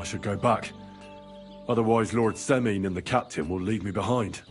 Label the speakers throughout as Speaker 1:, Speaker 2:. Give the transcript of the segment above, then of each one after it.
Speaker 1: I should go back. Otherwise Lord Semine and the captain will leave me behind.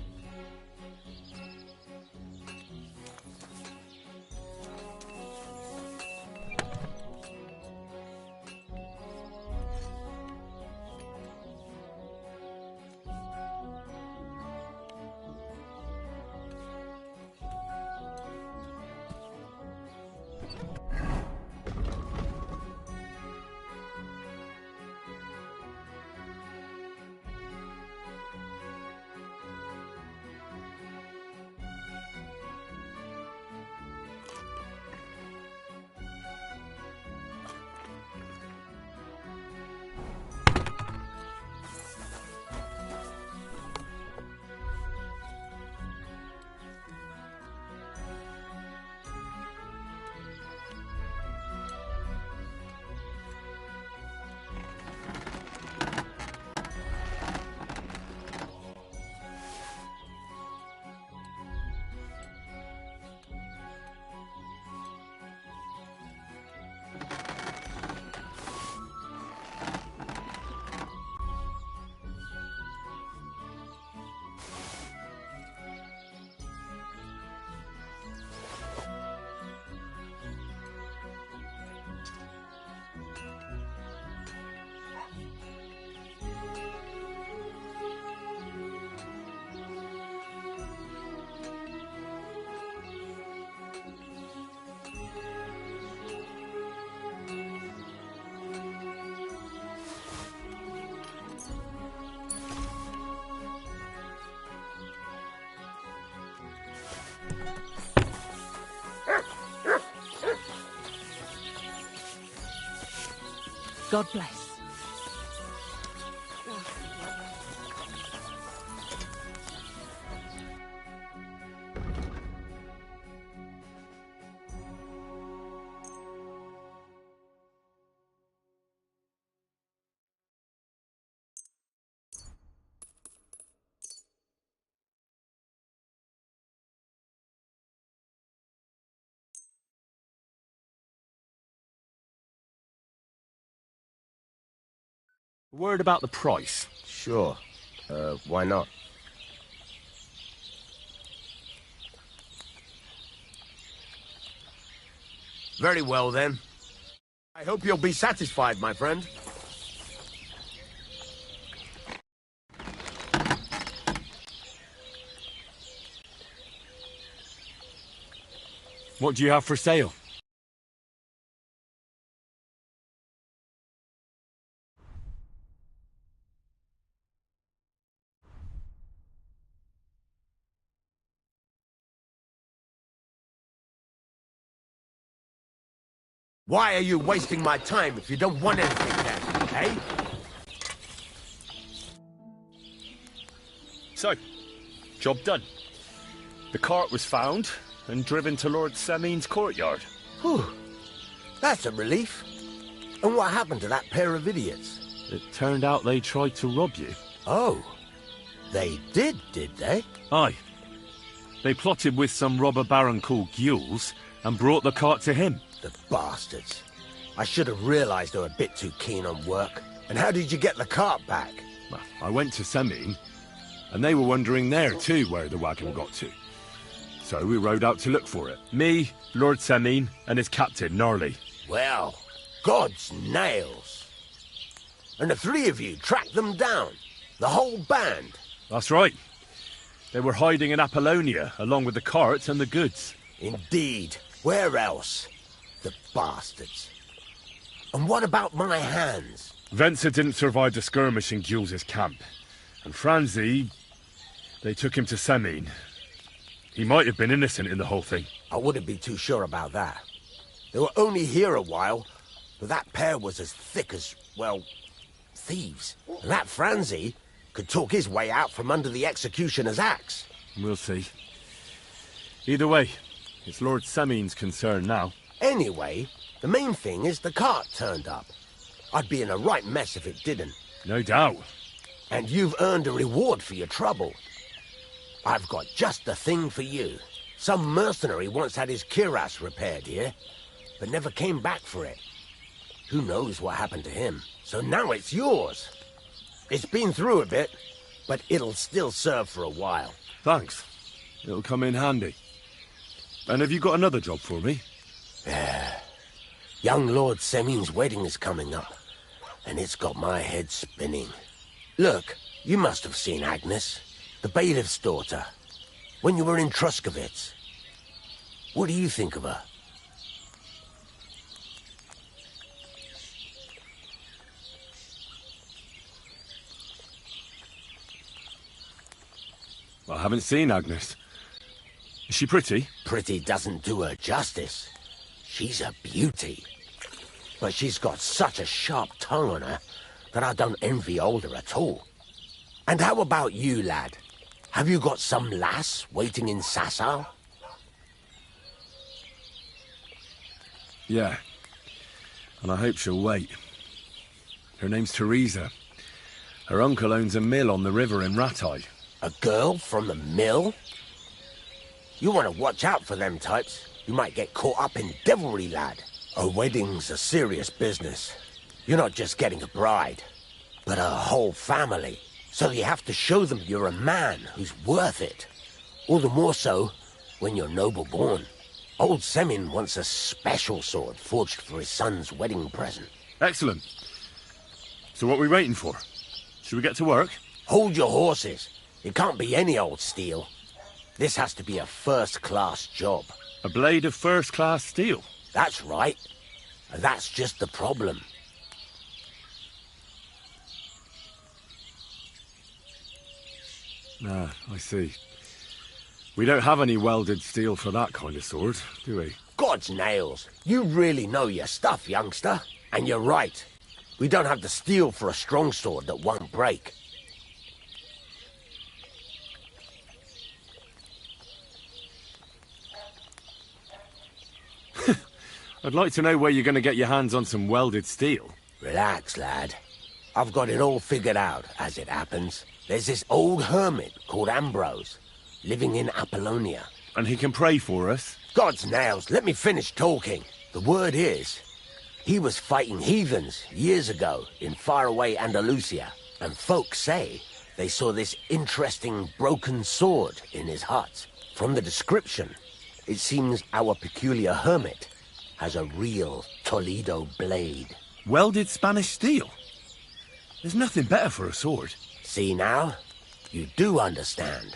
Speaker 2: God bless.
Speaker 3: Word about the price?
Speaker 4: Sure. Why not? Very well, then. I hope you'll be satisfied, my friend.
Speaker 1: What do you have for sale?
Speaker 4: Why are you wasting my time if you don't want anything then, eh?
Speaker 3: So, job done. The cart was found and driven to Lord Semine's courtyard.
Speaker 4: Whew. That's a relief. And what happened to that pair of idiots?
Speaker 3: It turned out they tried to rob you.
Speaker 4: Oh. They did they?
Speaker 3: Aye. They plotted with some robber baron called Gules and brought the cart to him.
Speaker 4: The bastards. I should have realized they were a bit too keen on work. And how did you get the cart back?
Speaker 1: Well, I went to Semine, and they were wondering there too where the wagon got to. So we rode out to look for it. Me, Lord Semine, and his captain, Gnarly.
Speaker 4: Well, God's nails. And the three of you tracked them down? The whole band?
Speaker 1: That's right. They were hiding in Apollonia, along with the cart and the goods.
Speaker 4: Indeed. Where else? The bastards. And what about my hands?
Speaker 1: Venser didn't survive the skirmish in Gules' camp. And Franzi, they took him to Semine. He might have been innocent in the whole thing.
Speaker 4: I wouldn't be too sure about that. They were only here a while, but that pair was as thick as, well, thieves. And that Franzi could talk his way out from under the executioner's axe.
Speaker 1: We'll see. Either way, it's Lord Semine's concern now.
Speaker 4: Anyway, the main thing is the cart turned up. I'd be in a right mess if it didn't.
Speaker 1: No doubt.
Speaker 4: And you've earned a reward for your trouble. I've got just the thing for you. Some mercenary once had his cuirass repaired here, but never came back for it. Who knows what happened to him? So now it's yours. It's been through a bit, but it'll still serve for a while.
Speaker 1: Thanks. It'll come in handy. And have you got another job for me?
Speaker 4: Young Lord Semin's wedding is coming up, and it's got my head spinning. Look, you must have seen Agnes, the bailiff's daughter, when you were in Truskovitz. What do you think of her?
Speaker 1: I haven't seen Agnes. Is she pretty?
Speaker 4: Pretty doesn't do her justice. She's a beauty. But she's got such a sharp tongue on her that I don't envy older at all. And how about you, lad? Have you got some lass waiting in Sasau?
Speaker 1: Yeah. And I hope she'll wait. Her name's Teresa. Her uncle owns a mill on the river in Ratai.
Speaker 4: A girl from the mill? You want to watch out for them types. You might get caught up in devilry, lad. A wedding's a serious business. You're not just getting a bride, but a whole family. So you have to show them you're a man who's worth it. All the more so when you're noble-born. Old Semin wants a special sword forged for his son's wedding present.
Speaker 1: Excellent. So what are we waiting for? Should we get to work?
Speaker 4: Hold your horses. It can't be any old steel. This has to be a first-class job.
Speaker 1: A blade of first-class steel?
Speaker 4: That's right. And that's just the problem.
Speaker 1: Ah, I see. We don't have any welded steel for that kind of sword, do we?
Speaker 4: God's nails. You really know your stuff, youngster. And you're right. We don't have the steel for a strong sword that won't break.
Speaker 1: I'd like to know where you're going to get your hands on some welded steel.
Speaker 4: Relax, lad. I've got it all figured out, as it happens. There's this old hermit called Ambrose, living in Apollonia.
Speaker 1: And he can pray for us?
Speaker 4: God's nails, let me finish talking. The word is, he was fighting heathens years ago in faraway Andalusia, and folks say they saw this interesting broken sword in his hut. From the description, it seems our peculiar hermit has a real Toledo blade.
Speaker 1: Welded Spanish steel? There's nothing better for a sword.
Speaker 4: See now? You do understand.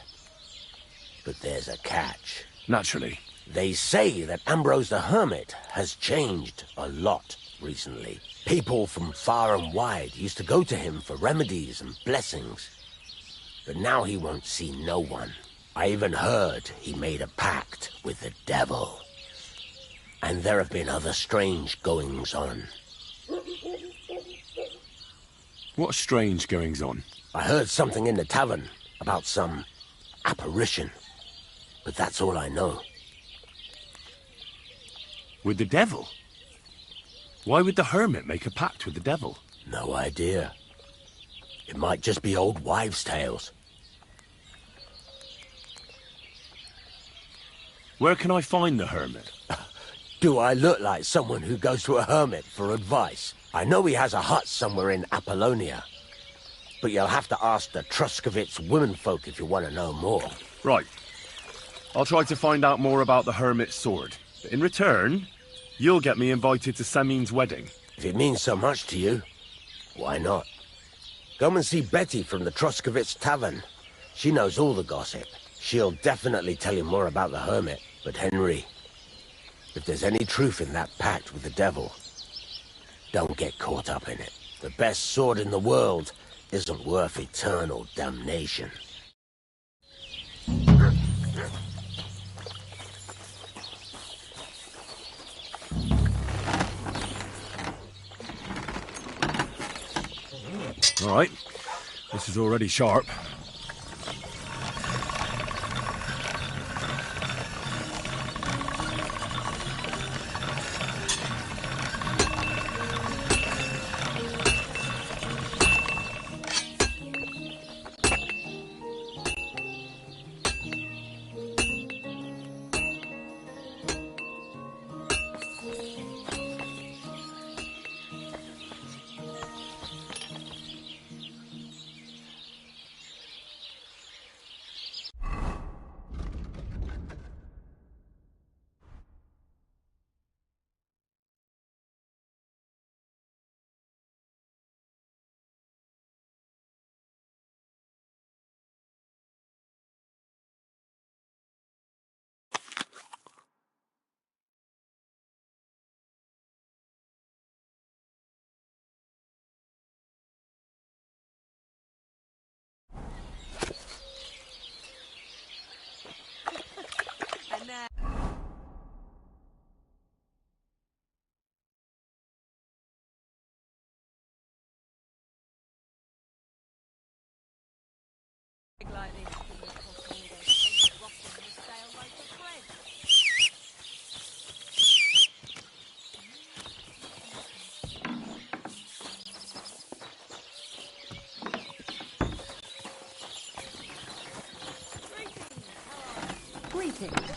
Speaker 4: But there's a catch.
Speaker 1: Naturally.
Speaker 4: They say that Ambrose the Hermit has changed a lot recently. People from far and wide used to go to him for remedies and blessings. But now he won't see no one. I even heard he made a pact with the devil. And there have been other strange goings-on.
Speaker 1: What strange goings-on?
Speaker 4: I heard something in the tavern about some apparition. But that's all I know.
Speaker 1: With the devil? Why would the hermit make a pact with the devil?
Speaker 4: No idea. It might just be old wives' tales.
Speaker 1: Where can I find the hermit?
Speaker 4: Do I look like someone who goes to a hermit for advice? I know he has a hut somewhere in Apollonia. But you'll have to ask the Truskovitz womenfolk if you want to know more.
Speaker 1: Right. I'll try to find out more about the hermit's sword. But in return, you'll get me invited to Semin's wedding.
Speaker 4: If it means so much to you, why not? Come and see Betty from the Truskovitz tavern. She knows all the gossip. She'll definitely tell you more about the hermit. But Henry, if there's any truth in that pact with the devil, don't get caught up in it. The best sword in the world isn't worth eternal damnation.
Speaker 1: All right. This is already sharp.
Speaker 2: hunting.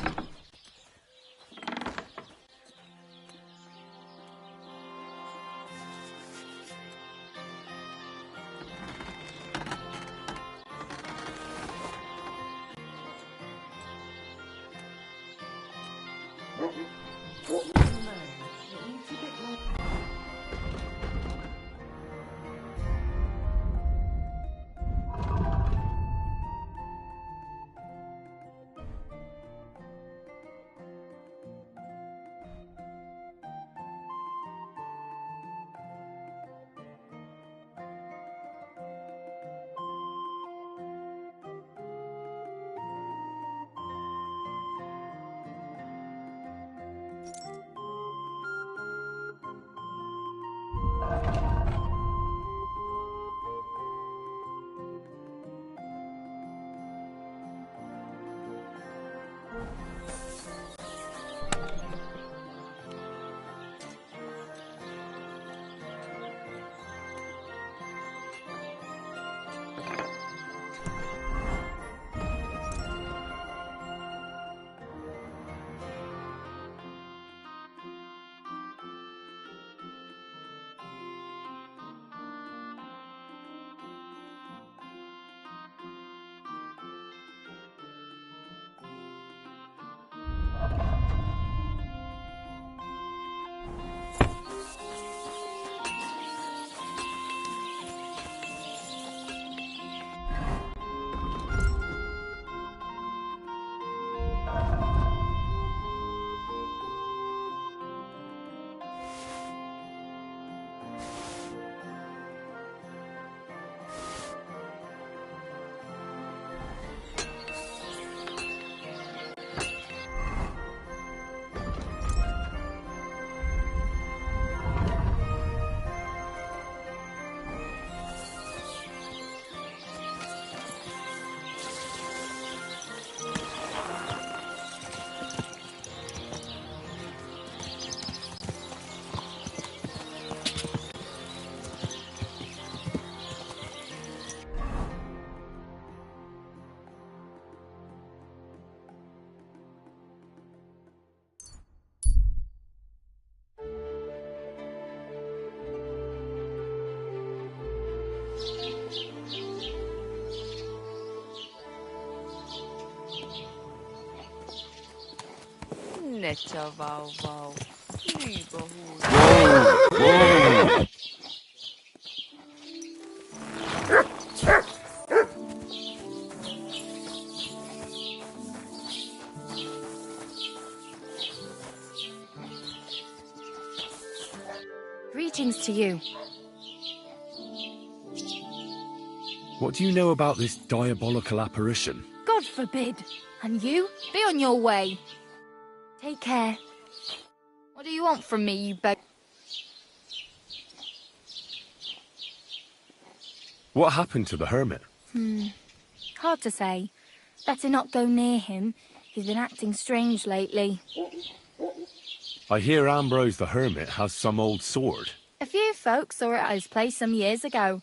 Speaker 2: Netter Wauwau. Liebe Hose.
Speaker 5: Greetings to you.
Speaker 1: What do you know about this diabolical apparition?
Speaker 5: God forbid. And you, be on your way. Take care. What do you want from me, you beg?
Speaker 1: What happened to the hermit?
Speaker 5: Hard to say. Better not go near him. He's been acting strange lately.
Speaker 1: I hear Ambrose the hermit has some old sword.
Speaker 5: A few folks saw it at his place some years ago,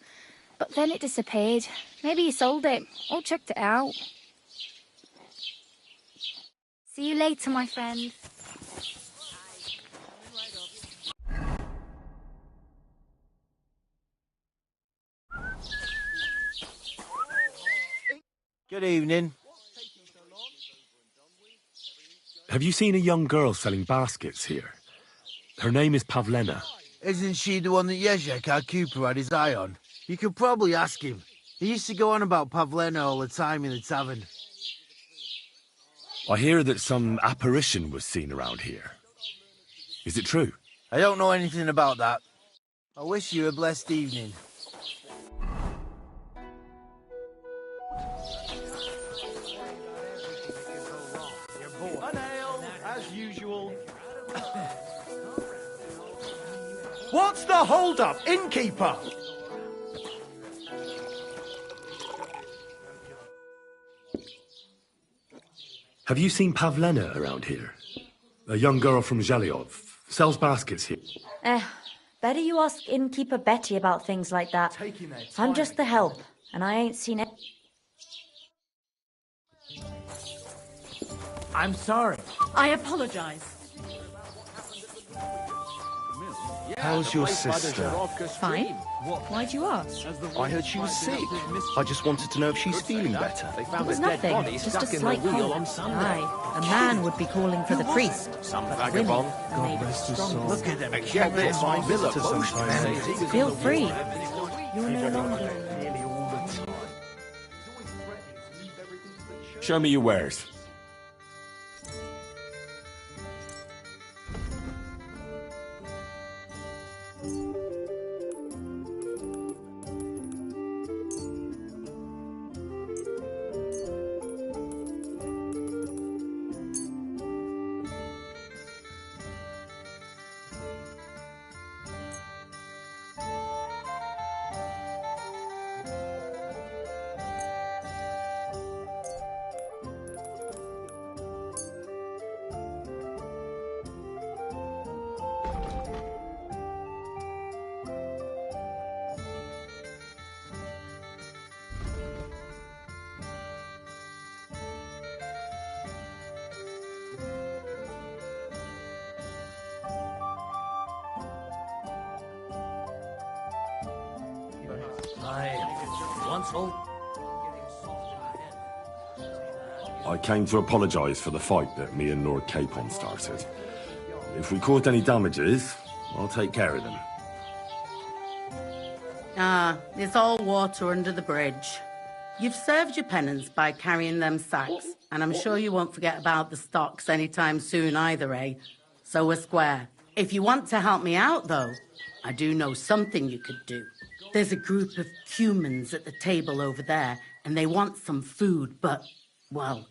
Speaker 5: but then it disappeared. Maybe he sold it, or chucked it out. See you later, my friend.
Speaker 6: Good evening.
Speaker 1: Have you seen a young girl selling baskets here? Her name is Pavlena.
Speaker 6: Isn't she the one that Jezek, our Cooper, had his eye on? You could probably ask him. He used to go on about Pavlena all the time in the tavern.
Speaker 1: I hear that some apparition was seen around here. Is it true?
Speaker 6: I don't know anything about that. I wish you a blessed evening.
Speaker 7: An ale, as usual. What's the hold-up, innkeeper?
Speaker 1: Have you seen Pavlena around here? A young girl from Zhelyov. Sells baskets here.
Speaker 8: Better you ask innkeeper Betty about things like that. I'm just the help, and I ain't seen it.
Speaker 6: I'm sorry.
Speaker 9: I apologize.
Speaker 3: How's your sister?
Speaker 9: Fine. Why'd you ask?
Speaker 3: I heard she was sick. I just wanted to know if she's feeling better.
Speaker 9: It was nothing. Just a slight cold. Aye. A man would be calling for the priest.
Speaker 4: Some
Speaker 9: But women
Speaker 4: vagabond.
Speaker 9: are made of strong.
Speaker 6: Look at them.
Speaker 4: Get this, my visitor sometimes.
Speaker 9: Feel free. You're no longer.
Speaker 1: Show me your wares. I came to apologise for the fight that me and Lord Capon started. If we caused any damages, I'll take care of them.
Speaker 10: Ah, it's all water under the bridge. You've served your penance by carrying them sacks, and I'm sure you won't forget about the stocks anytime soon either, eh? So we're square. If you want to help me out, though, I do know something you could do. There's a group of humans at the table over there, and they want some food, but, well,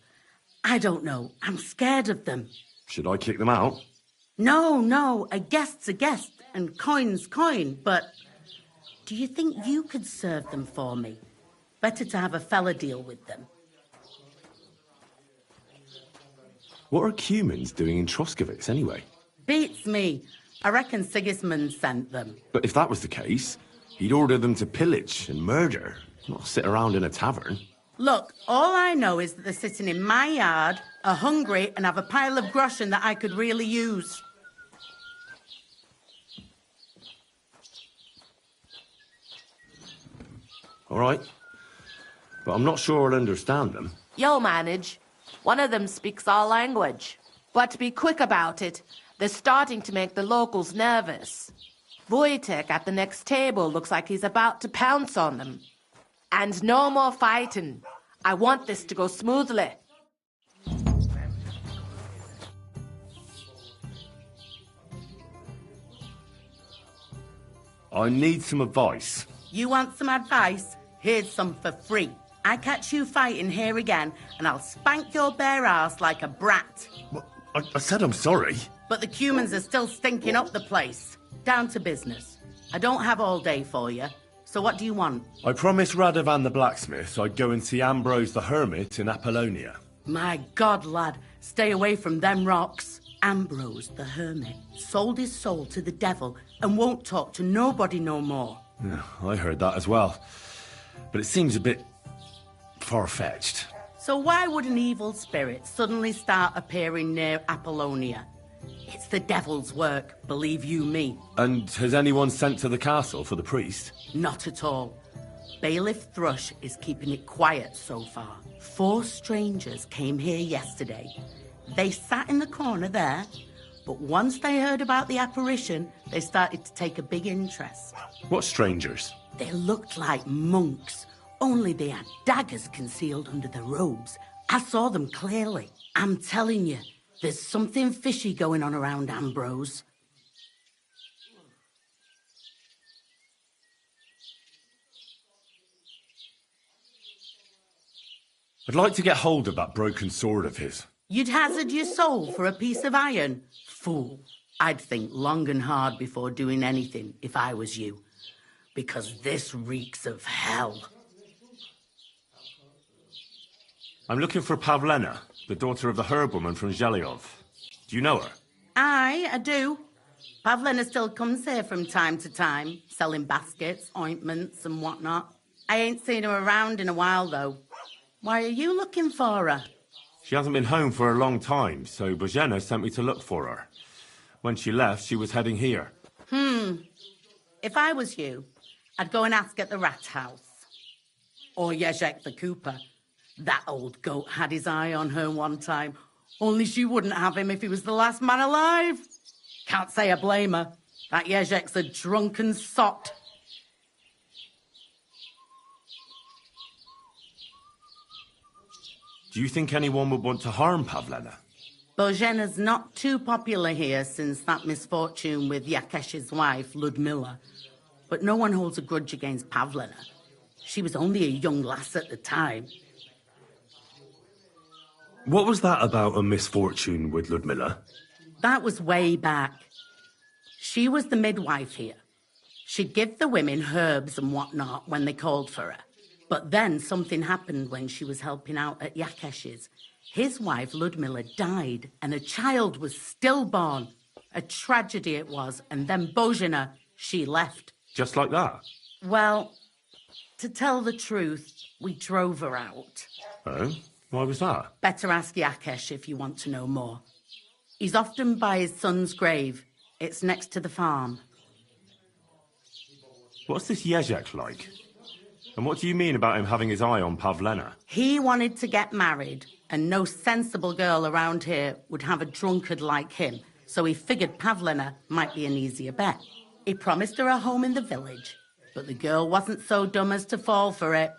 Speaker 10: I don't know. I'm scared of them.
Speaker 1: Should I kick them out?
Speaker 10: No, a guest's a guest, and coin's coin, but do you think you could serve them for me? Better to have a fella deal with them.
Speaker 1: What are humans doing in Troskovitz anyway?
Speaker 10: Beats me. I reckon Sigismund sent them.
Speaker 1: But if that was the case, he'd order them to pillage and murder, not sit around in a tavern.
Speaker 10: Look, all I know is that they're sitting in my yard, are hungry, and have a pile of groschen that I could really use.
Speaker 1: All right. But I'm not sure I'll understand them.
Speaker 2: You'll manage. One of them speaks our language. But be quick about it. They're starting to make the locals nervous. Wojtek at the next table looks like he's about to pounce on them. And no more fighting. I want this to go smoothly.
Speaker 1: I need some advice.
Speaker 10: You want some advice? Here's some for free. I catch you fighting here again, and I'll spank your bare ass like a brat.
Speaker 1: Well, I said I'm sorry.
Speaker 10: But the Cumans are still stinking up the place. Down to business. I don't have all day for you. So what do you want?
Speaker 1: I promised Radovan the blacksmith I'd go and see Ambrose the hermit in Apollonia.
Speaker 10: My God, lad, stay away from them rocks. Ambrose the hermit sold his soul to the devil and won't talk to nobody no more.
Speaker 1: Yeah, I heard that as well. But it seems a bit far-fetched.
Speaker 10: So why would an evil spirit suddenly start appearing near Apollonia? It's the devil's work, believe you me.
Speaker 1: And has anyone sent to the castle for the priest?
Speaker 10: Not at all. Bailiff Thrush is keeping it quiet so far. 4 strangers came here yesterday. They sat in the corner there, but once they heard about the apparition, they started to take a big interest.
Speaker 1: What strangers?
Speaker 10: They looked like monks, only they had daggers concealed under their robes. I saw them clearly. I'm telling you, there's something fishy going on around Ambrose.
Speaker 1: I'd like to get hold of that broken sword of his.
Speaker 10: You'd hazard your soul for a piece of iron? Fool. I'd think long and hard before doing anything if I was you. Because this reeks of hell.
Speaker 1: I'm looking for Pavlena, the daughter of the herbwoman from Zhelyov. Do you know her?
Speaker 10: Aye, I do. Pavlena still comes here from time to time, selling baskets, ointments and whatnot. I ain't seen her around in a while, though. Why are you looking for her?
Speaker 1: She hasn't been home for a long time, so Bozhena sent me to look for her. When she left, she was heading here.
Speaker 10: If I was you, I'd go and ask at the rat house. Or Yezhek the cooper. That old goat had his eye on her one time. Only she wouldn't have him if he was the last man alive. Can't say I blame her. That Yezhek's a drunken sot.
Speaker 1: Do you think anyone would want to harm Pavlena?
Speaker 10: Bozhena's not too popular here since that misfortune with Yakesh's wife, Ludmilla. But no one holds a grudge against Pavlena. She was only a young lass at the time.
Speaker 1: What was that about a misfortune with Ludmilla?
Speaker 10: That was way back. She was the midwife here. She'd give the women herbs and whatnot when they called for her. But then something happened when she was helping out at Yakesh's. His wife, Ludmilla, died, and a child was stillborn. A tragedy it was, and then Bozhena, she left.
Speaker 1: Just like that?
Speaker 10: Well, to tell the truth, we drove her out.
Speaker 1: Oh? Why was that?
Speaker 10: Better ask Yakesh if you want to know more. He's often by his son's grave. It's next to the farm.
Speaker 1: What's this Yezhek like? And what do you mean about him having his eye on Pavlena?
Speaker 10: He wanted to get married, and no sensible girl around here would have a drunkard like him, so he figured Pavlena might be an easier bet. He promised her a home in the village, but the girl wasn't so dumb as to fall for it.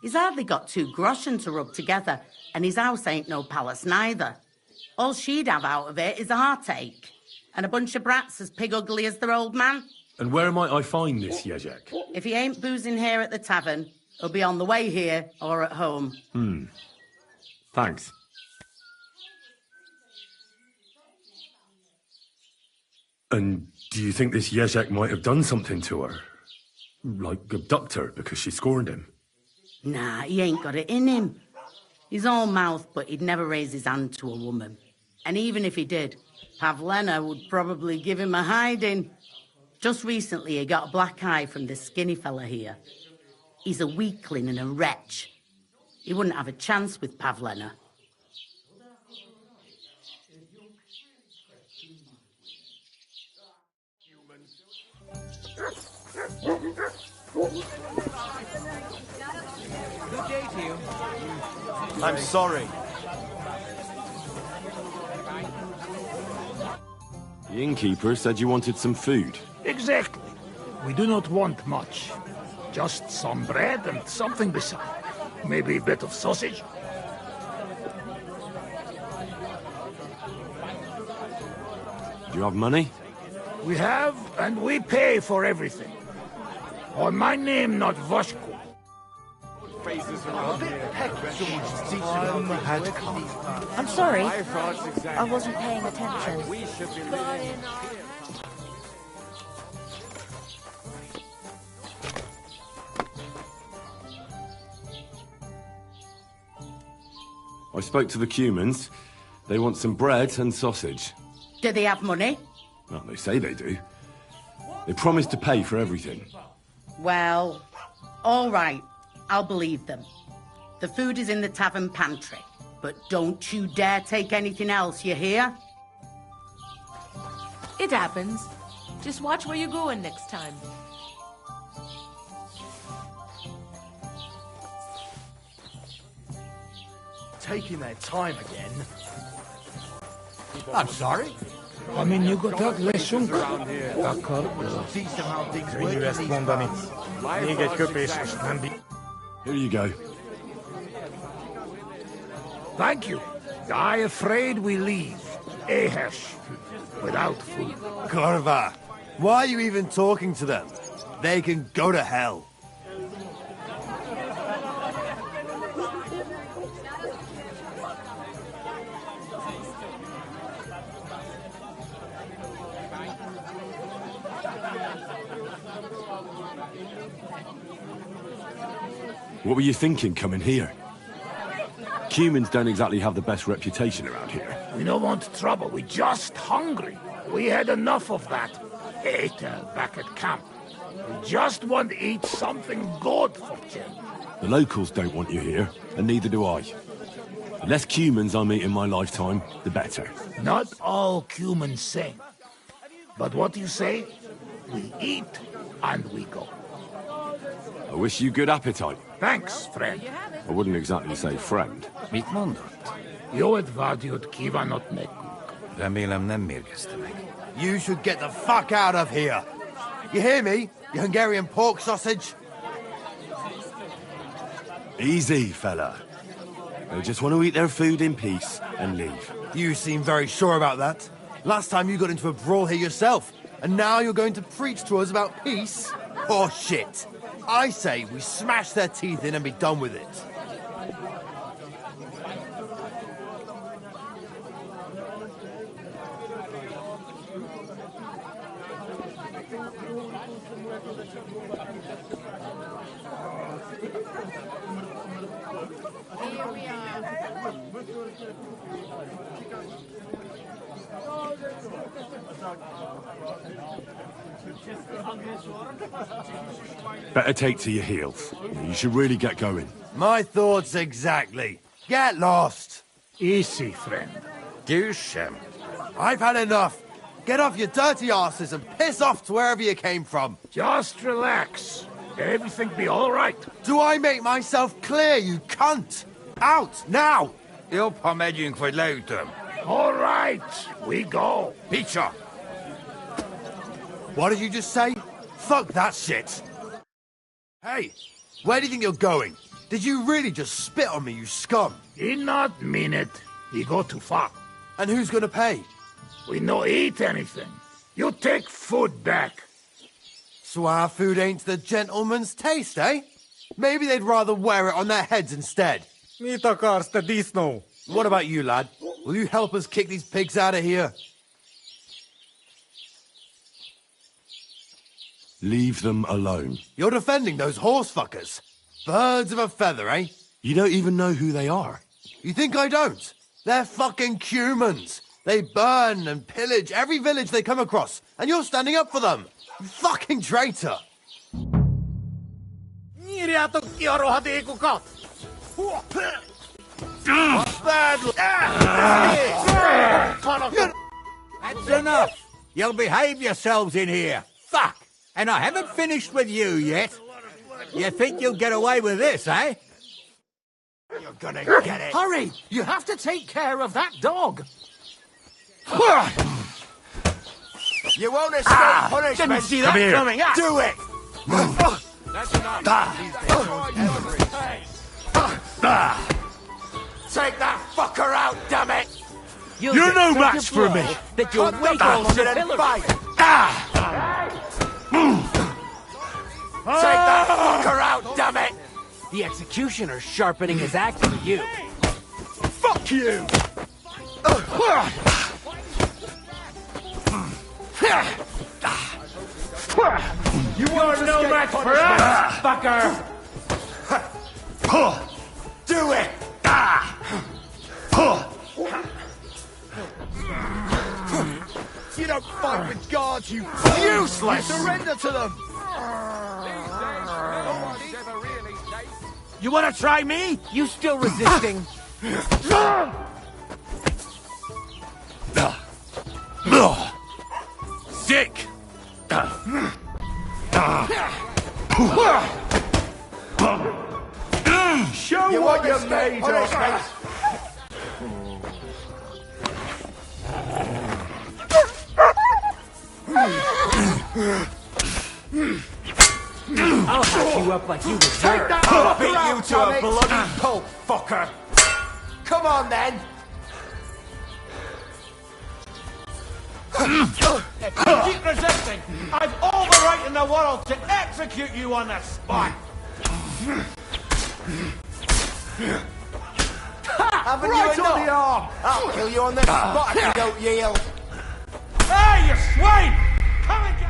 Speaker 10: He's hardly got 2 groschen to rub together, and his house ain't no palace neither. All she'd have out of it is a heartache, and a bunch of brats as pig ugly as their old man.
Speaker 1: And where might I find this Yezhek?
Speaker 10: If he ain't boozing here at the tavern, he'll be on the way here or at home.
Speaker 1: Thanks. And do you think this Yezhek might have done something to her? Like abduct her because she scorned him?
Speaker 10: Nah, he ain't got it in him. He's all mouth, but he'd never raise his hand to a woman. And even if he did, Pavlena would probably give him a hiding. Just recently, he got a black eye from this skinny fella here. He's a weakling and a wretch. He wouldn't have a chance with Pavlena.
Speaker 7: Good day to you. I'm sorry.
Speaker 1: The innkeeper said you wanted some food.
Speaker 11: Exactly. We do not want much. Just some bread and something beside. Maybe a bit of sausage.
Speaker 1: Do you have money?
Speaker 11: We have, and we pay for everything. On my name, not Voshko.
Speaker 8: I'm sorry. I wasn't paying attention.
Speaker 1: I spoke to the Cumans. They want some bread and sausage.
Speaker 10: Do they have money?
Speaker 1: Well, they say they do. They promised to pay for everything.
Speaker 10: Well, all right. I'll believe them. The food is in the tavern pantry. But don't you dare take anything else, you hear?
Speaker 2: It happens. Just watch where you're going next time.
Speaker 7: Taking their time again.
Speaker 4: I'm sorry.
Speaker 11: I mean, you got that lesson.
Speaker 7: Teach them how things work.
Speaker 1: Here you go.
Speaker 11: Thank you. I afraid we leave. Ahesh. Without food.
Speaker 7: Korva, why are you even talking to them? They can go to hell.
Speaker 1: What were you thinking coming here? Cumans don't exactly have the best reputation around here.
Speaker 11: We don't want trouble. We're just hungry. We had enough of that. Ate back at camp. We just want to eat something good for change.
Speaker 1: The locals don't want you here, and neither do I. The less humans I meet in my lifetime, the better.
Speaker 11: Not all humans same. But what you say? We eat and we go.
Speaker 1: I wish you good appetite.
Speaker 11: Thanks, friend.
Speaker 1: I wouldn't exactly say friend.
Speaker 12: Mit mondott?
Speaker 11: Jót vágyott kívánott nekünk.
Speaker 12: Remélem nem mérgezte meg.
Speaker 7: You should get the fuck out of here. You hear me, you Hungarian pork sausage?
Speaker 1: Easy, fella. They just want to eat their food in peace and leave.
Speaker 7: You seem very sure about that. Last time you got into a brawl here yourself, and now you're going to preach to us about peace? Oh shit. I say we smash their teeth in and be done with it.
Speaker 1: Better take to your heels. You should really get going.
Speaker 7: My thoughts exactly. Get lost.
Speaker 11: Easy, friend.
Speaker 12: Győzsem.
Speaker 7: I've had enough. Get off your dirty asses and piss off to wherever you came from.
Speaker 11: Just relax. Everything be all right.
Speaker 7: Do I make myself clear, you cunt? Out, now!
Speaker 12: Jobb, ha megyünk, vagy leütöm.
Speaker 11: All right, we go.
Speaker 12: Picsa!
Speaker 7: What did you just say? Fuck that shit. Hey, where do you think you're going? Did you really just spit on me, you scum?
Speaker 11: He not mean it. He go too far.
Speaker 7: And who's gonna pay?
Speaker 11: We no eat anything. You take food back.
Speaker 7: So our food ain't the gentleman's taste, eh? Maybe they'd rather wear it on their heads instead.
Speaker 12: Mit akarsz, te disznó?
Speaker 7: What about you, lad? Will you help us kick these pigs out of here?
Speaker 1: Leave them alone.
Speaker 7: You're defending those horse fuckers. Birds of a feather, eh?
Speaker 1: You don't even know who they are.
Speaker 7: You think I don't? They're fucking humans. They burn and pillage every village they come across, and you're standing up for them. You fucking traitor.
Speaker 4: Nyírjátok ki a rohadékokat! That's enough! You'll behave yourselves in here. Fuck! And I haven't finished with you yet. You think you'll get away with this, eh? You're gonna get it.
Speaker 11: Hurry! You have to take care of that dog.
Speaker 4: You won't escape punishment.
Speaker 11: Didn't see that coming.
Speaker 4: Do it!
Speaker 11: That's enough.
Speaker 4: Take that fucker out, damn it!
Speaker 1: You're no match for me.
Speaker 4: That you'll wait on and fight. Take that fucker out, damn it!
Speaker 13: The executioner's sharpening his axe for you.
Speaker 1: Fuck you!
Speaker 11: You're no match for us, fucker!
Speaker 4: Do it! You don't fight with guards, you useless! Surrender to them!
Speaker 13: You want to try me? You still resisting?
Speaker 1: Sick!
Speaker 11: Show
Speaker 4: You
Speaker 11: what
Speaker 4: want
Speaker 11: you're
Speaker 4: to
Speaker 11: made of!
Speaker 13: I'll hack you up like you deserve.
Speaker 4: I'll beat you to a bloody pulp, fucker! Come on, then!
Speaker 13: If you keep resisting, I've all the right in the world to execute you on the spot.
Speaker 4: Haven't you enough?
Speaker 11: arm!
Speaker 4: I'll kill you on the spot if you don't yield!
Speaker 13: Hey, you swine! Come and get...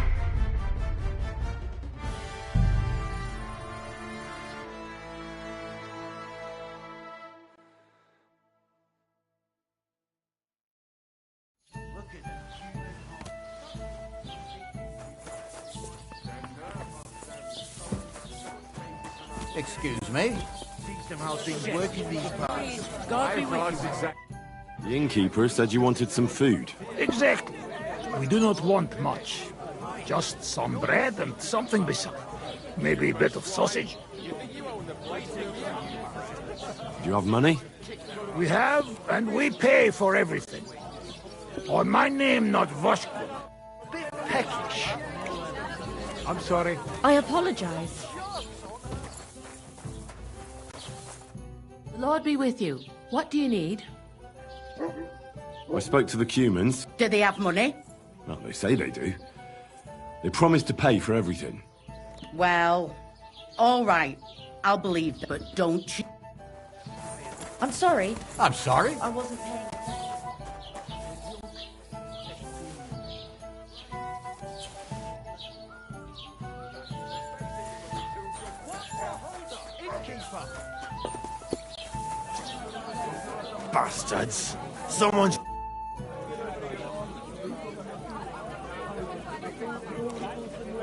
Speaker 6: Excuse me. them how things work in these parts.
Speaker 9: God be with you.
Speaker 1: The innkeeper said you wanted some food.
Speaker 11: Exactly. We do not want much. Just some bread and something beside. Maybe a bit of sausage.
Speaker 1: Do you have money?
Speaker 11: We have, and we pay for everything. Or my name not Voshko. Bit peckish. I'm sorry.
Speaker 9: I apologize.
Speaker 2: The Lord be with you. What do you need?
Speaker 1: I spoke to the Cumans.
Speaker 10: Do they have money?
Speaker 1: Well, they say they do. They promised to pay for everything.
Speaker 10: Well, all right. I'll believe them, but don't you...
Speaker 8: I'm sorry.
Speaker 7: I'm sorry?
Speaker 8: I wasn't paying.
Speaker 7: Bastards. Someone's...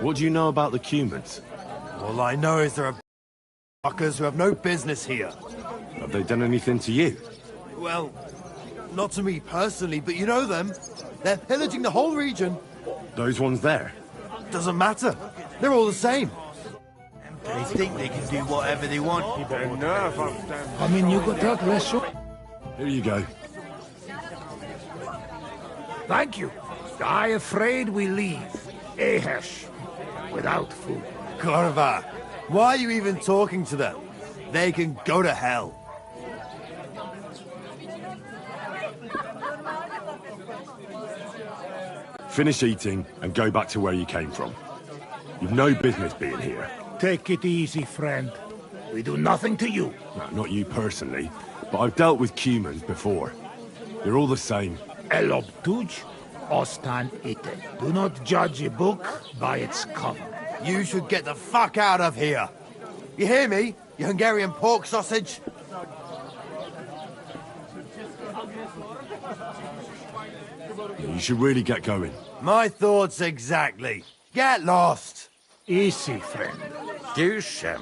Speaker 1: What do you know about the Cumans?
Speaker 7: All I know is there are fuckers who have no business here.
Speaker 1: Have they done anything to you?
Speaker 7: Well, not to me personally, but you know them. They're pillaging the whole region.
Speaker 1: Those ones there?
Speaker 7: Doesn't matter. They're all the same.
Speaker 6: They think they can do whatever they want.
Speaker 11: I mean, you got that less so.
Speaker 1: Here you go.
Speaker 11: Thank you. I afraid we leave. Ahesh. Without food.
Speaker 7: Korva, why are you even talking to them? They can go to hell.
Speaker 1: Finish eating and go back to where you came from. You've no business being here.
Speaker 11: Take it easy, friend. We do nothing to you.
Speaker 1: No, not you personally, but I've dealt with Cumans before. They're all the same.
Speaker 11: Elob tuj, ostan ite. Do not judge a book by its cover.
Speaker 7: You should get the fuck out of here. You hear me, you Hungarian pork sausage?
Speaker 1: You should really get going.
Speaker 7: My thoughts exactly. Get lost.
Speaker 11: Easy, friend.
Speaker 12: Dushem.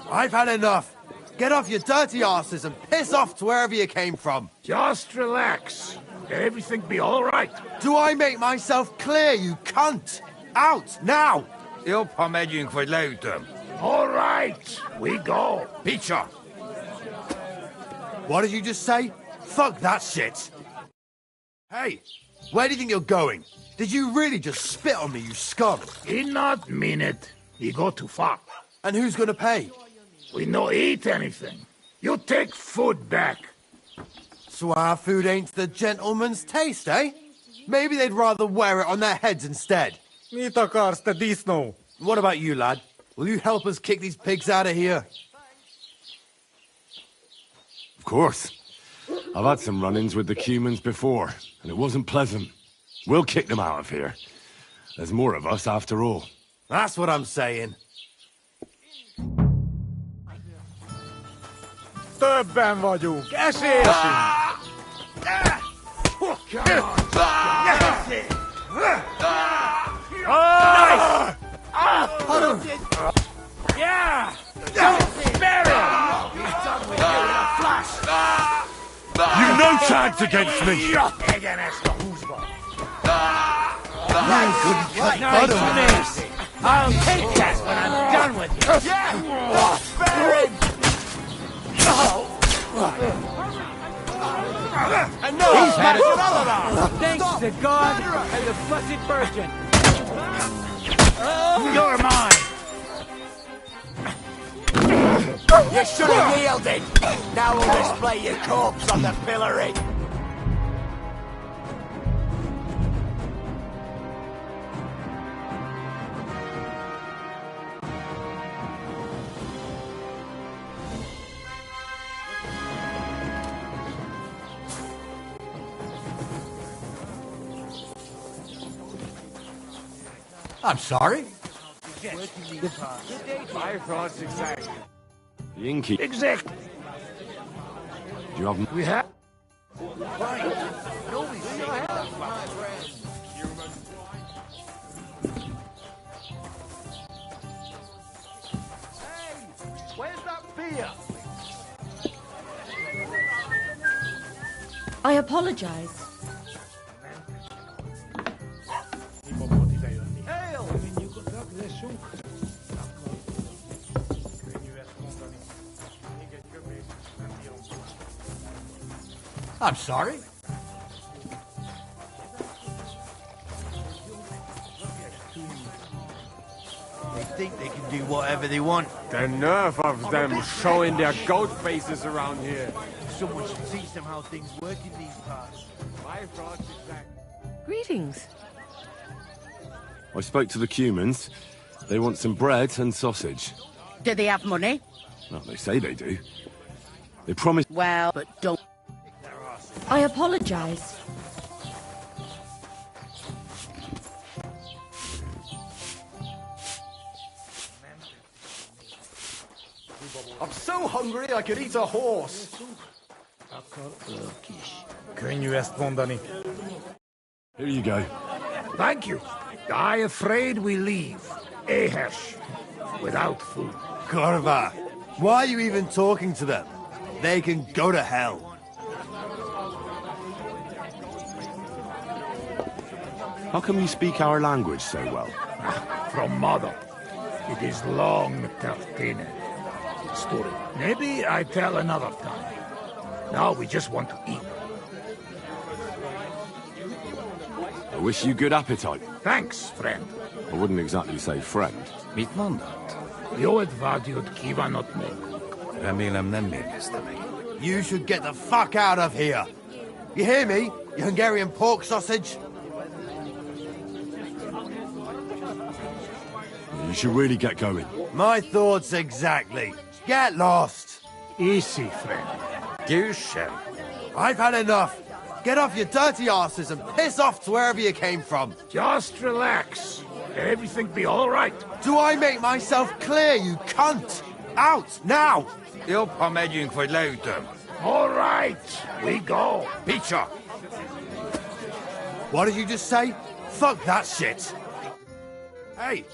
Speaker 7: I've had enough. Get off your dirty asses and piss off to wherever you came from.
Speaker 11: Just relax. Everything be all right.
Speaker 7: Do I make myself clear, you cunt? Out, now!
Speaker 12: Jobb, ha megyünk, vagy leütöm.
Speaker 11: All right, we go.
Speaker 7: Picture. What did you just say? Fuck that shit. Hey, where do you think you're going? Did you really just spit on me, you scum?
Speaker 11: He not mean it. He go too far.
Speaker 7: And who's gonna pay?
Speaker 11: We no eat anything. You take food back.
Speaker 7: So our food ain't the gentleman's taste, eh? Maybe they'd rather wear it on their heads instead.
Speaker 12: Mit akarsz, te disznó?
Speaker 7: What about you, lad? Will you help us kick these pigs out of here?
Speaker 1: Of course. I've had some run-ins with the Cumans before, and it wasn't pleasant. We'll kick them out of here. There's more of us after all.
Speaker 7: That's what I'm saying.
Speaker 12: Többen vagyunk, esélyesünk!
Speaker 13: Yeah! Don't spare him! He's done with you in a flash!
Speaker 1: You've no chance against me!
Speaker 13: Nice. I'll take that when I'm done with you! Yeah! Spare him!
Speaker 7: And no,
Speaker 13: He's had another arm! Thanks to God and the Blessed Virgin! You're mine!
Speaker 4: You should have yielded. Now we'll display your corpse on the pillory.
Speaker 7: I'm sorry.
Speaker 13: My thoughts exactly.
Speaker 1: The innkeeper.
Speaker 11: Exactly.
Speaker 1: Do you have...
Speaker 11: We have...
Speaker 13: Where's that beer?
Speaker 8: I apologize.
Speaker 11: I'm sorry.
Speaker 6: They think they can do whatever they want.
Speaker 14: The nerve of them showing their goat faces around here.
Speaker 6: Someone should teach them how things work in these parts.
Speaker 14: My thoughts exactly.
Speaker 2: Greetings.
Speaker 1: I spoke to the Cumans. They want some bread and sausage.
Speaker 10: Do they have money?
Speaker 1: Well, they say they do. They promised...
Speaker 10: Well, but don't...
Speaker 8: I apologize.
Speaker 13: I'm so hungry I could eat a horse.
Speaker 12: Könnyű ezt mondani.
Speaker 1: Here you go.
Speaker 11: Thank you. I afraid we leave. Ahesh. Without food.
Speaker 7: Korva, why are you even talking to them? They can go to hell.
Speaker 1: How come you speak our language so well?
Speaker 11: From mother. It is long Tartine. Story. Maybe I tell another time. Now we just want to eat.
Speaker 1: I wish you good appetite.
Speaker 11: Thanks, friend.
Speaker 1: I wouldn't exactly say friend.
Speaker 12: Mit mondott?
Speaker 11: Jót vágyott kívánott meg.
Speaker 12: Remélem nem mérgezte meg.
Speaker 7: You should get the fuck out of here. You hear me, you Hungarian pork sausage?
Speaker 1: You should really get going.
Speaker 7: My thoughts exactly. Get lost.
Speaker 11: Easy, friend.
Speaker 12: Győzsem!
Speaker 7: I've had enough. Get off your dirty asses and piss off to wherever you came from.
Speaker 11: Just relax. Everything be all right.
Speaker 7: Do I make myself clear, you cunt? Out, now!
Speaker 12: Jobb, ha megyünk, vagy leütöm.
Speaker 11: All right, we go.
Speaker 12: Picsa!
Speaker 7: What did you just say? Fuck that shit. Hey,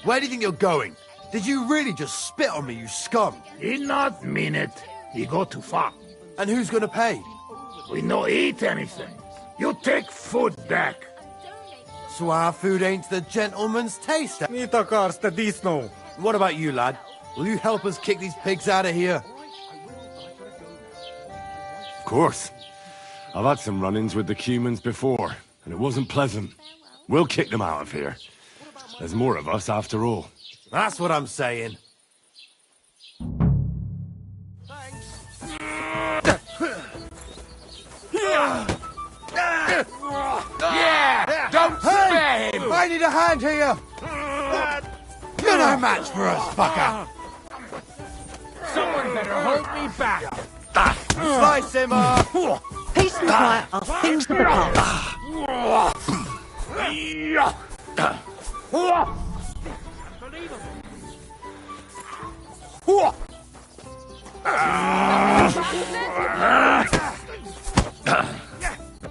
Speaker 7: where do you think you're going? Did you really just spit on me, you scum?
Speaker 11: He not mean it. He go too far.
Speaker 7: And who's gonna pay?
Speaker 11: We no eat anything. You take food back.
Speaker 7: So our food ain't the gentleman's taste.
Speaker 12: Mit akarsz, te disznó?
Speaker 7: What about you, lad? Will you help us kick these pigs out of here?
Speaker 1: Of course. I've had some run-ins with the Cumans before, and it wasn't pleasant. We'll kick them out of here. There's more of us after all.
Speaker 7: That's what I'm saying.
Speaker 11: Yeah! Don't spare him!
Speaker 7: I need a hand here! You're no match for us, fucker!
Speaker 11: Someone better hold me back!
Speaker 7: Slice him up!
Speaker 9: Peace and quiet are things of the past.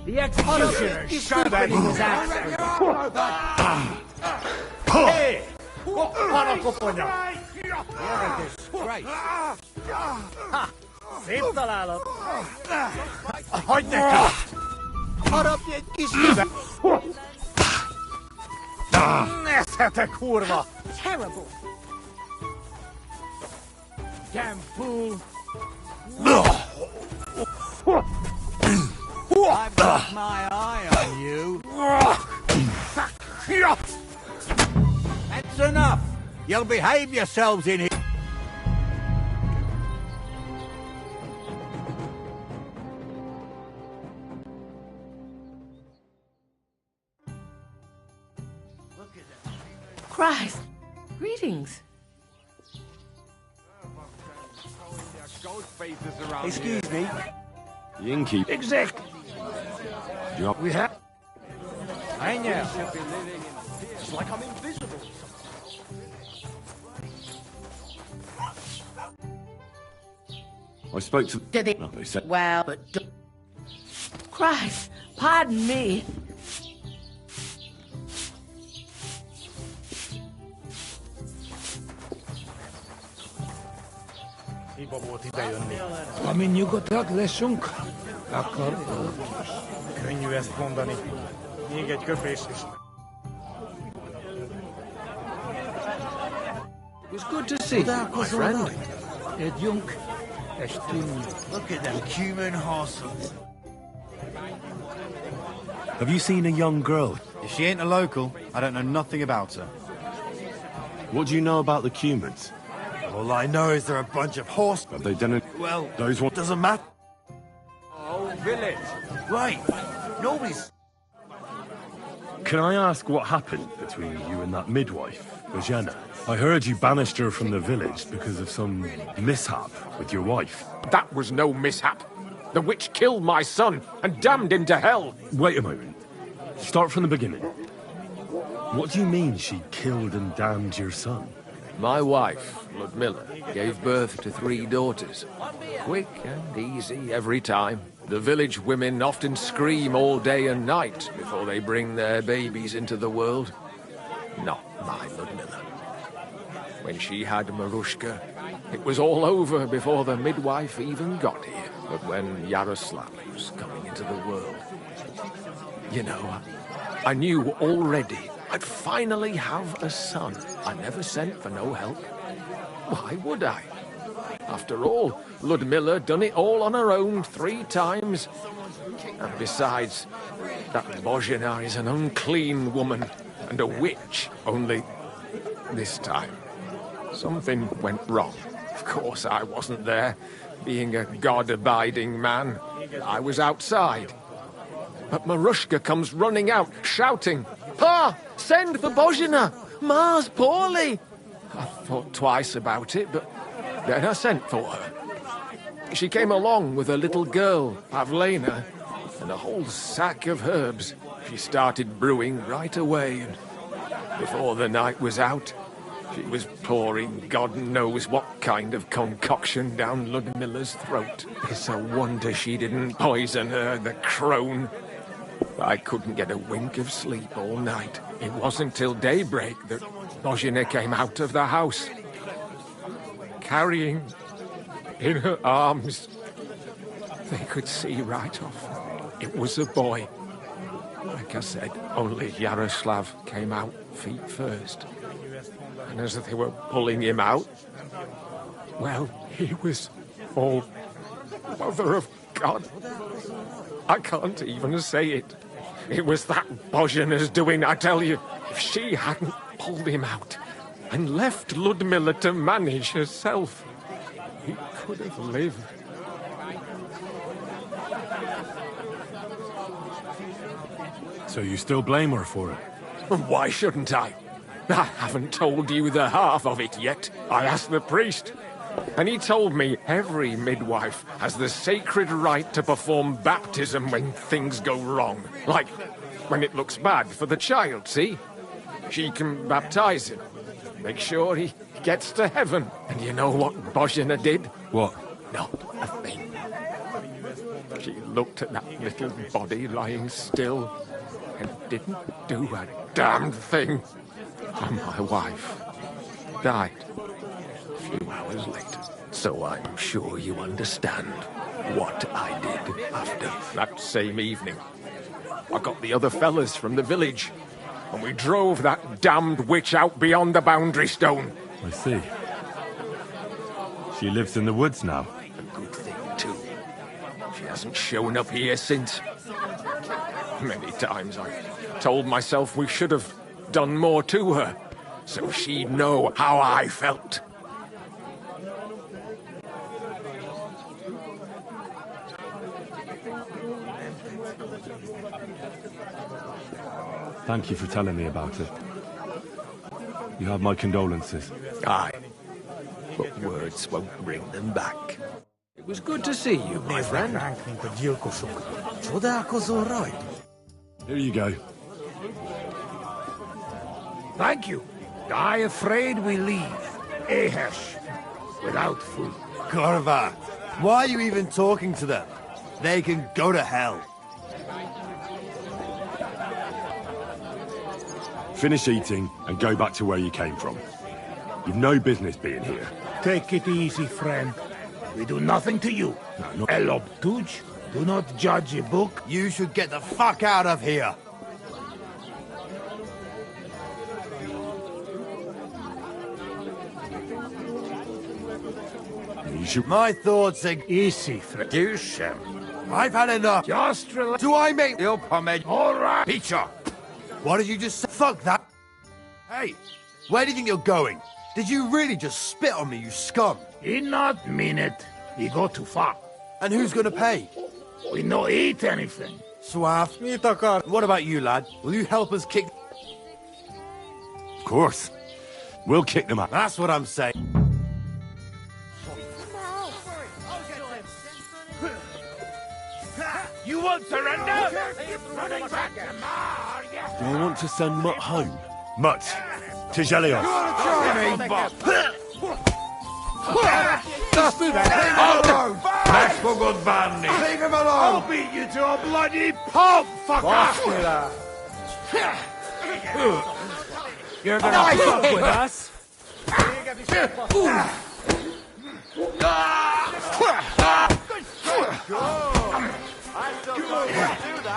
Speaker 13: The executioner shot at his axe. Hey! Para ko po niya. You're a disgrace. Szép találat.
Speaker 11: Hagyd neki!
Speaker 13: Harapj egy kis kibe. Nesze, kurva!
Speaker 9: Terrible.
Speaker 13: Damn fool!
Speaker 6: I've got my eye on you. That's enough. You'll behave yourselves in here.
Speaker 2: Christ! Greetings.
Speaker 6: Excuse me.
Speaker 1: The innkeep...
Speaker 11: Exactly. We have...
Speaker 6: I know.
Speaker 13: It's like I'm invisible.
Speaker 1: I spoke to...
Speaker 10: Do they...
Speaker 1: No, they said...
Speaker 10: Well, but...
Speaker 2: Christ! Pardon me.
Speaker 11: Amin nyugodtak leszünk? Akkor könnyű ezt mondani. Még egy köpés is.
Speaker 15: It was good to see you, my friend.
Speaker 11: Együnk, és tűnjük.
Speaker 6: Look at them cumin horses.
Speaker 1: Have you seen a young girl?
Speaker 7: If she ain't a local, I don't know nothing about her.
Speaker 1: What do you know about the Cumans?
Speaker 7: All I know is they're a bunch of horse...
Speaker 1: Have they done it?
Speaker 7: Well,
Speaker 1: Those ones...
Speaker 7: doesn't matter.
Speaker 14: Oh, village.
Speaker 6: Right. Nobody's...
Speaker 1: Can I ask what happened between you and that midwife, Bojana? I heard you banished her from the village because of some mishap with your wife.
Speaker 16: That was no mishap. The witch killed my son and damned him to hell.
Speaker 1: Wait a moment. Start from the beginning. What do you mean she killed and damned your son?
Speaker 15: My wife, Ludmilla, gave birth to 3 daughters. Quick and easy every time. The village women often scream all day and night before they bring their babies into the world. Not my Ludmilla. When she had Marushka, it was all over before the midwife even got here. But when Yaroslav was coming into the world, you know, I knew already I'd finally have a son. I never sent for no help. Why would I? After all, Ludmilla done it all on her own 3 times. And besides, that Bozhina is an unclean woman and a witch, only this time something went wrong. Of course, I wasn't there. Being a God-abiding man, I was outside. But Marushka comes running out, shouting, "Pa! Send for Bozhina! Ma's poorly!" I thought twice about it, but then I sent for her. She came along with a little girl, Pavlena, and a whole sack of herbs. She started brewing right away, and before the night was out, she was pouring God knows what kind of concoction down Ludmilla's throat. It's a wonder she didn't poison her, the crone. I couldn't get a wink of sleep all night. It wasn't till daybreak that Bozhina came out of the house, carrying in her arms. They could see right off. It was a boy. Like I said, only Yaroslav came out feet first. And as they were pulling him out, well, he was all Mother of God. I can't even say it. It was that Bozhina's doing, I tell you. If she hadn't pulled him out and left Ludmilla to manage herself, he could have lived.
Speaker 1: So you still blame her for it?
Speaker 16: Why shouldn't I? I haven't told you the half of it yet. I asked the priest, and he told me every midwife has the sacred right to perform baptism when things go wrong. Like when it looks bad for the child, see? She can baptize him, make sure he gets to heaven. And you know what Bozhina did?
Speaker 1: What?
Speaker 16: Not a thing. She looked at that little body lying still and didn't do a damned thing. And my wife died a few hours later. So I'm sure you understand what I did after that same evening. I got the other fellas from the village, and we drove that damned witch out beyond the boundary stone.
Speaker 1: I see. She lives in the woods now.
Speaker 16: A good thing, too. She hasn't shown up here since. Many times I told myself we should have done more to her, so she'd know how I felt.
Speaker 1: Thank you for telling me about it. You have my condolences.
Speaker 15: Aye, but words won't bring them back. It was good to see you, my friend.
Speaker 1: Here you go.
Speaker 11: Thank you. I afraid we leave Ahesh without food.
Speaker 7: Korva, why are you even talking to them? They can go to hell.
Speaker 1: Finish eating and go back to where you came from. You've no business being here.
Speaker 11: Take it easy, friend. We do nothing to you.
Speaker 1: No, not...
Speaker 11: Elob Tuj, Do not judge a book.
Speaker 7: You should get the fuck out of here. My thoughts are
Speaker 11: easy.
Speaker 12: Gushem.
Speaker 7: I've had enough.
Speaker 11: Just relax.
Speaker 7: Do I make...
Speaker 11: All right.
Speaker 12: Peter.
Speaker 7: What did you just say? Fuck that. Hey, where do you think you're going? Did you really just spit on me, you scum?
Speaker 11: He not mean it. He go too far.
Speaker 7: And who's gonna pay?
Speaker 11: We no eat anything.
Speaker 7: Suave. What about you, lad? Will you help us kick...
Speaker 1: Of course. We'll kick them out.
Speaker 7: That's what I'm saying.
Speaker 11: You won't surrender? Running back to Mar,
Speaker 1: Do I want to send Mutt home? Mutt, to Gelios.
Speaker 7: Just do that.
Speaker 12: Tack for good bandit.
Speaker 7: Leave him alone.
Speaker 11: I'll beat you to a bloody pulp, fucker!
Speaker 6: You're gonna fuck with us?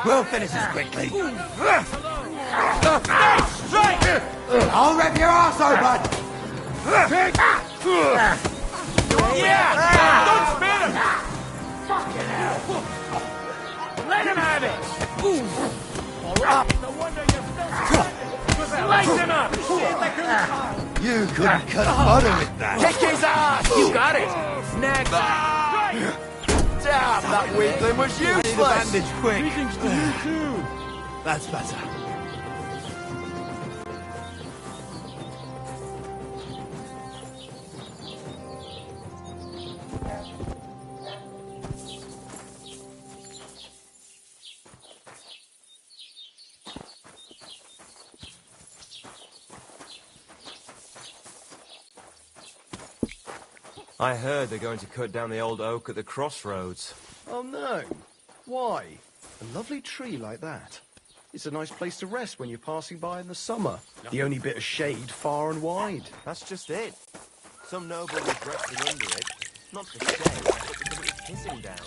Speaker 7: We'll finish this quickly. I'll rip your ass open!
Speaker 13: Yeah! Don't spit him! Fucking hell! Let him have it! No wonder you're still slice him up!
Speaker 7: You couldn't cut butter with that.
Speaker 15: Kick his ass! You got it! Next! Damn, that weakling was useless!
Speaker 7: Need a bandage, quick.
Speaker 13: Greetings to you too!
Speaker 7: That's better.
Speaker 17: I heard they're going to cut down the old oak at the crossroads.
Speaker 18: Oh no. Why? A lovely tree like that. It's a nice place to rest when you're passing by in the summer. The only bit of shade far and wide.
Speaker 17: That's just it. Some noble was resting under it. Not for shade, but because it was pissing down.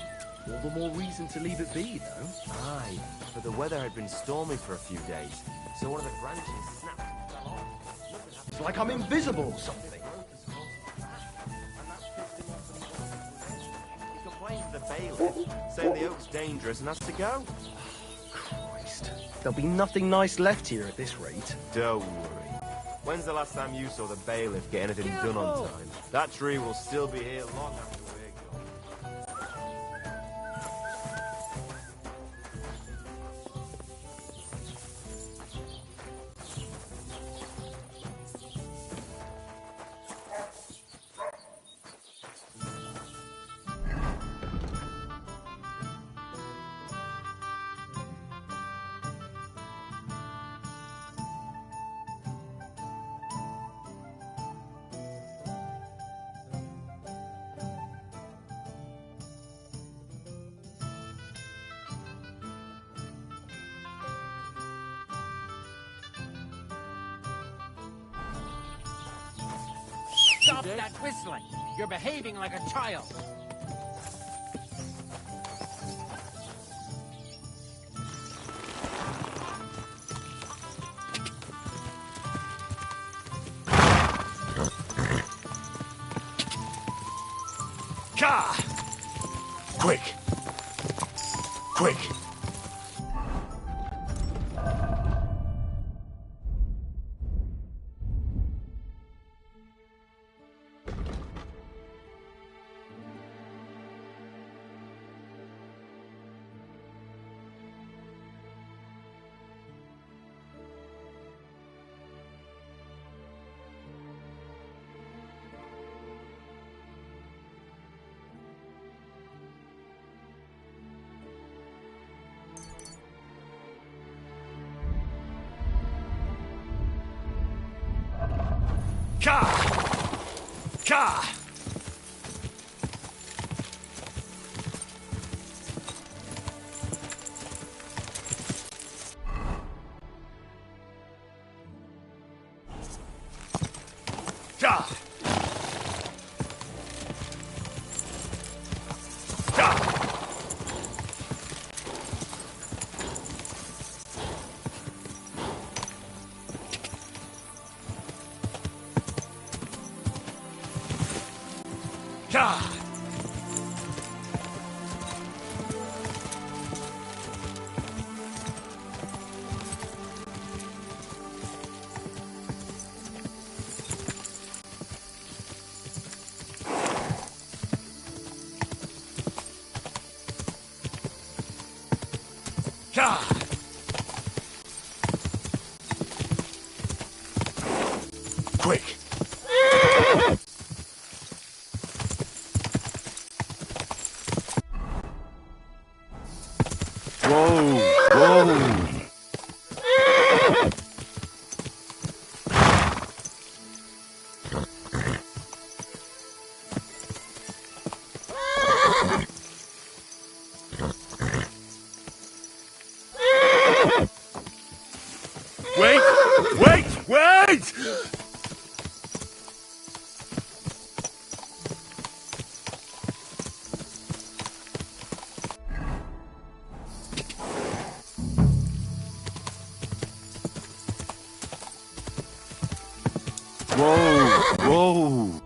Speaker 18: All the more reason to leave it be, though.
Speaker 17: Aye, but the weather had been stormy for a few days, so one of the branches snapped and fell off.
Speaker 18: It's like I'm invisible or something.
Speaker 17: He complained to the bailiff, saying the oak's dangerous and has to go.
Speaker 18: Christ. There'll be nothing nice left here at this rate.
Speaker 17: Don't worry. When's the last time you saw the bailiff get anything done on time? That tree will still be here long after we're gone.
Speaker 19: Stop that whistling! You're behaving like a child!
Speaker 7: Ka! Quick! Quick!
Speaker 1: Ka! Ka! Ka! Ka!
Speaker 4: Quick!
Speaker 1: Whoa! Whoa! Wait! Wait! Wait! Whoa! Whoa!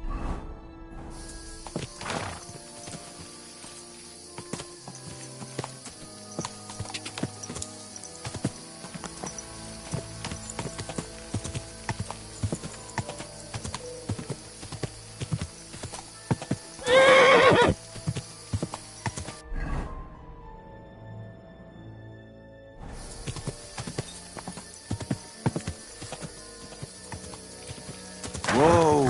Speaker 1: Whoa!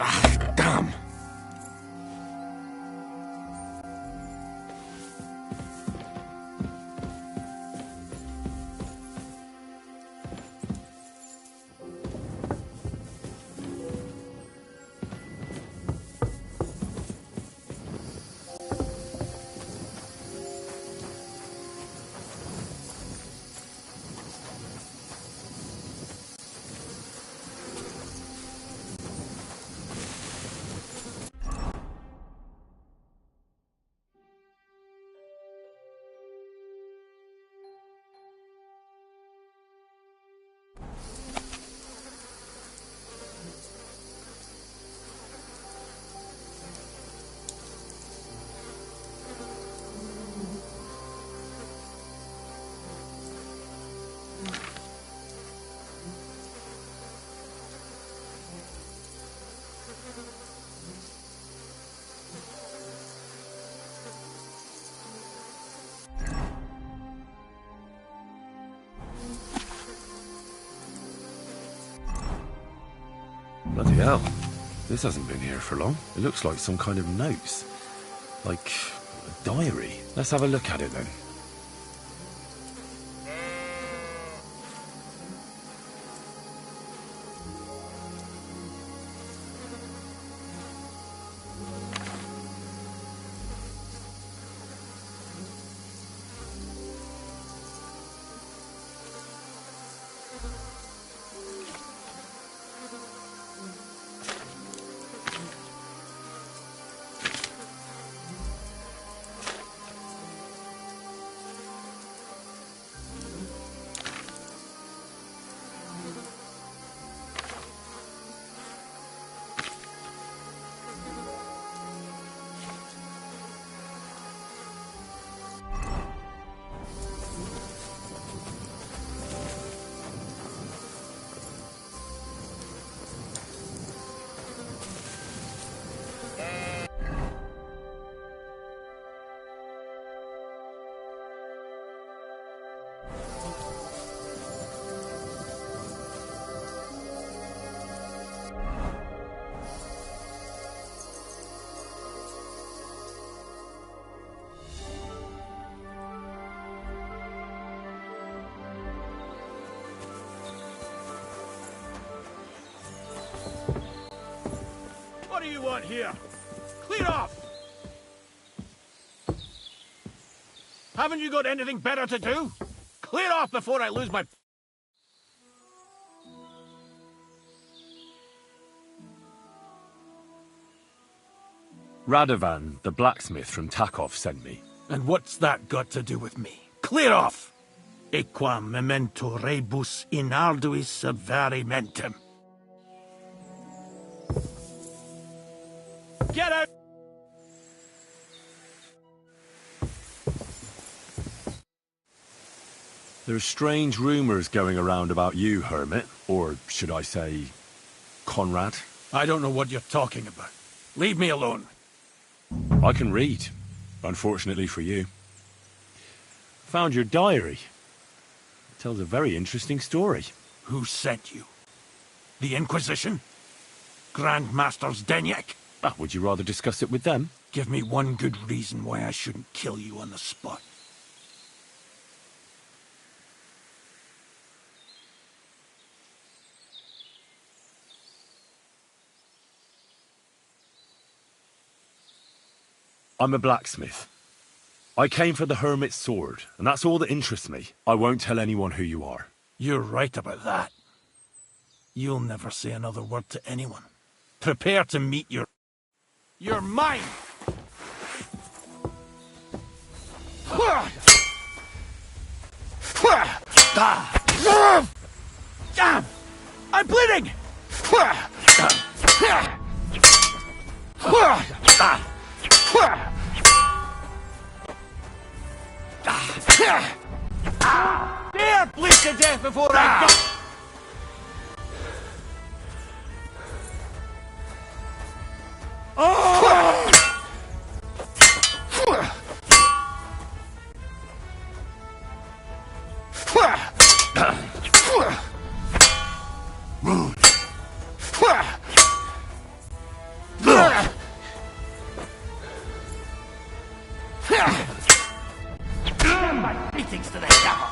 Speaker 16: Ah, damn!
Speaker 1: Bloody hell. This hasn't been here for long. It looks like some kind of notes. Like a diary. Let's have a look at it then.
Speaker 11: What do you want here? Clear off! Haven't you got anything better to do? Clear off before I lose my...
Speaker 1: Radovan, the blacksmith from Takov, sent me.
Speaker 11: And what's that got to do with me? Clear off! Equam memento rebus in arduis avarimentem. Get out!
Speaker 1: There's strange rumors going around about you, Hermit. Or should I say, Conrad?
Speaker 11: I don't know what you're talking about. Leave me alone.
Speaker 1: I can read, unfortunately for you. Found your diary. It tells a very interesting story.
Speaker 11: Who sent you? The Inquisition? Grandmaster Zdeněk?
Speaker 1: Would you rather discuss it with them?
Speaker 11: Give me one good reason why I shouldn't kill you on the spot.
Speaker 1: I'm a blacksmith. I came for the Hermit's sword, and that's all that interests me. I won't tell anyone who you are.
Speaker 11: You're right about that. You'll never say another word to anyone. Prepare to meet your... You're mine! I'm bleeding! Dare bleed to death before I go! My beatings to the devil!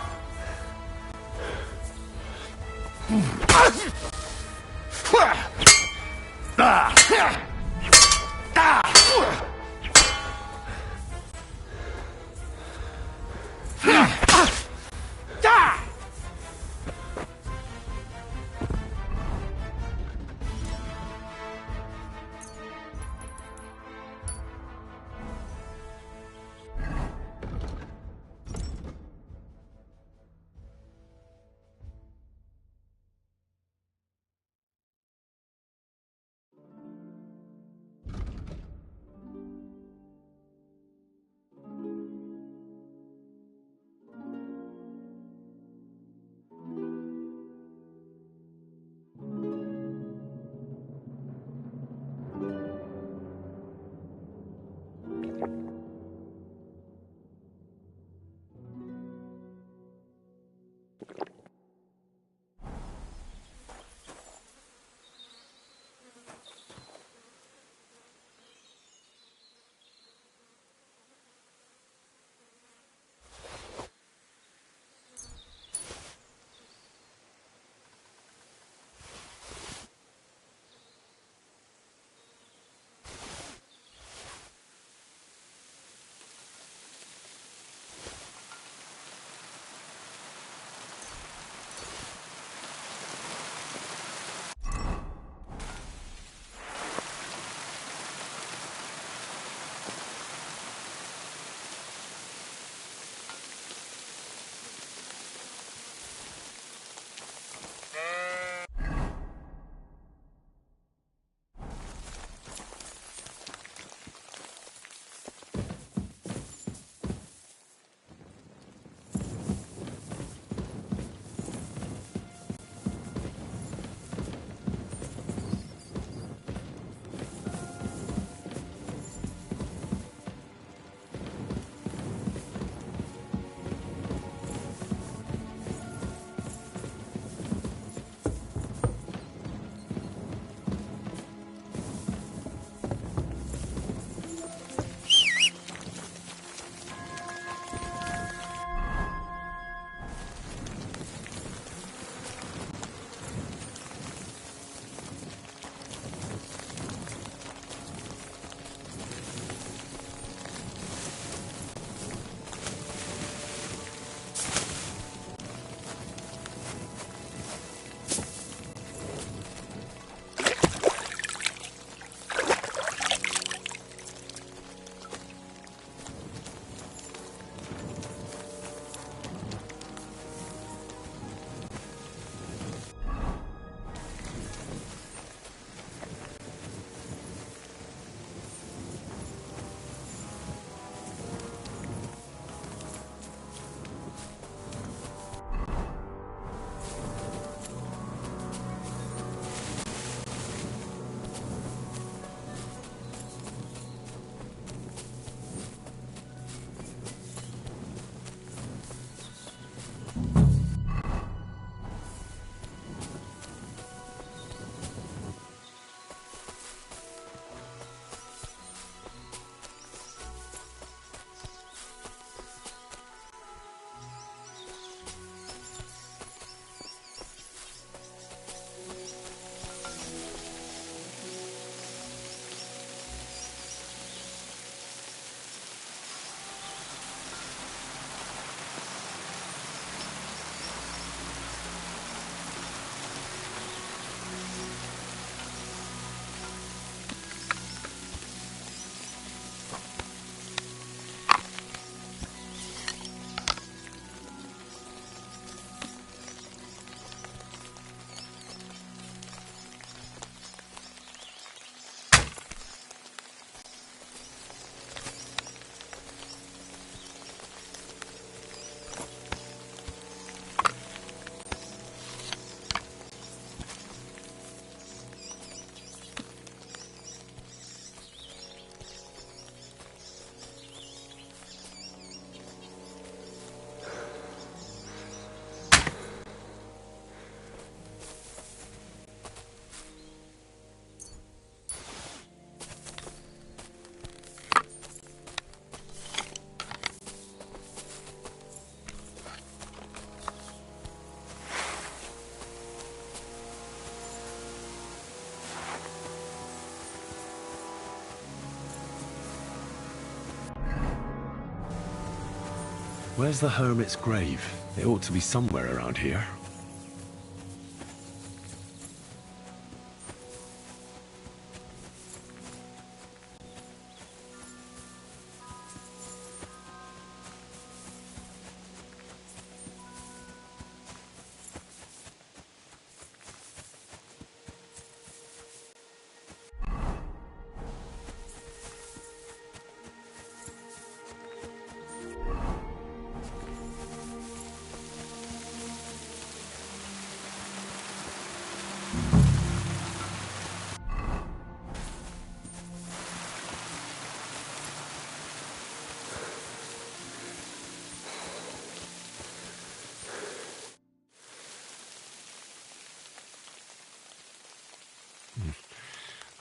Speaker 1: Where's the hermit's grave? It ought to be somewhere around here.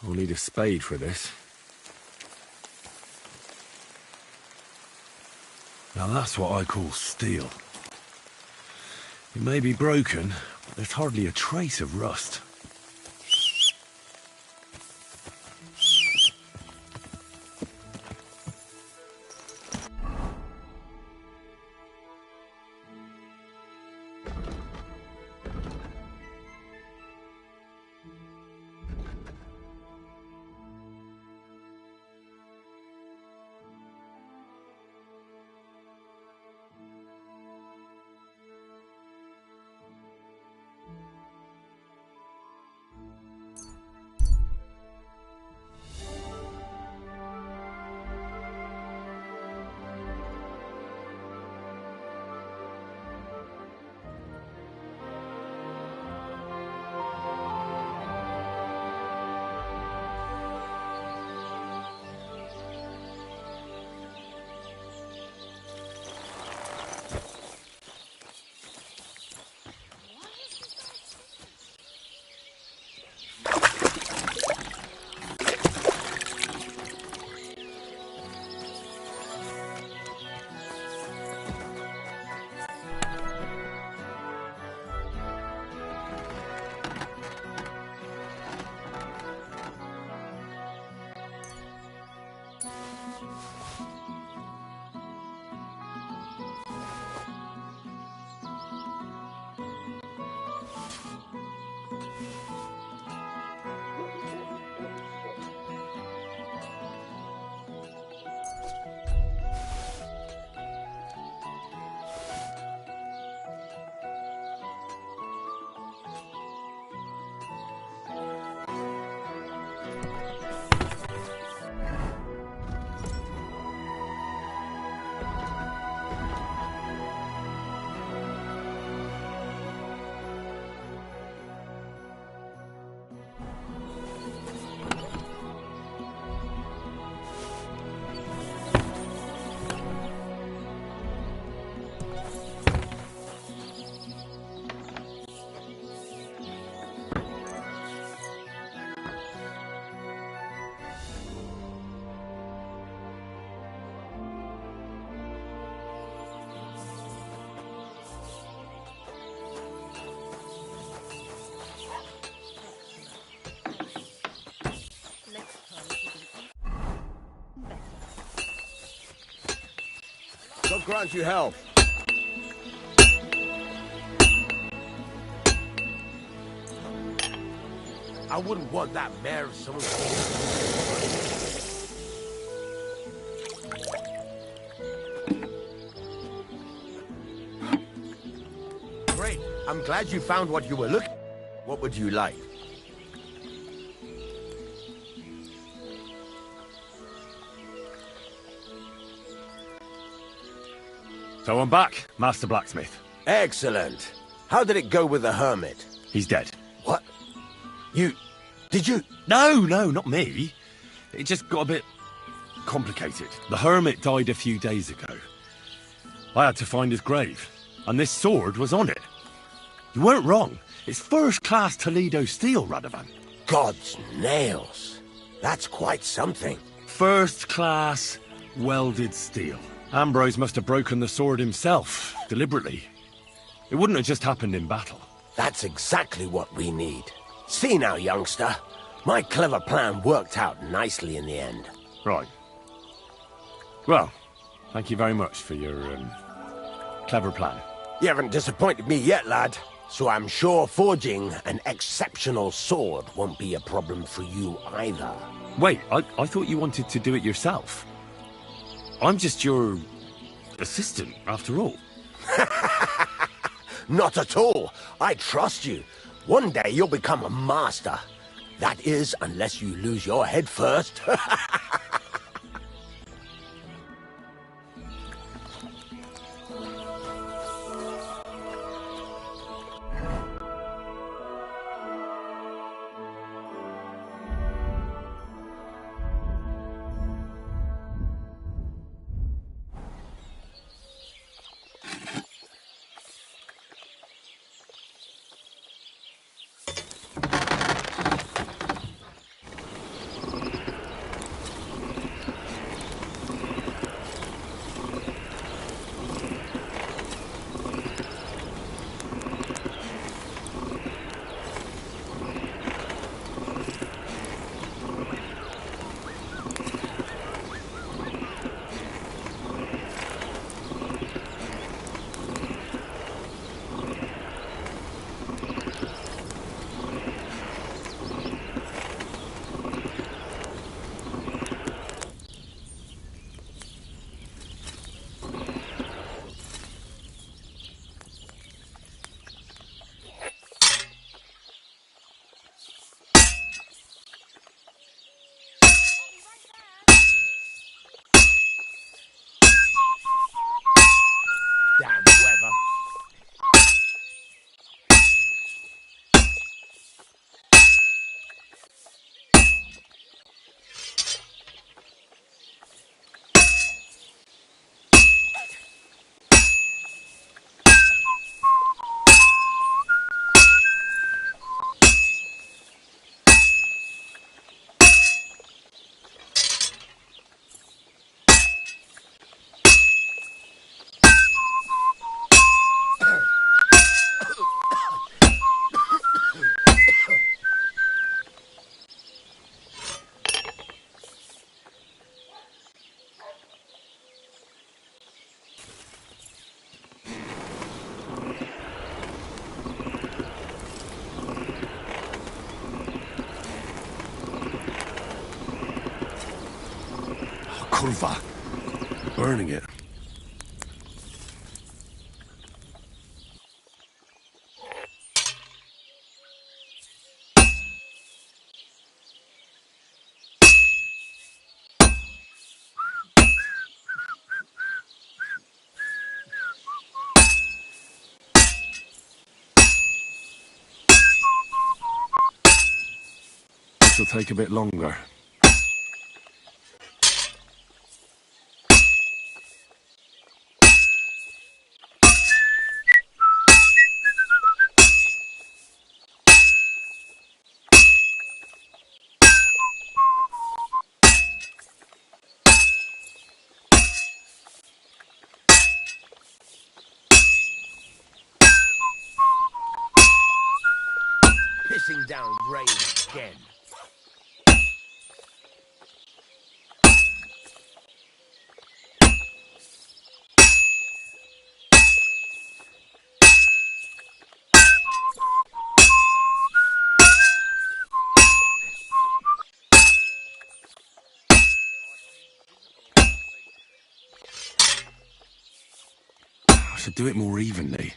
Speaker 1: I'll need a spade for this. Now that's what I call steel. It may be broken, but there's hardly a trace of rust.
Speaker 4: God grant you health. I wouldn't want that mare of someone. Great. I'm glad you found what you were looking. What would you like?
Speaker 1: So I'm back, Master Blacksmith.
Speaker 4: Excellent. How did it go with the hermit?
Speaker 1: He's dead.
Speaker 4: What? Did you?
Speaker 1: No, not me. It just got a bit complicated. The hermit died a few days ago. I had to find his grave, and this sword was on it. You weren't wrong. It's first-class Toledo steel, Radovan.
Speaker 4: God's nails. That's quite something.
Speaker 1: First-class welded steel. Ambrose must have broken the sword himself, deliberately. It wouldn't have just happened in battle.
Speaker 4: That's exactly what we need. See now, youngster. My clever plan worked out nicely in the end.
Speaker 1: Right. Well, thank you very much for your Clever plan.
Speaker 4: You haven't disappointed me yet, lad. So I'm sure forging an exceptional sword won't be a problem for you either.
Speaker 1: Wait, I thought you wanted to do it yourself. I'm just your assistant, after all.
Speaker 4: Not at all. I trust you. One day you'll become a master. That is, unless you lose your head first. Damn weather.
Speaker 1: Kurva. Burning it. This'll take a bit longer.
Speaker 4: Pissing down rain again.
Speaker 1: I should do it more evenly.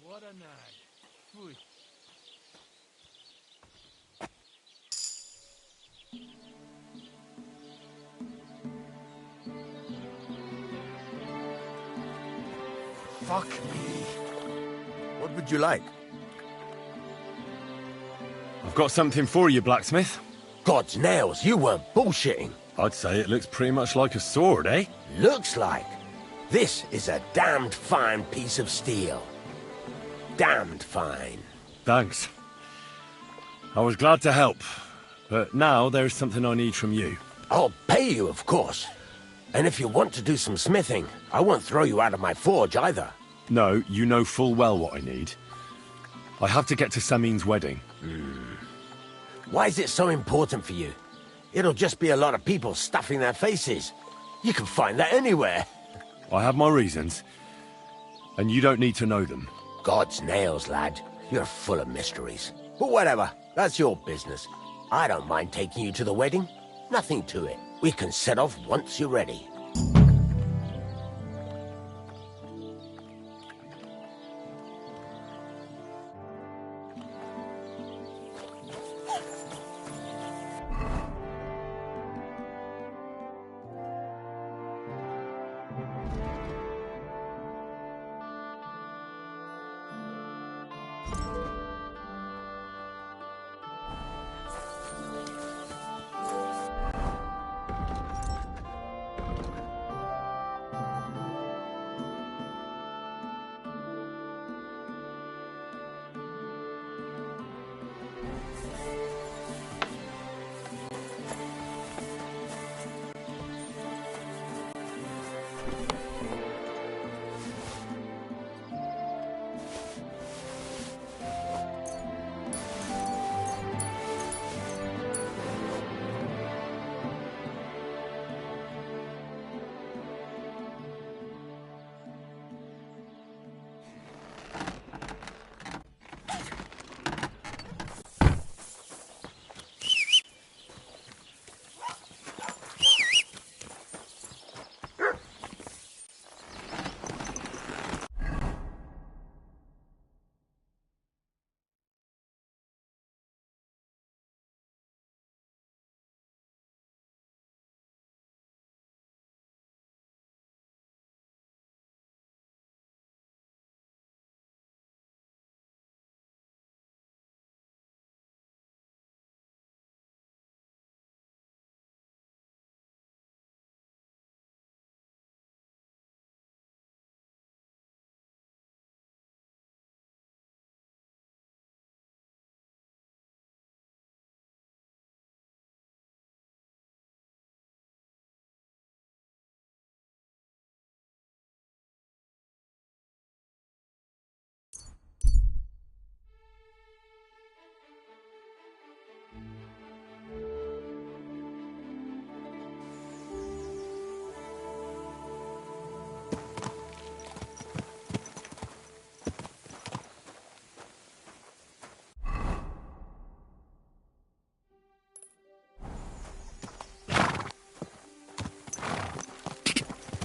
Speaker 6: What a night. Phew.
Speaker 4: Fuck me. What would you like?
Speaker 1: I've got something for you, blacksmith.
Speaker 4: God's nails, you weren't bullshitting.
Speaker 1: I'd say it looks pretty much like a sword, eh?
Speaker 4: Looks like. This is a damned fine piece of steel. Damned fine.
Speaker 1: Thanks. I was glad to help, but now there's something I need from you.
Speaker 4: I'll pay you, of course. And if you want to do some smithing, I won't throw you out of my forge either.
Speaker 1: No, you know full well what I need. I have to get to Samin's wedding.
Speaker 4: Why is it so important for you? It'll just be a lot of people stuffing their faces. You can find that anywhere.
Speaker 1: I have my reasons, and you don't need to know them.
Speaker 4: God's nails, lad. You're full of mysteries. But whatever, that's your business. I don't mind taking you to the wedding. Nothing to it. We can set off once you're ready.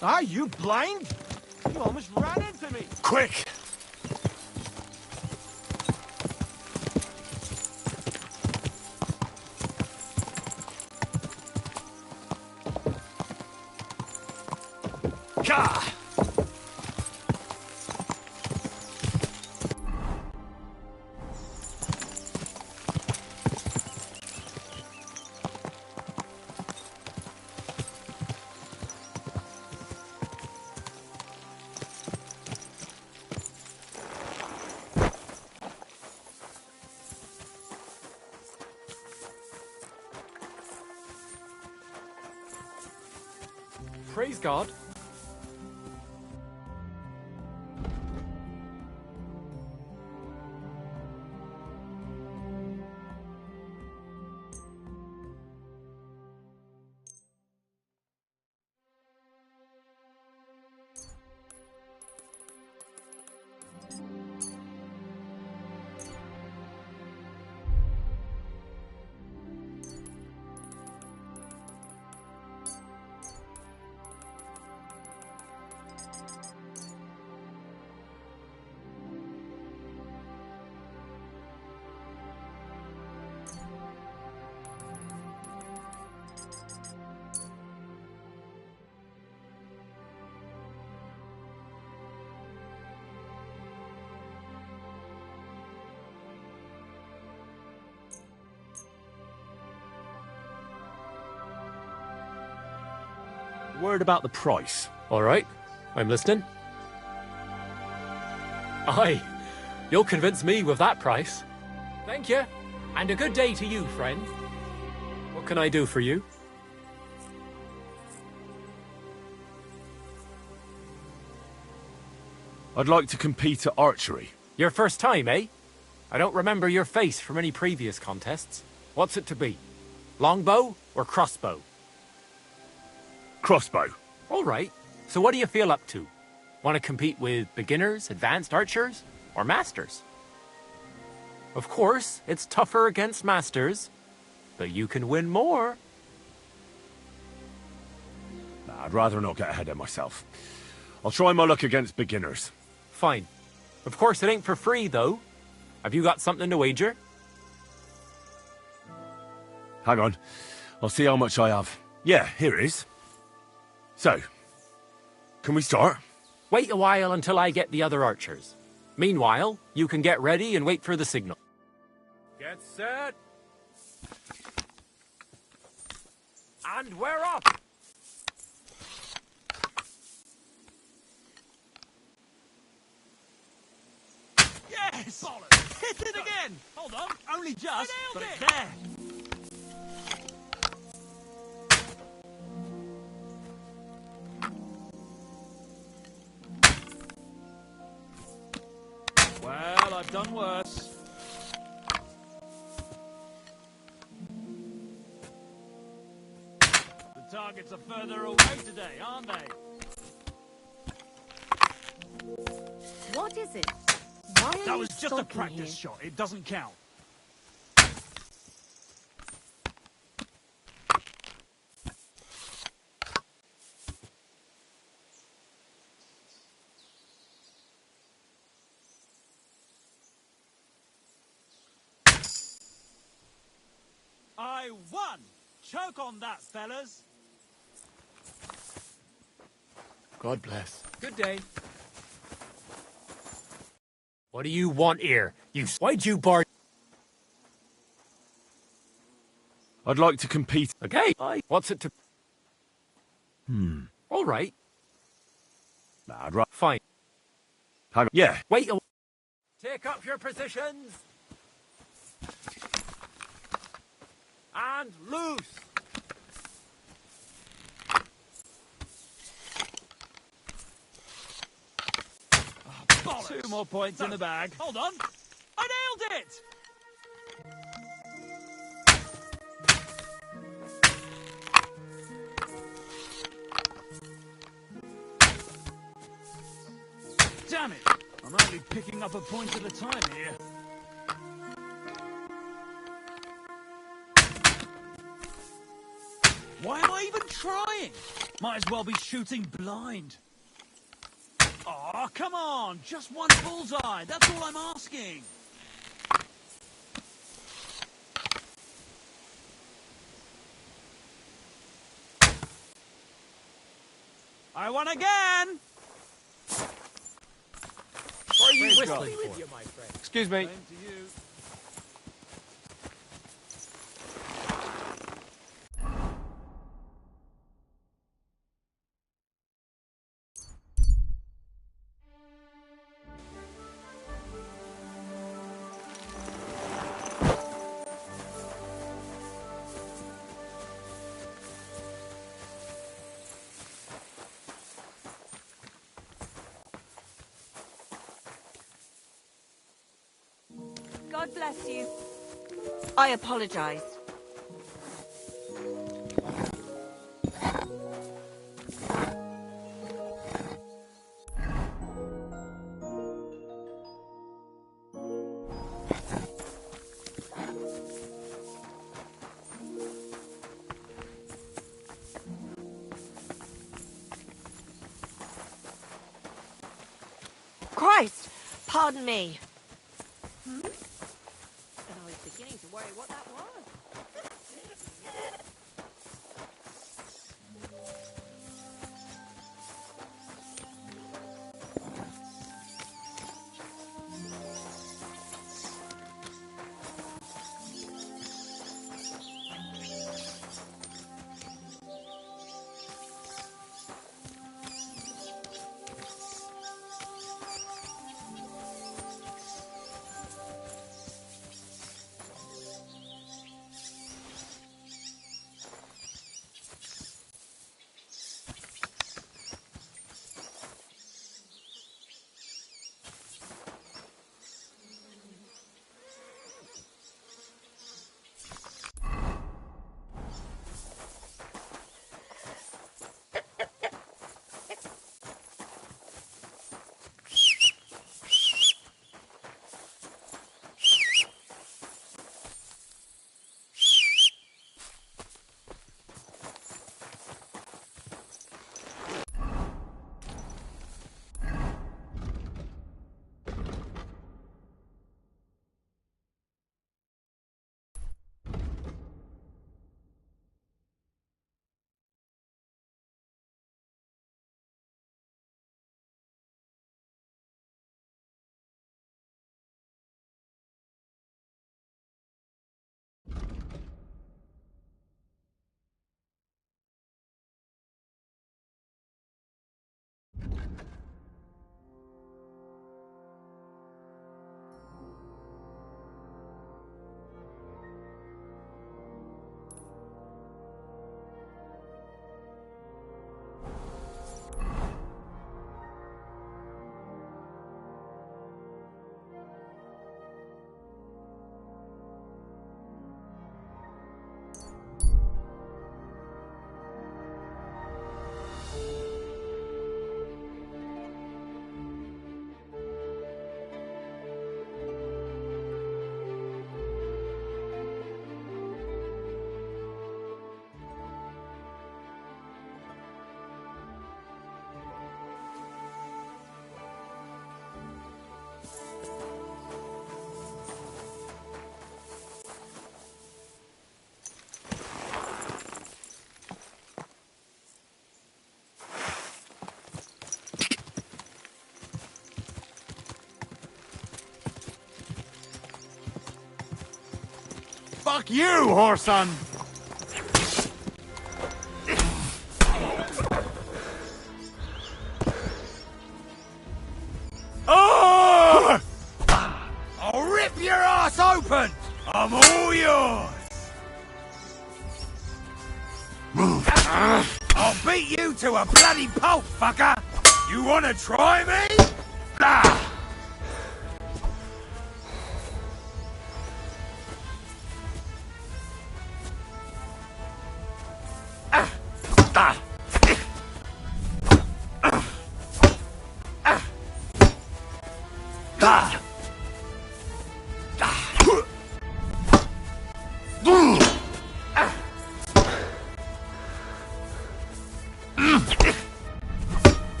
Speaker 13: Are you blind? You almost ran into me.
Speaker 1: Quick! Gah!
Speaker 14: Praise God.
Speaker 3: Word about the price.
Speaker 20: All right, I'm listening. Aye, you'll convince me with that price. Thank you, and a good day to you, friend. What can I do for you?
Speaker 1: I'd like to compete at archery.
Speaker 20: Your first time, eh? I don't remember your face from any previous contests. What's it to be? Longbow or crossbow?
Speaker 1: Crossbow.
Speaker 20: All right. So what do you feel up to? Want to compete with beginners, advanced archers, or masters? Of course, it's tougher against masters, but you can win more.
Speaker 1: Nah, I'd rather not get ahead of myself. I'll try my luck against beginners.
Speaker 20: Fine. Of course, it ain't for free, though. Have you got something to wager?
Speaker 1: Hang on. I'll see how much I have. Yeah, here it is. So, can we start?
Speaker 20: Wait a while until I get the other archers. Meanwhile, you can get ready and wait for the signal.
Speaker 14: Get set. And we're up.
Speaker 13: Yes! Bollocks. Hit it again! Hold on, only just, but it's there. Well, I've done worse. The targets are further away today, aren't they?
Speaker 9: What is it? Why are
Speaker 13: That was
Speaker 9: you
Speaker 13: just a
Speaker 9: stalking
Speaker 13: practice
Speaker 9: here?
Speaker 13: shot. It doesn't count. I won! Choke on that, fellas!
Speaker 20: God bless. Good day. What do you want here? Why'd you bar...
Speaker 1: I'd like to compete.
Speaker 20: Okay, what's it to... All right.
Speaker 1: Nah, I'd rather...
Speaker 20: Fine.
Speaker 1: Hang on. Yeah.
Speaker 20: Wait a... Take up your positions.
Speaker 14: And loose.
Speaker 13: Bollocks. 2 more points in the bag. Hold on. I nailed it! Damn it! I'm only picking up a point at a time here. Why am I even trying? Might as well be shooting blind. Aw, come on! Just one bullseye, that's all I'm asking! I won again!
Speaker 20: What are you
Speaker 14: Praise
Speaker 20: whistling
Speaker 14: God.
Speaker 20: with you, my friend?
Speaker 14: Excuse me.
Speaker 13: Same to you.
Speaker 21: God bless you. I apologize. Christ! Pardon me. And I was beginning to worry what that was.
Speaker 12: Fuck you, whoreson! Oh! I'll rip your ass open! I'm all yours! I'll beat you to a bloody pulp, fucker! You wanna try me? Ah!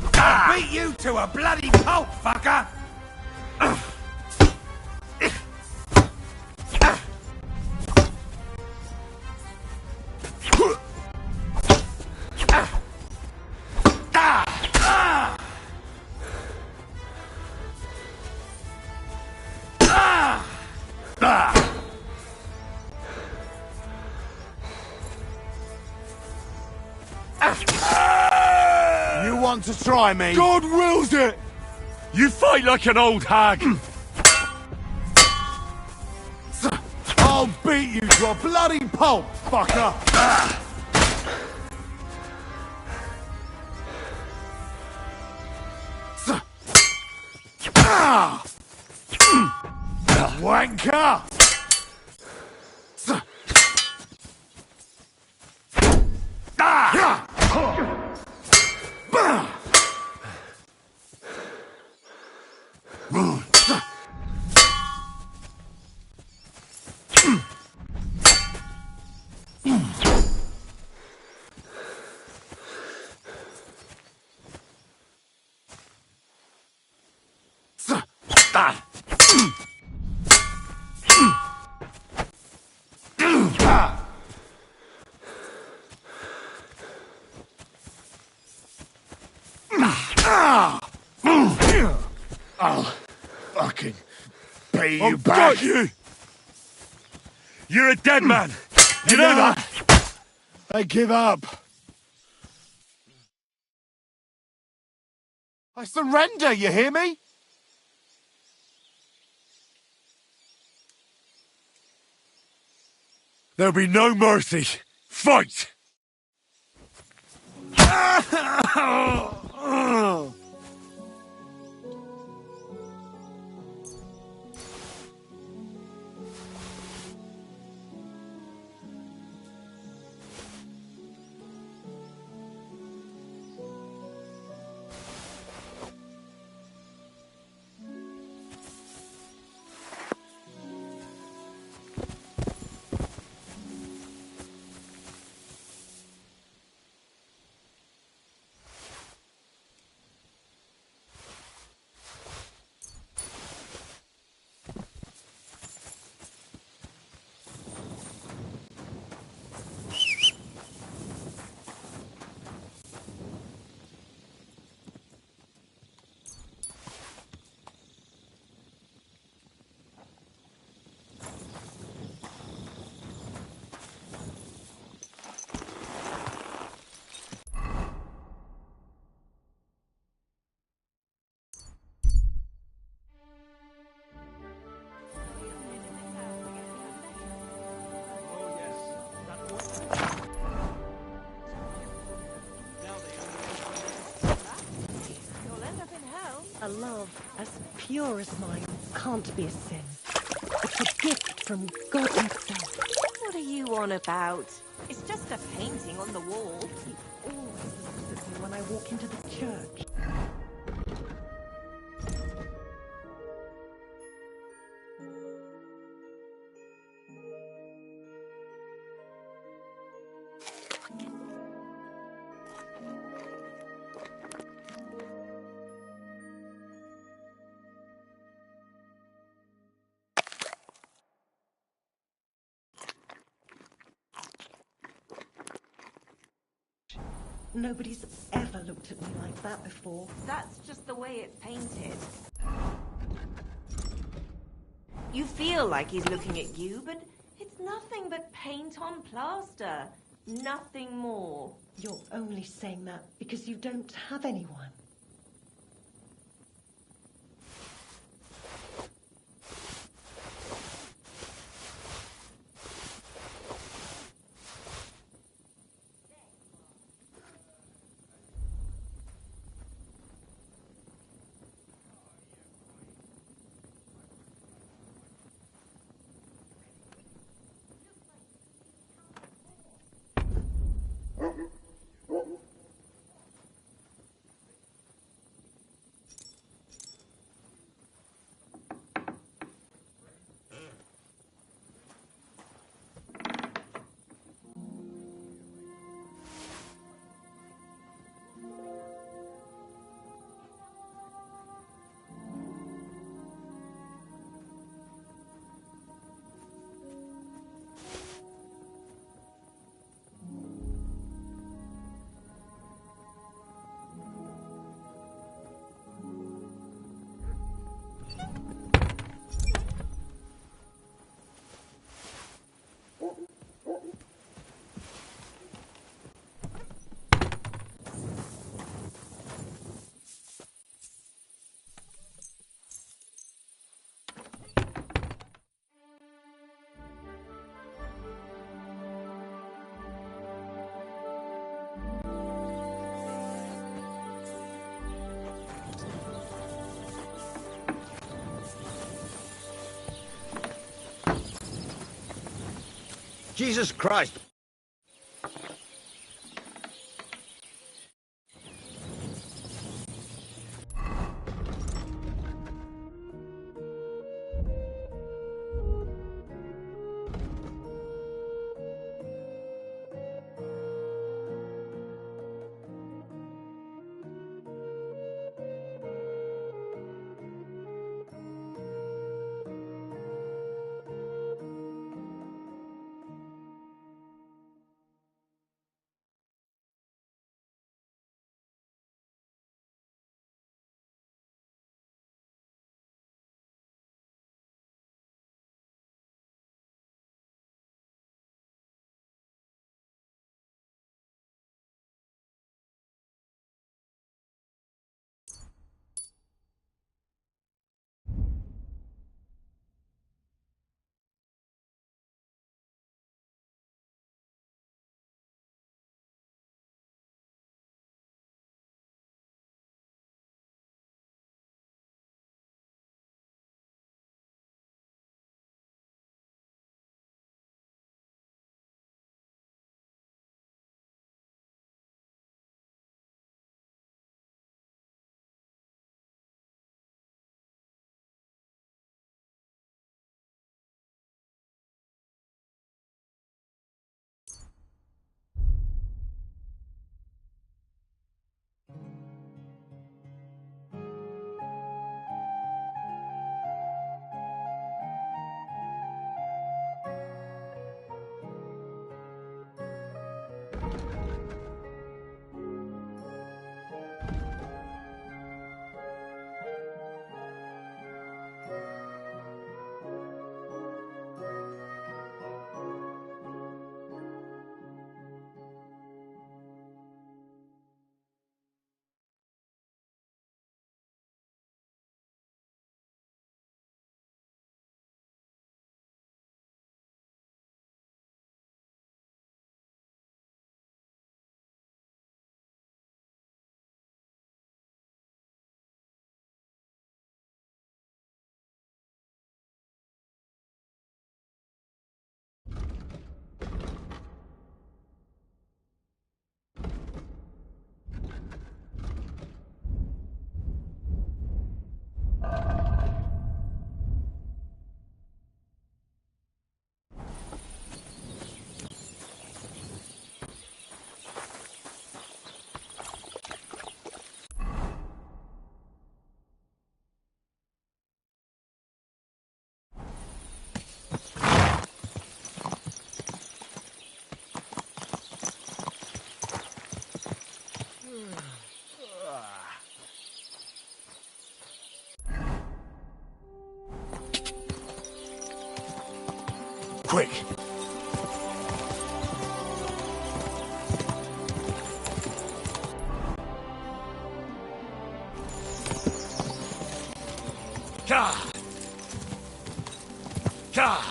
Speaker 12: I'll beat you to a bloody pulp, fucker! You want to try me?
Speaker 1: God wills it! You fight like an old hag!
Speaker 12: I'll beat you to a bloody pulp, fucker! Wanker! I'll fucking pay you back.
Speaker 1: Got you! You're a dead man! You know that?
Speaker 12: I give up. I surrender, you hear me?
Speaker 1: There'll be no mercy. Fight!
Speaker 21: A love as pure as mine can't be a sin. It's a gift from God himself. What are you on about? It's just a painting on the wall.
Speaker 9: He always looks at me when I walk into the church.
Speaker 21: Nobody's ever looked at me like that before.
Speaker 5: That's just the way it's painted. You feel like he's looking at you, but it's nothing but paint on plaster. Nothing more.
Speaker 21: You're only saying that because you don't have anyone.
Speaker 4: Jesus Christ! Quick!
Speaker 12: God! God!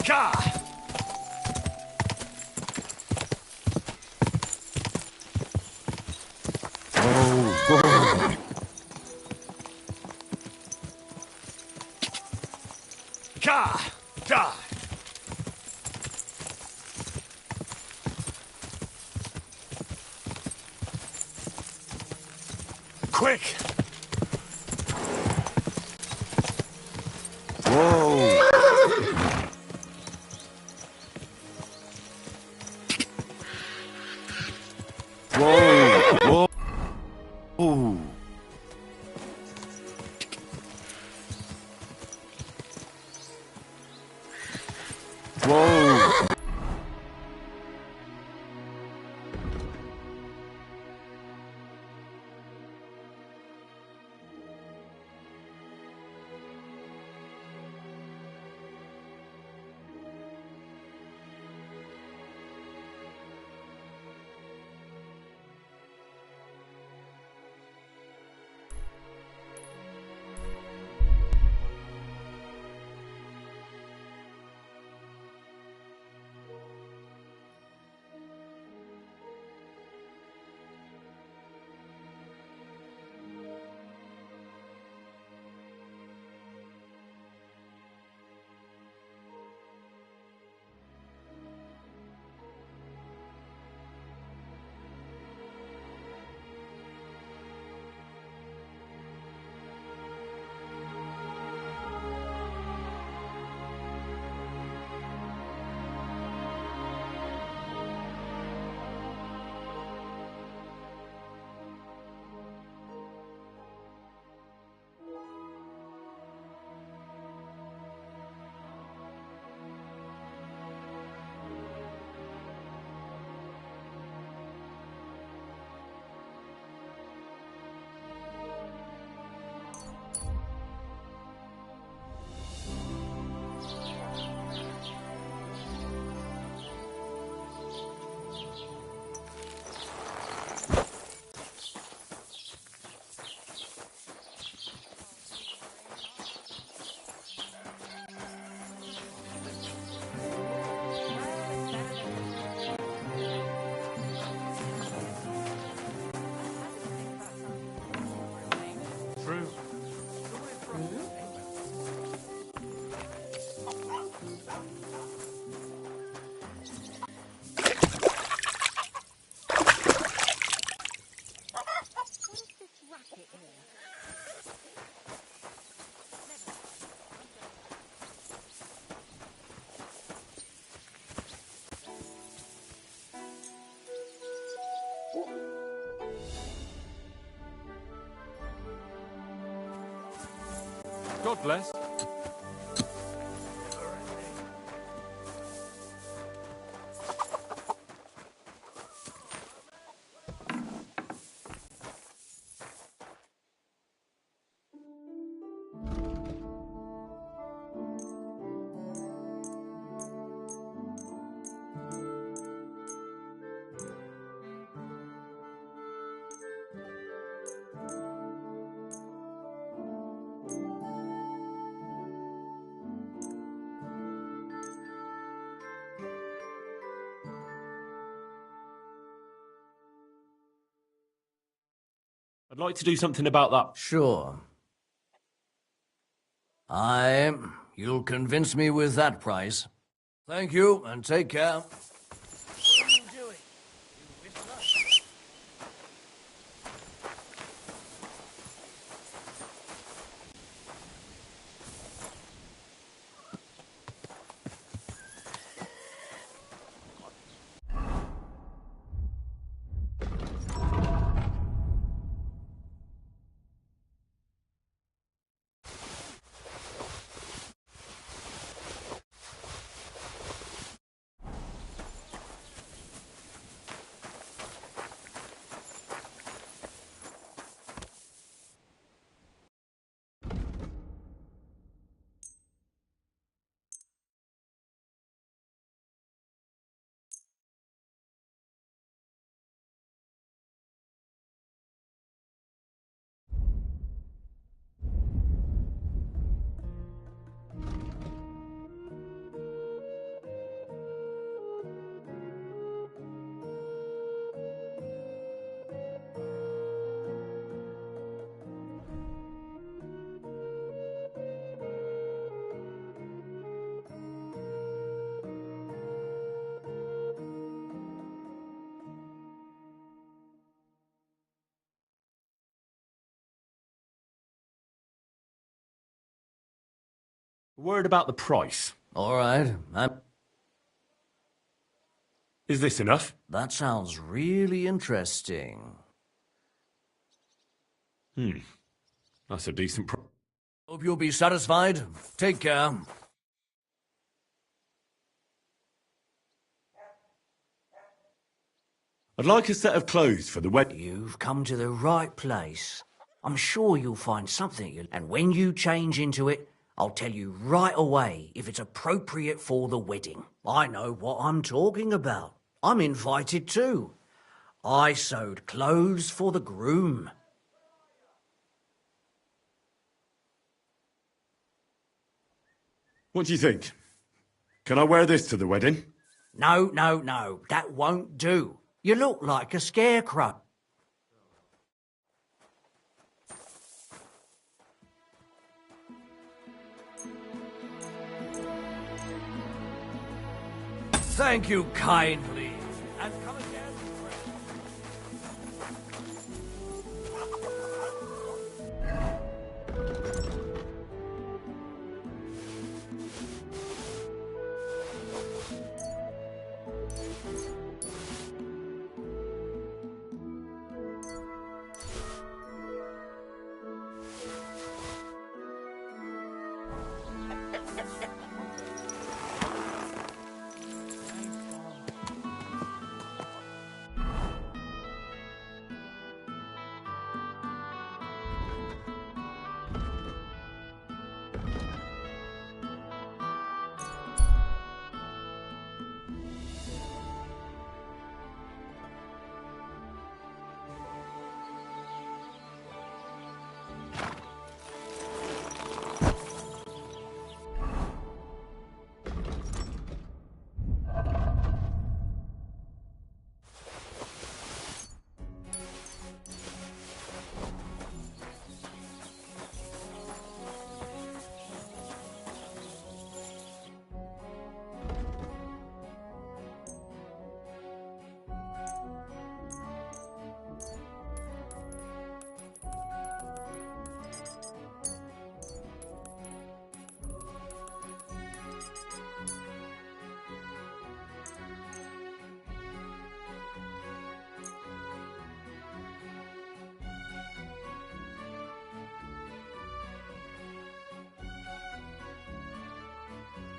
Speaker 12: God!
Speaker 1: Oh, God.
Speaker 12: God! God!
Speaker 1: Quick! Whoa! Whoa! Whoa! Ooh. Whoa!
Speaker 12: True.
Speaker 14: God bless.
Speaker 20: I'd like to do something about that.
Speaker 8: Sure. You'll convince me with that price. Thank you, and take care.
Speaker 1: Word about the price.
Speaker 8: All right.
Speaker 1: Is this enough?
Speaker 8: That sounds really interesting.
Speaker 1: That's a decent price.
Speaker 8: Hope you'll be satisfied. Take care.
Speaker 1: I'd like a set of clothes for the wedding.
Speaker 10: You've come to the right place. I'm sure you'll find something, and when you change into it, I'll tell you right away if it's appropriate for the wedding. I know what I'm talking about. I'm invited too. I sewed clothes for the groom.
Speaker 1: What do you think? Can I wear this to the wedding?
Speaker 10: No, that won't do. You look like a scarecrow.
Speaker 8: Thank you kindly. And come again.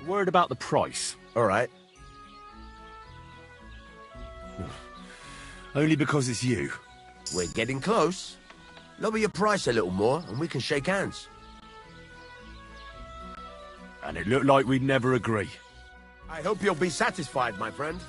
Speaker 1: Word about the price.
Speaker 4: All right.
Speaker 1: Only because it's you.
Speaker 4: We're getting close. Lower your price a little more and we can shake hands.
Speaker 1: And it looked like we'd never agree.
Speaker 4: I hope you'll be satisfied, my friend.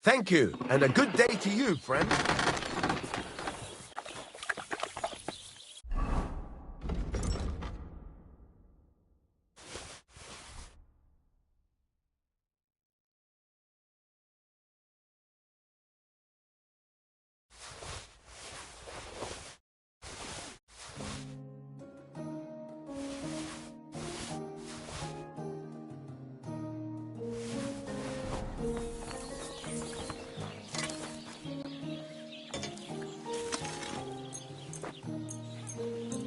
Speaker 4: Thank you, and a good day to you, friend.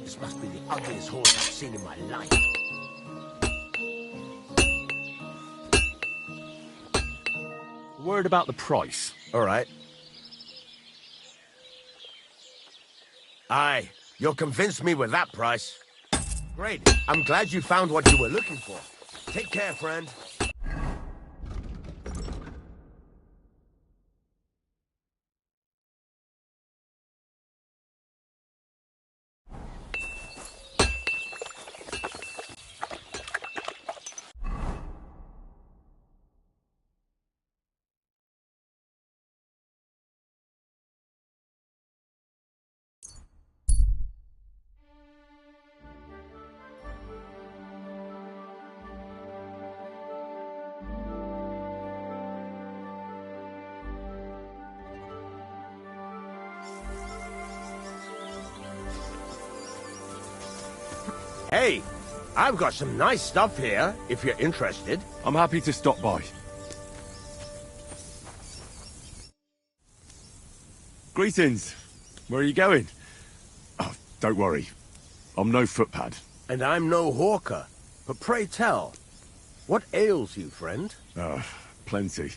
Speaker 4: This must be the ugliest horse I've seen in my life.
Speaker 3: Word about the price.
Speaker 4: All right. Aye, you'll convince me with that price. Great. I'm glad you found what you were looking for. Take care, friend. Hey, I've got some nice stuff here, if you're interested.
Speaker 1: I'm happy to stop by. Greetings. Where are you going? Oh, don't worry. I'm no footpad.
Speaker 4: And I'm no hawker. But pray tell, what ails you, friend?
Speaker 1: Plenty.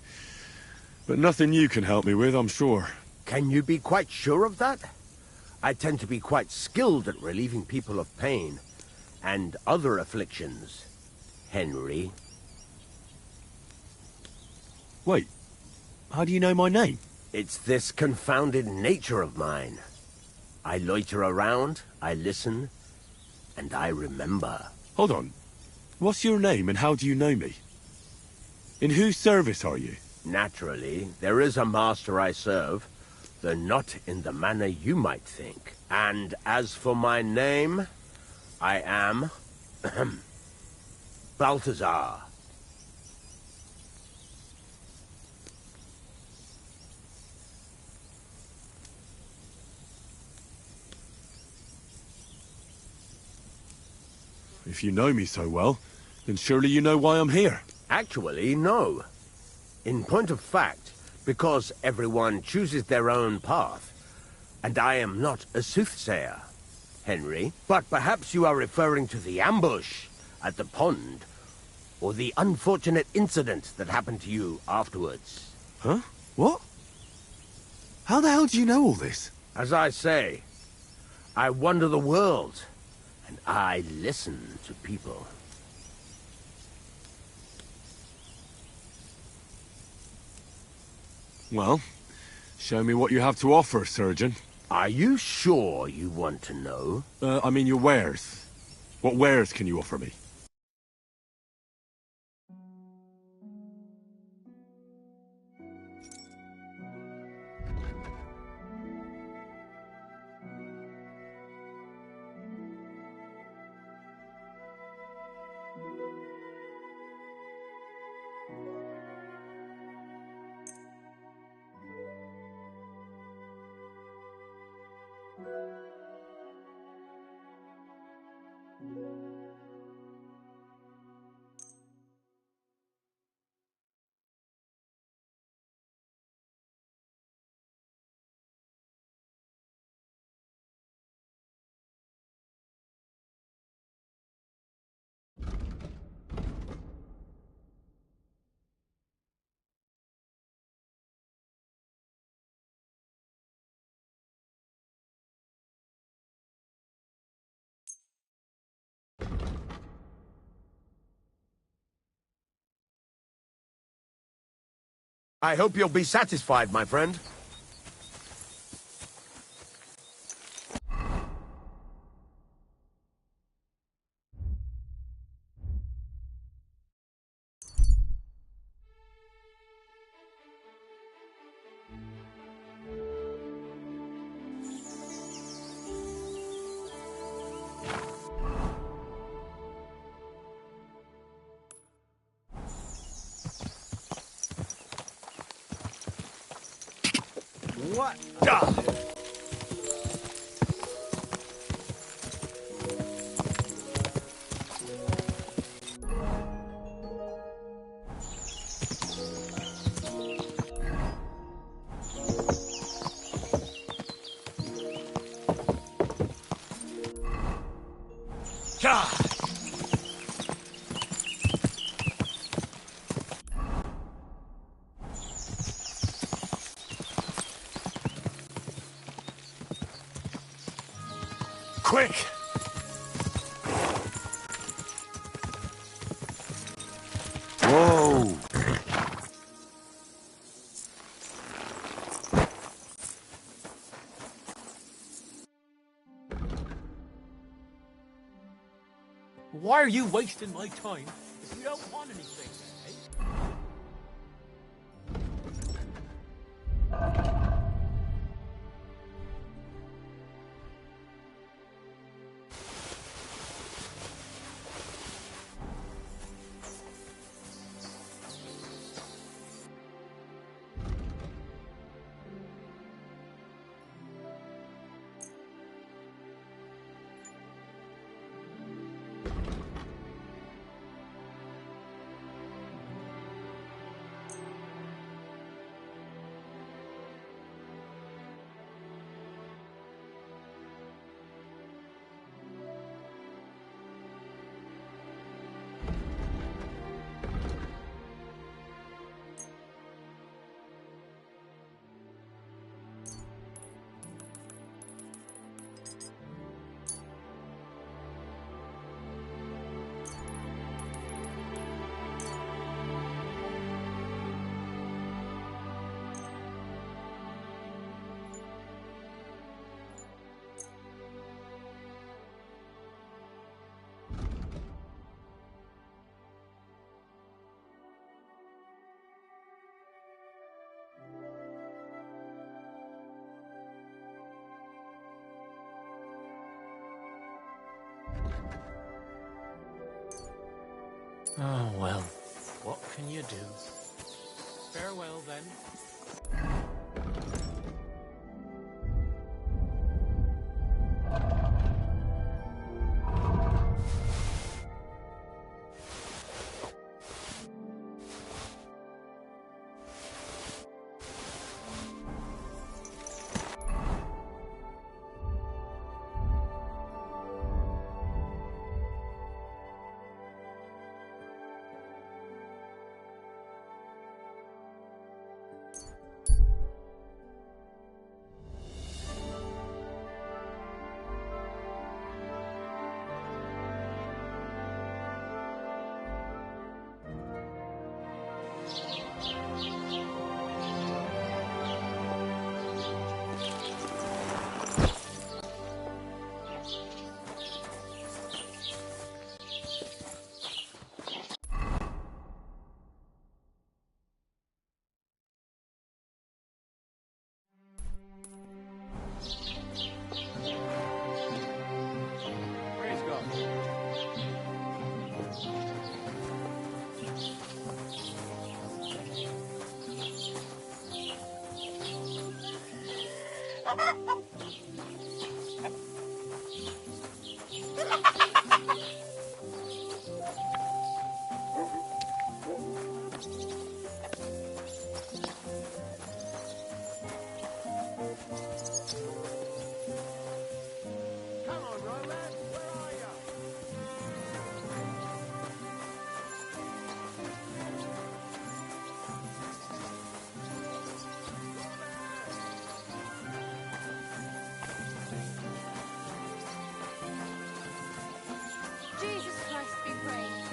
Speaker 1: But nothing you can help me with, I'm sure.
Speaker 4: Can you be quite sure of that? I tend to be quite skilled at relieving people of pain and other afflictions, Henry.
Speaker 1: Wait, how do you know my name?
Speaker 4: It's this confounded nature of mine. I loiter around, I listen, and I remember.
Speaker 1: Hold on. What's your name and how do you know me? In whose service are you?
Speaker 4: Naturally, there is a master I serve, though not in the manner you might think. And as for my name, I am... Balthazar.
Speaker 1: If you know me so well, then surely you know why I'm here.
Speaker 4: Actually, no. In point of fact, because everyone chooses their own path, and I am not a soothsayer, Henry. But perhaps you are referring to the ambush at the pond, or the unfortunate incident that happened to you afterwards.
Speaker 1: Huh? What? How the hell do you know all this?
Speaker 4: As I say, I wander the world, and I listen to people.
Speaker 1: Well, show me what you have to offer, surgeon.
Speaker 4: Are you sure you want to know?
Speaker 1: I mean your wares. What wares can you offer me?
Speaker 4: I hope you'll be satisfied, my friend.
Speaker 12: What?
Speaker 1: Quick! Whoa!
Speaker 20: Why are you wasting my time if you don't want anything, eh? Oh, well, what can you do? Farewell, then. Praise God.
Speaker 2: Jesus Christ be praised.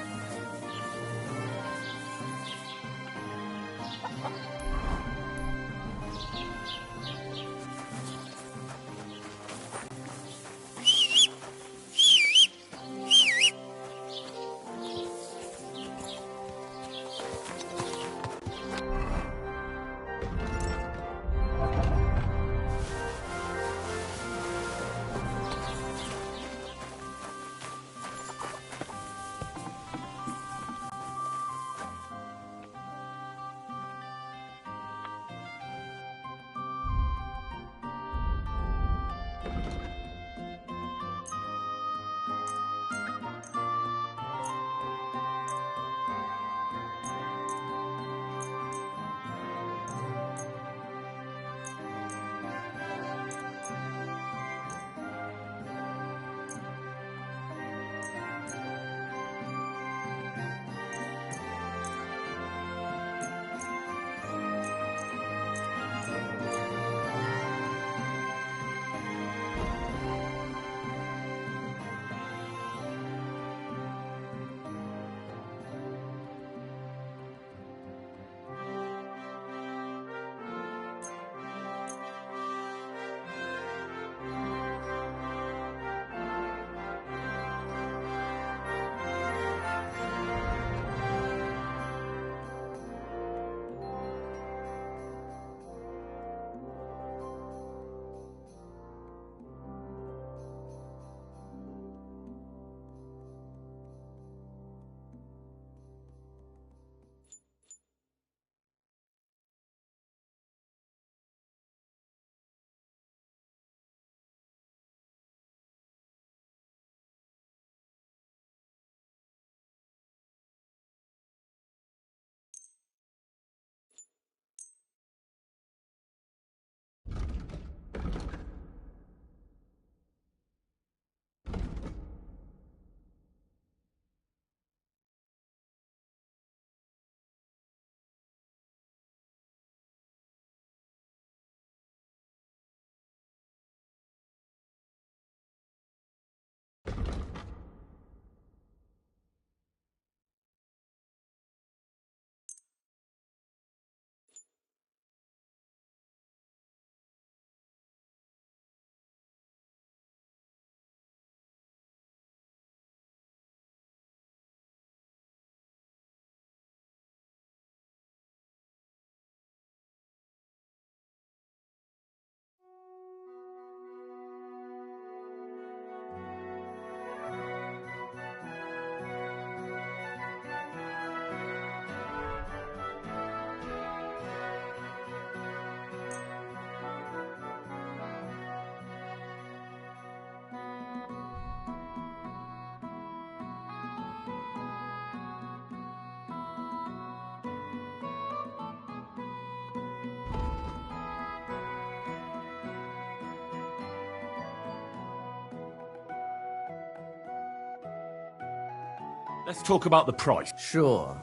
Speaker 1: Let's talk about the price.
Speaker 8: Sure.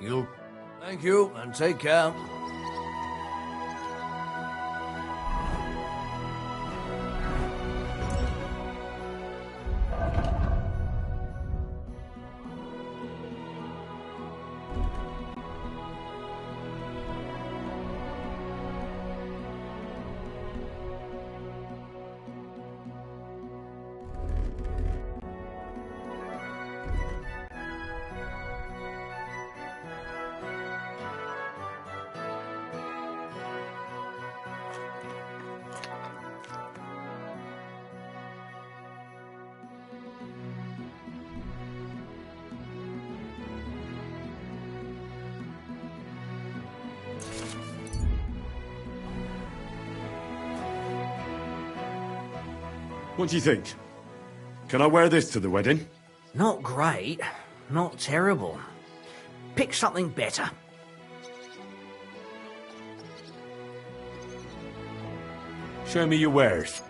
Speaker 8: You'll... Thank you, and take care.
Speaker 1: What do you think? Can I wear this to the wedding?
Speaker 10: Not great, not terrible. Pick something better.
Speaker 1: Show me your wares.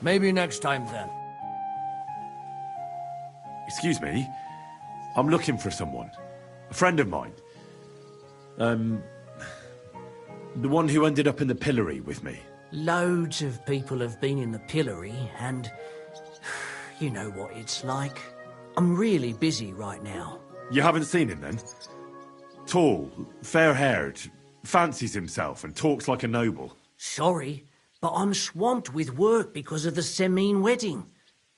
Speaker 8: Maybe next time then.
Speaker 1: Excuse me. I'm looking for someone. A friend of mine. The one who ended up in the pillory with me.
Speaker 10: Loads of people have been in the pillory, and you know what it's like. I'm really busy right now.
Speaker 1: You haven't seen him then? Tall, fair-haired, fancies himself and talks like a noble.
Speaker 10: Sorry, but I'm swamped with work because of the Semine wedding.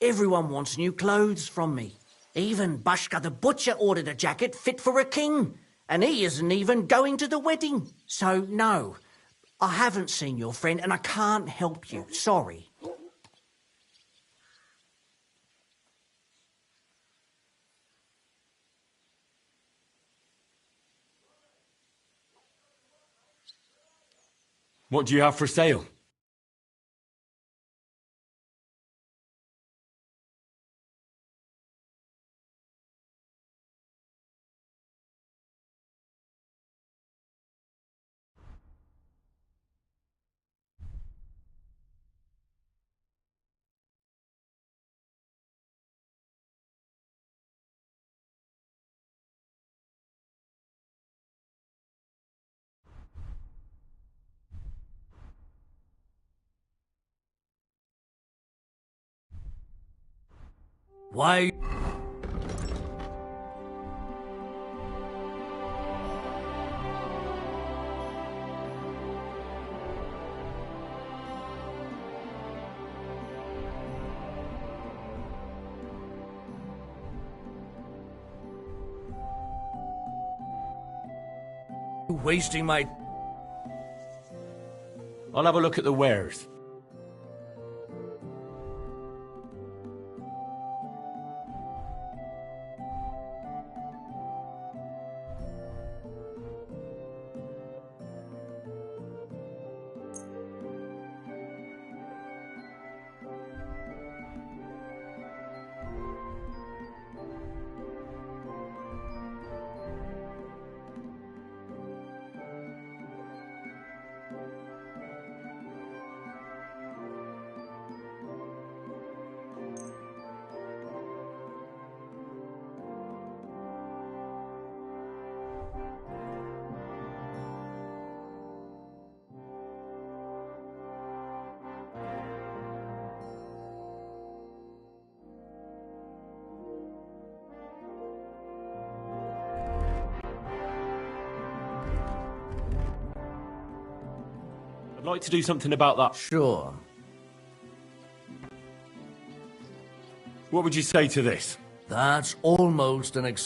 Speaker 10: Everyone wants new clothes from me. Even Bashka the butcher ordered a jacket fit for a king, and he isn't even going to the wedding. So, no, I haven't seen your friend and I can't help you. Sorry.
Speaker 1: What do you have for sale?
Speaker 8: Why? Wasting my...
Speaker 1: I'll have a look at the wares. I'd like to do something about that.
Speaker 8: Sure.
Speaker 1: What would you say to this?
Speaker 8: That's almost an
Speaker 1: And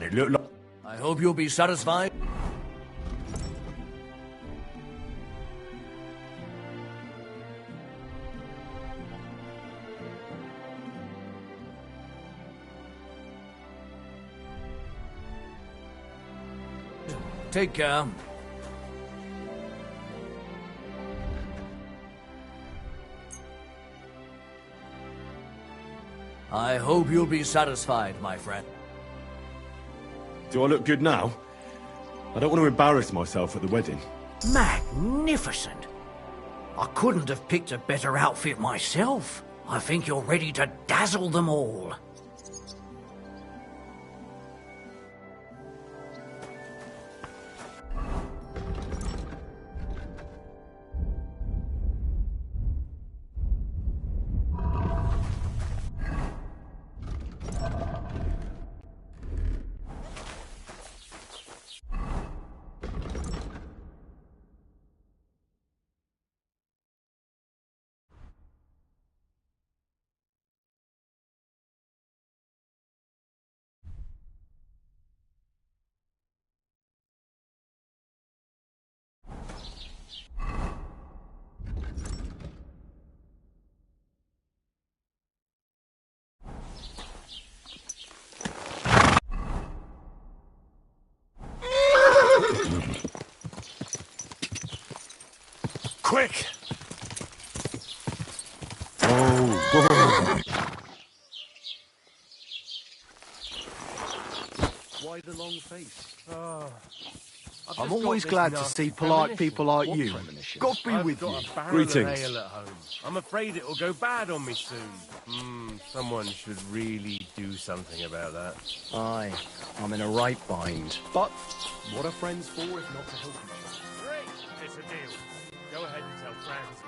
Speaker 1: it looked like...
Speaker 8: I hope you'll be satisfied. Take care. I hope you'll be satisfied, my friend.
Speaker 1: Do I look good now? I don't want to embarrass myself at the wedding.
Speaker 10: Magnificent. I couldn't have picked a better outfit myself. I think you're ready to dazzle them all.
Speaker 1: Quick! Oh,
Speaker 18: Why the long face?
Speaker 7: I'm always glad to see polite people like you. God be with you.
Speaker 1: Greetings.
Speaker 17: Ale at home. I'm afraid it will go bad on me soon. Someone should really do something about that.
Speaker 18: Aye, I'm in a right bind. But what are friends for if not to help each other?
Speaker 3: Great! It's a deal. Go ahead and tell Franz.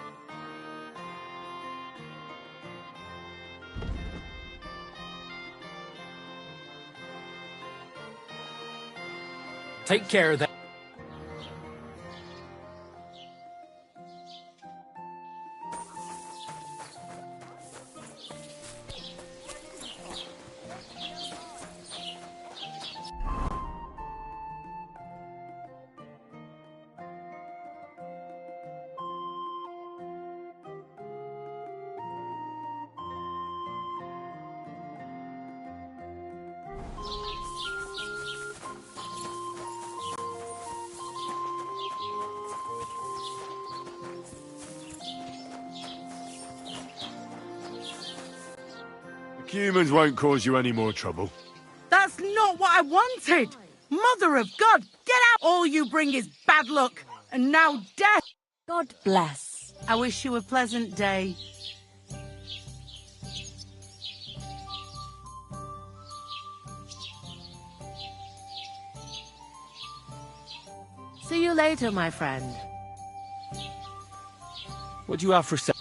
Speaker 20: Take care then.
Speaker 1: Humans won't cause you any more trouble.
Speaker 2: That's not what I wanted! Mother of God, get out! All you bring is bad luck, and now death!
Speaker 21: God bless.
Speaker 2: I wish you a pleasant day.
Speaker 5: See you later, my friend.
Speaker 1: What do you have for sale?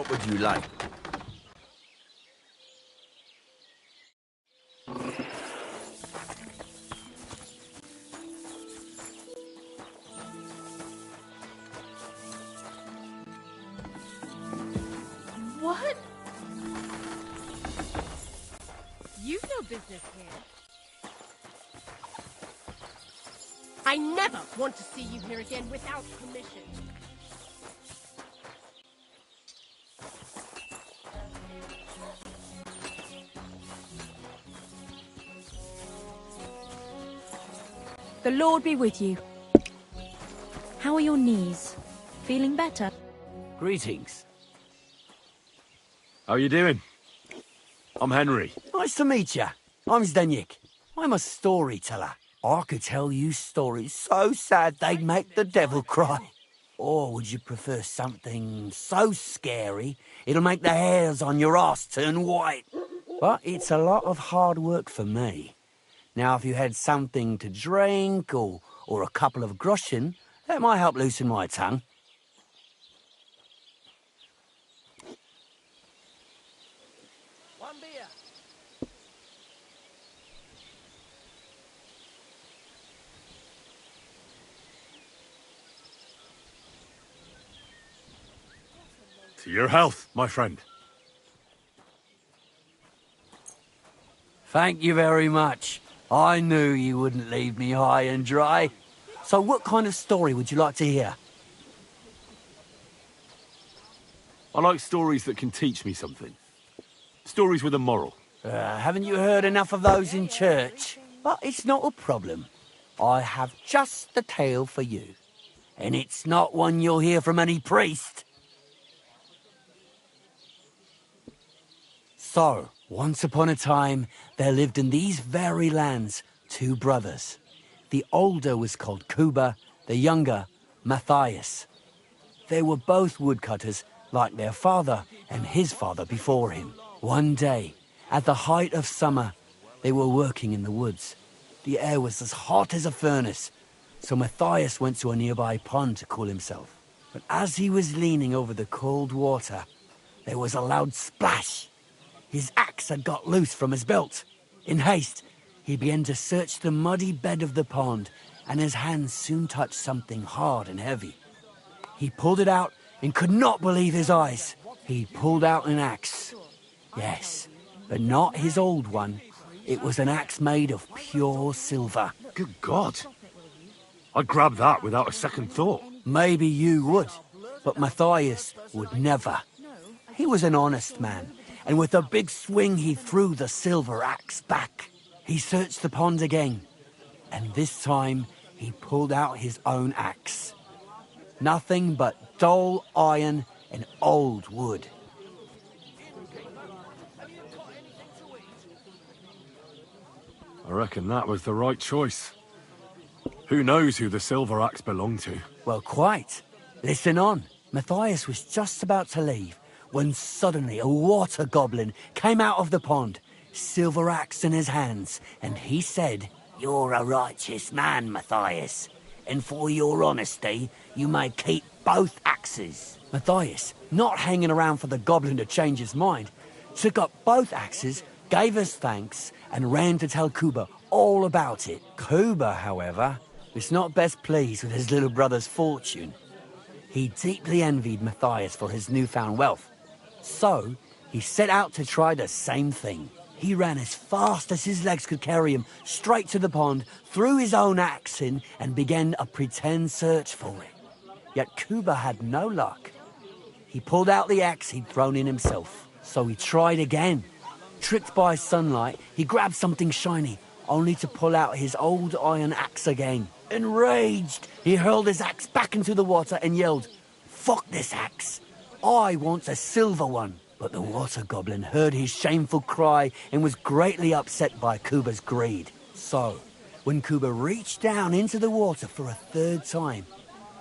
Speaker 4: What would you like?
Speaker 21: What? You've no business business here. I never want to see you here again without permission.
Speaker 9: The Lord be with you. How are your knees? Feeling better?
Speaker 6: Greetings.
Speaker 1: How you doing? I'm Henry.
Speaker 6: Nice to meet you. I'm Zdeněk. I'm a storyteller. I could tell you stories so sad they'd make the devil cry. Or would you prefer something so scary it'll make the hairs on your ass turn white? But it's a lot of hard work for me. Now, if you had something to drink or a couple of groschen, that might help loosen my tongue.
Speaker 21: One beer.
Speaker 1: To your health, my friend.
Speaker 6: Thank you very much. I knew you wouldn't leave me high and dry. So what kind of story would you like to hear?
Speaker 1: I like stories that can teach me something. Stories with a moral.
Speaker 6: Haven't you heard enough of those in church? But it's not a problem. I have just the tale for you. And it's not one you'll hear from any priest. So, once upon a time, there lived in these very lands 2 brothers. The older was called Kuba, the younger, Matthias. They were both woodcutters, like their father and his father before him. One day, at the height of summer, they were working in the woods. The air was as hot as a furnace, so Matthias went to a nearby pond to cool himself. But as he was leaning over the cold water, there was a loud splash. His axe had got loose from his belt. In haste, he began to search the muddy bed of the pond, and his hands soon touched something hard and heavy. He pulled it out and could not believe his eyes. He pulled out an axe. Yes, but not his old one. It was an axe made of pure silver.
Speaker 1: Good God. I'd grab that without a second thought.
Speaker 6: Maybe you would, but Matthias would never. He was an honest man, and with a big swing he threw the silver axe back. He searched the pond again, and this time he pulled out his own axe. Nothing but dull iron and old wood.
Speaker 1: I reckon that was the right choice. Who knows who the silver axe belonged to?
Speaker 6: Well, quite. Listen on. Matthias was just about to leave when suddenly a water goblin came out of the pond, silver axe in his hands, and he said, "You're a righteous man, Matthias, and for your honesty, you may keep both axes." Matthias, not hanging around for the goblin to change his mind, took up both axes, gave us thanks, and ran to tell Kuba all about it. Kuba, however, was not best pleased with his little brother's fortune. He deeply envied Matthias for his newfound wealth. So, he set out to try the same thing. He ran as fast as his legs could carry him straight to the pond, threw his own axe in, and began a pretend search for it. Yet Kuba had no luck. He pulled out the axe he'd thrown in himself. So he tried again. Tricked by sunlight, he grabbed something shiny, only to pull out his old iron axe again. Enraged, he hurled his axe back into the water and yelled, "Fuck this axe! I want a silver one." But the water goblin heard his shameful cry and was greatly upset by Kuba's greed. So, when Kuba reached down into the water for a third time,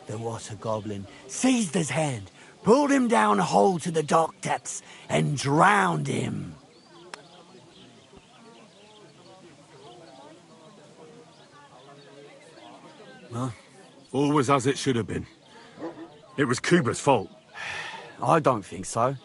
Speaker 6: the water goblin seized his hand, pulled him down whole to the dark depths, and drowned him.
Speaker 1: Huh? All was as it should have been. It was Kuba's fault.
Speaker 6: I don't think so.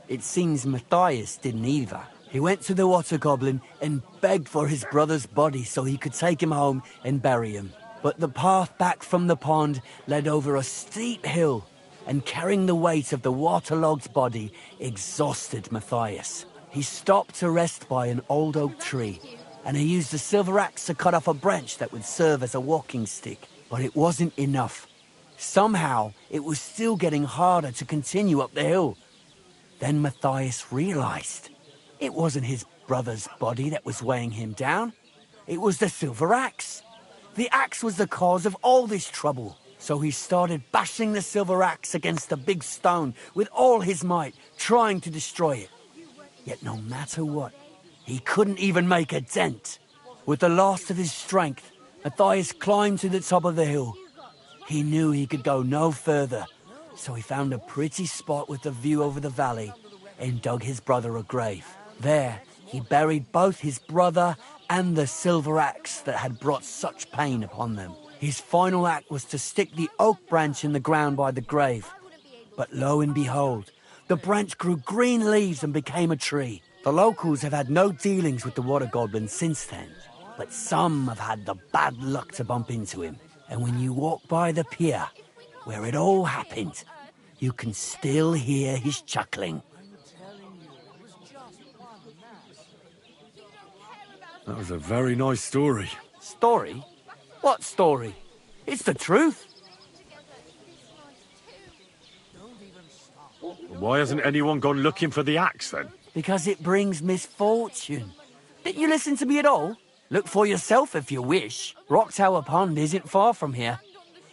Speaker 6: It seems Matthias didn't either. He went to the water goblin and begged for his brother's body so he could take him home and bury him. But the path back from the pond led over a steep hill, and carrying the weight of the waterlogged body exhausted Matthias. He stopped to rest by an old oak tree, and he used the silver axe to cut off a branch that would serve as a walking stick. But it wasn't enough. Somehow, it was still getting harder to continue up the hill. Then Matthias realized it wasn't his brother's body that was weighing him down. It was the silver axe. The axe was the cause of all this trouble. So he started bashing the silver axe against the big stone with all his might, trying to destroy it. Yet no matter what, he couldn't even make a dent. With the last of his strength, Matthias climbed to the top of the hill. He knew he could go no further, so he found a pretty spot with a view over the valley and dug his brother a grave. There, he buried both his brother and the silver axe that had brought such pain upon them. His final act was to stick the oak branch in the ground by the grave. But lo and behold, the branch grew green leaves and became a tree. The locals have had no dealings with the water goblin since then, but some have had the bad luck to bump into him. And when you walk by the pier, where it all happened, you can still hear his chuckling.
Speaker 1: That was a very nice story.
Speaker 6: Story? What story? It's the truth.
Speaker 1: Why hasn't anyone gone looking for the axe, then?
Speaker 6: Because it brings misfortune. Didn't you listen to me at all? Look for yourself if you wish. Rock Tower Pond isn't far from here.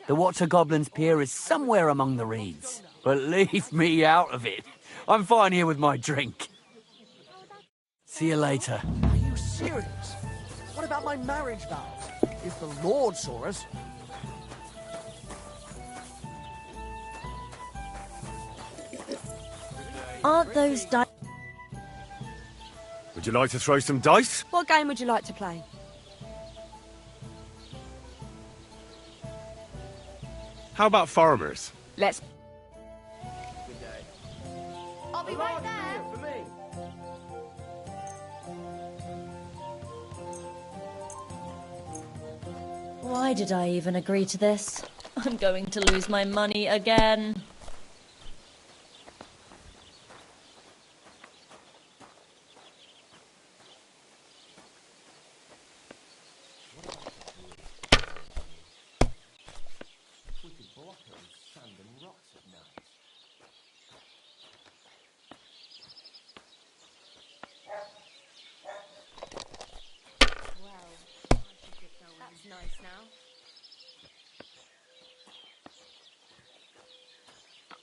Speaker 6: The Water Goblin's pier is somewhere among the reeds. But leave me out of it. I'm fine here with my drink. See you later.
Speaker 8: Are you serious? What about my marriage vows? If the Lord saw us...
Speaker 9: Aren't those dice?
Speaker 1: Would you like to throw some dice?
Speaker 9: What game would you like to play?
Speaker 1: How about farmers?
Speaker 9: Let's...
Speaker 5: I'll be right there.
Speaker 15: Why did I even agree to this? I'm going to lose my money again.
Speaker 5: That's nice now.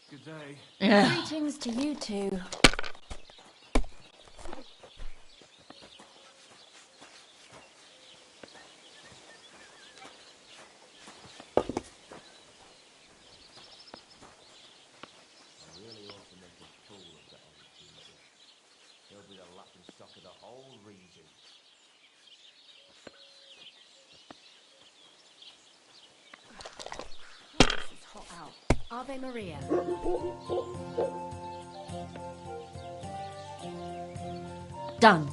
Speaker 18: Good day.
Speaker 15: Greetings to you two.
Speaker 5: Ave Maria.
Speaker 15: Done.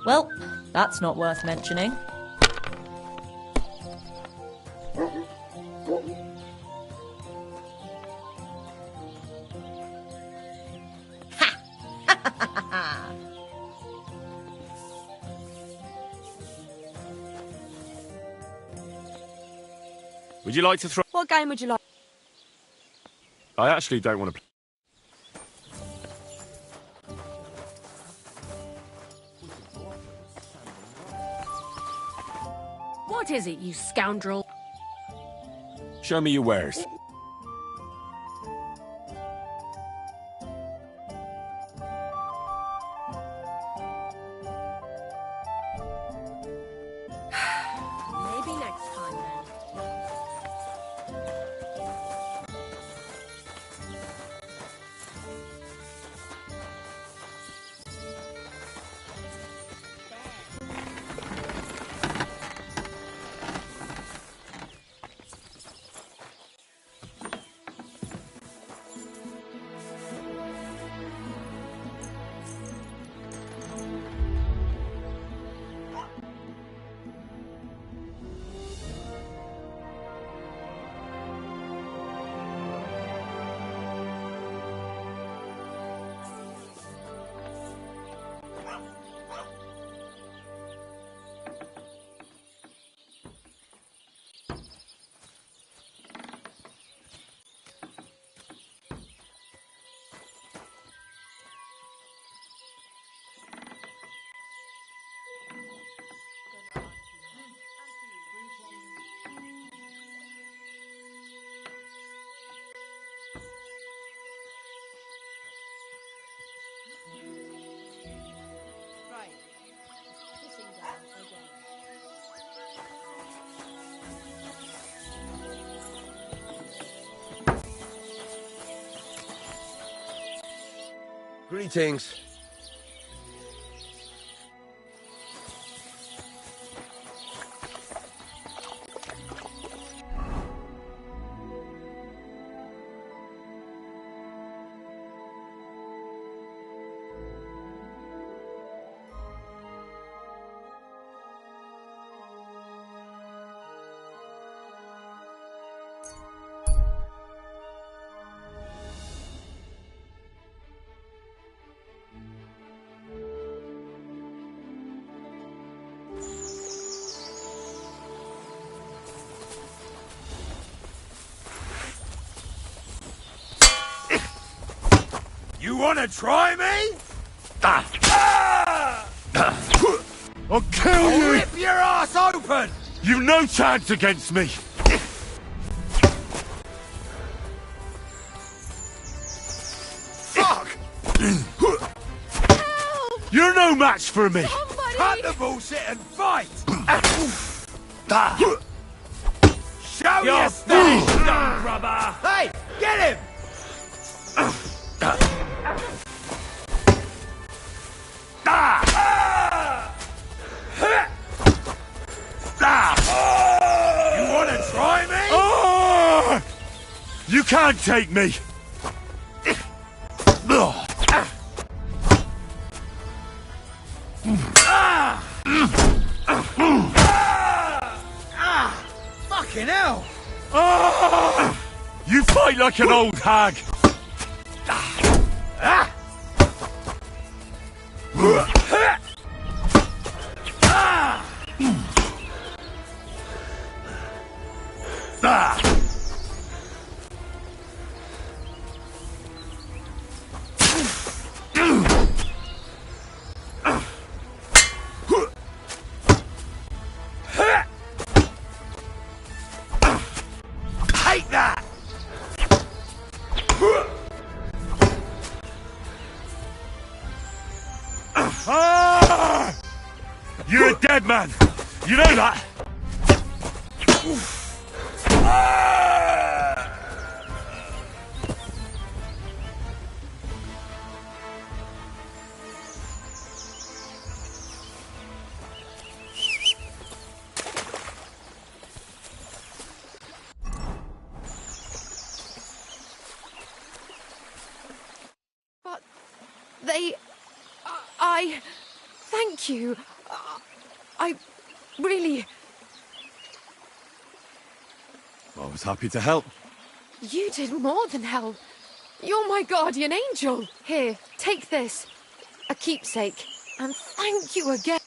Speaker 15: Well, that's not worth mentioning.
Speaker 1: Would you like to throw...
Speaker 9: What game would you like?
Speaker 1: I actually don't want to play.
Speaker 9: What is it, you scoundrel?
Speaker 1: Show me your wares.
Speaker 9: Maybe next time, then.
Speaker 4: Greetings.
Speaker 12: You wanna try me?
Speaker 1: I'll kill
Speaker 12: I'll
Speaker 1: you!
Speaker 12: rip your ass open!
Speaker 1: You've no chance against me!
Speaker 12: Fuck!
Speaker 1: You're no match for me!
Speaker 12: Cut the bullshit and fight! Show
Speaker 13: You're
Speaker 12: your
Speaker 13: finished, dumb grubber!
Speaker 12: Hey, get him! You wanna try me?
Speaker 1: Ah! You can't take me!
Speaker 12: Fucking hell!
Speaker 1: Ah! You fight like an old hag!
Speaker 12: Take that!
Speaker 1: Ah! You're a dead man! You know that?
Speaker 21: But I thank you. I really...
Speaker 1: I was happy to help.
Speaker 21: You did more than help. You're my guardian angel. Here, take this. A keepsake. And thank you again.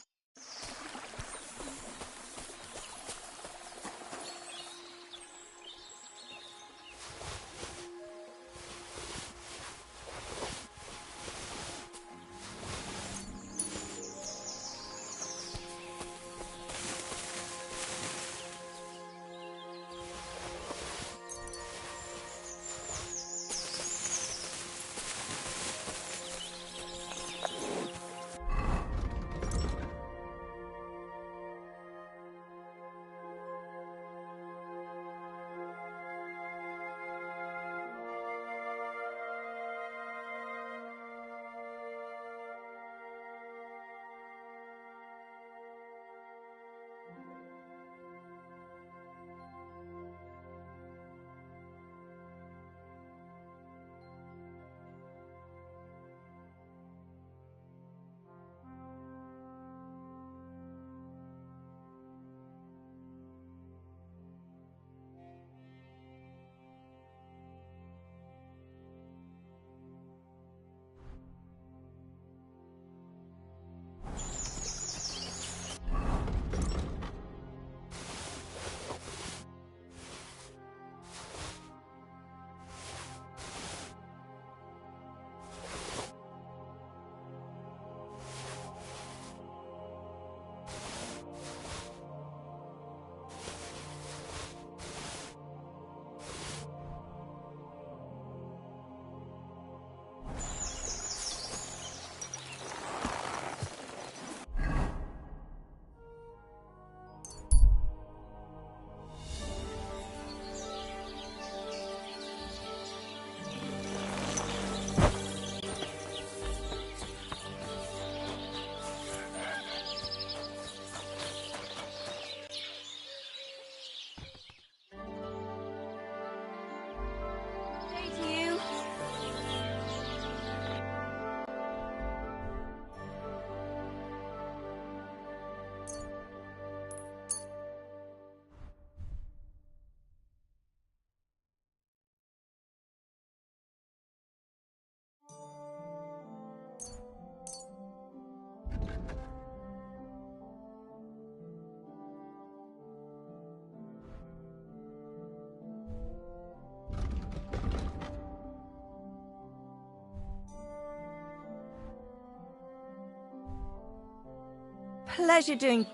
Speaker 5: pleasure doing...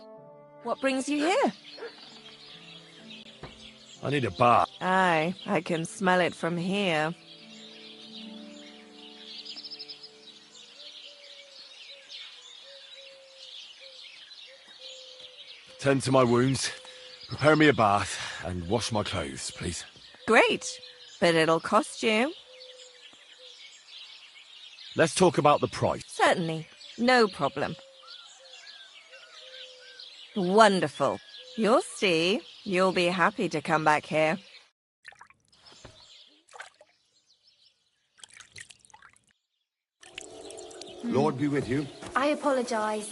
Speaker 5: What brings you here?
Speaker 1: I need a bath.
Speaker 5: Aye, I can smell it from here.
Speaker 1: Tend to my wounds, prepare me a bath, and wash my clothes, please.
Speaker 5: Great, but it'll cost you.
Speaker 1: Let's talk about the price.
Speaker 5: Certainly, no problem. Wonderful. You'll see. You'll be happy to come back here.
Speaker 19: Lord be with you.
Speaker 22: I apologise.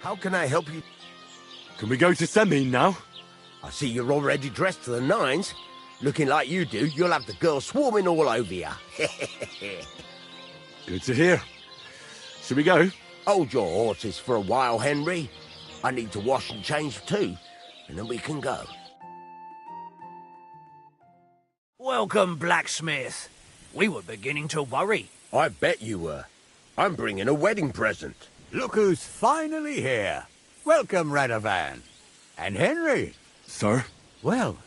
Speaker 4: How can I help you?
Speaker 1: Can we go to Semine now?
Speaker 4: I see you're already dressed to the nines. Looking like you do, you'll have the girls swarming all over you.
Speaker 1: Good to hear. Shall we go?
Speaker 4: Hold your horses for a while, Henry. I need to wash and change too, and then we can go.
Speaker 10: Welcome, blacksmith. We were beginning to worry.
Speaker 4: I bet you were. I'm bringing a wedding present.
Speaker 11: Look who's finally here. Welcome, Radovan. And Henry.
Speaker 1: Sir?
Speaker 11: Well,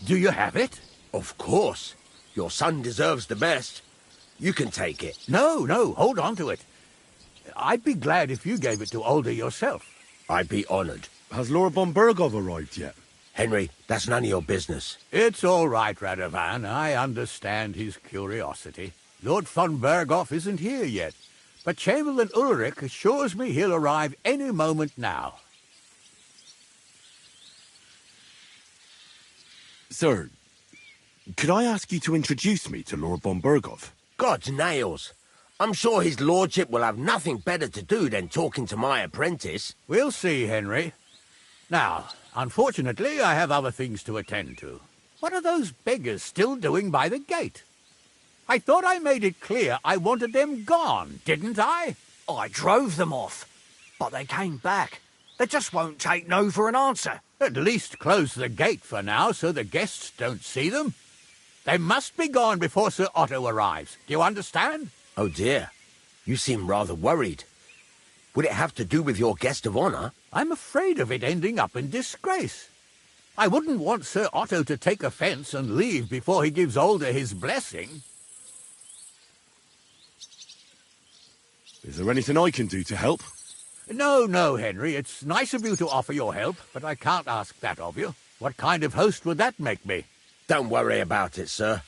Speaker 11: do you have it?
Speaker 4: Of course. Your son deserves the best. You can take it.
Speaker 11: No, hold on to it. I'd be glad if you gave it to Older yourself.
Speaker 4: I'd be honoured.
Speaker 1: Has Lord von Bergov arrived yet?
Speaker 4: Henry, that's none of your business.
Speaker 11: It's all right, Radovan. I understand his curiosity. Lord von Bergov isn't here yet. But Chamberlain Ulrich assures me he'll arrive any moment now.
Speaker 1: Sir, could I ask you to introduce me to Lord von Bergov?
Speaker 4: God's nails. I'm sure his lordship will have nothing better to do than talking to my apprentice.
Speaker 11: We'll see, Henry. Now, unfortunately, I have other things to attend to. What are those beggars still doing by the gate? I thought I made it clear I wanted them gone, didn't I?
Speaker 10: I drove them off, but they came back. They just won't take no for an answer.
Speaker 11: At least close the gate for now so the guests don't see them. They must be gone before Sir Otto arrives. Do you understand?
Speaker 4: Oh dear. You seem rather worried. Would it have to do with your guest of honour?
Speaker 11: I'm afraid of it ending up in disgrace. I wouldn't want Sir Otto to take offence and leave before he gives Older his blessing.
Speaker 1: Is there anything I can do to help?
Speaker 11: No, Henry. It's nice of you to offer your help, but I can't ask that of you. What kind of host would that make me?
Speaker 4: Don't worry about it, sir.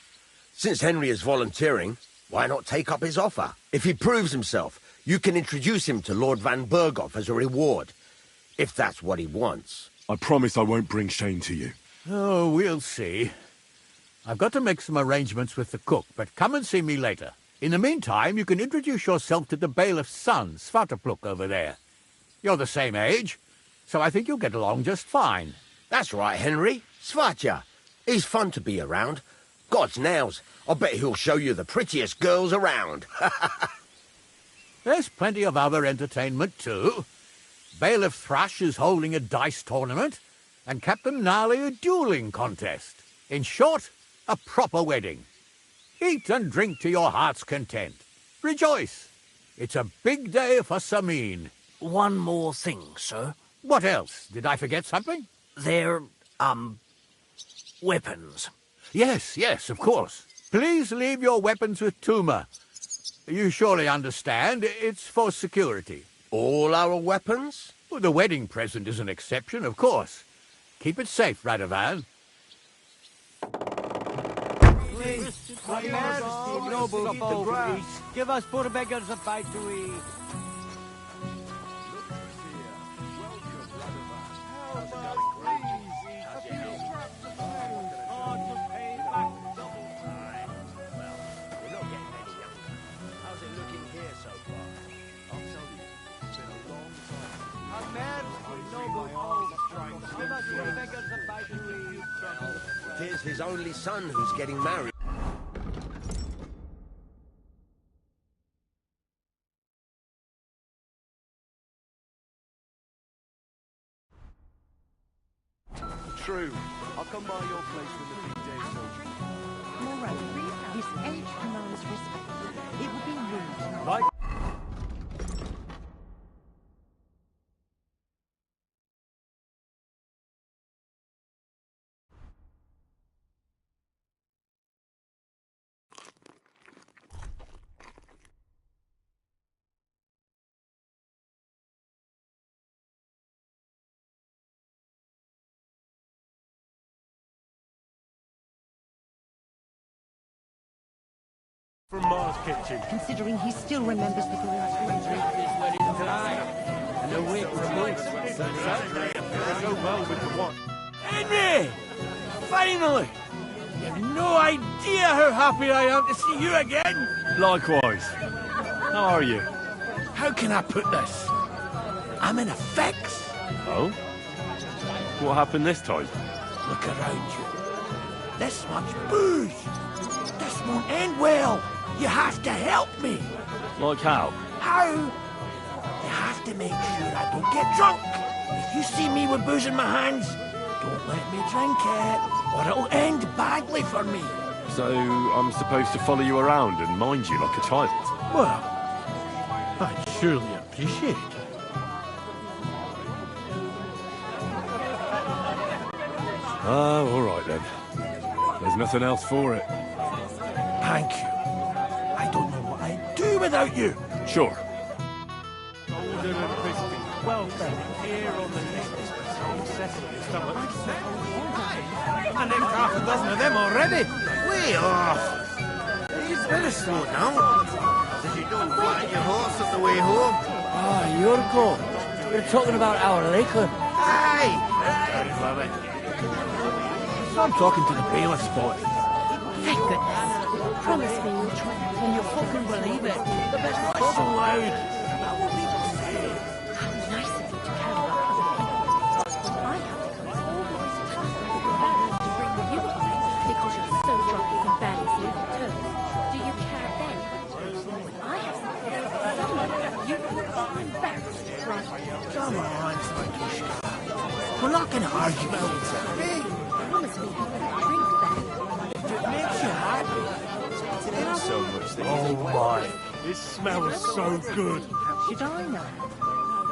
Speaker 4: Since Henry is volunteering, why not take up his offer? If he proves himself, you can introduce him to Lord Van Berghoff as a reward, if that's what he wants.
Speaker 1: I promise I won't bring shame to you.
Speaker 11: Oh, we'll see. I've got to make some arrangements with the cook, but come and see me later. In the meantime, you can introduce yourself to the bailiff's son, Svatopluk, over there. You're the same age, so I think you'll get along just fine.
Speaker 4: That's right, Henry. Svatja. He's fun to be around. God's nails. I bet he'll show you the prettiest girls around.
Speaker 11: There's plenty of other entertainment, too. Bailiff Thrush is holding a dice tournament, and Captain Gnarly a dueling contest. In short, a proper wedding. Eat and drink to your heart's content. Rejoice. It's a big day for Semine.
Speaker 10: One more thing, sir.
Speaker 11: What else? Did I forget something?
Speaker 10: They're, weapons.
Speaker 11: Yes, of course. Please leave your weapons with Tuma. You surely understand, it's for security.
Speaker 4: All our weapons?
Speaker 11: Well, the wedding present is an exception, of course. Keep it safe, Radovan.
Speaker 6: Noble, eat the grass. Give us poor beggars a bite to eat.
Speaker 4: has his only son who's getting married.
Speaker 18: True. I'll come by your place when the big day's over.
Speaker 21: Moreover, his age commands respect. It would be rude not
Speaker 3: Like from Mars Kitchen.
Speaker 21: considering he still remembers the girl's
Speaker 11: And a week
Speaker 3: Go well with the one.
Speaker 11: Henry! Finally! You have no idea how happy I am to see you again!
Speaker 3: Likewise. How are you?
Speaker 11: How can I put this? I'm in a fix.
Speaker 3: Oh? What happened this time?
Speaker 11: Look around you. This much booze. This won't end well. You have to help me.
Speaker 3: Like how?
Speaker 11: How? You have to make sure I don't get drunk. If you see me with booze in my hands, don't let me drink it, or it'll end badly for me.
Speaker 3: So I'm supposed to follow you around and mind you like a child?
Speaker 11: Well, I'd surely appreciate it.
Speaker 3: Oh, all right then. There's nothing else for it.
Speaker 11: Thank you. I don't know what I'd do without you.
Speaker 3: Sure.
Speaker 14: Golden and crispy. Well fed. Here on the neck. Sesame stomach.
Speaker 12: And then half a dozen of them already. Way off. You'd better slow down. Did you don't flatten your horse on the way home?
Speaker 6: Ah, Yorko. You're talking about our liquor.
Speaker 12: Aye. Love it.
Speaker 11: So I'm talking to the bailiff's boy.
Speaker 21: Thank goodness. Promise me you'll try.
Speaker 6: Can you fucking believe it? The best
Speaker 11: Not so loud.
Speaker 21: How nice of you to carry that home. I have to come all the way to Tucker to bring you home because you're so drunk you can barely see your toes. Do you care then? When I have something to say, you will be embarrassed, right?
Speaker 11: Come on, Frankish. We're not going to argue about it.
Speaker 21: Promise me you won't drink then.
Speaker 11: If it makes you happy.
Speaker 3: So much that
Speaker 11: Oh my.
Speaker 3: This smells so good.
Speaker 21: Should I know?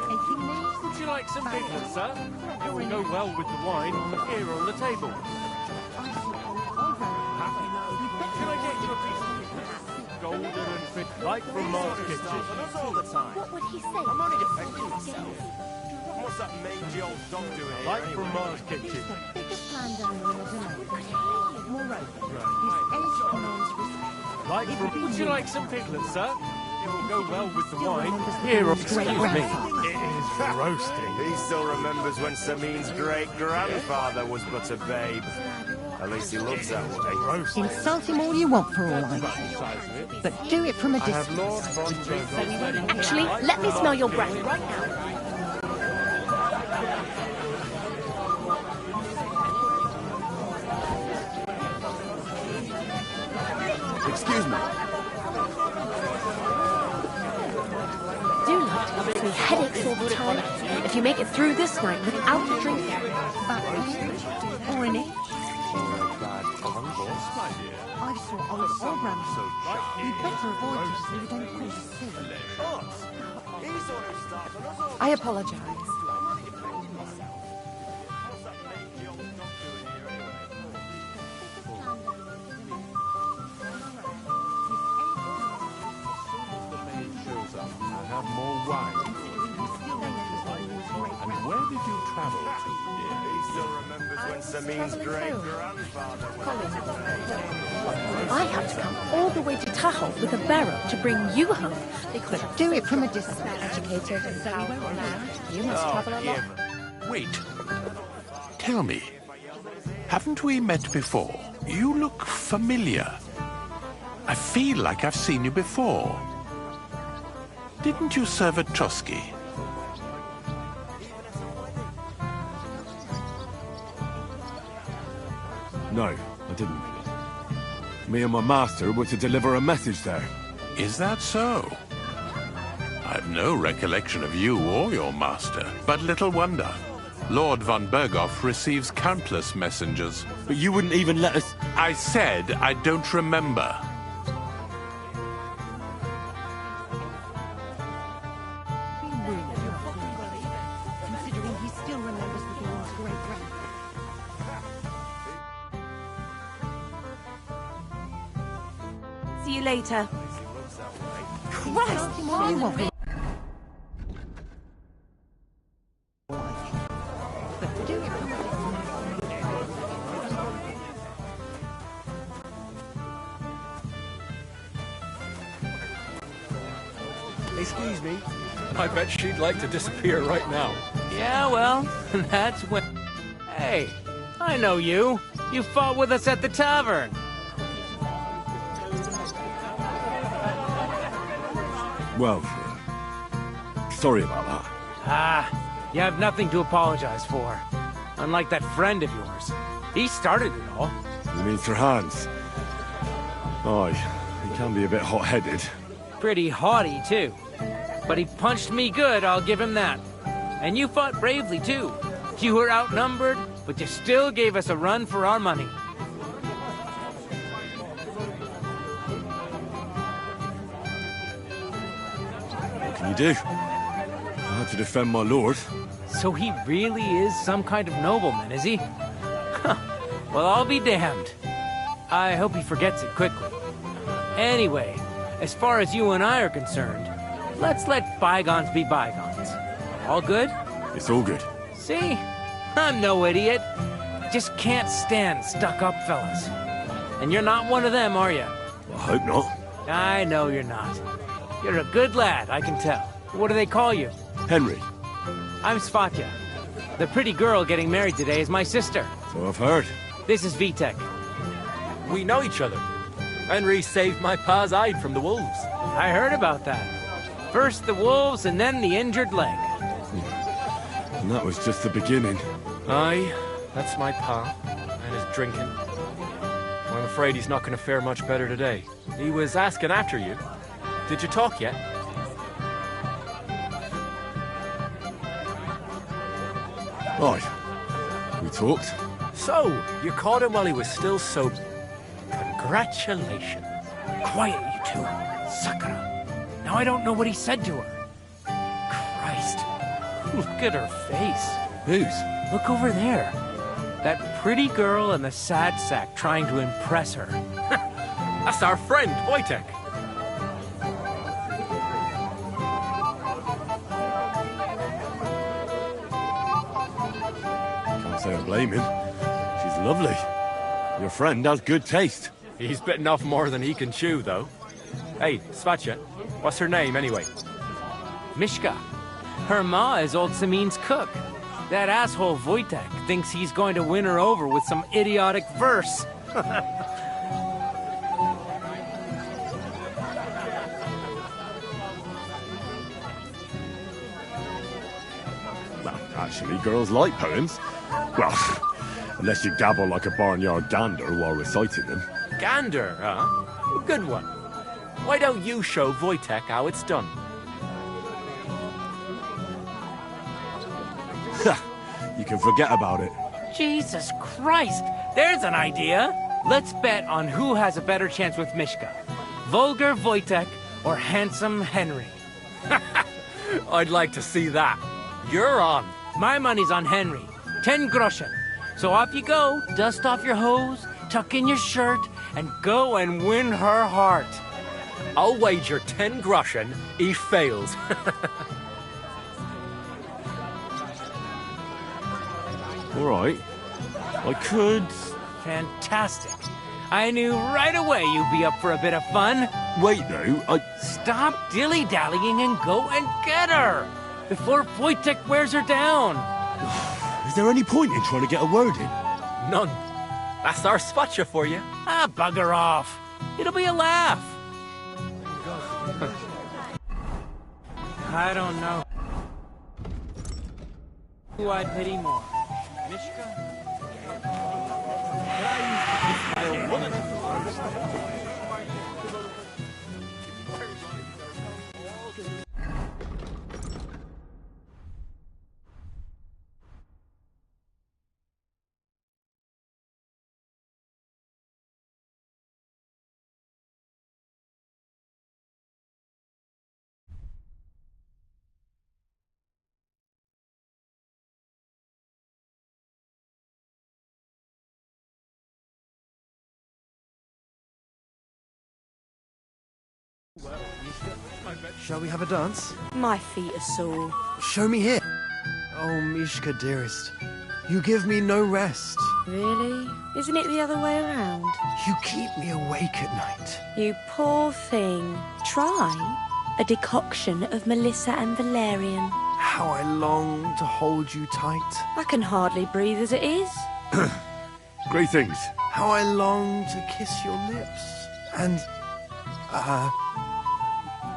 Speaker 21: Anything more?
Speaker 14: Would you like some pickles, sir? It will go well with the wine here on the table. Can I get you a piece of pickles? Golden and crispy. Like from Mars Kitchen.
Speaker 17: All the time.
Speaker 21: What would he say?
Speaker 17: I'm only defending myself. What's that mangy old dog doing here?
Speaker 14: Like from Mars Kitchen.
Speaker 21: Biggest landowner in the domain. Moreover, his age commands respect.
Speaker 14: Like from... Would you like some piglets, sir? It will go well with the wine. Here, excuse me.
Speaker 3: It is roasting.
Speaker 17: He still remembers when Samin's great-grandfather was but a babe. At least he looks that way.
Speaker 21: Insult him all you want for all I know. But do it from a distance. Actually, let me smell your breath right now.
Speaker 1: Excuse me.
Speaker 21: Do not give me headaches all the time. If you make it through this night without a drink, or an itch. I saw old Oram. You'd better avoid him so you don't cause a scene. I apologize.
Speaker 12: Have more wine. And where did you travel to, dear?
Speaker 17: He still remembers when Samin's great-grandfather was...
Speaker 21: I have to come all the way to Tahoe with a barrow to bring you home. Because do it from a distance. Educated and very well learned. You must travel a lot.
Speaker 12: Wait. Tell me, haven't we met before? You look familiar. I feel like I've seen you before. Didn't you serve at Trotsky?
Speaker 1: No, I didn't mean it. Me and my master were to deliver a message there.
Speaker 12: Is that so? I've no recollection of you or your master, but little wonder. Lord von Berghoff receives countless messengers.
Speaker 1: But you wouldn't even let us...
Speaker 12: I said I don't remember.
Speaker 21: Considering he still remembers the Lord's great grand.
Speaker 5: See you later.
Speaker 21: Christ, Mom!
Speaker 16: Excuse me.
Speaker 20: I bet she'd like to disappear right now.
Speaker 22: Yeah, well, that's when... Hey, I know you. You fought with us at the tavern.
Speaker 1: Well, sorry about that.
Speaker 22: Ah, you have nothing to apologize for. Unlike that friend of yours. He started it all.
Speaker 1: You mean Sir Hans? Aye, he can be a bit hot-headed.
Speaker 22: Pretty haughty, too. But he punched me good, I'll give him that. And you fought bravely, too. You were outnumbered, but you still gave us a run for our money.
Speaker 1: What can you do? I had to defend my lord.
Speaker 22: So he really is some kind of nobleman, is he? Huh. Well, I'll be damned. I hope he forgets it quickly. Anyway, as far as you and I are concerned, let's let bygones be bygones. All good?
Speaker 1: It's all good.
Speaker 22: See? I'm no idiot. Just can't stand stuck-up fellas. And you're not one of them, are you?
Speaker 1: I hope not.
Speaker 22: I know you're not. You're a good lad, I can tell. What do they call you?
Speaker 1: Henry.
Speaker 22: I'm Svatya. The pretty girl getting married today is my sister.
Speaker 1: So I've heard.
Speaker 22: This is Vitek.
Speaker 20: We know each other. Henry saved my pa's hide from the wolves.
Speaker 22: I heard about that. First the wolves and then the injured leg.
Speaker 1: And that was just the beginning.
Speaker 20: Aye, that's my pa. And his drinking. I'm afraid he's not going to fare much better today. He was asking after you. Did you talk yet?
Speaker 1: Right. We talked.
Speaker 20: So, you caught him while he was still sober. Congratulations.
Speaker 22: Quiet, you two. Sakura. Now I don't know what he said to her. Christ. Look at her face.
Speaker 1: Whose?
Speaker 22: Look over there. That pretty girl in the sad sack trying to impress her.
Speaker 20: That's our friend, Wojtek.
Speaker 1: Can't say I blame him. She's lovely. Your friend has good taste.
Speaker 20: He's bitten off more than he can chew, though. Hey, Svatya, what's her name, anyway?
Speaker 22: Mishka. Her ma is old Samin's cook. That asshole Wojtek thinks he's going to win her over with some idiotic verse.
Speaker 1: Well, actually, girls like poems. Well, unless you gabble like a barnyard gander while reciting them.
Speaker 20: Gander, huh? Good one. Why don't you show Wojtek how it's done?
Speaker 1: You can forget about it.
Speaker 22: Jesus Christ! There's an idea! Let's bet on who has a better chance with Mishka. Vulgar Wojtek or handsome Henry.
Speaker 20: I'd like to see that. You're on.
Speaker 22: My money's on Henry. 10 groschen. So off you go, dust off your hose, tuck in your shirt, and go and win her heart.
Speaker 20: I'll wager 10 groschen he fails.
Speaker 1: All right. I could...
Speaker 22: Fantastic. I knew right away you'd be up for a bit of fun.
Speaker 1: Wait, no,
Speaker 22: Stop dilly-dallying and go and get her! Before Wojtek wears her down.
Speaker 1: Is there any point in trying to get a word in?
Speaker 20: None. That's our Svatya for you.
Speaker 22: Ah, bugger off. It'll be a laugh. I don't know who I'd pity more. Mishka?
Speaker 18: Shall we have a dance?
Speaker 2: My feet are sore.
Speaker 18: Show me here. Oh, Mishka, dearest. You give me no rest.
Speaker 2: Really? Isn't it the other way around?
Speaker 18: You keep me awake at night.
Speaker 2: You poor thing. Try a decoction of Melissa and valerian.
Speaker 18: How I long to hold you tight.
Speaker 2: I can hardly breathe as it is.
Speaker 1: Greetings.
Speaker 18: How I long to kiss your lips. And,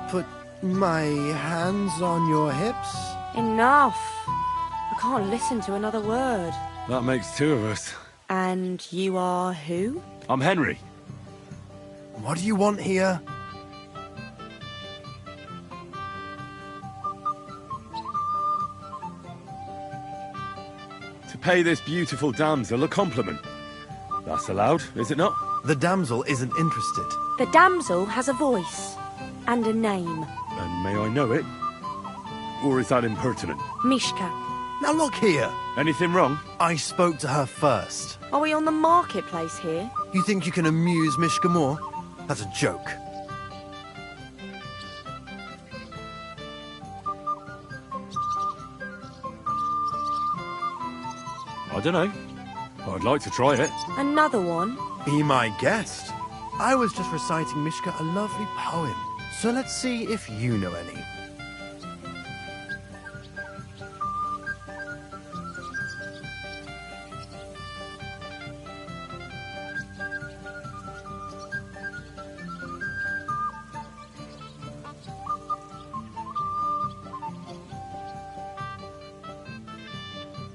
Speaker 18: put my hands on your hips.
Speaker 2: Enough. I can't listen to another word.
Speaker 1: That makes two of us.
Speaker 2: And you are who?
Speaker 1: I'm Henry.
Speaker 18: What do you want here?
Speaker 1: To pay this beautiful damsel a compliment. That's allowed, is it not?
Speaker 18: The damsel isn't interested.
Speaker 2: The damsel has a voice and a name.
Speaker 1: And may I know it? Or is that impertinent?
Speaker 2: Mishka.
Speaker 18: Now look here.
Speaker 1: Anything wrong?
Speaker 18: I spoke to her first.
Speaker 2: Are we on the marketplace here?
Speaker 18: You think you can amuse Mishka more? That's a joke.
Speaker 1: I don't know. I'd like to try it.
Speaker 2: Another one?
Speaker 18: Be my guest. I was just reciting Mishka a lovely poem. So let's see if you know any.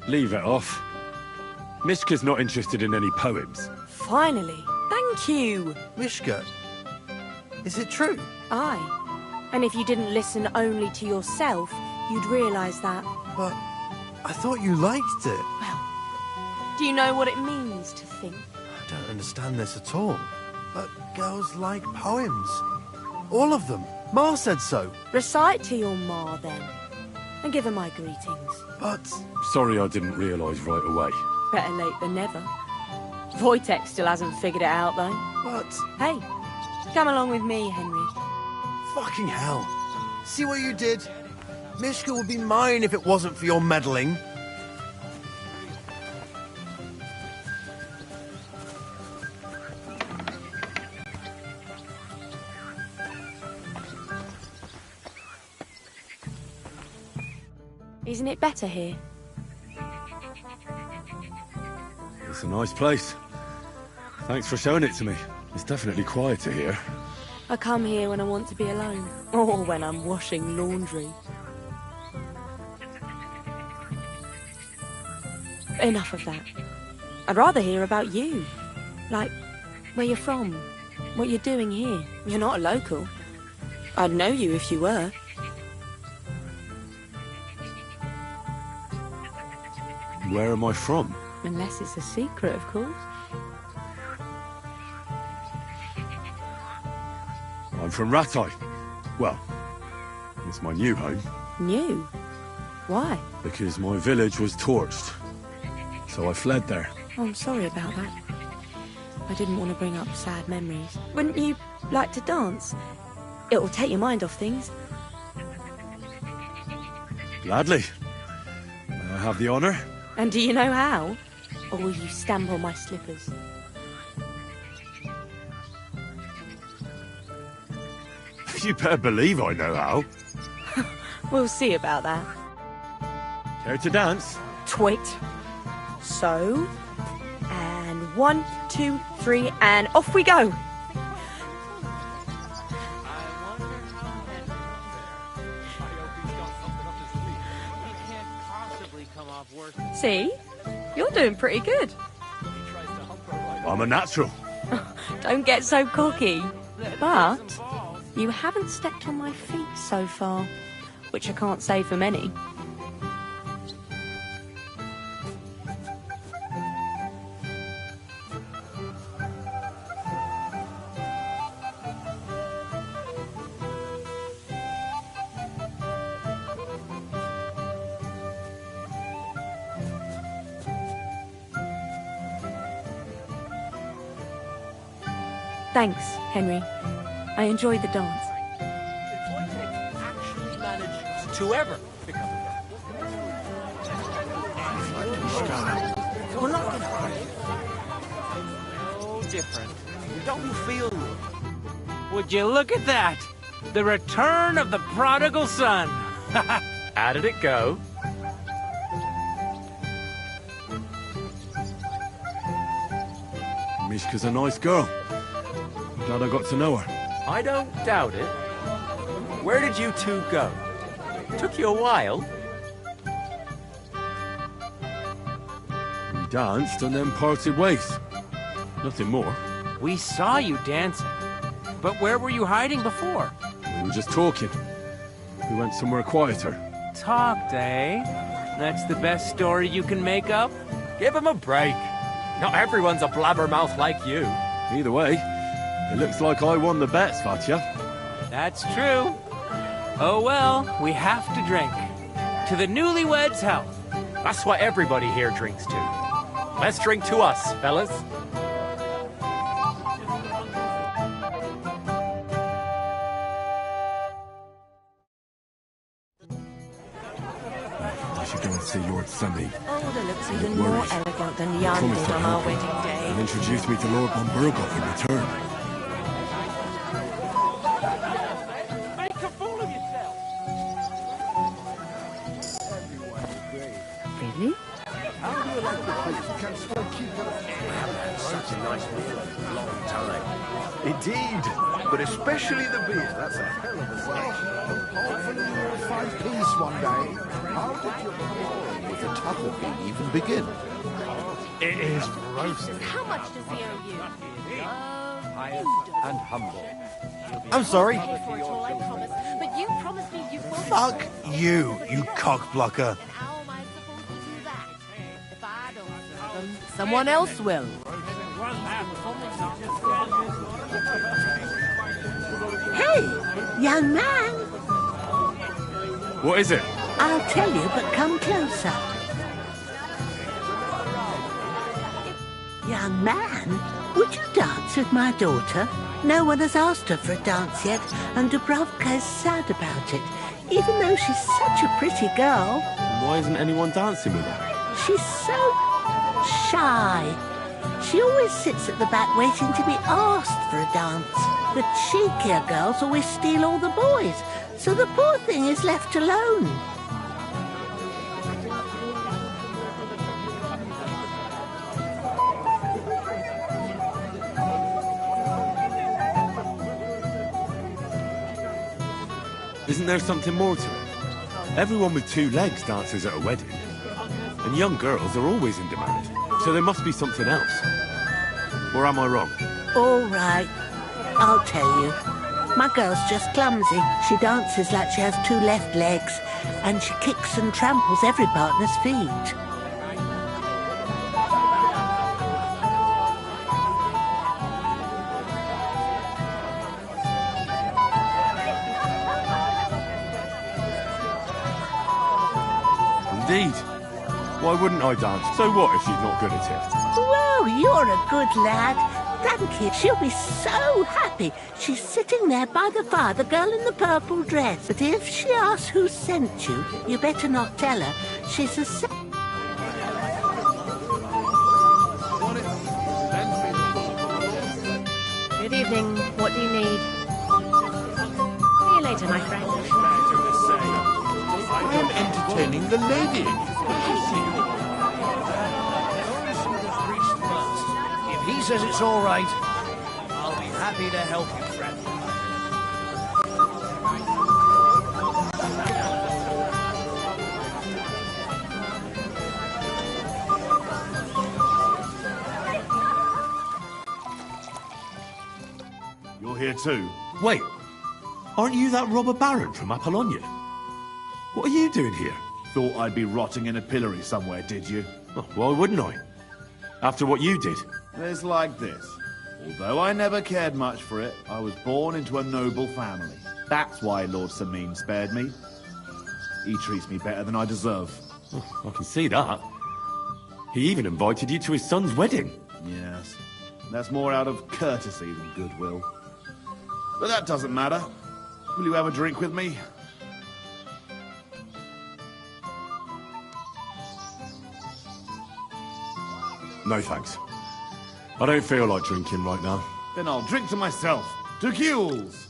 Speaker 1: Leave it off. Mishka's not interested in any poems.
Speaker 2: Finally. Thank you.
Speaker 18: Mishka, is it true?
Speaker 2: Aye. And if you didn't listen only to yourself, you'd realise that.
Speaker 18: But I thought you liked it.
Speaker 2: Well, do you know what it means to think?
Speaker 18: I don't understand this at all. But girls like poems. All of them. Ma said so.
Speaker 2: Recite to your ma, then. And give her my greetings.
Speaker 18: But...
Speaker 1: Sorry I didn't realise right away.
Speaker 2: Better late than never. Wojtek still hasn't figured it out, though.
Speaker 18: But...
Speaker 2: Hey, come along with me, Henry.
Speaker 18: Fucking hell. See what you did? Mishka would be mine if it wasn't for your meddling.
Speaker 2: Isn't it better here?
Speaker 1: It's a nice place. Thanks for showing it to me. It's definitely quieter here.
Speaker 2: I come here when I want to be alone. Or when I'm washing laundry. Enough of that. I'd rather hear about you. Like, where you're from. What you're doing here. You're not a local. I'd know you if you were.
Speaker 1: Where am I from?
Speaker 2: Unless it's a secret, of course.
Speaker 1: I'm from Ratai. Well, it's my new home.
Speaker 2: New? Why?
Speaker 1: Because my village was torched. So I fled there.
Speaker 2: Oh, I'm sorry about that. I didn't want to bring up sad memories. Wouldn't you like to dance? It'll take your mind off things.
Speaker 1: Gladly. May I have the honour?
Speaker 2: And do you know how? Or will you stamp on my slippers?
Speaker 1: You better believe I know how.
Speaker 2: We'll see about that.
Speaker 1: Care to dance?
Speaker 2: Twit. So, and 1, 2, 3, and off we go. See? You're doing pretty good.
Speaker 1: I'm a natural.
Speaker 2: Don't get so cocky. But you haven't stepped on my feet so far, which I can't say for many. Thanks, Henry. I enjoyed the dance.
Speaker 20: Actually managed to ever become a girl.
Speaker 4: We're not gonna...
Speaker 20: No different. Don't you feel...
Speaker 22: Would you look at that? The return of the prodigal son.
Speaker 20: How did it go?
Speaker 1: Mishka's a nice girl. Glad I got to know her.
Speaker 20: I don't doubt it. Where did you two go? Took you a while.
Speaker 1: We danced and then parted ways. Nothing more.
Speaker 22: We saw you dancing. But where were you hiding before?
Speaker 1: We were just talking. We went somewhere quieter.
Speaker 22: Talked, eh? That's the best story you can make up?
Speaker 20: Give him a break. Not everyone's a blabbermouth like you.
Speaker 1: Either way, it looks like I won the bets, Fatya.
Speaker 22: That's true. Oh well, we have to drink. To the newlyweds' health.
Speaker 20: That's what everybody here drinks to. Let's drink to us, fellas.
Speaker 1: I should go and see Lord Semi.
Speaker 5: Older looks even more elegant than young did on our wedding day.
Speaker 1: And introduce me to Lord von Burgov in return.
Speaker 13: Make a fool of yourself!
Speaker 2: Really?
Speaker 4: How do you like the place? Can still keep it? I haven't had such a nice meal in a long time.
Speaker 18: Indeed, but especially the beer. That's a hell of a selection.
Speaker 7: Hopefully you'll find peace one day. How did your quarrel with the Tucker even begin?
Speaker 14: It is roasted.
Speaker 21: How much does he owe you?
Speaker 14: Pious and humble.
Speaker 7: I'm sorry.
Speaker 21: Pay for it all, I promise. But you promised me you won't.
Speaker 7: Fuck you cock blocker.
Speaker 21: How am I supposed to do that? If I don't serve them, someone else will.
Speaker 16: Hey, young man.
Speaker 1: What is it?
Speaker 16: I'll tell you, but come closer. Young man, would you dance with my daughter? No one has asked her for a dance yet, and Dubrovka is sad about it, even though she's such a pretty girl.
Speaker 1: Why isn't anyone dancing with her?
Speaker 16: She's so shy. She always sits at the back waiting to be asked for a dance. The cheekier girls always steal all the boys, so the poor thing is left alone.
Speaker 1: Isn't there something more to it? Everyone with two legs dances at a wedding. And young girls are always in demand. So there must be something else. Or am I wrong?
Speaker 16: All right, I'll tell you. My girl's just clumsy. She dances like she has two left legs, and she kicks and tramples every partner's feet.
Speaker 1: Indeed. Why wouldn't I dance? So what if she's not good at it?
Speaker 16: Whoa, you're a good lad. Thank you. She'll be so happy. She's sitting there by the fire, the girl in the purple dress. But if she asks who sent you, you better not tell her. She's a...
Speaker 21: Good evening. What do you need? See you later, my friend.
Speaker 7: I am entertaining the lady.
Speaker 8: If he says it's all right, I'll be happy to help you, friend.
Speaker 9: too.
Speaker 1: Wait, aren't you that robber baron from Apollonia? What are you doing here?
Speaker 9: Thought I'd be rotting in a pillory somewhere, did you?
Speaker 1: Oh, why wouldn't I? After what you did.
Speaker 9: It's like this. Although I never cared much for it, I was born into a noble family. That's why Lord Sameen spared me. He treats me better than I deserve.
Speaker 1: Oh, I can see that. He even invited you to his son's wedding.
Speaker 9: Yes. That's more out of courtesy than goodwill. But that doesn't matter. Will you have a drink with me?
Speaker 1: No thanks. I don't feel like drinking right now.
Speaker 9: Then I'll drink to myself. To Kules!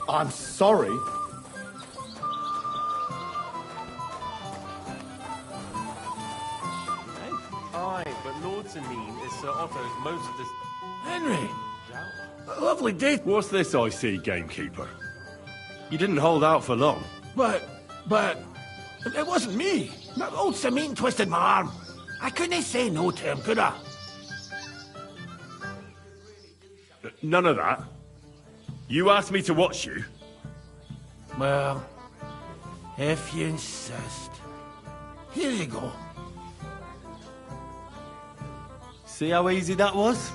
Speaker 15: I'm sorry.
Speaker 14: Aye, but Lord Sameen is Sir Otto's most
Speaker 1: Henry! A lovely day. What's this I see, gamekeeper? You didn't hold out for long.
Speaker 11: But, it wasn't me. Old Sameen twisted my arm. I couldn't say no to him, could I?
Speaker 1: None of that. You asked me to watch you.
Speaker 11: Well, if you insist. Here you go.
Speaker 1: See how easy that was?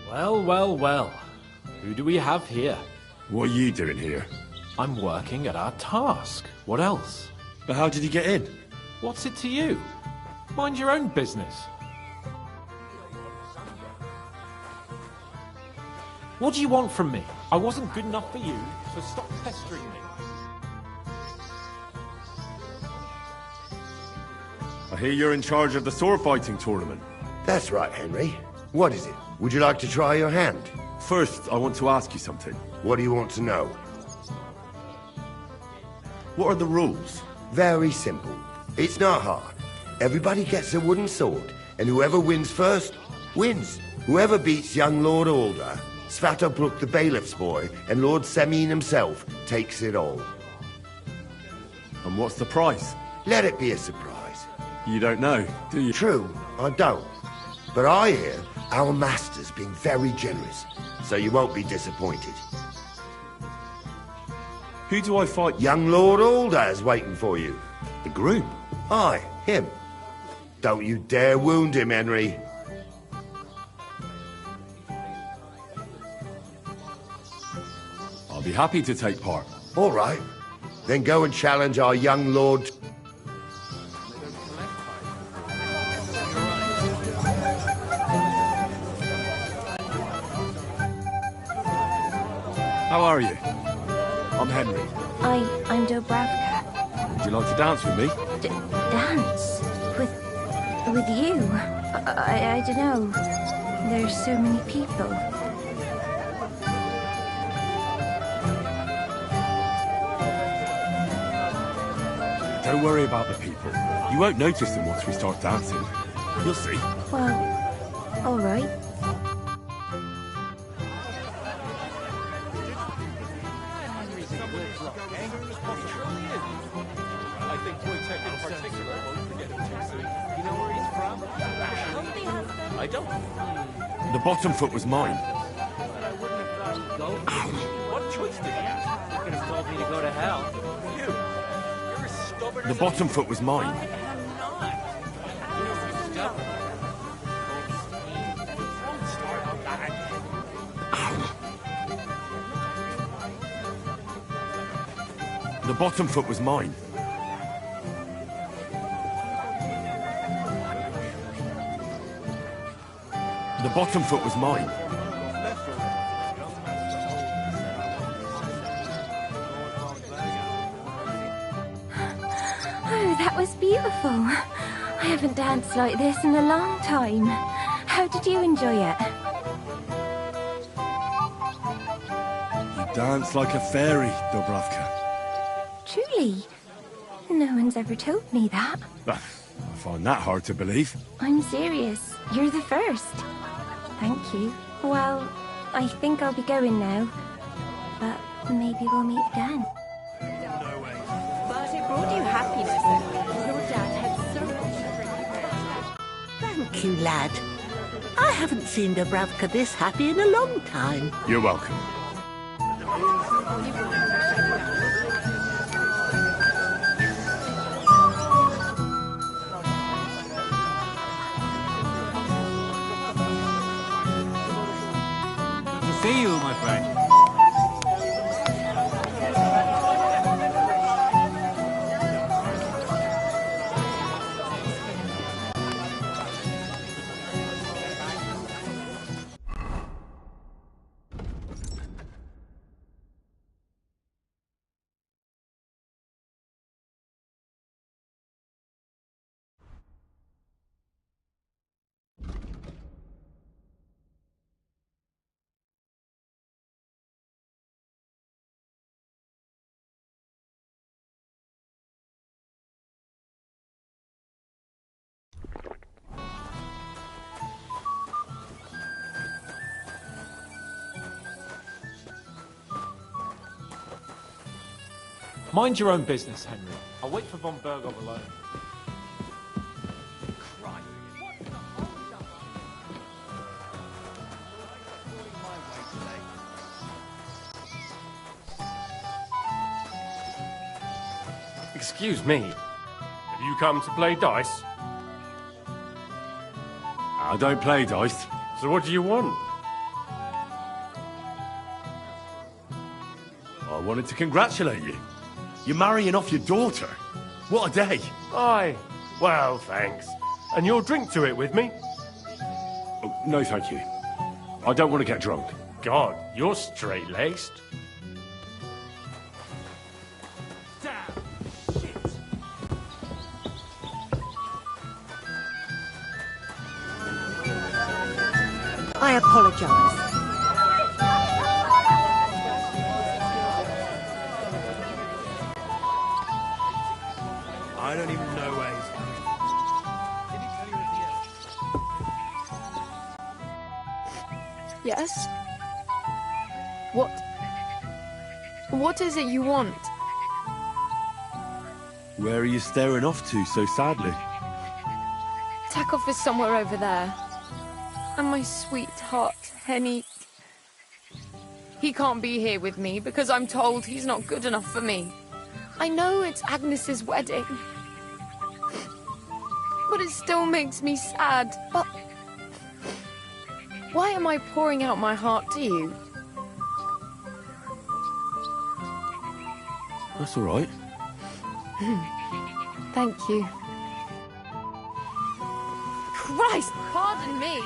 Speaker 23: Well, well, well. Who do we have here?
Speaker 1: What are you doing here?
Speaker 23: I'm working at our task. What else?
Speaker 1: But how did you get in?
Speaker 23: What's it to you? Mind your own business. What do you want from me? I wasn't good enough for you, so stop pestering me.
Speaker 1: I hear you're in charge of the sword fighting tournament.
Speaker 4: That's right, Henry. What is it? Would you like to try your hand?
Speaker 1: First, I want to ask you something.
Speaker 4: What do you want to know?
Speaker 1: What are the rules?
Speaker 4: Very simple. It's not hard. Everybody gets a wooden sword, and whoever wins first, wins. Whoever beats young Lord Alder, Svatobruk the bailiff's boy, and Lord Sameen himself takes it all.
Speaker 1: And what's the prize?
Speaker 4: Let it be a surprise.
Speaker 1: You don't know, do you?
Speaker 4: True, I don't. But I hear our master's been very generous, so you won't be disappointed.
Speaker 1: Who do I fight?
Speaker 4: Young Lord Alder is waiting for you.
Speaker 1: The groom?
Speaker 4: Aye, him. Don't you dare wound him, Henry.
Speaker 1: I'll be happy to take part.
Speaker 4: All right. Then go and challenge our young lord.
Speaker 1: How are you? I'm Henry.
Speaker 21: I'm Dubravka.
Speaker 1: Would you like to dance with me?
Speaker 21: Dance? With you? I don't know. There's so many people.
Speaker 1: Don't worry about the people. You won't notice them once we start dancing. You'll see.
Speaker 21: Well, all right.
Speaker 14: I think Wojtek in particular won't forget him too soon. You know where he's from? I don't.
Speaker 1: The bottom foot was mine.
Speaker 14: What choice did he have?
Speaker 22: You could have told me to go to hell.
Speaker 14: You're as stubborn
Speaker 1: The
Speaker 14: as
Speaker 1: bottom foot was mine. The bottom foot was mine. The bottom foot was mine.
Speaker 21: Oh, that was beautiful. I haven't danced like this in a long time. How did you enjoy it?
Speaker 1: You dance like a fairy, Dubravka.
Speaker 21: Truly? No one's ever told me that.
Speaker 1: I find that hard to believe.
Speaker 21: I'm serious. You're the first.
Speaker 10: Thank you. Well, I think I'll be going now. But maybe we'll meet again.
Speaker 5: But it brought you happiness, Henry. Your dad had so much.
Speaker 16: Thank you, lad. I haven't seen Dubravka this happy in a long time.
Speaker 1: You're welcome.
Speaker 22: Good to see you, my friend.
Speaker 23: Mind your own business, Henry. I'll wait for von Bergov alone.
Speaker 14: Excuse me. Have you come to play dice?
Speaker 1: I don't play dice.
Speaker 14: So what do you want?
Speaker 1: I wanted to congratulate you. You're marrying off your daughter. What a day.
Speaker 14: Aye. Well, thanks. And you'll drink to it with me?
Speaker 1: Oh, no, thank you. I don't want to get drunk.
Speaker 14: God, you're straight-laced.
Speaker 15: I apologize.
Speaker 4: I don't even know where he's
Speaker 19: Yes? What is it you want?
Speaker 1: Where are you staring off to so sadly?
Speaker 19: Takov is somewhere over there. And my sweetheart, Henny... He can't be here with me because I'm told he's not good enough for me. I know it's Agnes's wedding. But it still makes me sad. But... why am I pouring out my heart to you?
Speaker 1: That's all right.
Speaker 19: Thank you. Christ, pardon me.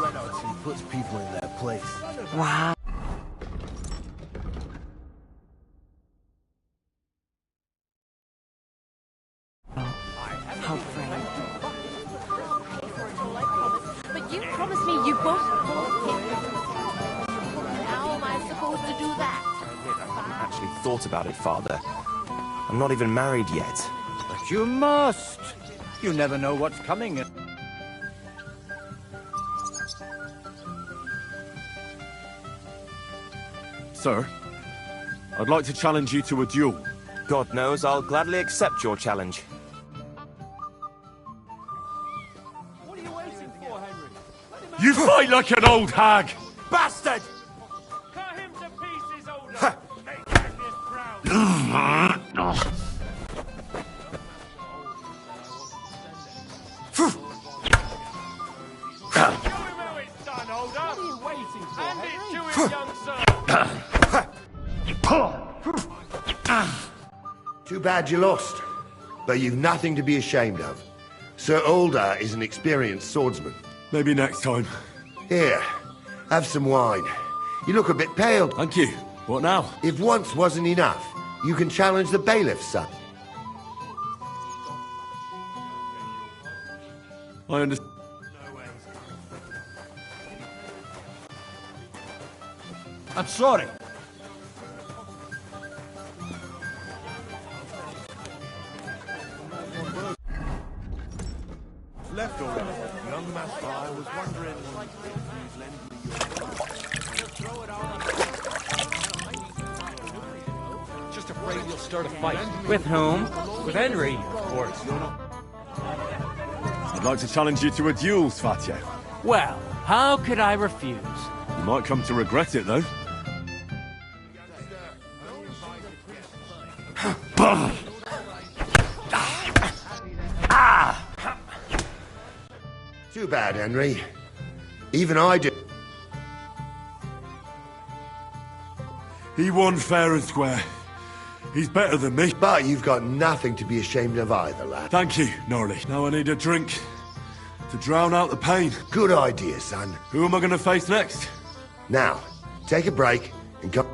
Speaker 4: Reynolds puts people in their place.
Speaker 15: Wow. How brave.
Speaker 5: But you promised me you won't. How am I supposed to do that?
Speaker 17: I haven't actually thought about it, Father. I'm not even married yet.
Speaker 11: But you must. You never know what's coming.
Speaker 1: Sir, I'd like to challenge you to a duel.
Speaker 17: God knows I'll gladly accept your challenge.
Speaker 14: What are you waiting for, Henry?
Speaker 1: You fight like an old hag!
Speaker 4: Bastard!
Speaker 14: Cut him to pieces, older! Make Agnes proud! Show him how it's done, older! What are you waiting for, Hand it to him, young sir!
Speaker 24: Too bad you lost. But you've nothing to be ashamed of. Sir Ulder is an experienced swordsman.
Speaker 1: Maybe next time.
Speaker 24: Here, have some wine. You look a bit pale.
Speaker 1: Thank you. What now?
Speaker 24: If once wasn't enough, you can challenge the bailiff's son.
Speaker 1: I understand.
Speaker 11: I'm sorry.
Speaker 9: left already. Young master, I was wondering...
Speaker 14: Just afraid you'll start a fight.
Speaker 22: With whom? With Henry, of course.
Speaker 1: I'd like to challenge you to a duel, Svatya.
Speaker 22: Well, how could I refuse?
Speaker 1: You might come to regret it, though.
Speaker 24: Too bad, Henry. Even I do.
Speaker 1: He won fair and square. He's better than me.
Speaker 24: But you've got nothing to be ashamed of either, lad.
Speaker 1: Thank you, Gnarly. Now I need a drink to drown out the pain.
Speaker 24: Good idea, son.
Speaker 1: Who am I going to face next?
Speaker 24: Now, take a break and come...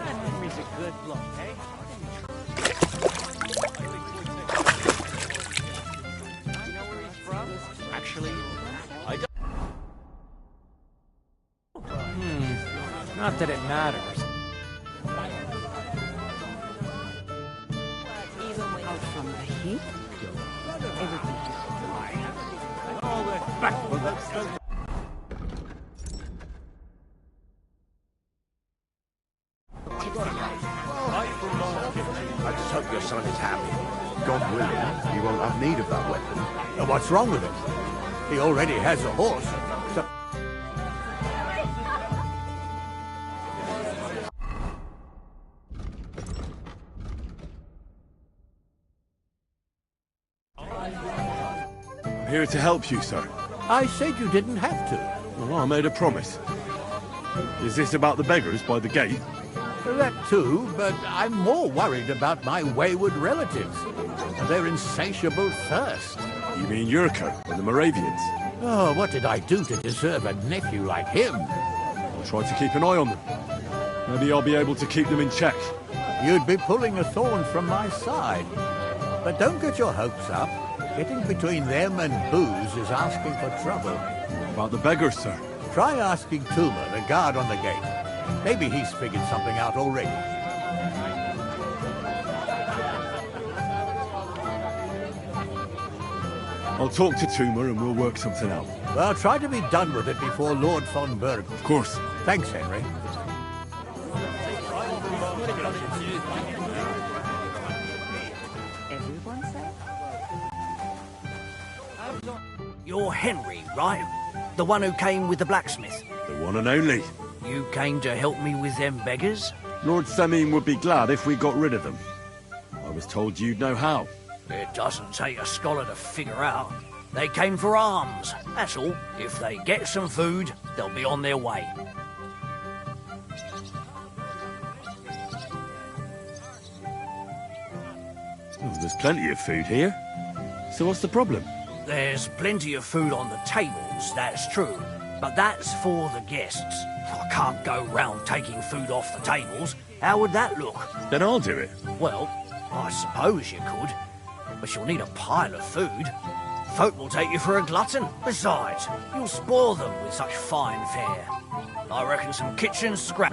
Speaker 22: Henry's a good bloke, eh? You know where he's from?
Speaker 14: Actually, I don't...
Speaker 22: Not that it matters.
Speaker 15: Out from the heat, everything
Speaker 22: All that back for that stuff.
Speaker 4: I just hope your son is happy. God willing, he won't have need of that weapon.
Speaker 11: What's wrong with him? He already has a horse. So
Speaker 1: I'm here to help you, sir.
Speaker 11: I said you didn't have to.
Speaker 1: Well, I made a promise. Is this about the beggars by the gate?
Speaker 11: That too, but I'm more worried about my wayward relatives and their insatiable thirst.
Speaker 1: You mean Yurko and the Moravians?
Speaker 11: Oh, what did I do to deserve a nephew like him?
Speaker 1: I'll try to keep an eye on them. Maybe I'll be able to keep them in check.
Speaker 11: You'd be pulling a thorn from my side. But don't get your hopes up. Getting between them and booze is asking for trouble.
Speaker 1: About the beggars, sir?
Speaker 11: Try asking Tuma, the guard on the gate. Maybe he's figured something out already.
Speaker 1: I'll talk to Tuma and we'll work something out.
Speaker 11: Well, try to be done with it before Lord von Berg.
Speaker 1: Of course.
Speaker 11: Thanks, Henry.
Speaker 15: everyone said.
Speaker 8: You're Henry, right? The one who came with the blacksmith.
Speaker 1: The one and only.
Speaker 8: You came to help me with them beggars?
Speaker 1: Lord Semin would be glad if we got rid of them. I was told you'd know how.
Speaker 8: It doesn't take a scholar to figure out. They came for alms, that's all. If they get some food, they'll be on their way.
Speaker 1: Oh, there's plenty of food here. So what's the problem?
Speaker 8: There's plenty of food on the tables, that's true. But that's for the guests. I can't go round taking food off the tables. How would that look?
Speaker 1: Then I'll do it.
Speaker 8: Well, I suppose you could. But you'll need a pile of food. Folk will take you for a glutton. Besides, you'll spoil them with such fine fare. I reckon some kitchen scrap.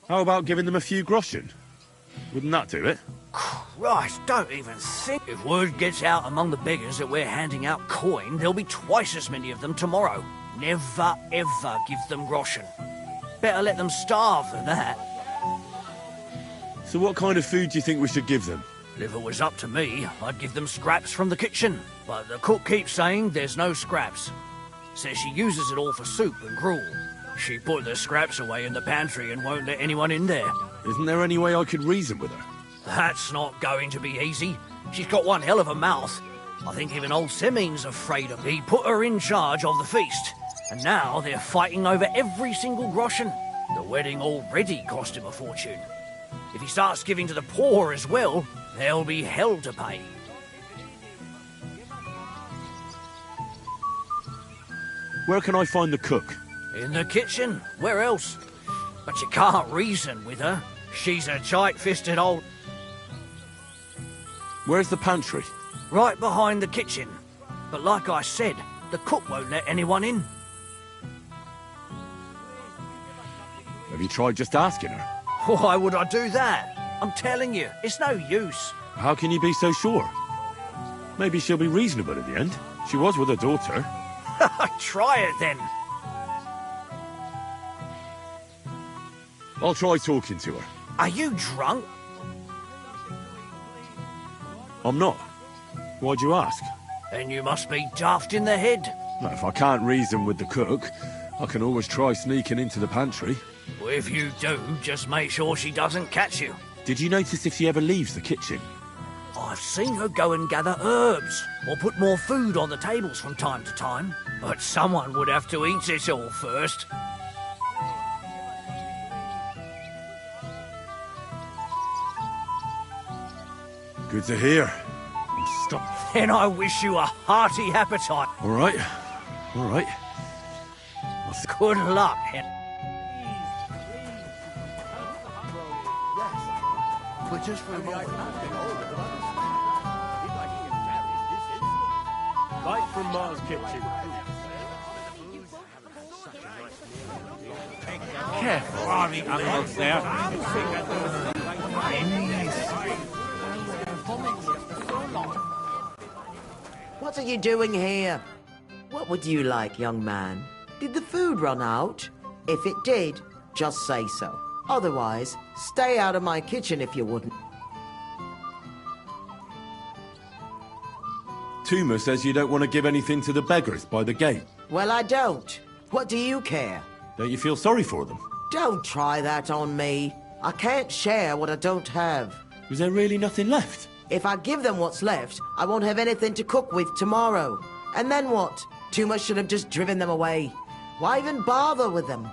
Speaker 1: How about giving them a few groschen? Wouldn't that do it?
Speaker 8: Christ, don't even think. If word gets out among the beggars that we're handing out coin, there'll be twice as many of them tomorrow. Never, ever give them groschen. Better let them starve than that.
Speaker 1: So what kind of food do you think we should give them?
Speaker 8: If it was up to me, I'd give them scraps from the kitchen. But the cook keeps saying there's no scraps. Says she uses it all for soup and gruel. She put the scraps away in the pantry and won't let anyone in there.
Speaker 1: Isn't there any way I could reason with her?
Speaker 8: That's not going to be easy. She's got one hell of a mouth. I think even old Semin's afraid of me. Put her in charge of the feast. And now they're fighting over every single groschen. The wedding already cost him a fortune. If he starts giving to the poor as well, there'll be hell to pay.
Speaker 1: Where can I find the cook?
Speaker 8: In the kitchen. Where else? But you can't reason with her. She's a tight-fisted old...
Speaker 1: Where's the pantry?
Speaker 8: Right behind the kitchen. But like I said, the cook won't let anyone in.
Speaker 1: Have you tried just asking her?
Speaker 8: Why would I do that? I'm telling you, it's no use.
Speaker 1: How can you be so sure? Maybe she'll be reasonable at the end. She was with her daughter.
Speaker 8: Try it then.
Speaker 1: I'll try talking to her.
Speaker 8: Are you drunk?
Speaker 1: I'm not. Why'd you ask?
Speaker 8: Then you must be daft in the head.
Speaker 1: Well, if I can't reason with the cook, I can always try sneaking into the pantry.
Speaker 8: Well, if you do, just make sure she doesn't catch you.
Speaker 1: Did you notice if she ever leaves the kitchen?
Speaker 8: I've seen her go and gather herbs, or put more food on the tables from time to time. But someone would have to eat it all first.
Speaker 1: Good to hear. Stop.
Speaker 8: Then I wish you a hearty appetite.
Speaker 1: All right. All right.
Speaker 8: Good luck, Hen.
Speaker 7: But just for a moment.
Speaker 14: Right from Mars Kitchen.
Speaker 23: Careful, army animals there.
Speaker 3: What are you doing here? What would you like, young man? Did the food run out? If it did, just say so. Otherwise, stay out of my kitchen if you wouldn't.
Speaker 1: Tuma says you don't want to give anything to the beggars by the gate.
Speaker 3: Well, I don't. What do you care?
Speaker 1: Don't you feel sorry for them?
Speaker 3: Don't try that on me. I can't share what I don't have.
Speaker 1: Was there really nothing left?
Speaker 3: If I give them what's left, I won't have anything to cook with tomorrow. And then what? Tuma should have just driven them away. Why even bother with them?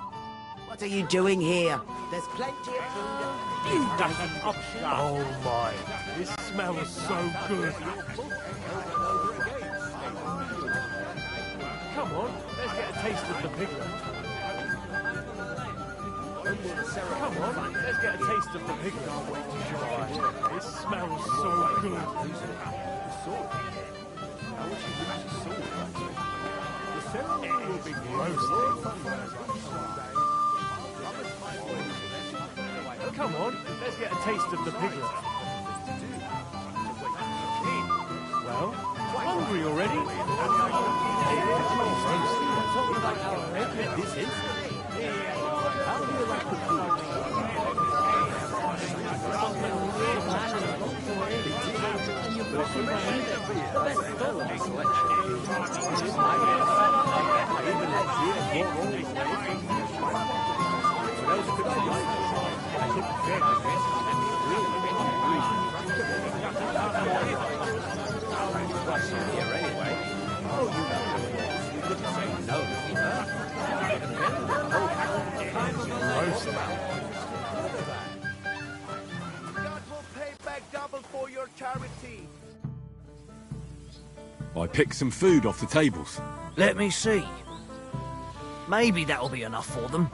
Speaker 3: What are you doing here? There's plenty of food.
Speaker 14: You doesn't Oh my, this smells so good. Come on, let's get a taste of the piglet. Come on, let's get a taste of the piglet. It smells so good. It will be roasted. Come on, let's get a taste of the piglet. Well, hungry already? This is. How do you like the food?
Speaker 1: I picked some food off the tables.
Speaker 8: Let me see. Maybe that'll be enough for them.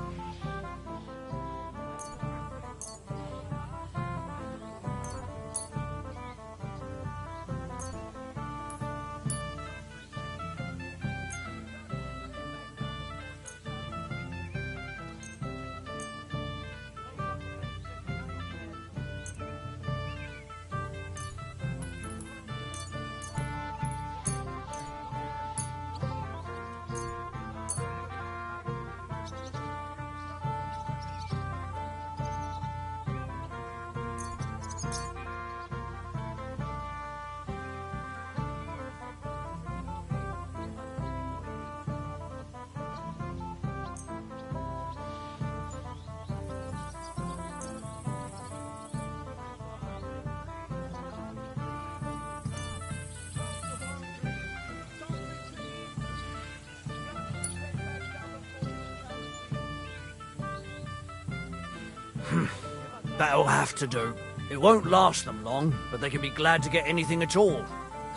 Speaker 8: That'll have to do. It won't last them long, but they can be glad to get anything at all.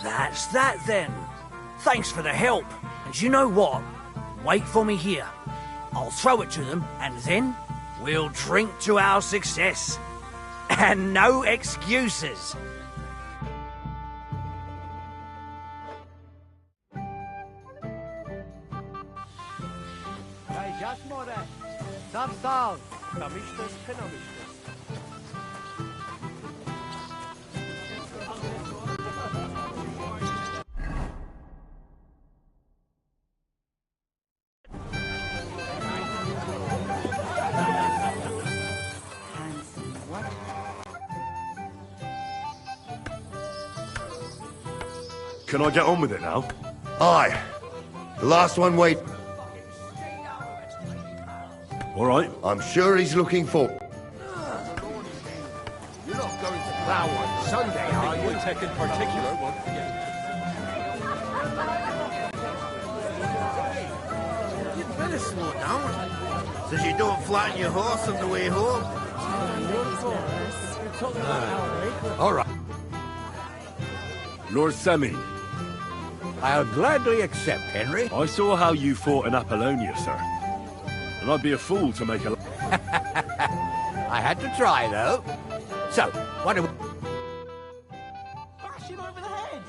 Speaker 8: That's that then. Thanks for the help. And you know what? Wait for me here. I'll throw it to them, and then we'll drink to our success. And no excuses.
Speaker 11: Hey, just more. Some salt.
Speaker 1: Can I get on with it now?
Speaker 24: Aye. The last one wait.
Speaker 1: All right.
Speaker 24: I'm sure he's looking for...
Speaker 4: You're not going to plough on Sunday, are you?
Speaker 14: Wojtek in particular won't forget.
Speaker 4: You'd better slow down. Says you don't flatten your horse on the way home.
Speaker 11: All right.
Speaker 1: Lord Semi.
Speaker 11: I'll gladly accept, Henry.
Speaker 1: I saw how you fought in Apollonia, sir. And I'd be a fool to make a...
Speaker 11: I had to try, though. So, what do we...
Speaker 14: Bash him over the head!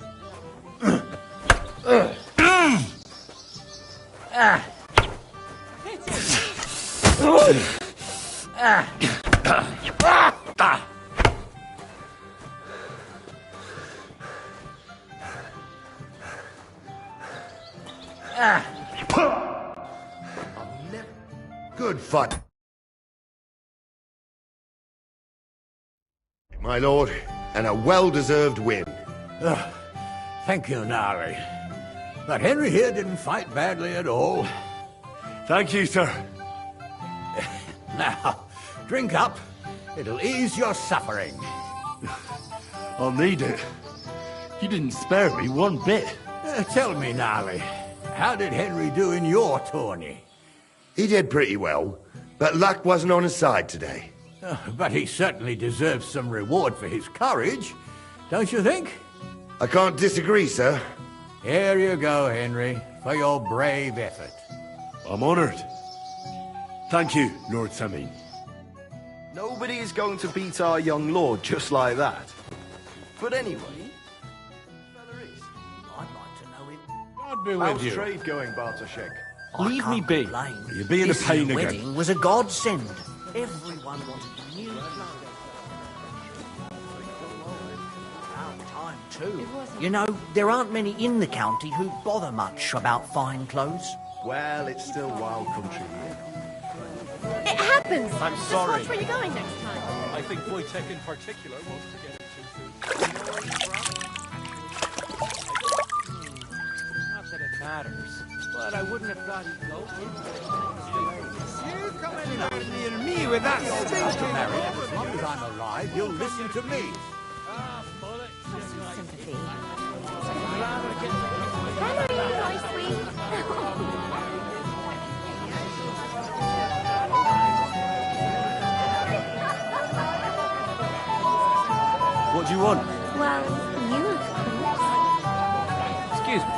Speaker 24: Good fun. My lord, and a well-deserved win.
Speaker 11: Thank you, Nari. But Henry here didn't fight badly at all.
Speaker 1: Thank you, sir.
Speaker 11: Now, drink up. It'll ease your suffering.
Speaker 1: I'll need it. You didn't spare me one bit.
Speaker 11: Tell me, Nari, how did Henry do in your tourney?
Speaker 24: He did pretty well, but luck wasn't on his side today.
Speaker 11: But he certainly deserves some reward for his courage, don't you think?
Speaker 24: I can't disagree, sir.
Speaker 11: Here you go, Henry, for your brave effort.
Speaker 1: I'm honoured. Thank you, Lord Samin.
Speaker 18: Nobody is going to beat our young lord just like that. But anyway,
Speaker 8: I'd like to know him.
Speaker 11: God be
Speaker 18: how's
Speaker 11: with you.
Speaker 18: trade going, Bartoszek?
Speaker 14: Leave me be.
Speaker 1: You're being a
Speaker 8: This
Speaker 1: pain
Speaker 8: year
Speaker 1: again.
Speaker 8: wedding was a godsend. Everyone wanted new clothes. About time too. You know, there aren't many in the county who bother much about fine clothes.
Speaker 18: Well, it's still wild country here.
Speaker 21: It happens.
Speaker 14: I'm
Speaker 21: Just
Speaker 14: sorry.
Speaker 21: watch where you're going next time.
Speaker 14: I think Wojtek in particular won't forget it too soon. Not that it matters, but I wouldn't have thought he'd go
Speaker 11: You come anywhere near me with that stinker, Mary. As long as I'm alive, you'll listen to me.
Speaker 21: Sympathy. Hello, my sweet.
Speaker 1: What do you want?
Speaker 21: Well, you of course.
Speaker 22: Excuse me.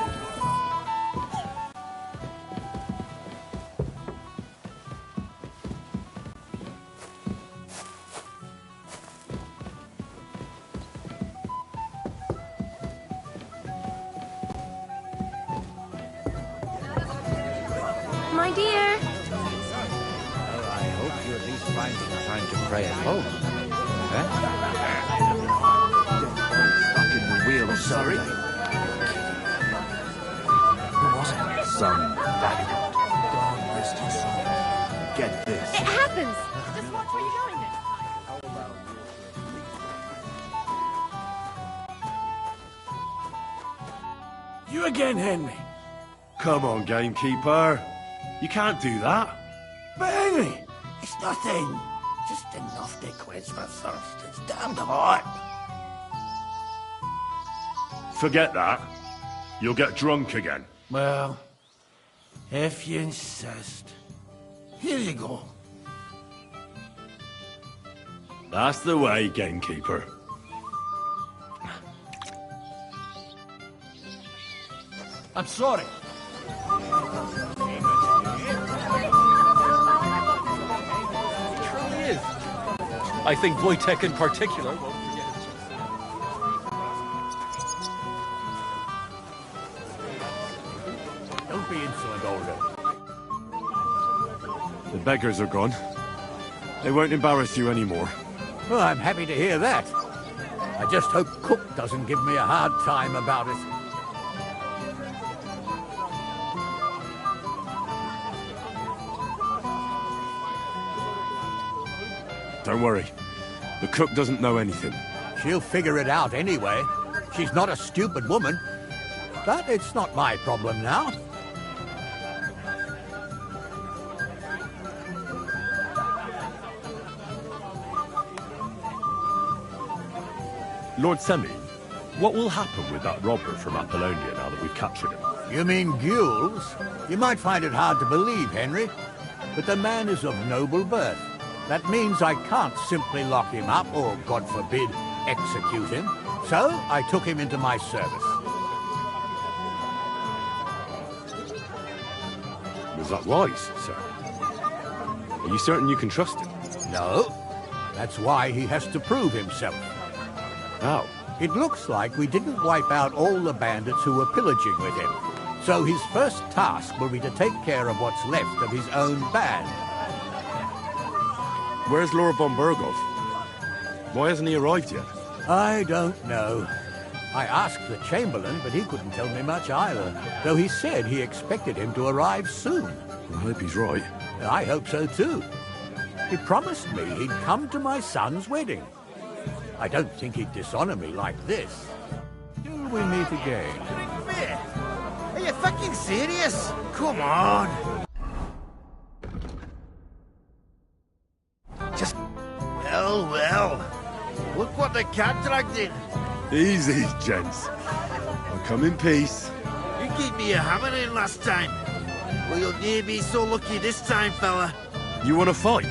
Speaker 21: My dear.
Speaker 11: Well, I hope you at least find time to pray at home.
Speaker 7: Stuck in the wheel of
Speaker 4: Sorry?
Speaker 8: Who was it?
Speaker 7: some vagabond.
Speaker 8: God rest his soul.
Speaker 7: Get this.
Speaker 21: It happens. Just watch where you're going next time.
Speaker 11: You again, Henry.
Speaker 1: Come on, gamekeeper. You can't do that.
Speaker 11: But Henry, it's nothing. Just enough to quench my thirst. It's damned hot.
Speaker 1: Forget that. You'll get drunk again.
Speaker 11: Well, if you insist. Here you go.
Speaker 1: That's the way, gamekeeper.
Speaker 11: I'm sorry.
Speaker 14: It truly is. I think Wojtek in particular won't forget it too soon.
Speaker 11: Don't be insolent, Olga.
Speaker 1: The beggars are gone. They won't embarrass you anymore.
Speaker 11: Well, I'm happy to hear that. I just hope Cook doesn't give me a hard time about it.
Speaker 1: Don't worry. The cook doesn't know anything.
Speaker 11: She'll figure it out anyway. She's not a stupid woman. But it's not my problem now.
Speaker 1: Lord Semi, what will happen with that robber from Apollonia now that we've captured him?
Speaker 11: You mean Gules? You might find it hard to believe, Henry, but the man is of noble birth. That means I can't simply lock him up or, God forbid, execute him. So I took him into my service.
Speaker 1: Was that wise, sir? Are you certain you can trust him?
Speaker 11: No. That's why he has to prove himself.
Speaker 1: How?
Speaker 11: It looks like we didn't wipe out all the bandits who were pillaging with him. So his first task will be to take care of what's left of his own band.
Speaker 1: Where's Lord von Burgov? Why hasn't he arrived yet?
Speaker 11: I don't know. I asked the Chamberlain, but he couldn't tell me much either, though he said he expected him to arrive soon.
Speaker 1: I hope he's right.
Speaker 11: I hope so too. He promised me he'd come to my son's wedding. I don't think he'd dishonor me like this. Till we meet again.
Speaker 6: Are you fucking serious? Come on. Just... Well. Look what the cat dragged in.
Speaker 1: Easy, gents. I'll come in peace.
Speaker 6: You gave me a hammer in last time. Well, you'll near be so lucky this time, fella.
Speaker 1: You want to fight?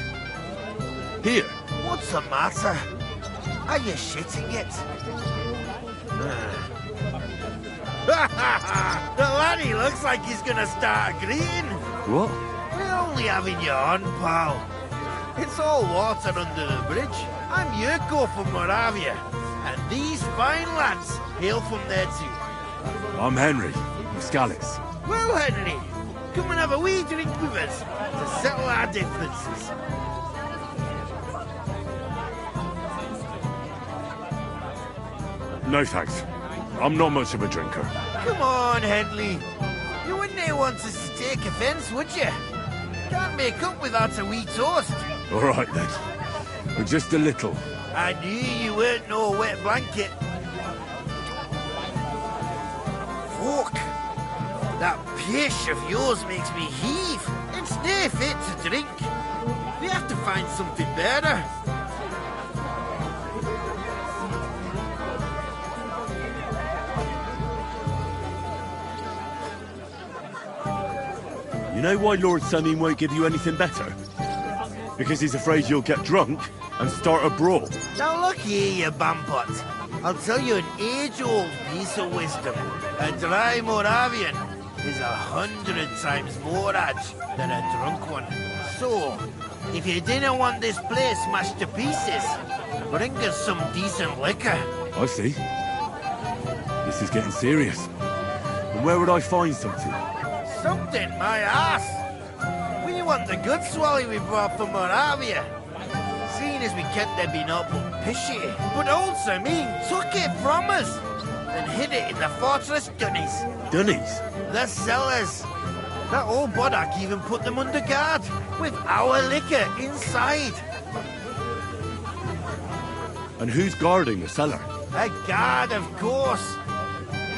Speaker 1: Here.
Speaker 6: What's the matter? Are you shitting it? The laddie looks like he's gonna start agreeing.
Speaker 1: What?
Speaker 6: We're only having you on, pal. It's all water under the bridge. I'm Yurko from Moravia, and these fine lads hail from there too.
Speaker 1: I'm Henry, from Scallis.
Speaker 6: Well, Henry, come and have a wee drink with us to settle our differences.
Speaker 1: No thanks. I'm not much of a drinker.
Speaker 6: Come on, Henley. You wouldn't want us to take offence, would you? Can't make up without a wee toast.
Speaker 1: All right, then. But just a little.
Speaker 6: I knew you weren't no wet blanket. Fuck. That pish of yours makes me heave. It's no fit to drink. We have to find something better.
Speaker 1: You know why Lord Samin won't give you anything better? Because he's afraid you'll get drunk and start a brawl.
Speaker 6: Now look here, you bampot. I'll tell you an age-old piece of wisdom. A dry Moravian is 100 times more edge than a drunk one. So, if you didn't want this place smashed to pieces, bring us some decent liquor.
Speaker 1: I see. This is getting serious. And where would I find something?
Speaker 6: Something, my ass! We want the good swally we brought from Moravia. Seeing as we can't there be no but pishy. But old Samin took it from us and hid it in the fortress dunnies.
Speaker 1: Dunnies?
Speaker 6: The cellars. That old Boddock even put them under guard with our liquor inside.
Speaker 1: And who's guarding the cellar?
Speaker 6: A guard, of course.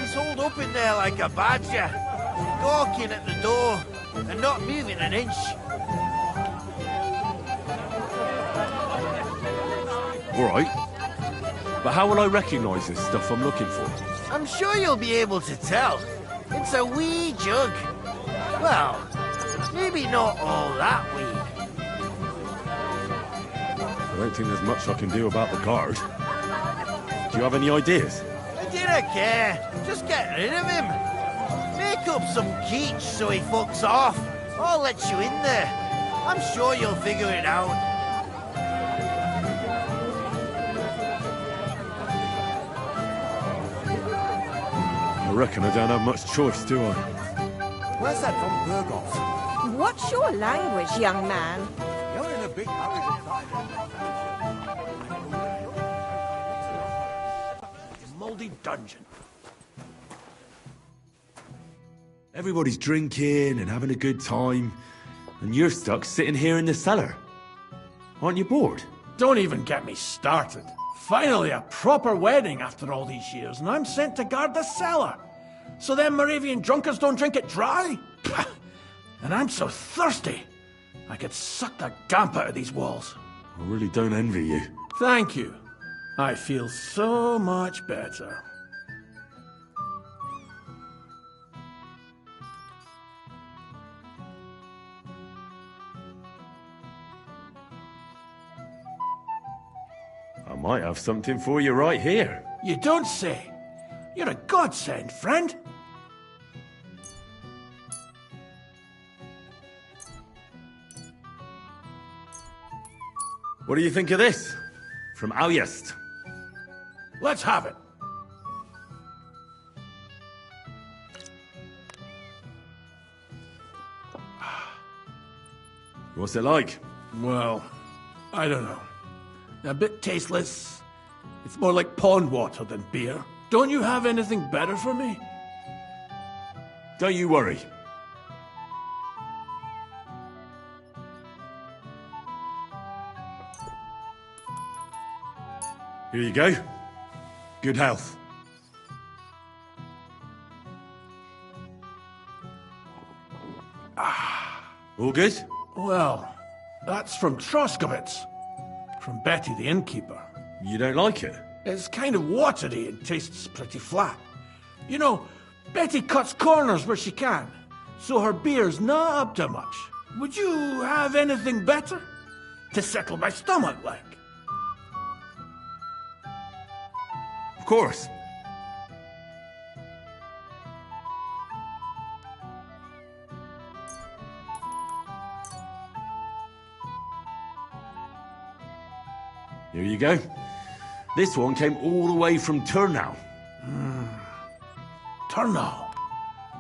Speaker 6: He's holed up in there like a badger, gawking at the door and not moving an inch.
Speaker 1: All right. But how will I recognise this stuff I'm looking for?
Speaker 6: I'm sure you'll be able to tell. It's a wee jug. Well, maybe not all that wee.
Speaker 1: I don't think there's much I can do about the guard. Do you have any ideas?
Speaker 6: I didn't care. Just get rid of him. Make up some keech so he fucks off. I'll let you in there. I'm sure you'll figure it out.
Speaker 1: I reckon I don't have much choice, do I?
Speaker 4: Where's that von Burgos?
Speaker 2: What's your language, young man?
Speaker 11: You're in a big hurry to time.
Speaker 10: dungeon.
Speaker 1: Everybody's drinking and having a good time, and you're stuck sitting here in the cellar. Aren't you bored?
Speaker 10: Don't even get me started. Finally a proper wedding after all these years, and I'm sent to guard the cellar. So them Moravian drunkards don't drink it dry? And I'm so thirsty, I could suck the gamp out of these walls.
Speaker 1: I really don't envy you.
Speaker 10: Thank you. I feel so much better.
Speaker 1: I might have something for you right here.
Speaker 10: You don't say. You're a godsend, friend.
Speaker 1: What do you think of this? From Alyast.
Speaker 10: Let's have it.
Speaker 1: What's it like?
Speaker 10: Well, I don't know. A bit tasteless. It's more like pond water than beer. Don't you have anything better for me?
Speaker 1: Don't you worry. Here you go. Good health. All good?
Speaker 10: Well, that's from Troskovitz. From Betty the innkeeper.
Speaker 1: You don't like it?
Speaker 10: It's kind of watery and tastes pretty flat. You know, Betty cuts corners where she can, so her beer's not up to much. Would you have anything better? To settle my stomach, like?
Speaker 1: Of course. Here you go. This one came all the way from Turnau.
Speaker 10: Turnau?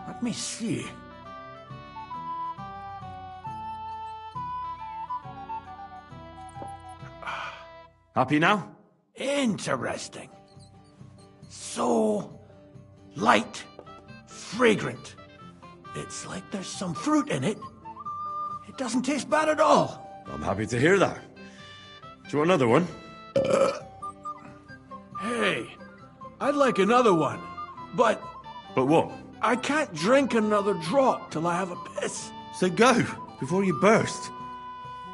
Speaker 10: Let me see.
Speaker 1: Happy now?
Speaker 10: Interesting. So light, fragrant. It's like there's some fruit in it. It doesn't taste bad at all.
Speaker 1: I'm happy to hear that. Do you want another one?
Speaker 10: Hey, I'd like another one, but...
Speaker 1: But what?
Speaker 10: I can't drink another drop till I have a piss.
Speaker 1: So go, before you burst.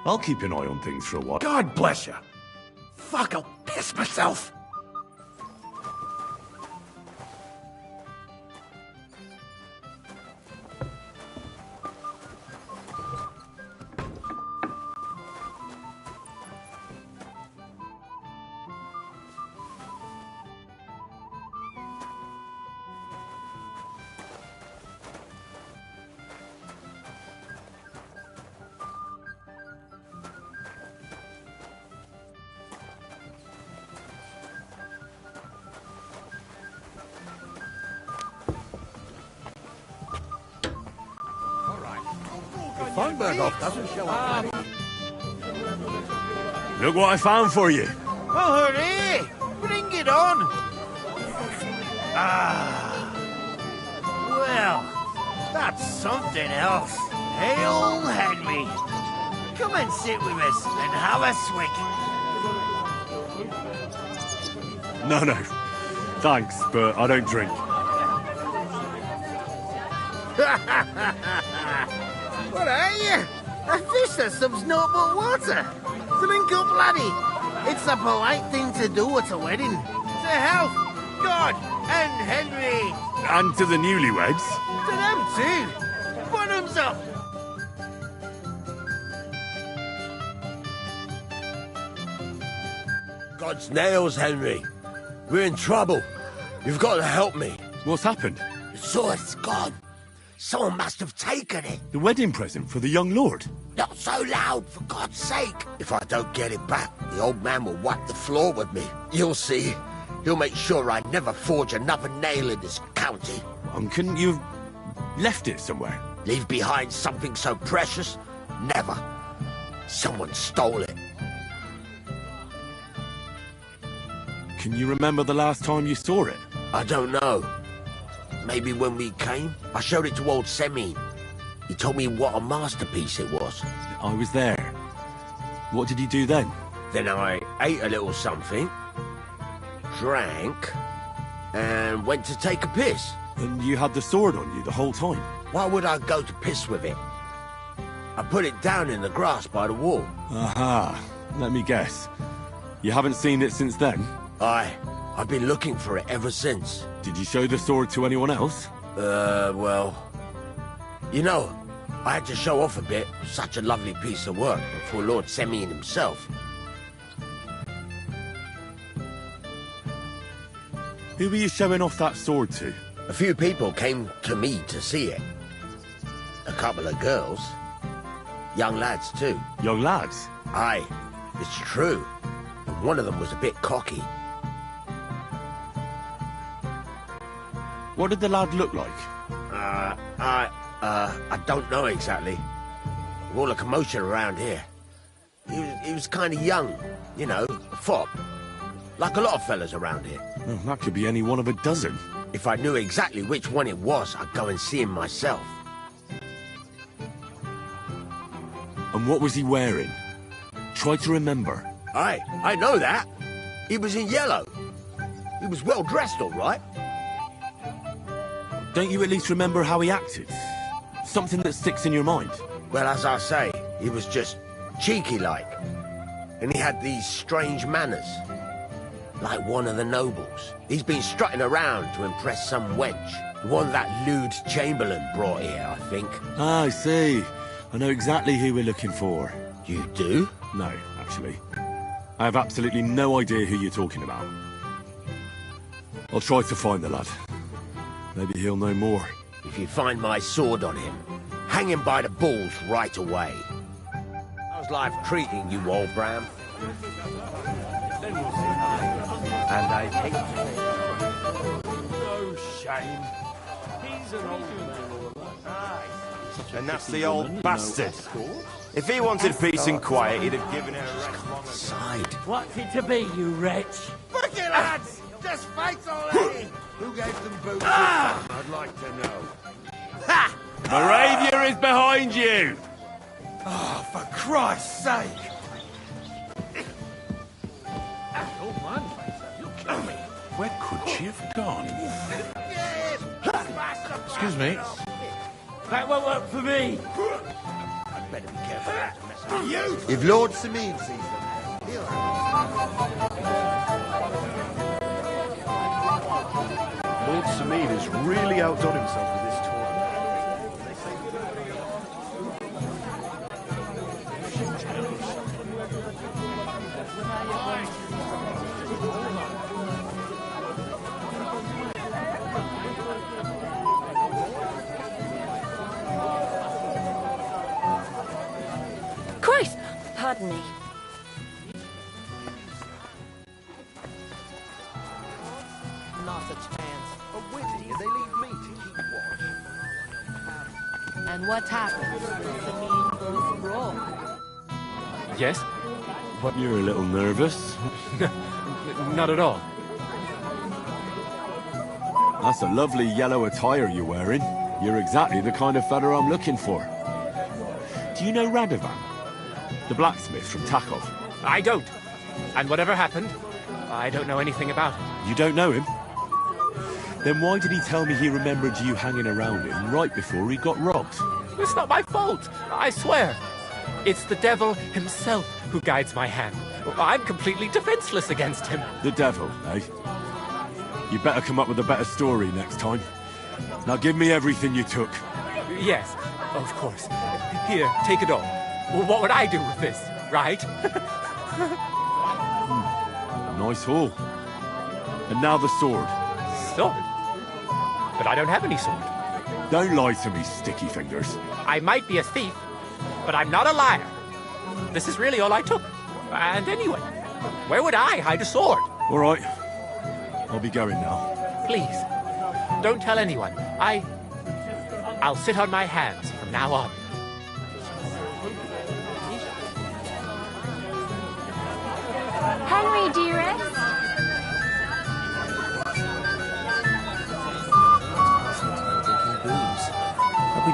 Speaker 1: I'll keep an eye on things for a while.
Speaker 10: God bless you. Fuck, I'll piss myself.
Speaker 11: Thunberg doesn't show up.
Speaker 1: Look what I found for you.
Speaker 6: Oh, hooray! Bring it on! Ah. Well, that's something else. Hail Henry! Come and sit with us and have a swig.
Speaker 1: No. Thanks, but I don't drink.
Speaker 6: What are you? A fish that subs naught but water. Drink up, laddie. It's a polite thing to do at a wedding. To health, God, and Henry.
Speaker 1: And to the newlyweds.
Speaker 6: To them too. Bottoms up.
Speaker 4: God's nails, Henry. We're in trouble. You've got to help me.
Speaker 1: What's happened?
Speaker 4: The sword's gone. Someone must have taken it.
Speaker 1: The wedding present for the young lord?
Speaker 4: Not so loud, for God's sake. If I don't get it back, the old man will wipe the floor with me. You'll see. He'll make sure I never forge another nail in this county.
Speaker 1: Couldn't you have left it somewhere?
Speaker 4: Leave behind something so precious? Never. Someone stole it.
Speaker 1: Can you remember the last time you saw it?
Speaker 4: I don't know. Maybe when we came, I showed it to old Semine. He told me what a masterpiece it was.
Speaker 1: I was there. What did you do then?
Speaker 4: Then I ate a little something, drank, and went to take a piss.
Speaker 1: And you had the sword on you the whole time?
Speaker 4: Why would I go to piss with it? I put it down in the grass by the wall.
Speaker 1: Aha. Let me guess. You haven't seen it since then?
Speaker 4: I've been looking for it ever since.
Speaker 1: Did you show the sword to anyone else?
Speaker 4: Well... You know, I had to show off a bit. Such a lovely piece of work before Lord Semine himself.
Speaker 1: Who were you showing off that sword to?
Speaker 4: A few people came to me to see it. A couple of girls. Young lads, too.
Speaker 1: Young lads?
Speaker 4: Aye, it's true. And one of them was a bit cocky.
Speaker 1: What did the lad look like?
Speaker 4: I don't know exactly. All the commotion around here. He was kind of young, you know, a fop. Like a lot of fellas around here.
Speaker 1: Well, that could be any one of a dozen.
Speaker 4: If I knew exactly which one it was, I'd go and see him myself.
Speaker 1: And what was he wearing? Try to remember.
Speaker 4: Aye, I know that. He was in yellow. He was well dressed, all right.
Speaker 1: Don't you at least remember how he acted? Something that sticks in your mind?
Speaker 4: Well, as I say, he was just cheeky-like. And he had these strange manners. Like one of the nobles. He's been strutting around to impress some wench. One that lewd Chamberlain brought here, I think.
Speaker 1: Ah, I see. I know exactly who we're looking for.
Speaker 4: You do?
Speaker 1: No, actually. I have absolutely no idea who you're talking about. I'll try to find the lad. Maybe he'll know more.
Speaker 4: If you find my sword on him, hang him by the balls right away. How's life treating you, old Bram?
Speaker 14: And I hate to... No shame. He's an old man.
Speaker 17: And that's the old bastard. If he wanted peace and quiet, he'd have given it a rest long
Speaker 4: Side.
Speaker 22: What's it to be, you wretch?
Speaker 6: Book it, lads! Just fight already! Who gave them boots? I'd like to know.
Speaker 1: Ha! Moravia is behind you!
Speaker 6: Oh, for Christ's sake!
Speaker 10: Old man, you kill me. Where could she have gone? Excuse me.
Speaker 22: That won't work for me.
Speaker 4: I'd better be careful not to mess up.
Speaker 24: If Lord Semine sees them, he'll
Speaker 18: Lord Semine has really outdone himself with this tournament.
Speaker 2: Christ! Pardon me.
Speaker 3: Not a chance.
Speaker 18: A whitney, and they leave me to keep watch.
Speaker 21: And what happened? Semine goes wrong.
Speaker 22: Yes?
Speaker 1: What? You're a little nervous.
Speaker 22: Not at all.
Speaker 1: That's a lovely yellow attire you're wearing. You're exactly the kind of fella I'm looking for. Do you know Radovan? The blacksmith from Takov?
Speaker 22: I don't. And whatever happened, I don't know anything about it.
Speaker 1: You don't know him? Then why did he tell me he remembered you hanging around him right before he got robbed?
Speaker 22: It's not my fault, I swear. It's the devil himself who guides my hand. I'm completely defenseless against him.
Speaker 1: The devil, eh? You better come up with a better story next time. Now give me everything you took.
Speaker 22: Yes, of course. Here, take it all. Well, what would I do with this, right?
Speaker 1: Nice haul. And now the sword.
Speaker 22: Sword? But I don't have any sword.
Speaker 1: Don't lie to me, sticky fingers.
Speaker 22: I might be a thief, but I'm not a liar. This is really all I took. And anyway, where would I hide a sword?
Speaker 1: All right. I'll be going now.
Speaker 22: Please, don't tell anyone. I'll sit on my hands from now on.
Speaker 19: Henry, dearest.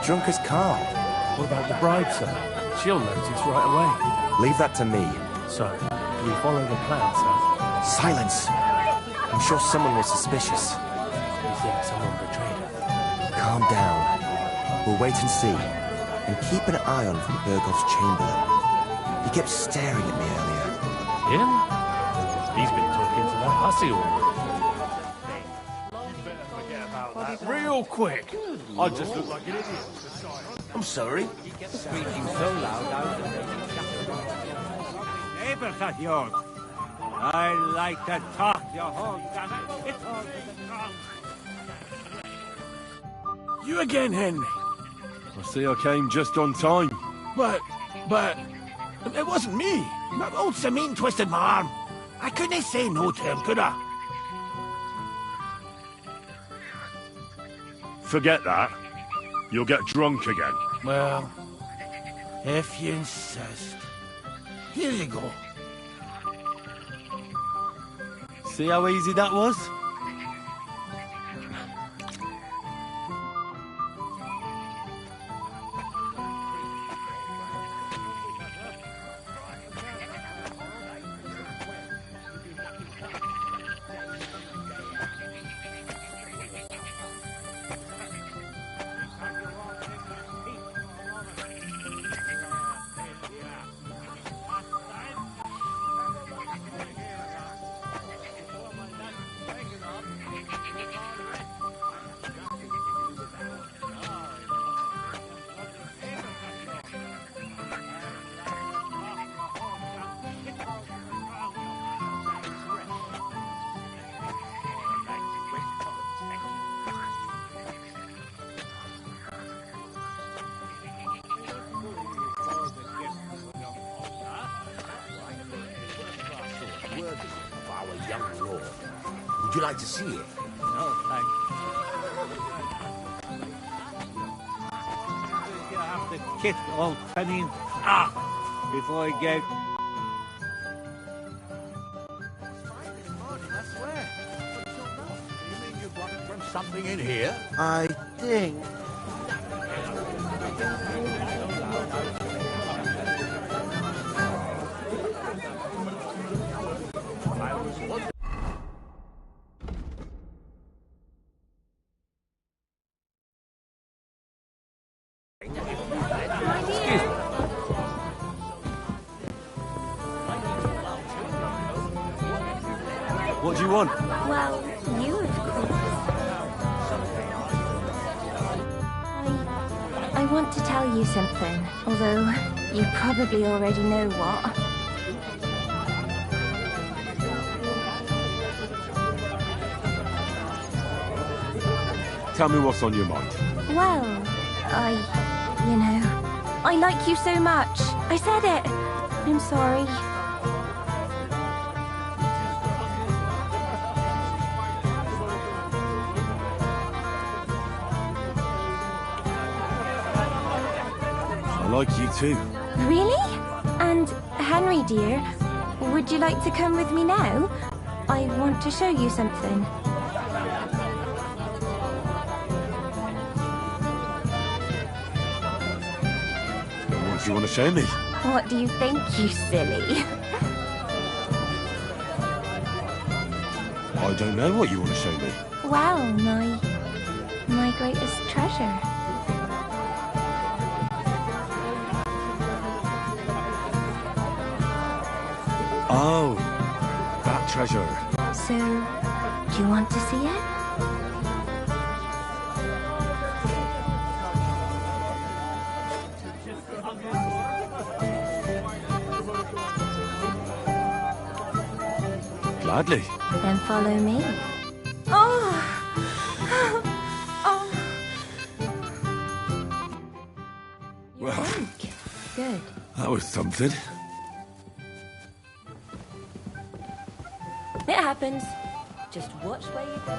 Speaker 17: drunk as Carl.
Speaker 22: What about the bride, sir? She'll notice right away.
Speaker 17: Leave that to me.
Speaker 22: So, do we follow the plan, sir?
Speaker 17: Silence! I'm sure someone was suspicious.
Speaker 22: You think someone betrayed her?
Speaker 17: Calm down. We'll wait and see. And keep an eye on from Bergov's chamberlain. He kept staring at me earlier.
Speaker 22: Him? He's been talking to that hussy all night.
Speaker 8: Real quick. I just look like an idiot. I'm sorry.
Speaker 11: Speaking so loud out neighbours of yours. I like to talk your whole damn it all to the trunk.
Speaker 10: You again, Henry.
Speaker 1: I see I came just on time.
Speaker 10: But, it wasn't me. Old Samin twisted my arm. I couldn't say no to him, could I?
Speaker 1: Forget that. You'll get drunk again.
Speaker 10: Well, if you insist. Here you go.
Speaker 1: See how easy that was?
Speaker 4: Of our young lord. Would you like to see it?
Speaker 11: No, thanks. You have to kiss old Samin's ass before he gave... Something in here?
Speaker 3: I think...
Speaker 1: What do you want?
Speaker 21: Well, you of course. I want to tell you something, although you probably already know what.
Speaker 1: Tell me what's on your mind.
Speaker 21: Well, I like you so much. I said it. I'm sorry.
Speaker 1: I like you too.
Speaker 21: Really? And Henry, dear, would you like to come with me now? I want to show you something.
Speaker 1: What do you want to show me?
Speaker 21: What do you think, you silly?
Speaker 1: I don't know what you want to show me.
Speaker 21: Well, my greatest treasure.
Speaker 1: Oh, that treasure.
Speaker 21: So, do you want to see it?
Speaker 1: Gladly.
Speaker 21: Then follow me. Oh! Oh!
Speaker 1: Well,
Speaker 21: Good.
Speaker 1: that was something.
Speaker 21: It happens. Just watch where you go.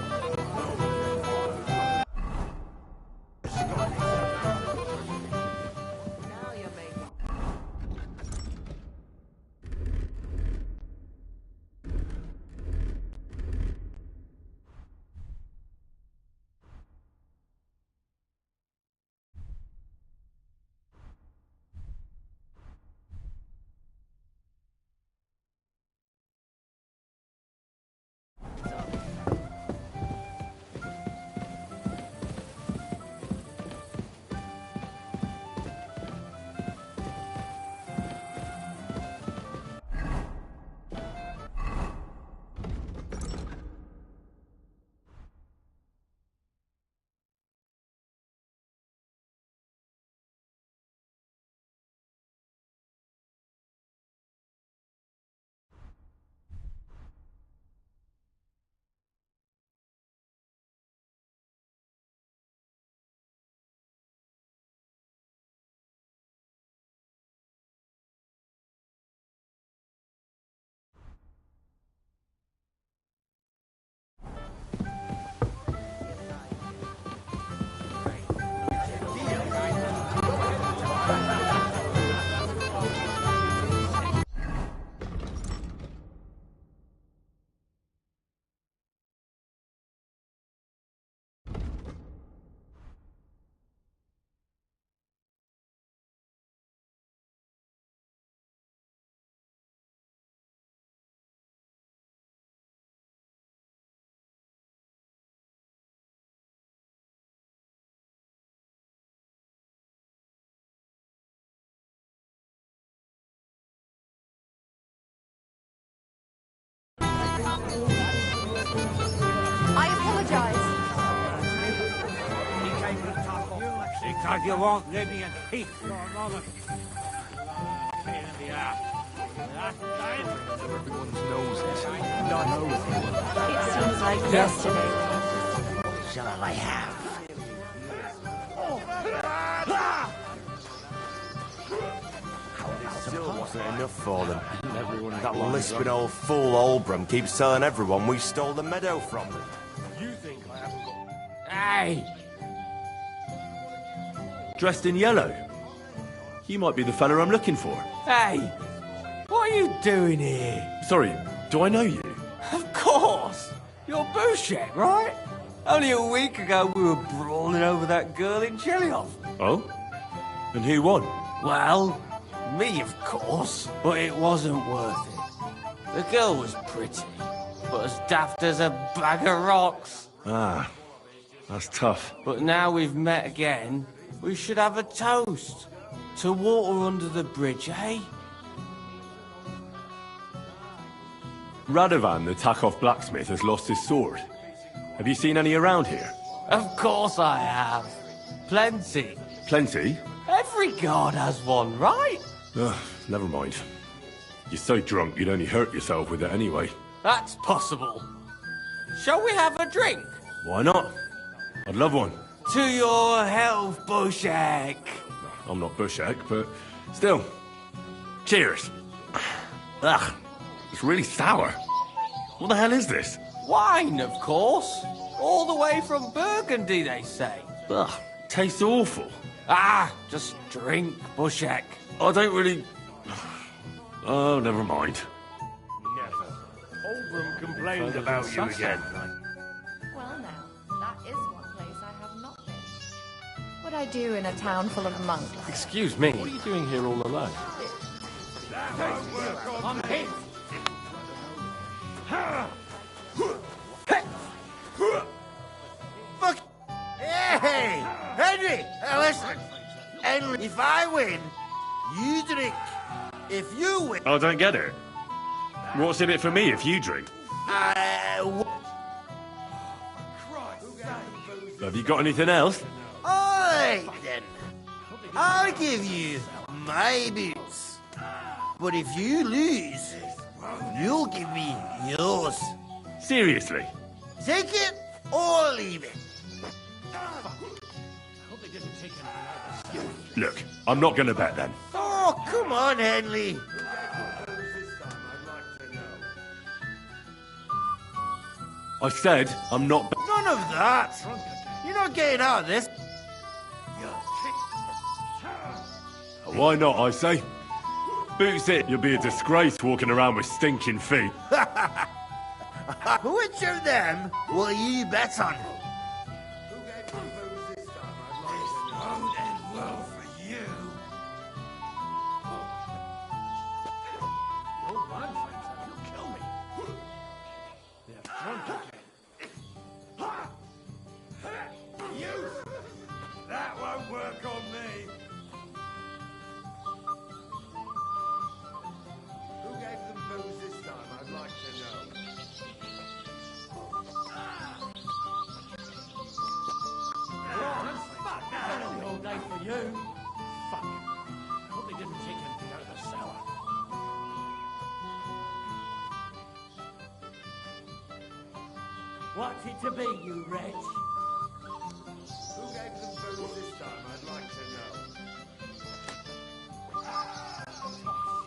Speaker 19: I apologize.
Speaker 11: Because you won't leave me in peace for a moment. Pain in the ass. Last time?
Speaker 17: Everyone's noses.
Speaker 21: It seems like yesterday.
Speaker 4: Shall I have?
Speaker 17: Still wasn't enough for them. That lisping old fool Olbram keeps telling everyone we stole the meadow from them. You think I haven't got...
Speaker 22: Hey!
Speaker 1: Dressed in yellow. You might be the fella I'm looking for.
Speaker 22: Hey! What are you doing here?
Speaker 1: Sorry, do I know you?
Speaker 22: Of course! You're Bouchette, right? Only a week ago we were brawling over that girl in Chelyov.
Speaker 1: Oh? And who won?
Speaker 22: Well, me, of course. But it wasn't worth it. The girl was pretty, but as daft as a bag of rocks.
Speaker 1: Ah, that's tough.
Speaker 22: But now we've met again, we should have a toast. To water under the bridge, eh?
Speaker 1: Radovan, the Takov blacksmith, has lost his sword. Have you seen any around here?
Speaker 22: Of course I have. Plenty.
Speaker 1: Plenty?
Speaker 22: Every guard has one, right?
Speaker 1: Ugh, never mind. You're so drunk you'd only hurt yourself with it anyway.
Speaker 22: That's possible. Shall we have a drink?
Speaker 1: Why not? I'd love one.
Speaker 22: To your health, Bushak.
Speaker 1: I'm not Bushak, but still. Cheers. Ugh, it's really sour. What the hell is this?
Speaker 22: Wine, of course. All the way from Burgundy, they say.
Speaker 1: Ugh, tastes awful.
Speaker 22: Ah, just drink, Bushak.
Speaker 1: I don't really... Oh, never mind.
Speaker 6: Olbram complained about you again.
Speaker 19: Well now, that is one place I have not been. What I do in a town full of monks.
Speaker 14: Excuse me, what are you doing here all alone?
Speaker 6: Fuck! Hey! Henry! Listen! Henry, if I win, you drink. If you win...
Speaker 1: I don't get it. What's in it for me if you drink? Have you got anything else?
Speaker 6: Alright then. I'll give you my boots. But if you lose, you'll give me yours.
Speaker 1: Seriously?
Speaker 6: Take it or leave it.
Speaker 1: Look, I'm not going to bet then.
Speaker 6: Oh, come on, Henley.
Speaker 1: I said I'm not...
Speaker 6: None of that. You're not getting out of this.
Speaker 1: Why not, I say? Boots it, you'll be a disgrace walking around with stinking feet.
Speaker 6: Which of them will you bet on?
Speaker 10: That won't work on me.
Speaker 24: Who gave them booze this time? I'd like to know.
Speaker 10: All day for you. Fuck. Hope they didn't take him out of the cellar. What's it to be, you wretch?
Speaker 24: Who gave them booze this time? I'd like to know.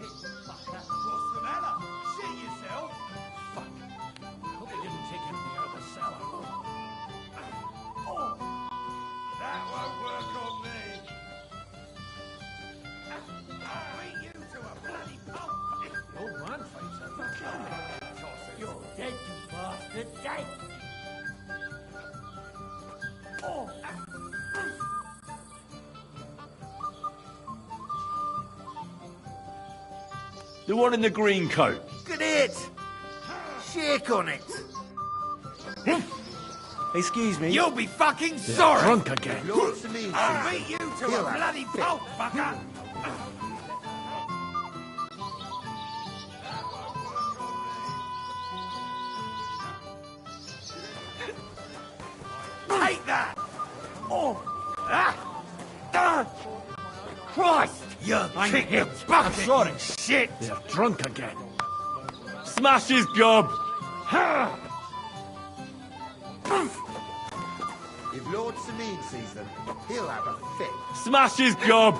Speaker 10: What's the matter? Shit yourself? Fuck. Hope they didn't take him out of the cellar. Oh! That won't work on me. I'll beat you to a bloody pulp. Old man-facer, you kill me. You're dead, you bastard. Dead! Oh!
Speaker 1: The one in the green coat.
Speaker 6: Look at it. Shake on it.
Speaker 10: Excuse me.
Speaker 6: You'll be fucking sorry.
Speaker 10: Drunk again.
Speaker 6: I'll beat you to a bloody pulp, fucker. You
Speaker 10: I'm
Speaker 6: kick
Speaker 10: hit.
Speaker 6: the bucket,
Speaker 10: I'm sorry.
Speaker 6: you shit!
Speaker 10: They're drunk again.
Speaker 1: Smash his gob!
Speaker 24: If Lord Sameen sees them, he'll have a fit.
Speaker 1: Smash his gob!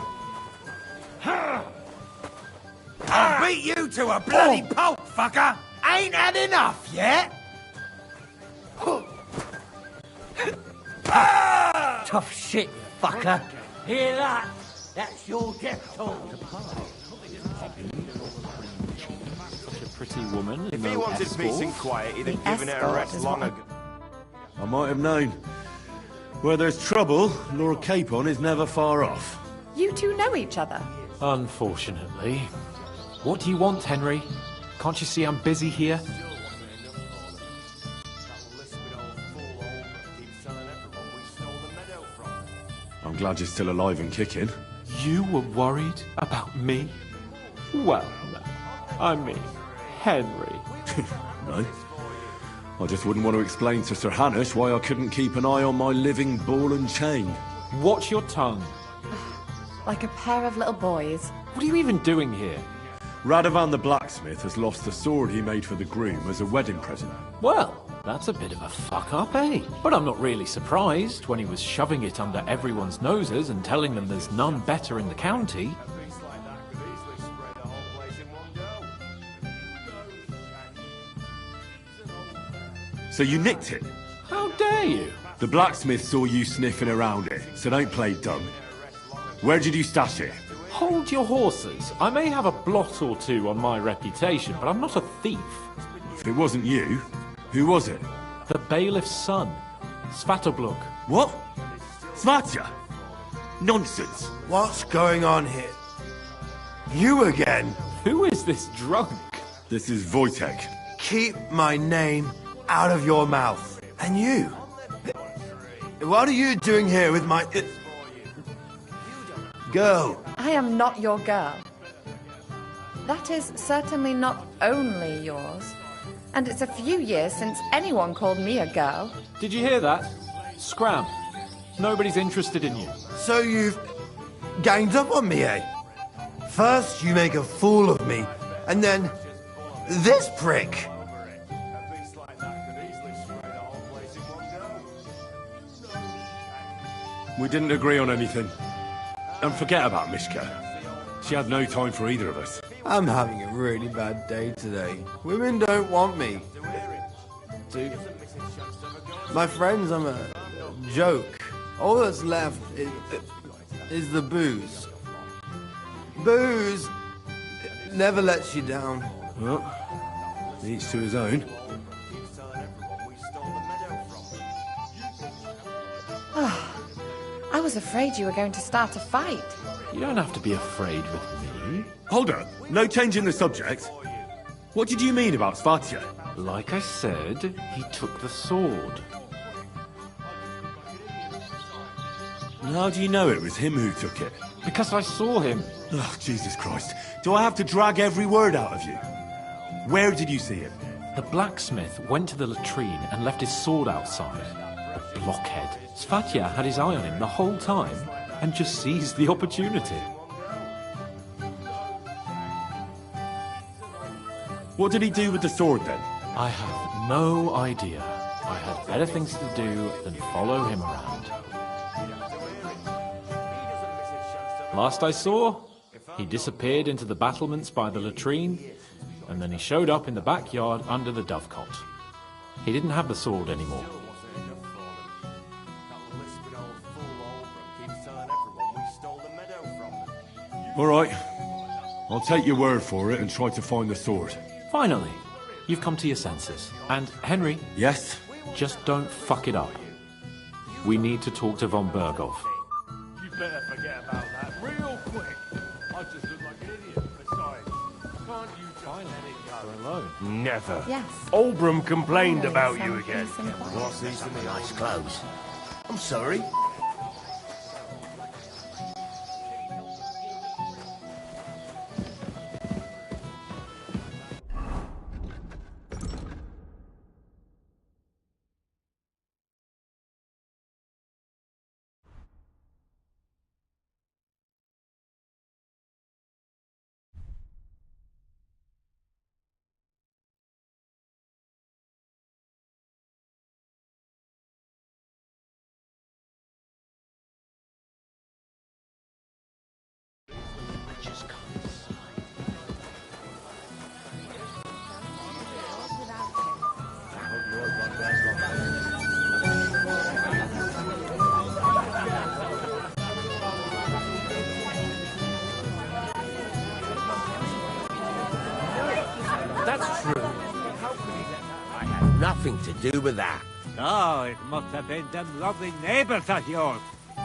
Speaker 6: I'll beat you to a bloody pulp, fucker! Ain't had enough yet?
Speaker 8: Tough shit, fucker. Hear that? That's your death toll.
Speaker 23: Such a pretty woman.
Speaker 17: If
Speaker 23: no
Speaker 17: he wanted
Speaker 23: escort.
Speaker 17: peace and quiet, he'd have given it a
Speaker 21: escort
Speaker 17: rest
Speaker 21: is
Speaker 17: long
Speaker 21: what-
Speaker 17: ago.
Speaker 1: I might have known. Where there's trouble, Lord Capon is never far off.
Speaker 21: You two know each other.
Speaker 23: Unfortunately. What do you want, Henry? Can't you see I'm busy here?
Speaker 1: I'm glad you're still alive and kicking.
Speaker 23: You were worried about me? Well, I mean, Henry.
Speaker 1: No. I just wouldn't want to explain to Sir Hanush why I couldn't keep an eye on my living ball and chain.
Speaker 23: Watch your tongue.
Speaker 21: Like a pair of little boys.
Speaker 23: What are you even doing here?
Speaker 1: Radovan the blacksmith has lost the sword he made for the groom as a wedding present.
Speaker 23: Well, that's a bit of a fuck-up, eh? But I'm not really surprised when he was shoving it under everyone's noses and telling them there's none better in the county.
Speaker 1: So you nicked it?
Speaker 23: How dare you?
Speaker 1: The blacksmith saw you sniffing around it, so don't play dumb. Where did you stash it?
Speaker 23: Hold your horses. I may have a blot or two on my reputation, but I'm not a thief.
Speaker 1: If it wasn't you, who was it?
Speaker 23: The bailiff's son, Svatobluk.
Speaker 1: What? Svatya? Nonsense.
Speaker 6: What's going on here? You again?
Speaker 23: Who is this drunk?
Speaker 1: This is Wojtek.
Speaker 6: Keep my name out of your mouth. And you? What are you doing here with my... girl?
Speaker 21: I am not your girl. That is certainly not only yours. And it's a few years since anyone called me a girl.
Speaker 23: Did you hear that? Scram. Nobody's interested in you.
Speaker 6: So you've ganged up on me, eh? First you make a fool of me, and then this prick.
Speaker 1: We didn't agree on anything. And forget about Mishka. She had no time for either of us.
Speaker 6: I'm having a really bad day today. Women don't want me. Dude. My friends, I'm a joke. All that's left is the booze. Booze never lets you down.
Speaker 1: Well, each to his own.
Speaker 21: I was afraid you were going to start a fight.
Speaker 23: You don't have to be afraid with me.
Speaker 1: Hold up. No change in the subject. What did you mean about Svatya?
Speaker 23: Like I said, he took the sword.
Speaker 1: How do you know it was him who took it?
Speaker 23: Because I saw him.
Speaker 1: Oh, Jesus Christ. Do I have to drag every word out of you? Where did you see him?
Speaker 23: The blacksmith went to the latrine and left his sword outside. The blockhead. Svatya had his eye on him the whole time and just seized the opportunity.
Speaker 1: What did he do with the sword then?
Speaker 23: I have no idea. I had better things to do than follow him around. Last I saw, he disappeared into the battlements by the latrine, and then he showed up in the backyard under the dovecot. He didn't have the sword anymore.
Speaker 1: All right. I'll take your word for it and try to find the sword.
Speaker 23: Finally, you've come to your senses. And, Henry...
Speaker 1: Yes?
Speaker 23: Just don't fuck it up. We need to talk to von Berghoff.
Speaker 10: You better forget about that real quick. I just look like an idiot. Besides, can't you just let it go alone?
Speaker 6: Never.
Speaker 21: Yes.
Speaker 6: Oldbrum complained
Speaker 21: Finally,
Speaker 6: about
Speaker 21: some
Speaker 6: you again.
Speaker 21: peace and quiet.
Speaker 4: What's these for me? Nice clothes. I'm sorry. nothing to do with that.
Speaker 11: Oh, it must have been them lovely neighbours of yours. I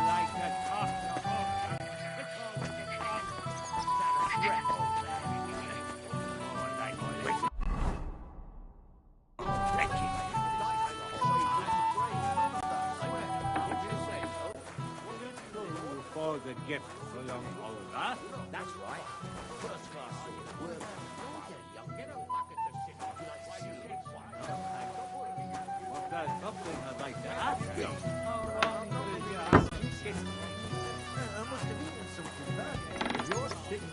Speaker 11: like that talk. For the gift along all of that.
Speaker 4: That's right. First class sword. Get a bucket to sit on. Would you like to see it?
Speaker 11: Well, there's something I'd like to ask you.
Speaker 6: I must have eaten something bad. Is yours sick?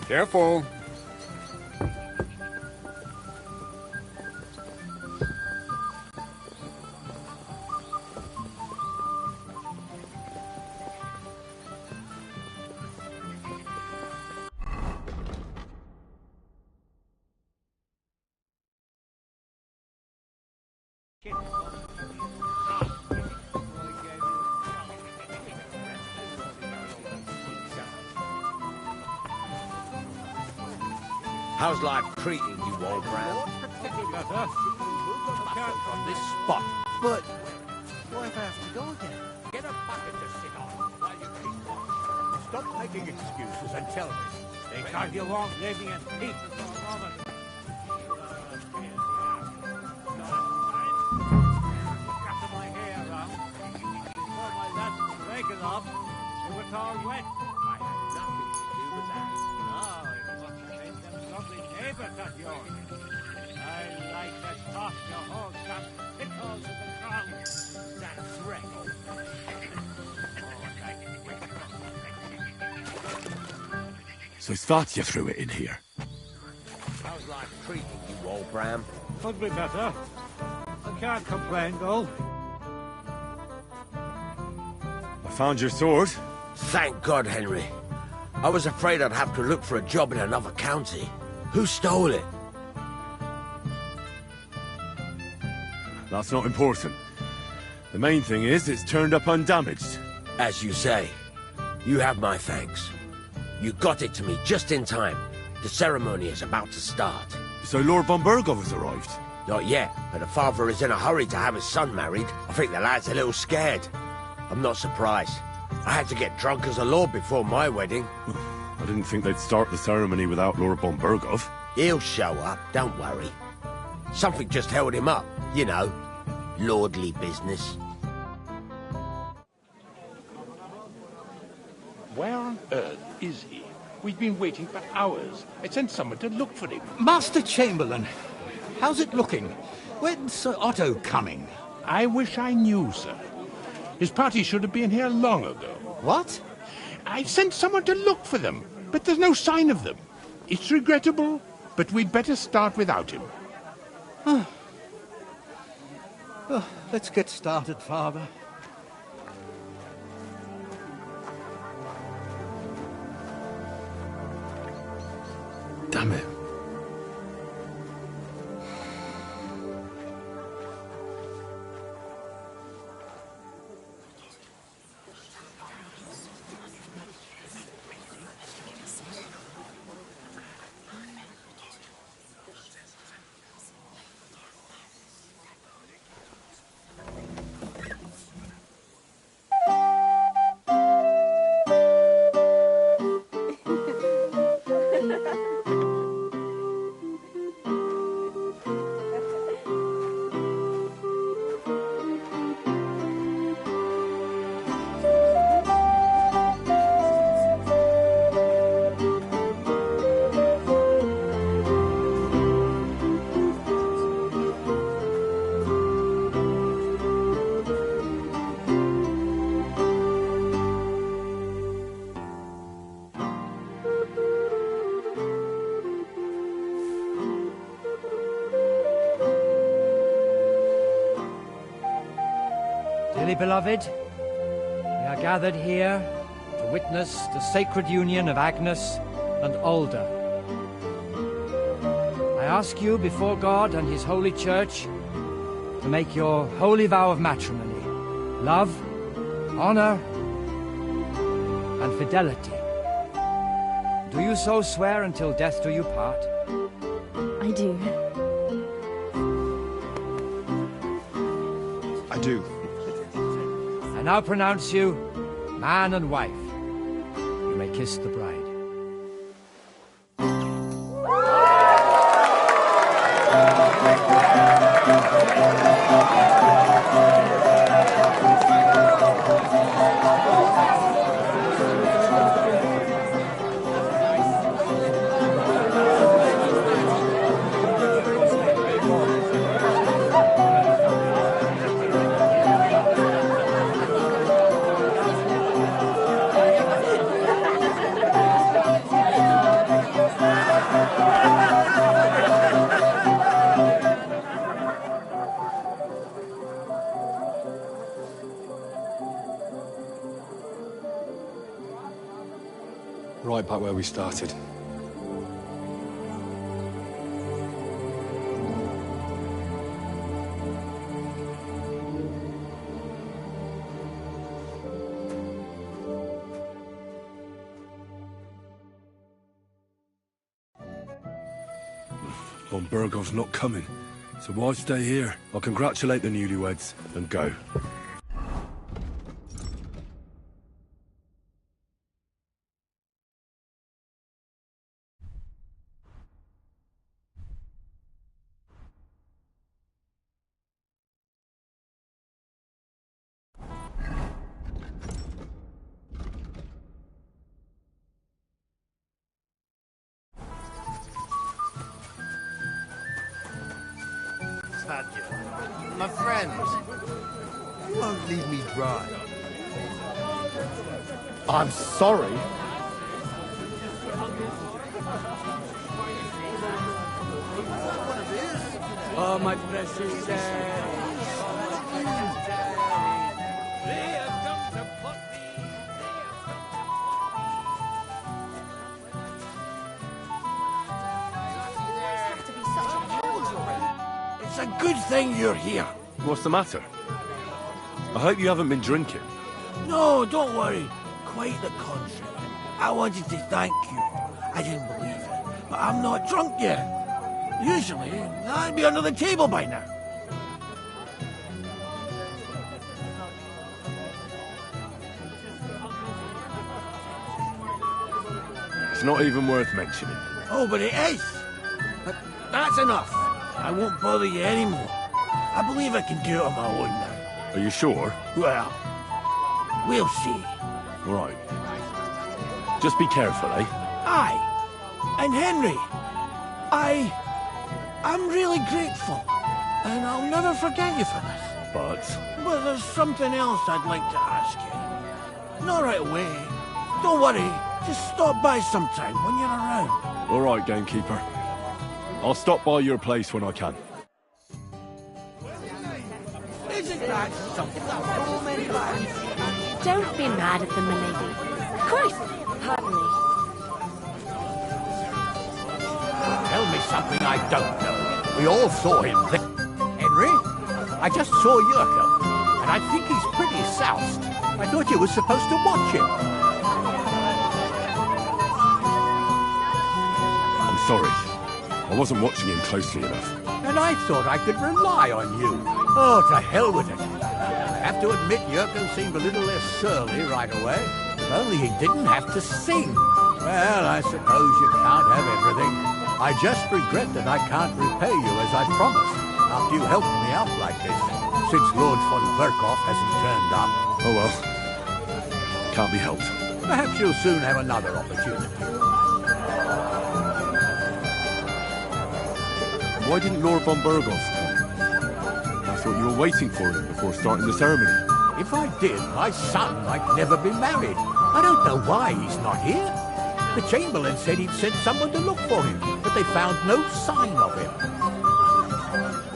Speaker 12: Careful.
Speaker 4: How's life treating you, old Brown?
Speaker 11: From this spot.
Speaker 6: But what if I have to go again?
Speaker 11: Get a bucket to sit on while you keep watch. Stop making excuses and tell me. Because you won't leave me in peace for a moment. Got my hair around. Before my lads waking up, it was all wet. I had nothing to do with that. Oh, it must have been them lovely neighbours of yours. I like to toss your whole cap pickles to the ground. That's right.
Speaker 1: So it's thought you threw it in here.
Speaker 4: How's life treating you, old Bram?
Speaker 11: Could be better. I can't complain, though.
Speaker 1: I found your sword.
Speaker 4: Thank God, Henry. I was afraid I'd have to look for a job in another county. Who stole it?
Speaker 1: That's not important. The main thing is it's turned up undamaged.
Speaker 4: As you say, you have my thanks. You got it to me just in time. The ceremony is about to start.
Speaker 1: So Lord von Burgov has arrived?
Speaker 4: Not yet, but the father is in a hurry to have his son married. I think the lad's a little scared. I'm not surprised. I had to get drunk as a lord before my wedding.
Speaker 1: I didn't think they'd start the ceremony without Lord von Burgov.
Speaker 4: He'll show up, don't worry. Something just held him up, you know. Lordly business.
Speaker 12: Where on earth is he? We've been waiting for hours. I sent someone to look for him.
Speaker 11: Master Chamberlain, how's it looking? When's Sir Otto coming?
Speaker 12: I wish I knew, sir. His party should have been here long ago.
Speaker 11: What?
Speaker 12: I sent someone to look for them, but there's no sign of them. It's regrettable, but we'd better start without him.
Speaker 11: Let's get started, Father.
Speaker 1: Damn it.
Speaker 5: Dearly beloved, we are gathered here to witness the sacred union of Agnes and Alda. I ask you before God and His holy church to make your holy vow of matrimony, love, honor, and fidelity. Do you so swear until death do you part?
Speaker 21: I do.
Speaker 18: I do.
Speaker 5: I now pronounce you man and wife. You may kiss the bride.
Speaker 13: Right back where we started.
Speaker 1: Von Burgov's not coming, so why stay here? I'll congratulate the newlyweds and go.
Speaker 6: Tanya, my friend, you won't leave me dry.
Speaker 9: I'm sorry.
Speaker 22: Oh, my precious Jerry.
Speaker 10: It's a good thing you're here.
Speaker 1: What's the matter? I hope you haven't been drinking.
Speaker 10: No, don't worry. Quite the contrary. I wanted to thank you. I didn't believe it, but I'm not drunk yet. Usually, I'd be under the table by now.
Speaker 1: It's not even worth mentioning.
Speaker 10: Oh, but it is. But that's enough. I won't bother you anymore. I believe I can do it on my own now.
Speaker 1: Are you sure?
Speaker 10: Well, we'll see.
Speaker 1: Right. Just be careful, eh?
Speaker 10: Aye. And Henry, I'm really grateful. And I'll never forget you for this. But there's something else I'd like to ask you. Not right away. Don't worry. Just stop by sometime when you're around.
Speaker 1: All right, gamekeeper. I'll stop by your place when I can.
Speaker 10: Isn't that something? So many lads.
Speaker 21: Don't be mad at them, milady. Christ! Pardon me.
Speaker 11: I don't know. We all saw him there. Henry, I just saw Yurko, and I think he's pretty soused. I thought you were supposed to watch him.
Speaker 1: I'm sorry. I wasn't watching him closely enough.
Speaker 11: And I thought I could rely on you. Oh, to hell with it. I have to admit Yurko seemed a little less surly right away. If only he didn't have to sing. Well, I suppose you can't have everything. I just regret that I can't repay you as I promised, after you helped me out like this, since Lord von Berkoff hasn't turned up.
Speaker 1: Oh well. Can't be helped.
Speaker 11: Perhaps you'll soon have another opportunity.
Speaker 1: Why didn't Lord von Bergoff come? I thought you were waiting for him before starting the ceremony.
Speaker 11: If I did, my son might never be married. I don't know why he's not here. The Chamberlain said he'd sent someone to look for him, but they found no sign of him.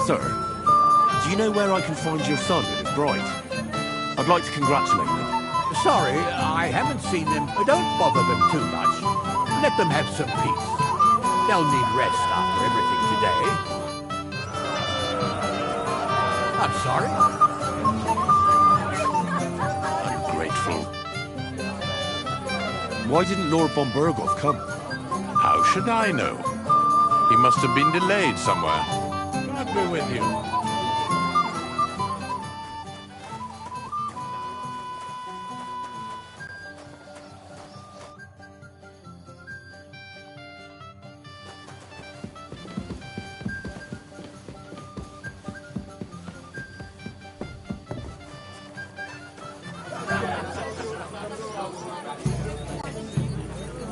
Speaker 1: Sir, do you know where I can find your son and his bride? I'd like to congratulate them.
Speaker 11: Sorry, I haven't seen them. Don't bother them too much. Let them have some peace. They'll need rest after everything today. I'm sorry.
Speaker 1: Ungrateful. Why didn't Lord von Bergoff come?
Speaker 12: How should I know? He must have been delayed somewhere. God be with you.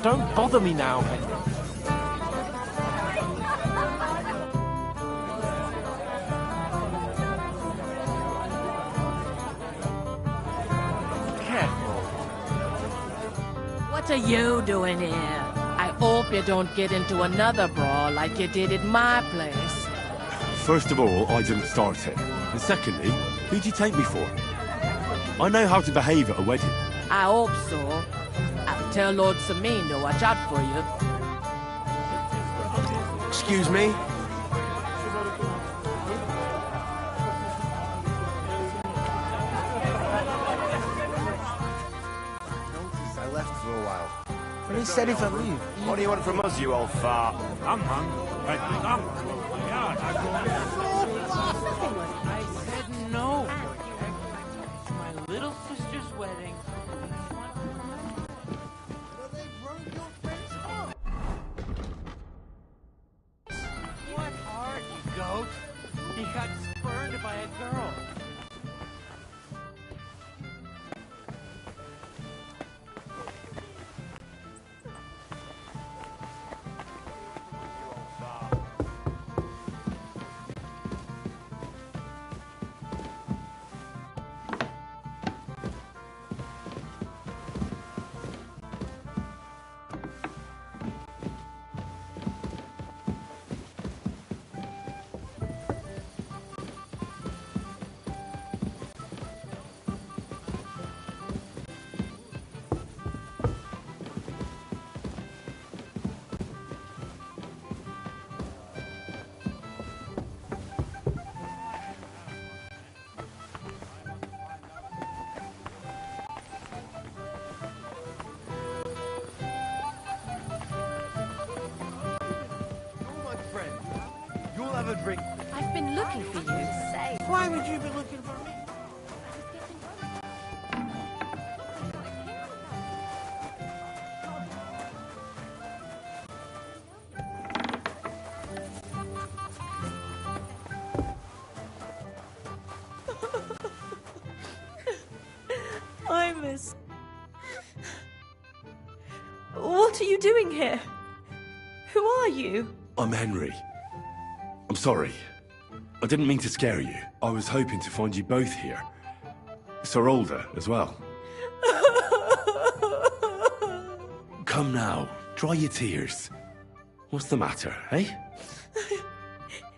Speaker 23: Don't bother me now, Henry. Careful.
Speaker 7: What are you doing here? I hope you don't get into another brawl like you did at my place.
Speaker 1: First of all, I didn't start it. And secondly, who'd you take me for? I know how to behave at a wedding.
Speaker 7: I hope so. I'll tell Lord Samin to watch out for you.
Speaker 17: Excuse me?
Speaker 6: I left for a while. But he said if I leave.
Speaker 17: What do you want from us, you old fart?
Speaker 22: Come on. Come. Yeah, I said no. It's my little sister's wedding. What are you, goat? He got spurned by a girl.
Speaker 6: Have a drink.
Speaker 19: I've been looking for you.
Speaker 6: Why would you be looking for me?
Speaker 2: I miss. What are you doing here? Who are you?
Speaker 1: I'm Henry. I'm sorry. I didn't mean to scare you. I was hoping to find you both here. Sir Older as well. Come now, dry your tears. What's the matter, eh?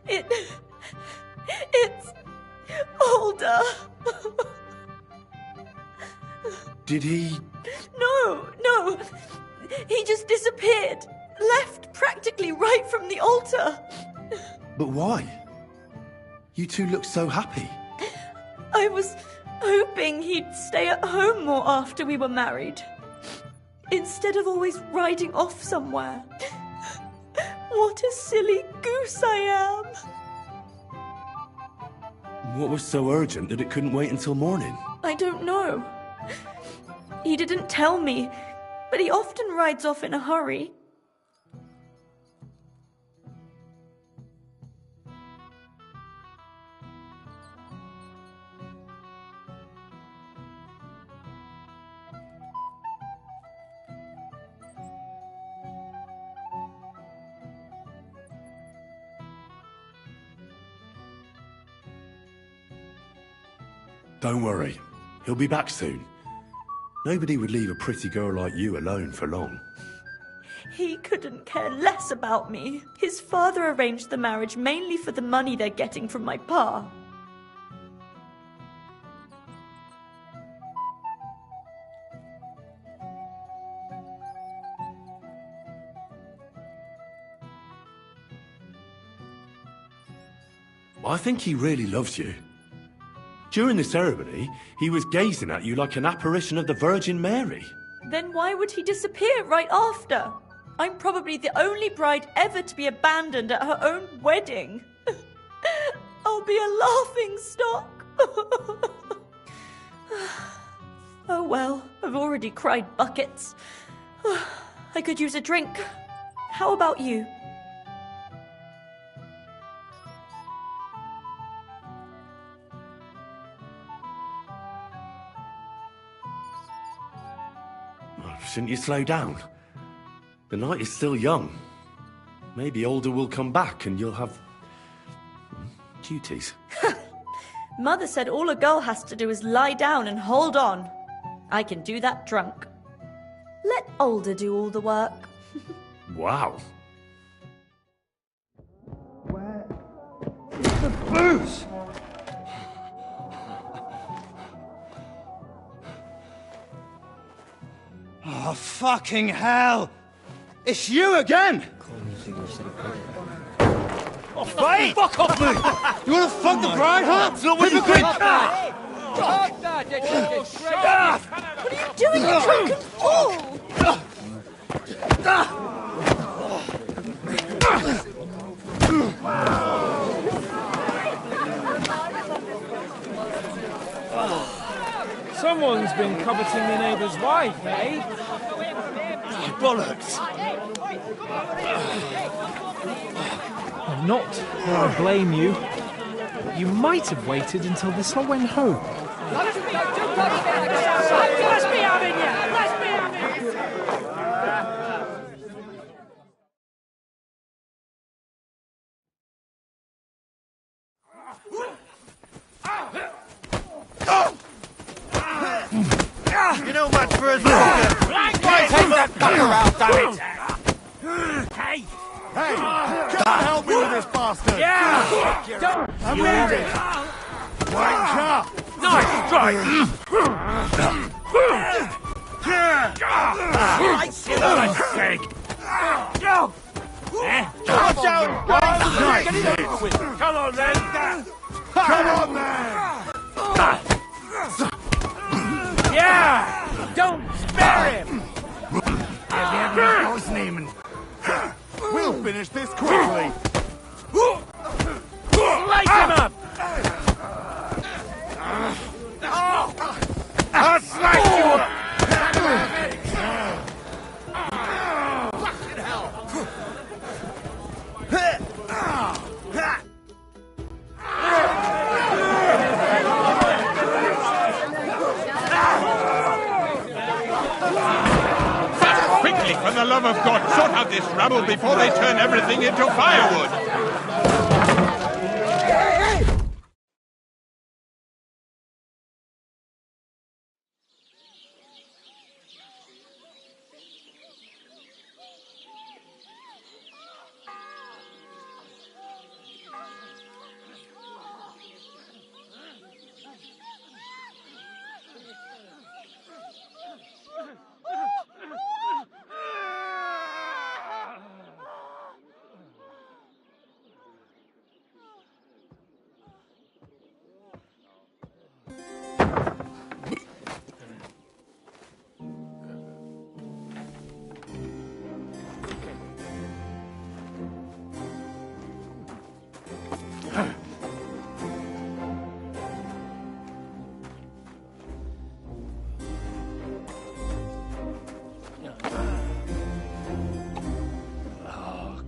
Speaker 2: It's Older.
Speaker 1: Did he...
Speaker 2: No. He just disappeared. Left practically right from the altar.
Speaker 1: But why? You two look so happy.
Speaker 3: I was hoping he'd stay at home more after we were married, instead of always riding off somewhere. What a silly goose I am!
Speaker 1: What was so urgent that it couldn't wait until morning?
Speaker 3: I don't know. He didn't tell me, but he often rides off in a hurry.
Speaker 1: Don't worry. He'll be back soon. Nobody would leave a pretty girl like you alone for long.
Speaker 3: He couldn't care less about me. His father arranged the marriage mainly for the money they're getting from my pa.
Speaker 1: I think he really loves you. During the ceremony, he was gazing at you like an apparition of the Virgin Mary.
Speaker 3: Then why would he disappear right after? I'm probably the only bride ever to be abandoned at her own wedding. I'll be a laughing stock. Oh well, I've already cried buckets. I could use a drink. How about you?
Speaker 1: Shouldn't you slow down? The night is still young. Maybe Older will come back and you'll have duties.
Speaker 3: Mother said all a girl has to do is lie down and hold on. I can do that drunk. Let Older do all the work.
Speaker 1: Wow.
Speaker 10: The booze! Oh, fucking hell! It's you again! Oh, fuck off me! You wanna fuck the bride, huh? Hypocrite!
Speaker 3: What are you doing, you drunken fool?
Speaker 22: Someone's been coveting the neighbour's wife, eh?
Speaker 10: Bollocks!
Speaker 22: I'm not that I blame you. But you might have waited until this all went home.
Speaker 5: Let's be having you! Let's be having you!
Speaker 6: You know much for us, fucker.
Speaker 11: Take that fucker out, damn it!
Speaker 6: Hey!
Speaker 9: Hey! Come help me with this bastard!
Speaker 5: Yeah! Don't!
Speaker 9: I'm leaving! Wanker!
Speaker 5: Nice strike!
Speaker 6: For God's sake!
Speaker 5: Watch out!
Speaker 6: Nice.
Speaker 5: Get it over with! Come on, then!
Speaker 9: Come on, then!
Speaker 5: Yeah! Don't spare him!
Speaker 9: We'll finish this quickly!
Speaker 5: Light him up!
Speaker 6: I'll slice you up!
Speaker 12: Quickly, for the love of God, sort out this rabble before they turn everything into firewood!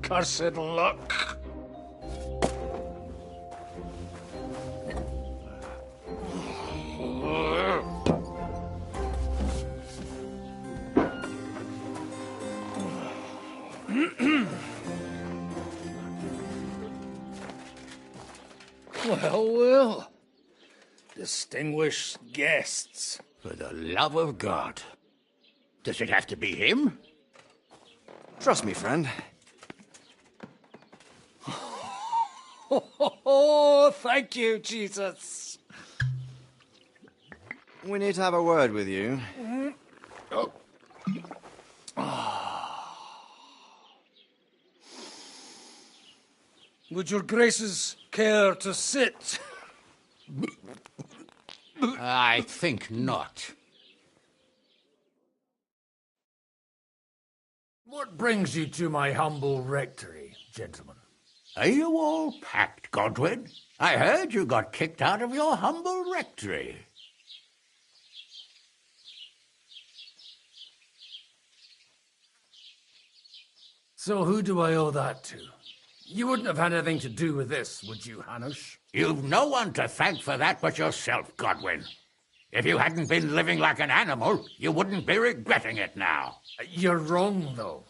Speaker 10: cursed luck. Well, well. Distinguished guests.
Speaker 11: For the love of God. Does it have to be him?
Speaker 14: Trust me, friend.
Speaker 10: Oh, thank you, Jesus.
Speaker 14: We need to have a word with you.
Speaker 10: Would your graces care to sit?
Speaker 11: I think not.
Speaker 10: What brings you to my humble rectory, gentlemen?
Speaker 11: Are you all packed, Godwin? I heard you got kicked out of your humble rectory.
Speaker 10: So who do I owe that to? You wouldn't have had anything to do with this, would you, Hanush?
Speaker 11: You've no one to thank for that but yourself, Godwin. If you hadn't been living like an animal, you wouldn't be regretting it now.
Speaker 10: You're wrong, though.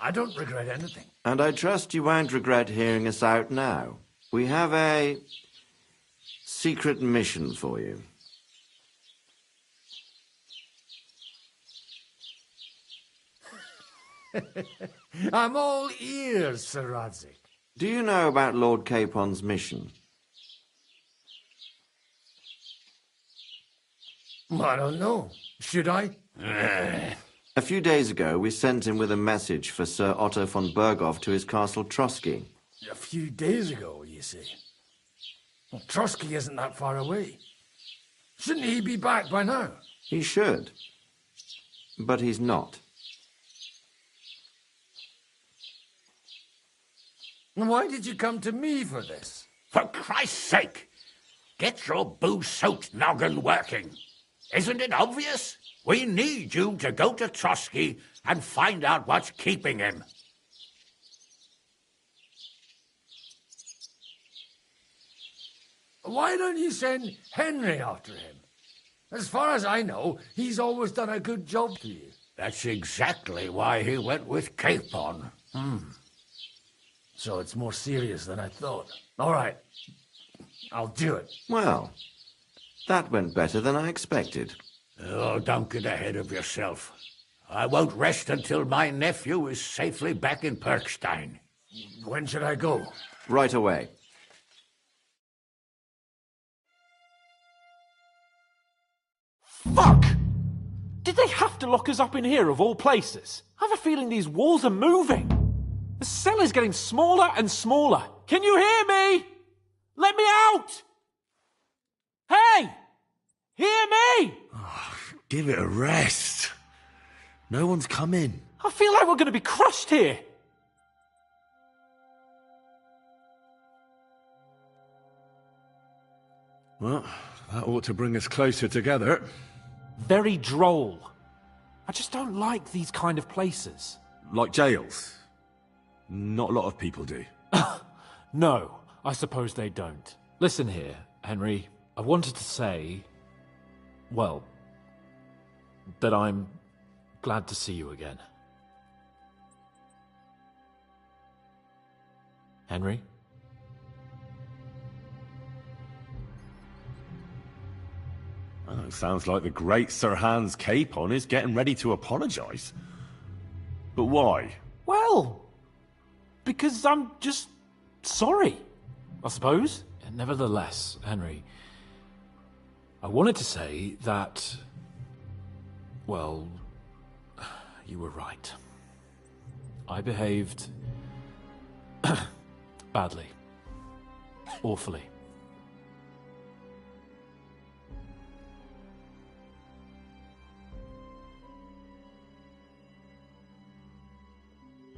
Speaker 10: I don't regret anything.
Speaker 14: And I trust you won't regret hearing us out now. We have a secret mission for you.
Speaker 10: I'm all ears, Sir Radzik.
Speaker 14: Do you know about Lord Capon's mission?
Speaker 10: I don't know. Should I?
Speaker 14: A few days ago, we sent him with a message for Sir Otto von Berghoff to his castle Trotsky.
Speaker 10: A few days ago, you see. Well, Trotsky isn't that far away. Shouldn't he be back by now?
Speaker 14: He should. But he's not.
Speaker 10: Why did you come to me for this?
Speaker 11: For Christ's sake! Get your booze-soaked noggin working. Isn't it obvious? We need you to go to Trotsky and find out what's keeping him.
Speaker 10: Why don't you send Henry after him? As far as I know, he's always done a good job to you.
Speaker 11: That's exactly why he went with Capon.
Speaker 10: So it's more serious than I thought. All right. I'll do it.
Speaker 14: Well, that went better than I expected.
Speaker 11: Oh, don't get ahead of yourself. I won't rest until my nephew is safely back in Perkstein.
Speaker 10: When should I go?
Speaker 14: Right away.
Speaker 23: Fuck! Did they have to lock us up in here, of all places? I have a feeling these walls are moving. The cell is getting smaller and smaller. Can you hear me? Let me out! Hey! Hear me!
Speaker 1: Oh, give it a rest. No one's come in.
Speaker 23: I feel like we're going to be crushed here.
Speaker 1: Well, that ought to bring us closer together.
Speaker 23: Very droll. I just don't like these kind of places.
Speaker 1: Like jails? Not a lot of people do.
Speaker 23: No, I suppose they don't. Listen here, Henry. I wanted to say, well, that I'm glad to see you again. Henry?
Speaker 1: Well, it sounds like the great Sir Hans Capon is getting ready to apologise. But why?
Speaker 23: Well, because I'm just sorry, I suppose. And nevertheless, Henry, I wanted to say that, well, you were right. I behaved badly. Awfully.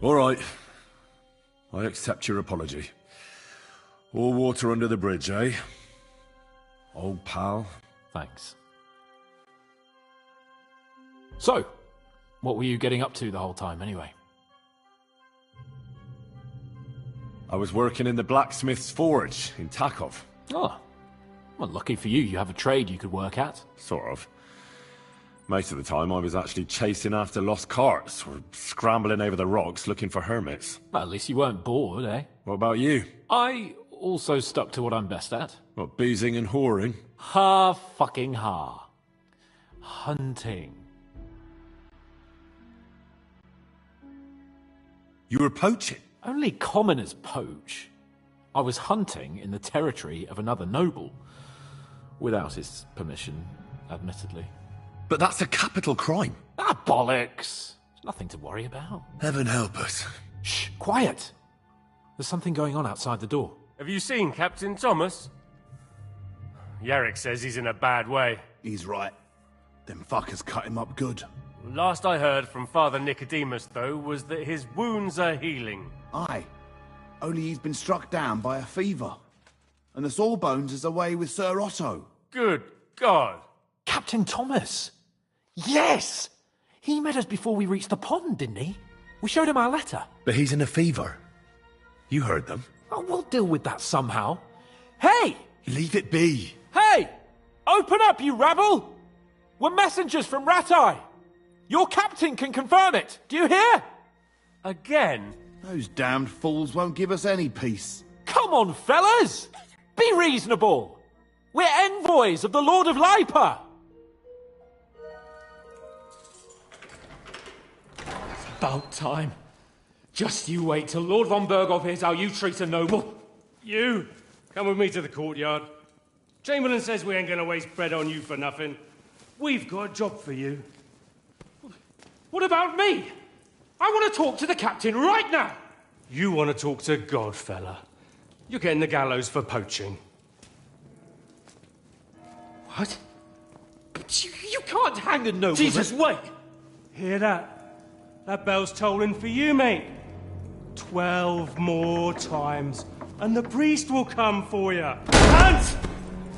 Speaker 1: All right. I accept your apology. All water under the bridge, eh? Old pal.
Speaker 23: Thanks. So, what were you getting up to the whole time, anyway?
Speaker 1: I was working in the blacksmith's forge in Takov.
Speaker 23: Oh. Well, lucky for you, you have a trade you could work at.
Speaker 1: Sort of. Most of the time I was actually chasing after lost carts or scrambling over the rocks looking for hermits.
Speaker 23: Well, at least you weren't bored, eh?
Speaker 1: What about you?
Speaker 23: I also stuck to what I'm best at.
Speaker 1: What, boozing and whoring?
Speaker 23: Ha-fucking-ha. Hunting.
Speaker 1: You were poaching?
Speaker 23: Only commoners poach. I was hunting in the territory of another noble. Without his permission, admittedly.
Speaker 1: But that's a capital crime.
Speaker 23: Ah, bollocks! There's nothing to worry about.
Speaker 1: Heaven help us.
Speaker 23: Shh, quiet! There's something going on outside the door.
Speaker 15: Have you seen Captain Thomas? Yarrick says he's in a bad way.
Speaker 9: He's right. Them fuckers cut him up good.
Speaker 15: Last I heard from Father Nicodemus, though, was that his wounds are healing.
Speaker 9: Aye. Only he's been struck down by a fever. And the Sawbones is away with Sir Otto.
Speaker 15: Good God!
Speaker 23: Captain Thomas! Yes! He met us before we reached the pond, didn't he? We showed him our letter.
Speaker 1: But he's in a fever. You heard them.
Speaker 23: Oh, we'll deal with that somehow. Hey!
Speaker 1: Leave it be.
Speaker 23: Hey! Open up, you rabble! We're messengers from Ratai. Your captain can confirm it. Do you hear?
Speaker 15: Again?
Speaker 9: Those damned fools won't give us any peace.
Speaker 23: Come on, fellas! Be reasonable! We're envoys of the Lord of Lipa!
Speaker 16: About time. Just you wait till Lord von Berghoff hears how you treat a noble.
Speaker 20: You, come with me to the courtyard. Chamberlain says we ain't gonna waste bread on you for nothing. We've got a job for you.
Speaker 16: What about me? I want to talk to the captain right now.
Speaker 20: You want to talk to God, fella. You're getting the gallows for poaching.
Speaker 16: What? But you can't hang a nobleman.
Speaker 20: Jesus, wait! Hear that? That bell's tolling for you, mate. 12 more times, and the priest will come for you. Hans!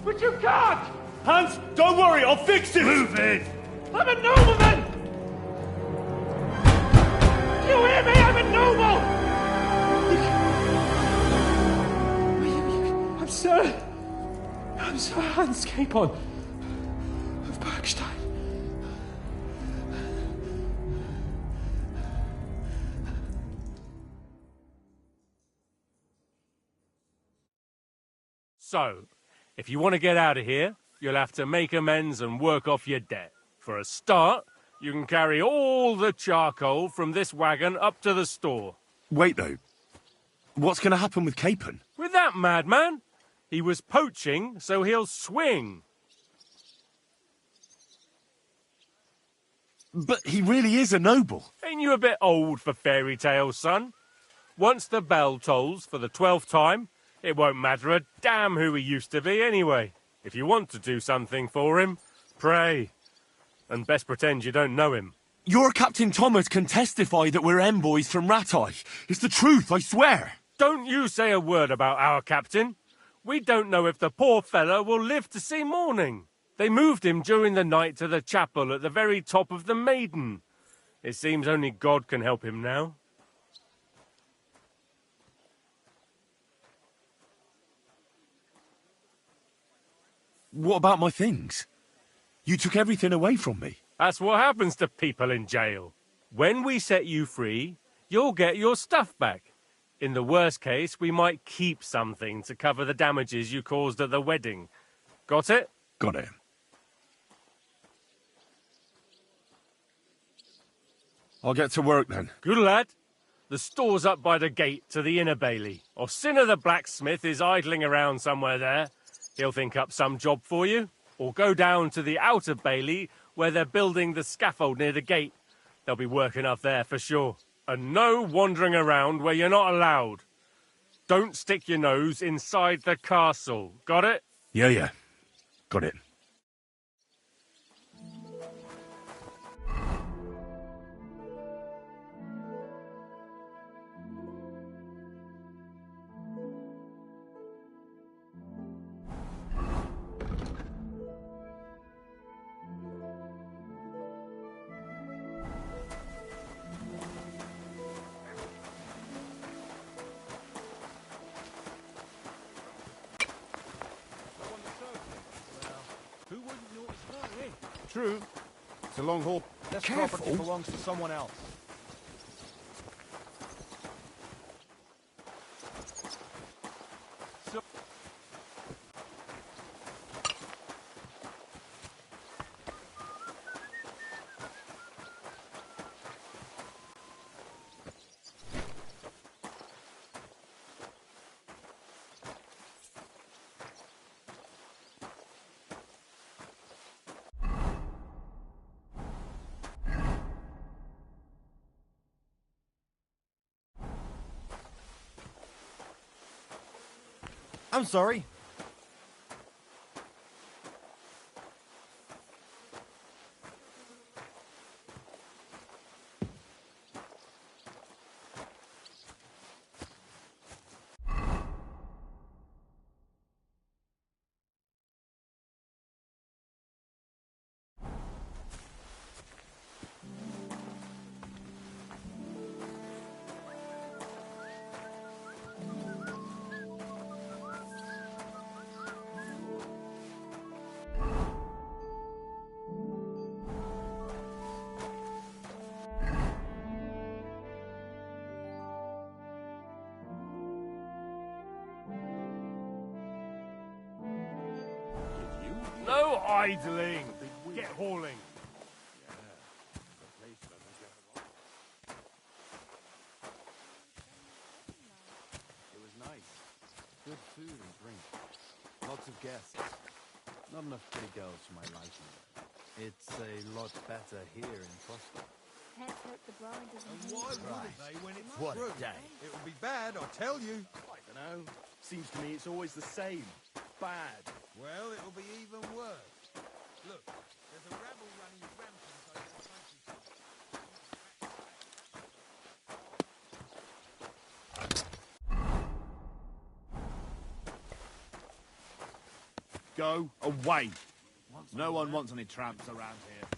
Speaker 16: But you can't!
Speaker 20: Hans, don't worry, I'll fix it! Move it!
Speaker 16: I'm a nobleman! You hear me? I'm a noble! I'm Sir Hans Capon of Bergstein.
Speaker 15: So, if you want to get out of here, you'll have to make amends and work off your debt. For a start, you can carry all the charcoal from this wagon up to the store.
Speaker 1: Wait, though. What's going to happen with Capon?
Speaker 15: With that madman? He was poaching, so he'll swing.
Speaker 1: But he really is a noble.
Speaker 15: Ain't you a bit old for fairy tales, son? Once the bell tolls for the 12th time, it won't matter a damn who he used to be anyway. If you want to do something for him, pray. And best pretend you don't know him.
Speaker 1: Your Captain Thomas can testify that we're envoys from Ratai. It's the truth, I swear.
Speaker 15: Don't you say a word about our captain. We don't know if the poor fellow will live to see morning. They moved him during the night to the chapel at the very top of the Maiden. It seems only God can help him now.
Speaker 1: What about my things? You took everything away from me.
Speaker 15: That's what happens to people in jail. When we set you free, you'll get your stuff back. In the worst case, we might keep something to cover the damages you caused at the wedding. Got it?
Speaker 1: Got it. I'll get to work then.
Speaker 15: Good lad. The store's up by the gate to the inner bailey. Orsina the blacksmith is idling around somewhere there. He'll think up some job for you. Or go down to the outer bailey where they're building the scaffold near the gate. They'll be working up there for sure. And no wandering around where you're not allowed. Don't stick your nose inside the castle. Got it?
Speaker 1: Yeah. Got it.
Speaker 4: True. It's a long haul. This property belongs to someone else. I'm sorry.
Speaker 15: No idling! Get hauling!
Speaker 4: It was nice. Good food and drink. Lots of guests. Not enough pretty girls for my liking. It's a lot better here in Frosty.
Speaker 21: Let's hope the bride doesn't
Speaker 4: And
Speaker 21: hear
Speaker 4: why
Speaker 21: you.
Speaker 4: wouldn't they when it's
Speaker 17: What a
Speaker 4: true?
Speaker 17: day.
Speaker 4: It'll be bad, I tell you.
Speaker 17: I don't know. Seems to me it's always the same. Bad.
Speaker 4: Well, it'll be even worse. Look, there's a rabble running rampant over the countryside.
Speaker 9: Go away. No one wants any tramps around here.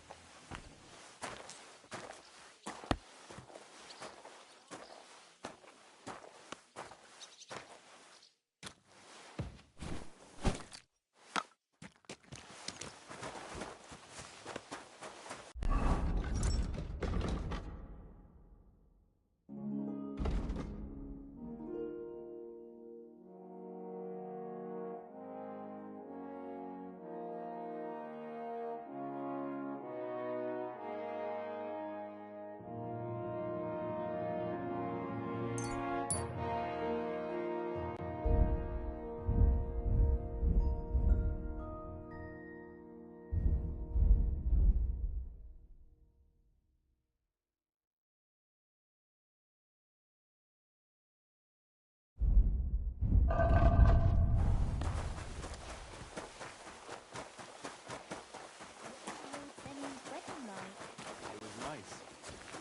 Speaker 4: It was nice.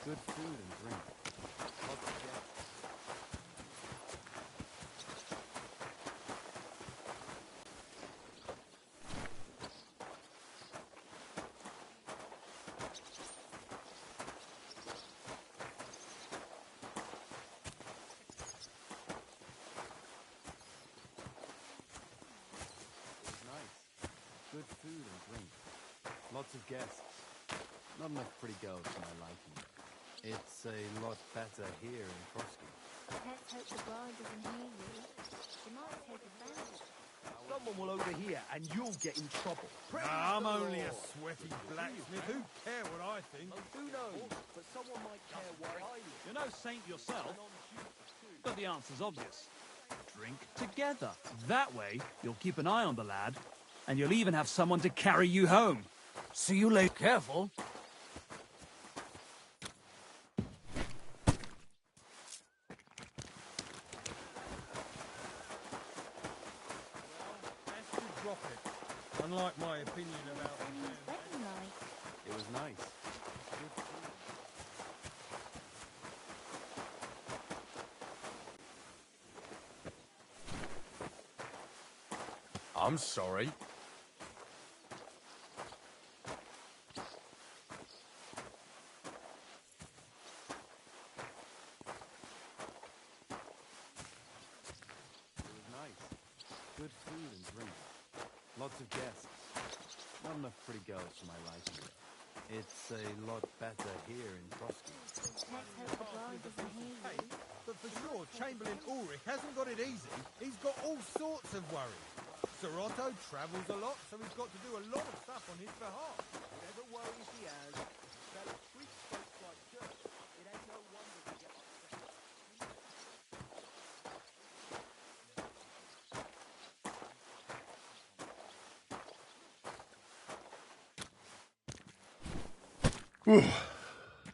Speaker 4: Good food and drink. Lots of guests. It was nice. Good food and drink. Lots of guests. Not enough pretty girls for my liking. It's a lot better here in Frosty.
Speaker 21: Let's hope the bride doesn't hear you. She might take advantage.
Speaker 17: Someone will overhear and you'll get in trouble.
Speaker 4: I'm only a sweaty blacksmith. Who care what I think?
Speaker 17: Who knows? But someone might care where I live.
Speaker 8: You're no saint yourself, but the answer's obvious. Drink together. That way, you'll keep an eye on the lad, and you'll even have someone to carry you home. See you later. Careful.
Speaker 4: Best to drop it. Unlike my opinion about
Speaker 21: Wedding
Speaker 4: it was nice. Good food.
Speaker 1: I'm sorry.
Speaker 4: It was nice. Good food and drink. Lots of guests. Not enough pretty girls for my liking. It's a lot better here in Frosty.
Speaker 21: Let's hope the bride doesn't hear you.
Speaker 6: But for sure, Chamberlain Ulrich hasn't got it easy. He's got all sorts of worries. Sir Otto travels a lot, so he's got to do a lot of stuff on his behalf.
Speaker 4: Whatever worries he has, that preach folks like church. It ain't no wonder we get upset.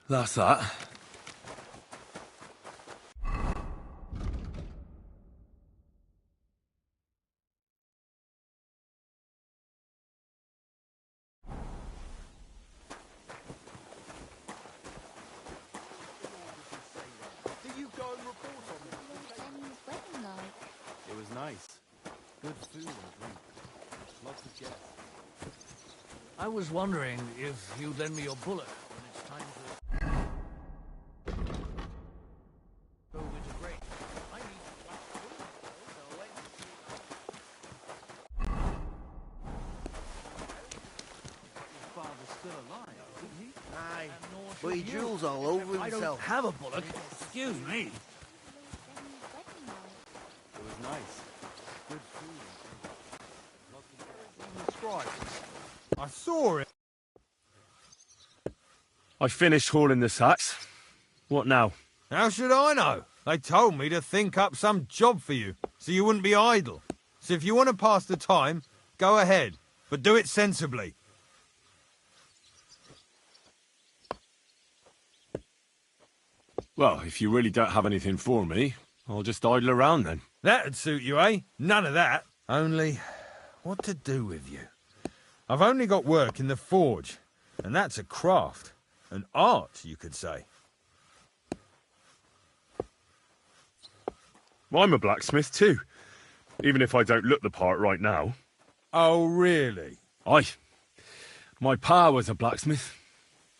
Speaker 1: That's that.
Speaker 4: Do you go and report on me?
Speaker 21: Wedding like.
Speaker 4: It was nice. Good food and drink. Lots of guests.
Speaker 7: I was wondering if you'd lend me your bullet when it's time to go into grain. I need to watch the bullet, so let me see.
Speaker 8: Your father's still alive, isn't he?
Speaker 6: Aye, but he drools all over
Speaker 7: I don't
Speaker 6: himself.
Speaker 7: have a bullet. Excuse me.
Speaker 4: It was nice. Good food and drink. Lots of guests.
Speaker 6: I saw it.
Speaker 1: I finished hauling the sacks. What now?
Speaker 6: How should I know? They told me to think up some job for you, so you wouldn't be idle. So if you want to pass the time, go ahead, but do it sensibly.
Speaker 1: Well, if you really don't have anything for me, I'll just idle around then.
Speaker 6: That'd suit you, eh? None of that. Only, what to do with you? I've only got work in the forge, and that's a craft. An art, you could say.
Speaker 1: Well, I'm a blacksmith too, even if I don't look the part right now.
Speaker 6: Oh, really?
Speaker 1: Aye. My pa was a blacksmith.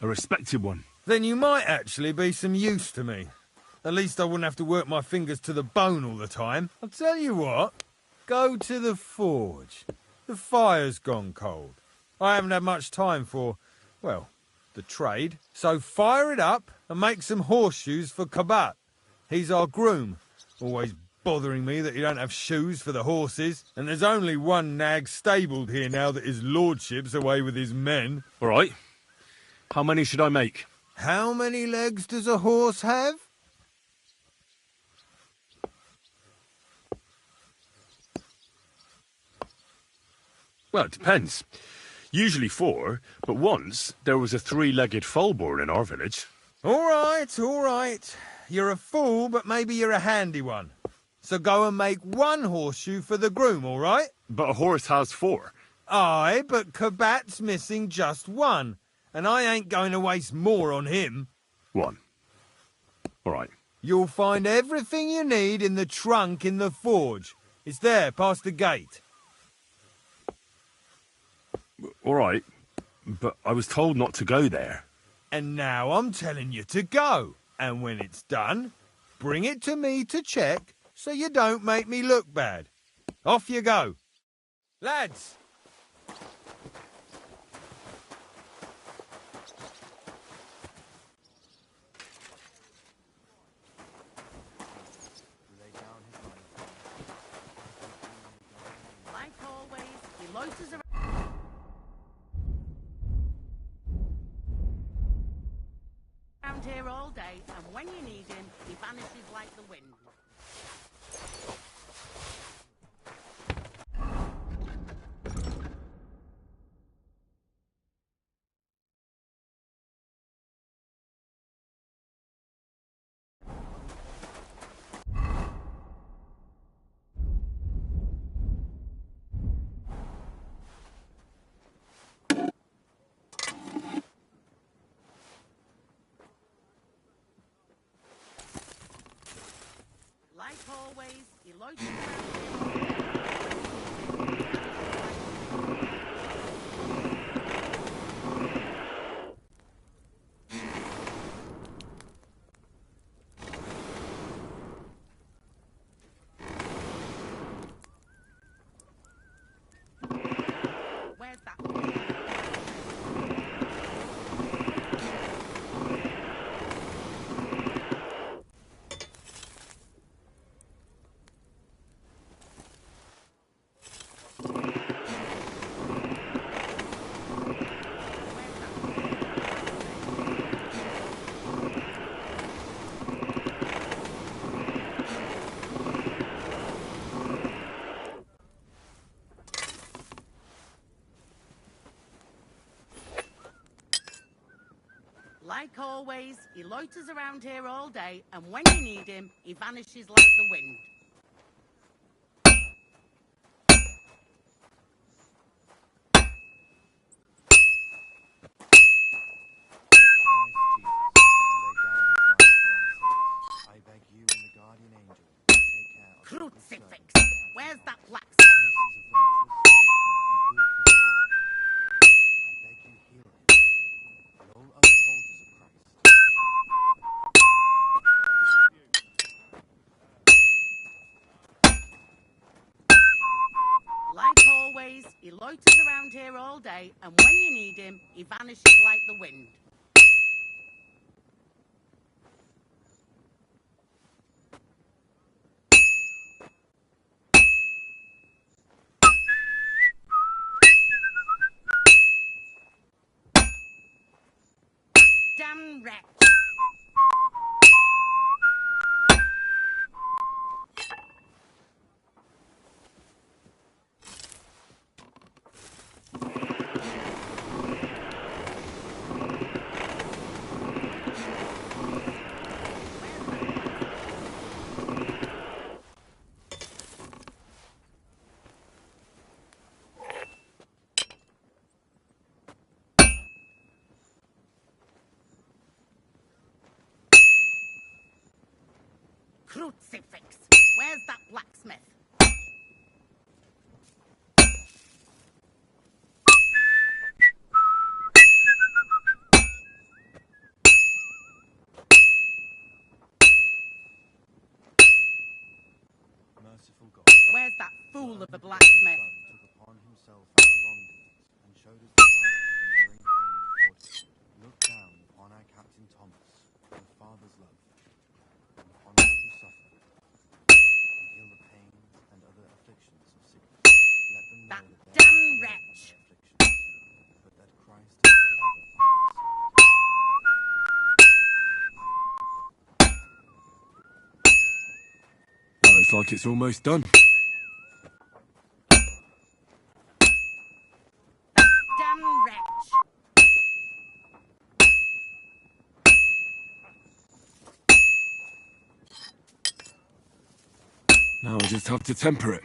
Speaker 1: A respected one.
Speaker 6: Then you might actually be some use to me. At least I wouldn't have to work my fingers to the bone all the time. I'll tell you what. Go to the forge. The fire's gone cold. I haven't had much time for, well, the trade. So fire it up and make some horseshoes for Kabat. He's our groom. Always bothering me that you don't have shoes for the horses. And there's only one nag stabled here now that his lordship's away with his men.
Speaker 1: All right. How many should I make?
Speaker 6: How many legs does a horse have?
Speaker 1: Well, it depends. Usually 4, but once there was a 3-legged foal born in our village.
Speaker 6: All right, all right. You're a fool, but maybe you're a handy one. So go and make 1 horseshoe for the groom, all right?
Speaker 1: But a horse has 4.
Speaker 6: Aye, but Kabat's missing just 1, and I ain't going to waste more on him.
Speaker 1: 1. All right.
Speaker 6: You'll find everything you need in the trunk in the forge. It's there, past the gate.
Speaker 1: All right, but I was told not to go there.
Speaker 6: And now I'm telling you to go. And when it's done, bring it to me to check so you don't make me look bad. Off you go. Lads!
Speaker 13: Like always, he loiters around. Here all day, and when you need him, he vanishes like the wind. Like always, he loiters around here. Where's that? always, he loiters around here all day, and when you need him, he vanishes like the wind.
Speaker 4: I beg you and the guardian angel to take care of
Speaker 13: Crucifix! Where's that blacksmith?
Speaker 4: I beg you heal him. And all other soldiers of Christ.
Speaker 13: Like always, he loiters around here all day, and when you need him, he vanishes like the wind. Damn wretch! Crucifix! Where's that blacksmith?
Speaker 4: Merciful God.
Speaker 13: Where's that fool of a blacksmith?
Speaker 4: Took upon himself our wrongdoings and showed us the power of enduring pain and torture. Look down upon our Captain Thomas, the Father's love, and upon all who suffer, and heal the pains and other afflictions of sickness. Let them know that they
Speaker 13: Damn
Speaker 4: are
Speaker 13: wretch!
Speaker 4: afflictions, but that Christ is forever on their side.
Speaker 1: Well, looks like it's almost done.
Speaker 13: Damn wretch!
Speaker 1: Now I just have to temper it.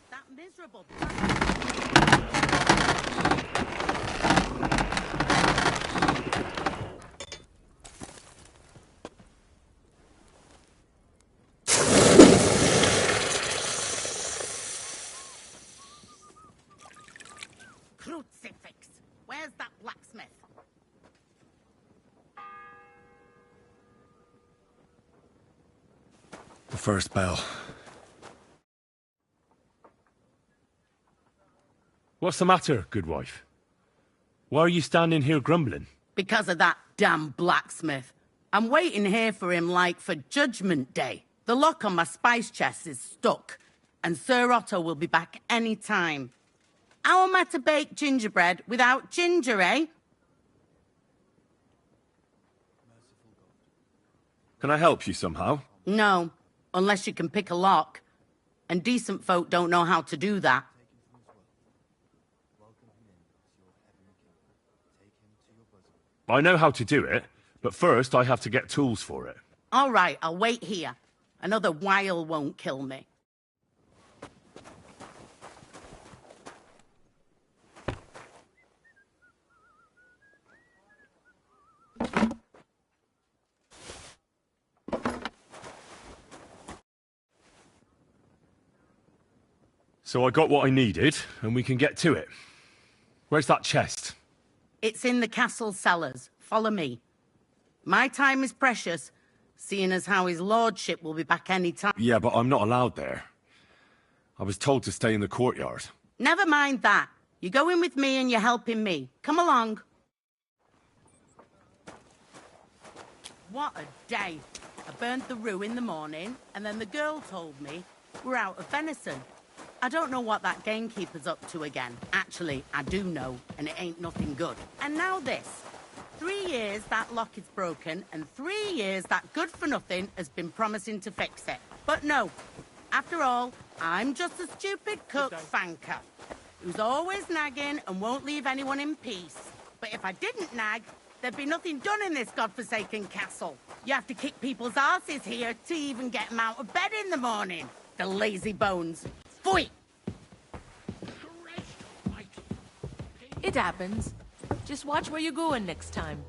Speaker 13: That miserable... Crucifix! Where's that blacksmith?
Speaker 1: The first bell. What's the matter, good wife? Why are you standing here grumbling?
Speaker 13: Because of that damn blacksmith. I'm waiting here for him like for Judgment Day. The lock on my spice chest is stuck, and Sir Otto will be back any time. How am I to bake gingerbread without ginger, eh?
Speaker 1: Can I help you somehow?
Speaker 13: No, unless you can pick a lock. And decent folk don't know how to do that.
Speaker 1: I know how to do it, but first I have to get tools for it.
Speaker 13: All right, I'll wait here. Another while won't kill me.
Speaker 1: So I got what I needed, and we can get to it. Where's that chest?
Speaker 13: It's in the castle cellars. Follow me. My time is precious, seeing as how his lordship will be back any time.
Speaker 1: Yeah, but I'm not allowed there. I was told to stay in the courtyard.
Speaker 13: Never mind that. You're going with me and you're helping me. Come along. What a day. I burned the rue in the morning, and then the girl told me we're out of venison. I don't know what that gamekeeper's up to again. Actually, I do know, and it ain't nothing good. And now this. 3 years that lock is broken, and 3 years that good-for-nothing has been promising to fix it. But no. After all, I'm just a stupid cook fanker. who's always nagging and won't leave anyone in peace. But if I didn't nag, there'd be nothing done in this godforsaken castle. You have to kick people's asses here to even get them out of bed in the morning. The lazy bones. Pfui!
Speaker 2: It happens. Just watch where you're going next time.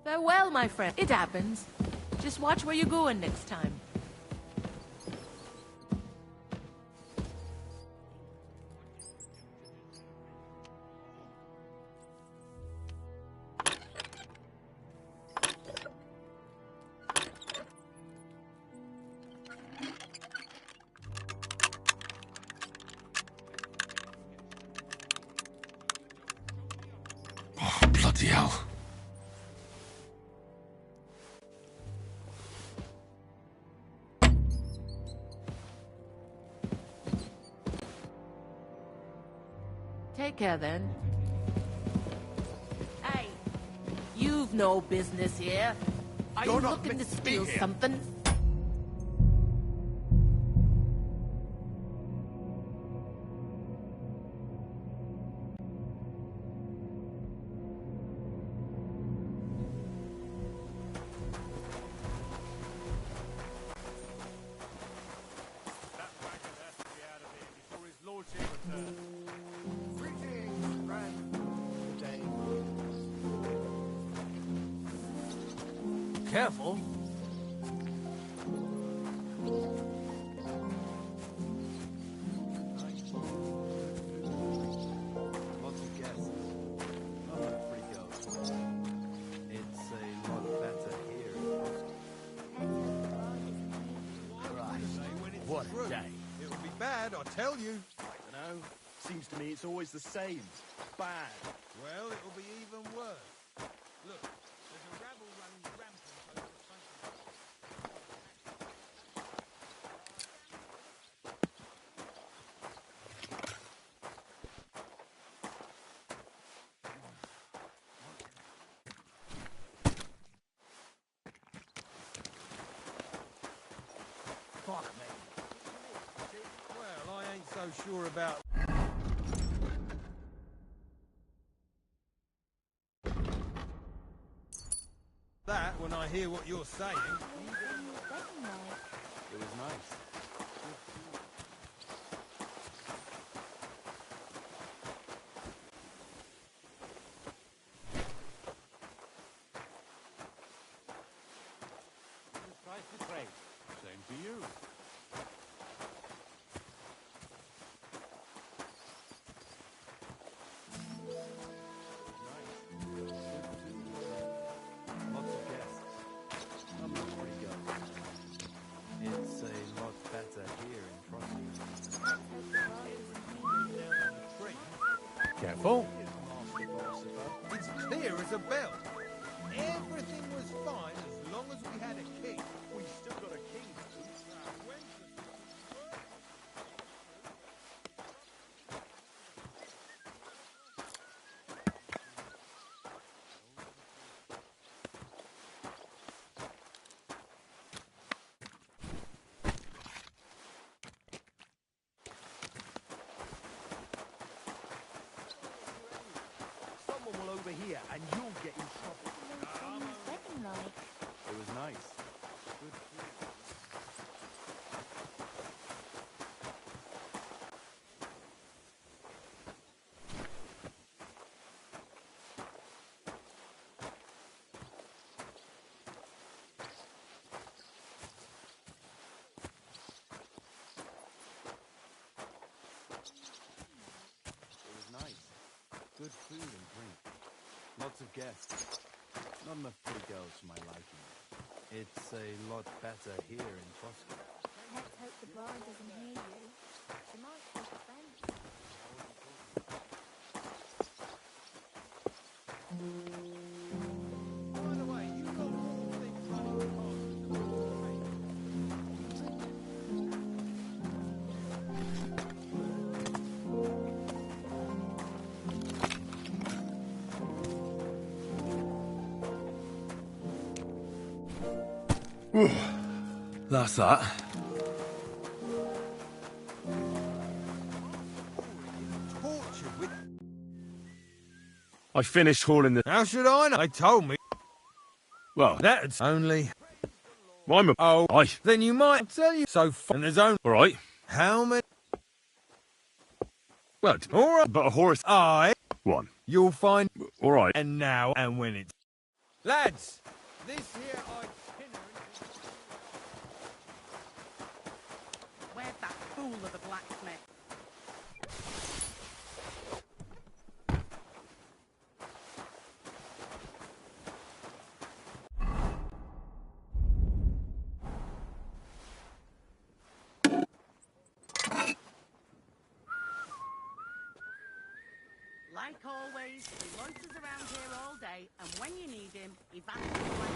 Speaker 2: Farewell, my friend. It happens. Just watch where you're going next time.
Speaker 1: Oh, bloody hell.
Speaker 2: Take care, then.
Speaker 13: Hey, you've no business here. Are you
Speaker 2: You're not
Speaker 13: looking to
Speaker 2: meant to be
Speaker 13: steal
Speaker 2: here.
Speaker 13: something?
Speaker 8: Careful.
Speaker 4: Lots of guests. Not enough pretty girls. It's a lot better here in Christ.
Speaker 18: What a day. It'll be bad, I tell you. I don't know. Seems to me it's always the same. Bad. Well, it'll be even worse. Look, there's a rabble running rampant over the front.
Speaker 8: Fuck me.
Speaker 18: Well, I ain't so sure about... that when I hear what you're saying.
Speaker 4: It was nice.
Speaker 9: Same to you.
Speaker 4: Lots of guests. Not enough pretty girls. It's a lot better here in Frosty.
Speaker 11: Careful.
Speaker 18: It's clear as a bell. Everything was fine as long as we had a key. We still got a key. When's the... Someone will overhear and you'll get in trouble.
Speaker 4: It was nice. Good food. It was nice. Good food and drink. Lots of guests. Not enough pretty girls for my liking. It's a lot better here in Frosty.
Speaker 21: Let's hope the bride doesn't hear you. She might take offense.
Speaker 18: By the way, you got all things running past the train.
Speaker 1: That's that. I finished hauling the...
Speaker 18: How should I know? They told me.
Speaker 1: Well,
Speaker 18: That's only...
Speaker 1: I'm a...
Speaker 18: Oh,
Speaker 1: Aye.
Speaker 18: then you might tell you so. And there's only...
Speaker 1: All right.
Speaker 18: How many?
Speaker 1: Well,
Speaker 18: all right.
Speaker 1: But a horse... One.
Speaker 18: You'll find...
Speaker 1: All right.
Speaker 18: And now and when it's... Lads, this here
Speaker 13: Where's that fool of a blacksmith? Like always, he loiters around here all day, and when you need him, he vanishes like...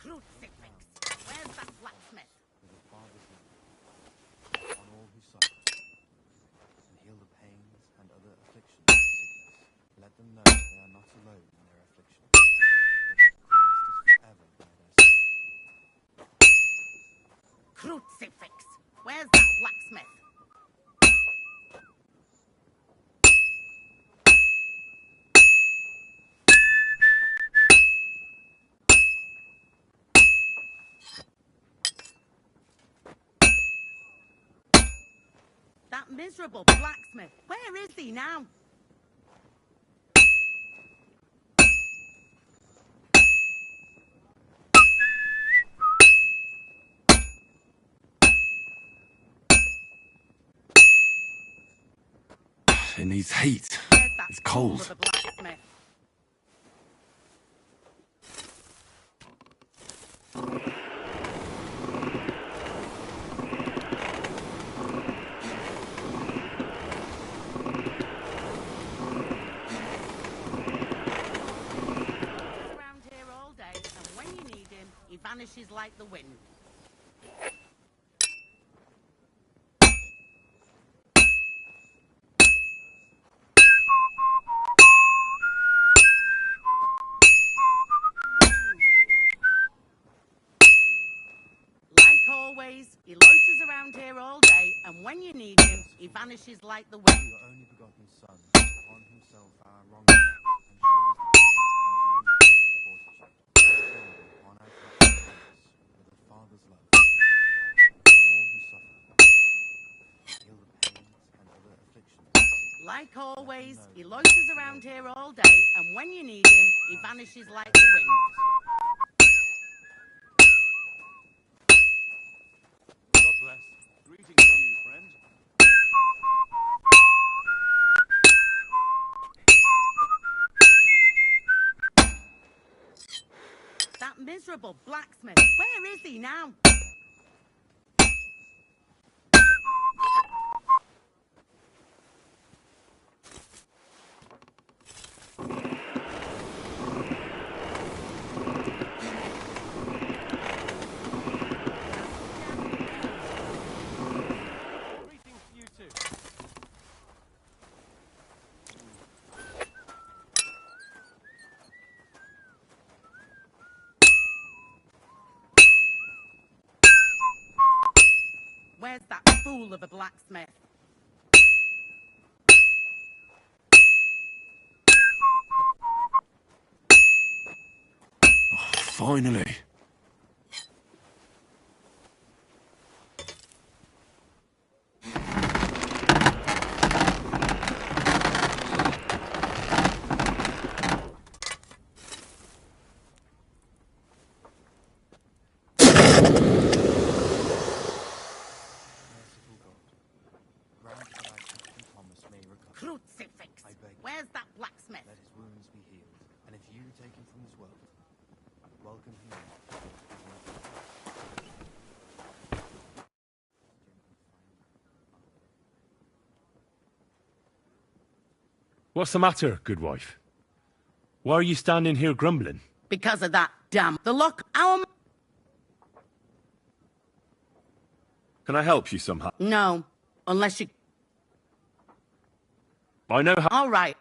Speaker 13: Crucifix! Where's that blacksmith?
Speaker 4: On all who suffer, and heal the pains and other afflictions of sickness. Let them know they are not alone in their affliction, but that Christ is forever by their side.
Speaker 13: Crucifix! Where's that blacksmith? That miserable blacksmith. Where is he now?
Speaker 1: It needs heat. It's cold.
Speaker 13: Vanishes like the wind. Like always, he loiters around here all day, and when you need him, he vanishes like the wind.
Speaker 4: Your only begotten Son, upon himself our wrongs, and showed us the power of enduring fortitude, on our corruption with the Father's love, on all who suffer, heal the pains and other afflictions.
Speaker 13: Like always, he loiters around here all day, and when you need him, he vanishes like the wind.
Speaker 9: God bless. Greetings to you, friend.
Speaker 13: That miserable blacksmith. Where is he now? Where's that fool of a blacksmith?
Speaker 1: Finally. What's the matter, good wife? Why are you standing here grumbling?
Speaker 13: Because of that damn... The lock... Our...
Speaker 1: Can I help you somehow?
Speaker 13: No. Unless you...
Speaker 1: I know how...
Speaker 13: All right.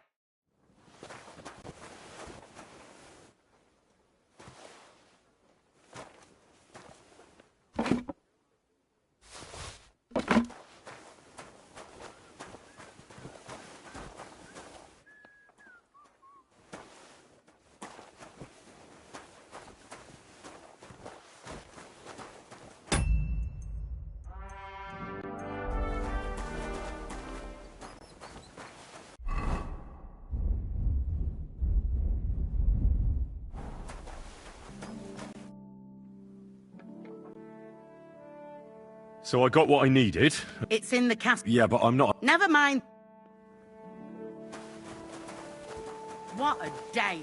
Speaker 1: So I got what I needed.
Speaker 13: It's in the castle.
Speaker 1: Yeah, but I'm not...
Speaker 13: Never mind. What a day.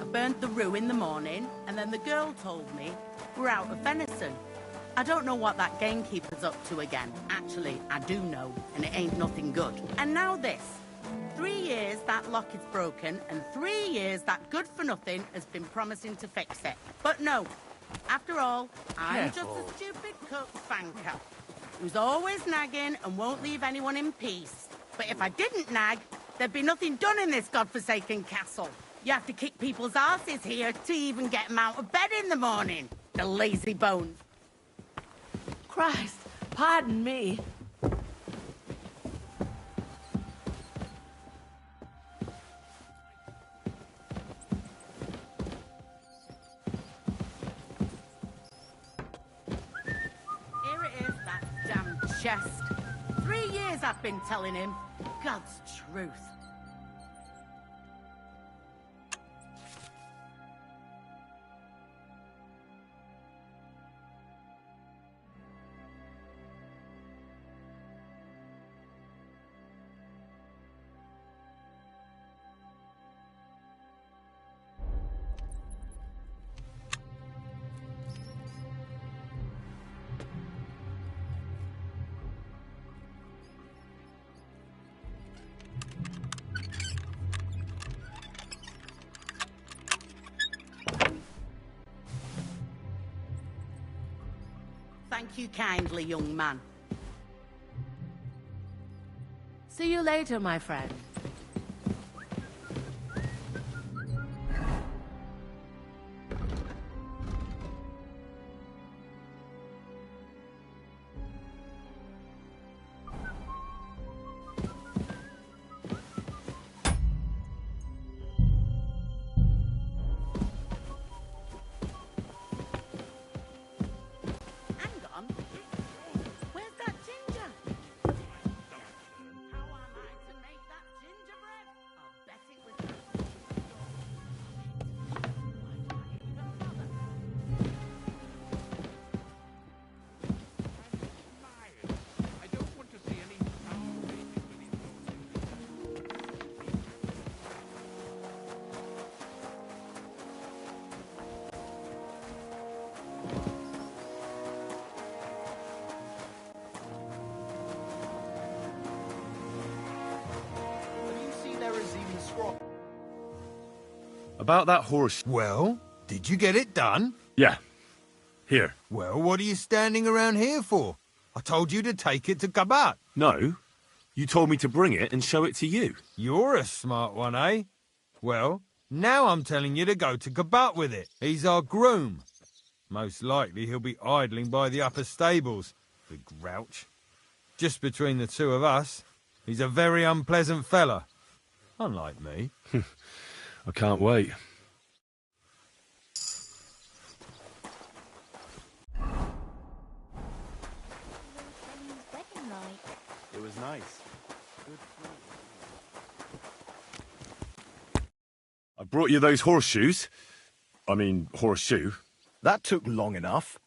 Speaker 13: I burnt the rue in the morning, and then the girl told me we're out of venison. I don't know what that gamekeeper's up to again. Actually, I do know, and it ain't nothing good. And now this. 3 years that lock is broken, and 3 years that good-for-nothing has been promising to fix it. But no. After all, I'm just a stupid cook fanker who's always nagging and won't leave anyone in peace. But if I didn't nag, there'd be nothing done in this godforsaken castle. You have to kick people's asses here to even get them out of bed in the morning. The lazy bones.
Speaker 2: Christ, pardon me.
Speaker 13: Here it is, that damn chest. 3 years I've been telling him. God's truth. Thank you kindly, young man.
Speaker 2: See you later, my friend.
Speaker 1: About that horse...
Speaker 18: Well, did you get it done?
Speaker 1: Yeah. Here.
Speaker 18: Well, what are you standing around here for? I told you to take it to Kabat.
Speaker 1: No. You told me to bring it and show it to you.
Speaker 18: You're a smart one, eh? Well, now I'm telling you to go to Kabat with it. He's our groom. Most likely he'll be idling by the upper stables, the grouch. Just between the two of us, he's a very unpleasant fella. Unlike me.
Speaker 1: I can't wait.
Speaker 4: It was nice. Good food.
Speaker 1: I brought you those horseshoes. I mean, horseshoe.
Speaker 3: That took long enough.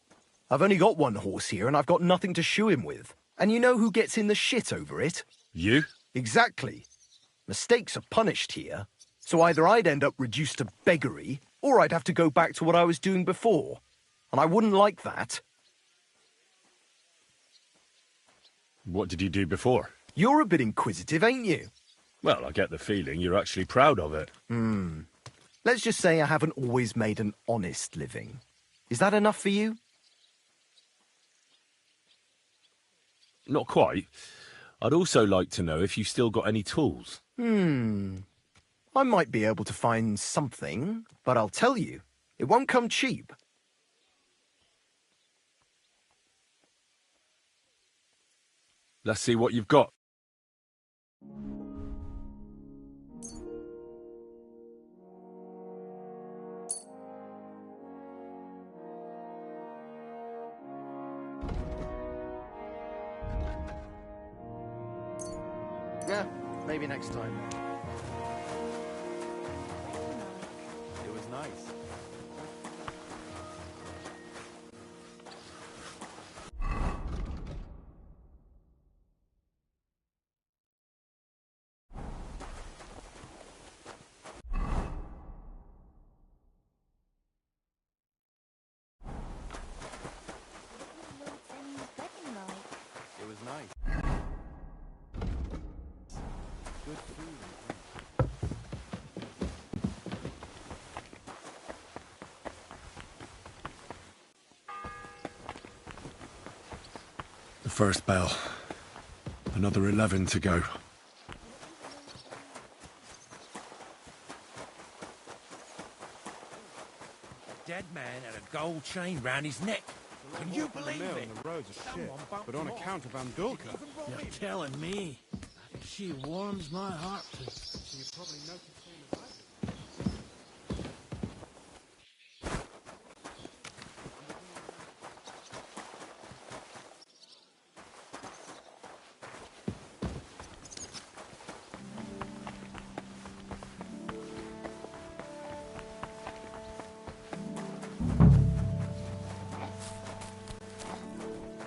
Speaker 3: I've only got one horse here and I've got nothing to shoe him with. And you know who gets in the shit over it?
Speaker 1: You?
Speaker 3: Exactly. Mistakes are punished here. So either I'd end up reduced to beggary, or I'd have to go back to what I was doing before. And I wouldn't like that.
Speaker 1: What did you do before?
Speaker 3: You're a bit inquisitive, ain't you?
Speaker 1: Well, I get the feeling you're actually proud of it.
Speaker 3: Let's just say I haven't always made an honest living. Is that enough for you?
Speaker 1: Not quite. I'd also like to know if you've still got any tools.
Speaker 3: I might be able to find something, but I'll tell you, it won't come cheap.
Speaker 1: Let's see what you've got.
Speaker 3: Yeah, maybe next time.
Speaker 4: It was nice. It was nice. Good food and
Speaker 1: The first bell. Another 11 to go.
Speaker 6: Dead man had a gold chain round his neck. Can you believe it?
Speaker 18: the roads are shit, but on account of Andorka.
Speaker 10: You're telling me. She warms my heart to.
Speaker 18: You probably noticed the same as I did.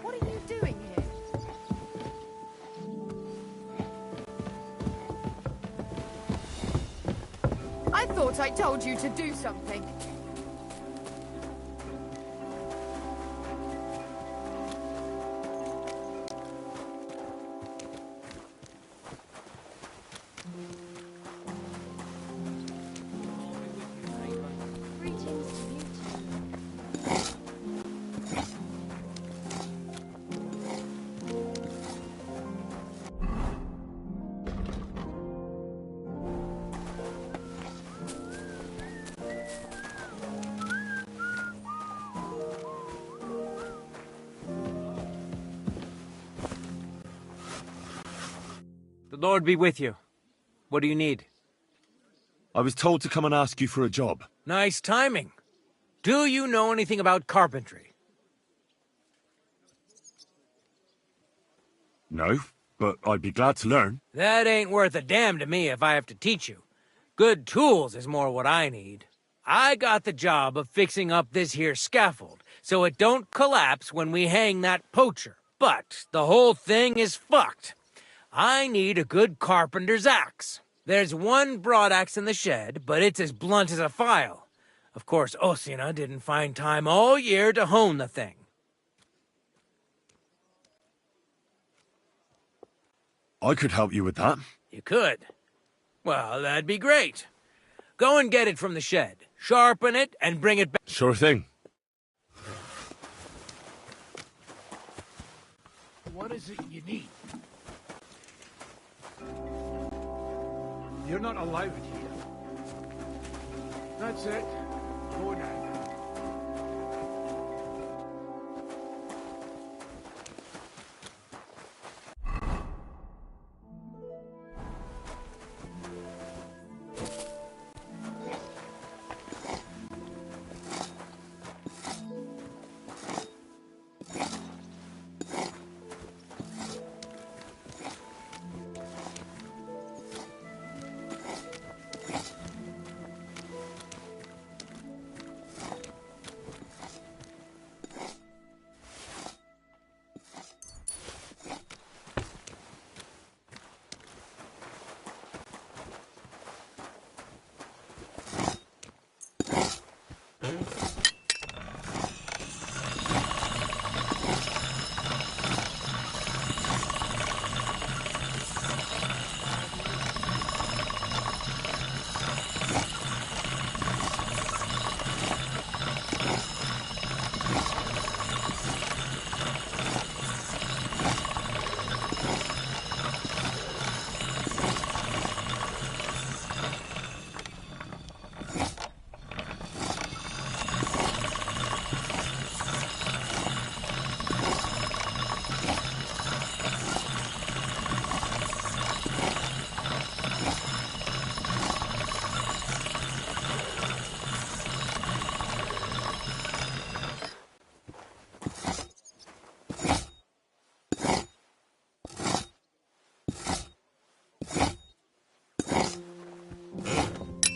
Speaker 21: What are you doing here? I thought I told you to do something. Greetings to you too.
Speaker 5: The Lord be with you. What do you need?
Speaker 1: I was told to come and ask you for a job.
Speaker 5: Nice timing. Do you know anything about carpentry?
Speaker 1: No, but I'd be glad to learn.
Speaker 5: That ain't worth a damn to me if I have to teach you. Good tools is more what I need. I got the job of fixing up this here scaffold, so it don't collapse when we hang that poacher. But the whole thing is fucked. I need a good carpenter's axe. There's one broadaxe in the shed, but it's as blunt as a file. Of course, Osina didn't find time all year to hone the thing.
Speaker 1: I could help you with that.
Speaker 5: You could? Well, that'd be great. Go and get it from the shed, sharpen it, and bring it back.
Speaker 1: Sure thing.
Speaker 10: What is it you need? You're not allowed here. That's it. Go now.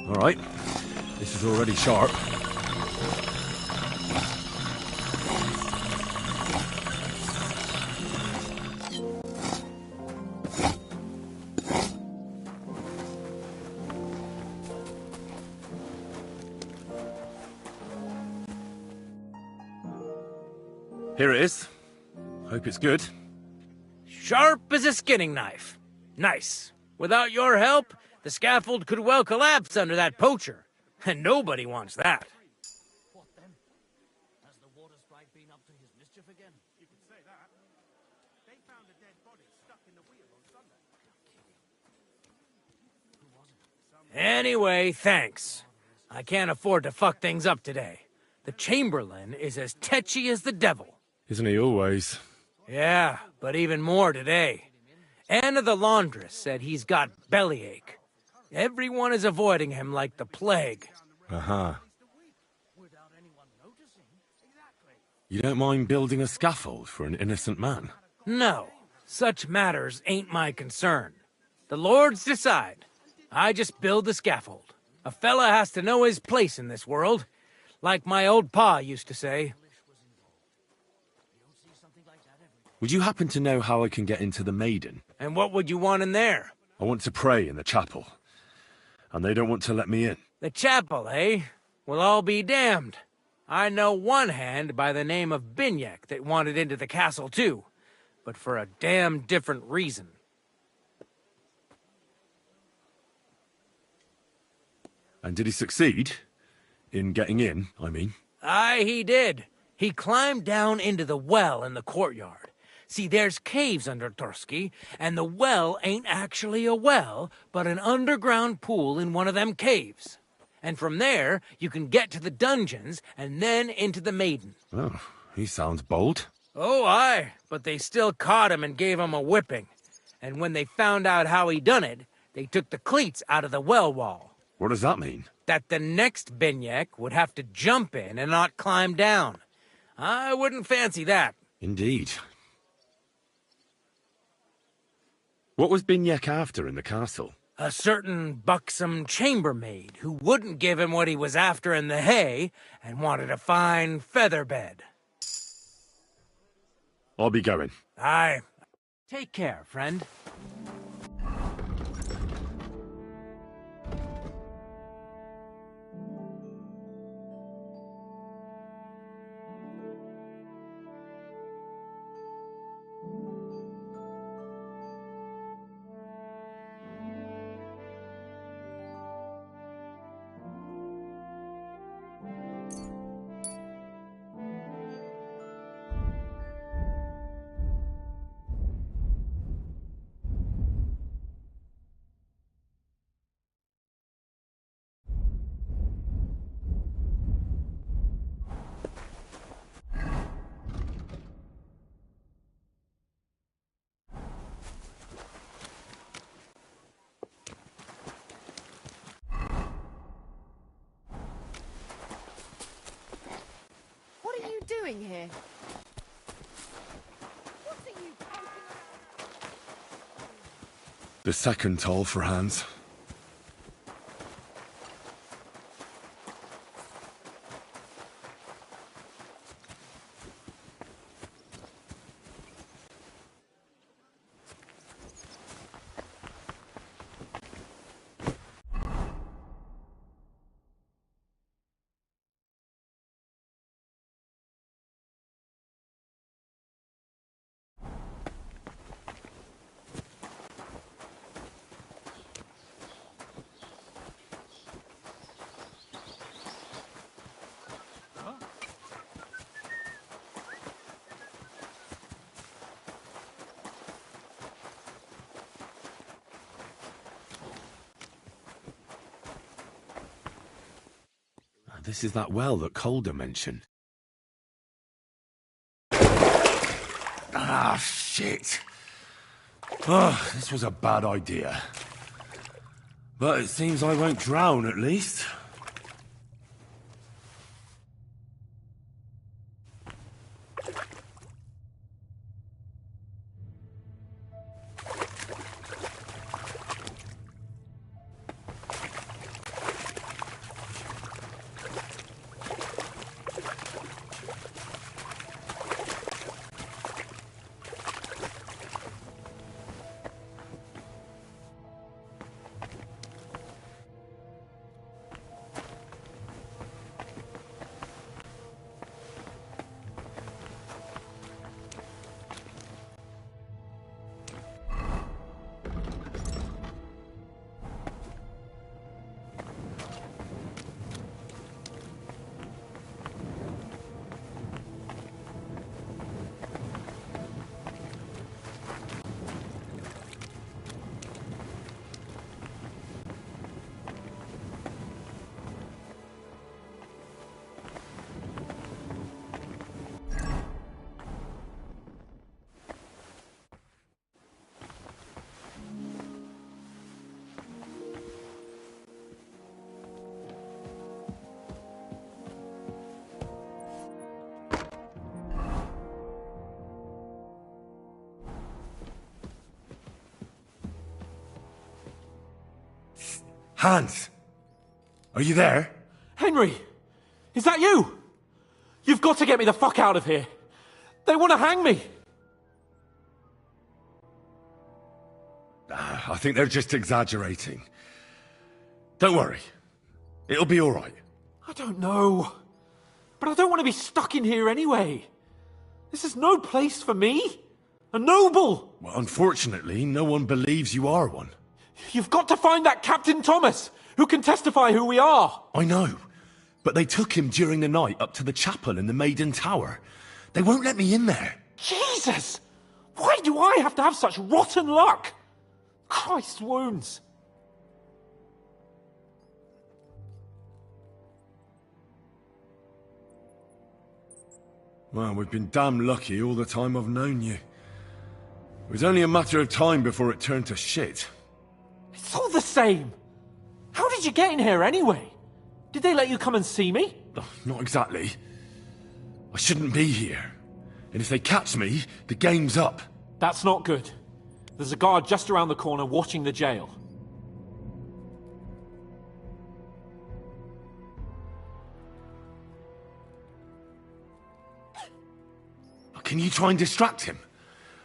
Speaker 1: All right. This is already sharp. Here it is. Hope it's good.
Speaker 5: Sharp as a skinning knife. Nice. Without your help, the scaffold could well collapse under that poacher. And nobody wants that.
Speaker 7: What then? Has the water sprite been up to his mischief again? You could say that. They found a dead body stuck in the wheel on Sunday. Who was it?
Speaker 5: Anyway, thanks. I can't afford to fuck things up today. The Chamberlain is as tetchy as the devil.
Speaker 1: Isn't he always?
Speaker 5: Yeah, but even more today. Anna the laundress said he's got bellyache. Everyone is avoiding him like the plague.
Speaker 1: Uh-huh. You don't mind building a scaffold for an innocent man?
Speaker 5: No, such matters ain't my concern. The lords decide. I just build the scaffold. A fella has to know his place in this world, like my old pa used to say.
Speaker 1: Would you happen to know how I can get into the Maiden?
Speaker 5: And what would you want in there?
Speaker 1: I want to pray in the chapel. And they don't want to let me in.
Speaker 5: The chapel, eh? Well, I'll be damned. I know one hand by the name of Binyek that wanted into the castle too, but for a damn different reason.
Speaker 1: And did he succeed? In getting in, I mean?
Speaker 5: Aye, he did. He climbed down into the well in the courtyard. See, there's caves under Tursky, and the well ain't actually a well, but an underground pool in one of them caves. And from there, you can get to the dungeons, and then into the Maiden.
Speaker 1: Oh, he sounds bold.
Speaker 5: Oh, aye, but they still caught him and gave him a whipping. And when they found out how he done it, they took the cleats out of the well wall.
Speaker 1: What does that mean?
Speaker 5: That the next Binyek would have to jump in and not climb down. I wouldn't fancy that.
Speaker 1: Indeed. What was Binyek after in the castle?
Speaker 5: A certain buxom chambermaid who wouldn't give him what he was after in the hay and wanted a fine feather bed.
Speaker 1: I'll be going.
Speaker 5: Aye. Take care, friend.
Speaker 21: What are you doing here? What are you poking
Speaker 1: The second toll for Hans. This is that well that Calder mentioned. Ah, shit. Oh, this was a bad idea. But it seems I won't drown, at least. Hans! Are you there?
Speaker 23: Henry! Is that you? You've got to get me the fuck out of here. They want to hang me.
Speaker 1: I think they're just exaggerating. Don't worry. It'll be all right.
Speaker 23: I don't know. But I don't want to be stuck in here anyway. This is no place for me. A noble.
Speaker 1: Well, unfortunately, no one believes you are one.
Speaker 23: You've got to find that Captain Thomas, who can testify who we are.
Speaker 1: I know. But they took him during the night up to the chapel in the Maiden Tower. They won't let me in there.
Speaker 23: Jesus! Why do I have to have such rotten luck? Christ's wounds.
Speaker 1: Well, we've been damn lucky all the time I've known you. It was only a matter of time before it turned to shit.
Speaker 23: It's all the same. How did you get in here anyway? Did they let you come and see me?
Speaker 1: Oh, not exactly. I shouldn't be here. And if they catch me, the game's up.
Speaker 23: That's not good. There's a guard just around the corner watching the jail.
Speaker 1: Can you try and distract him?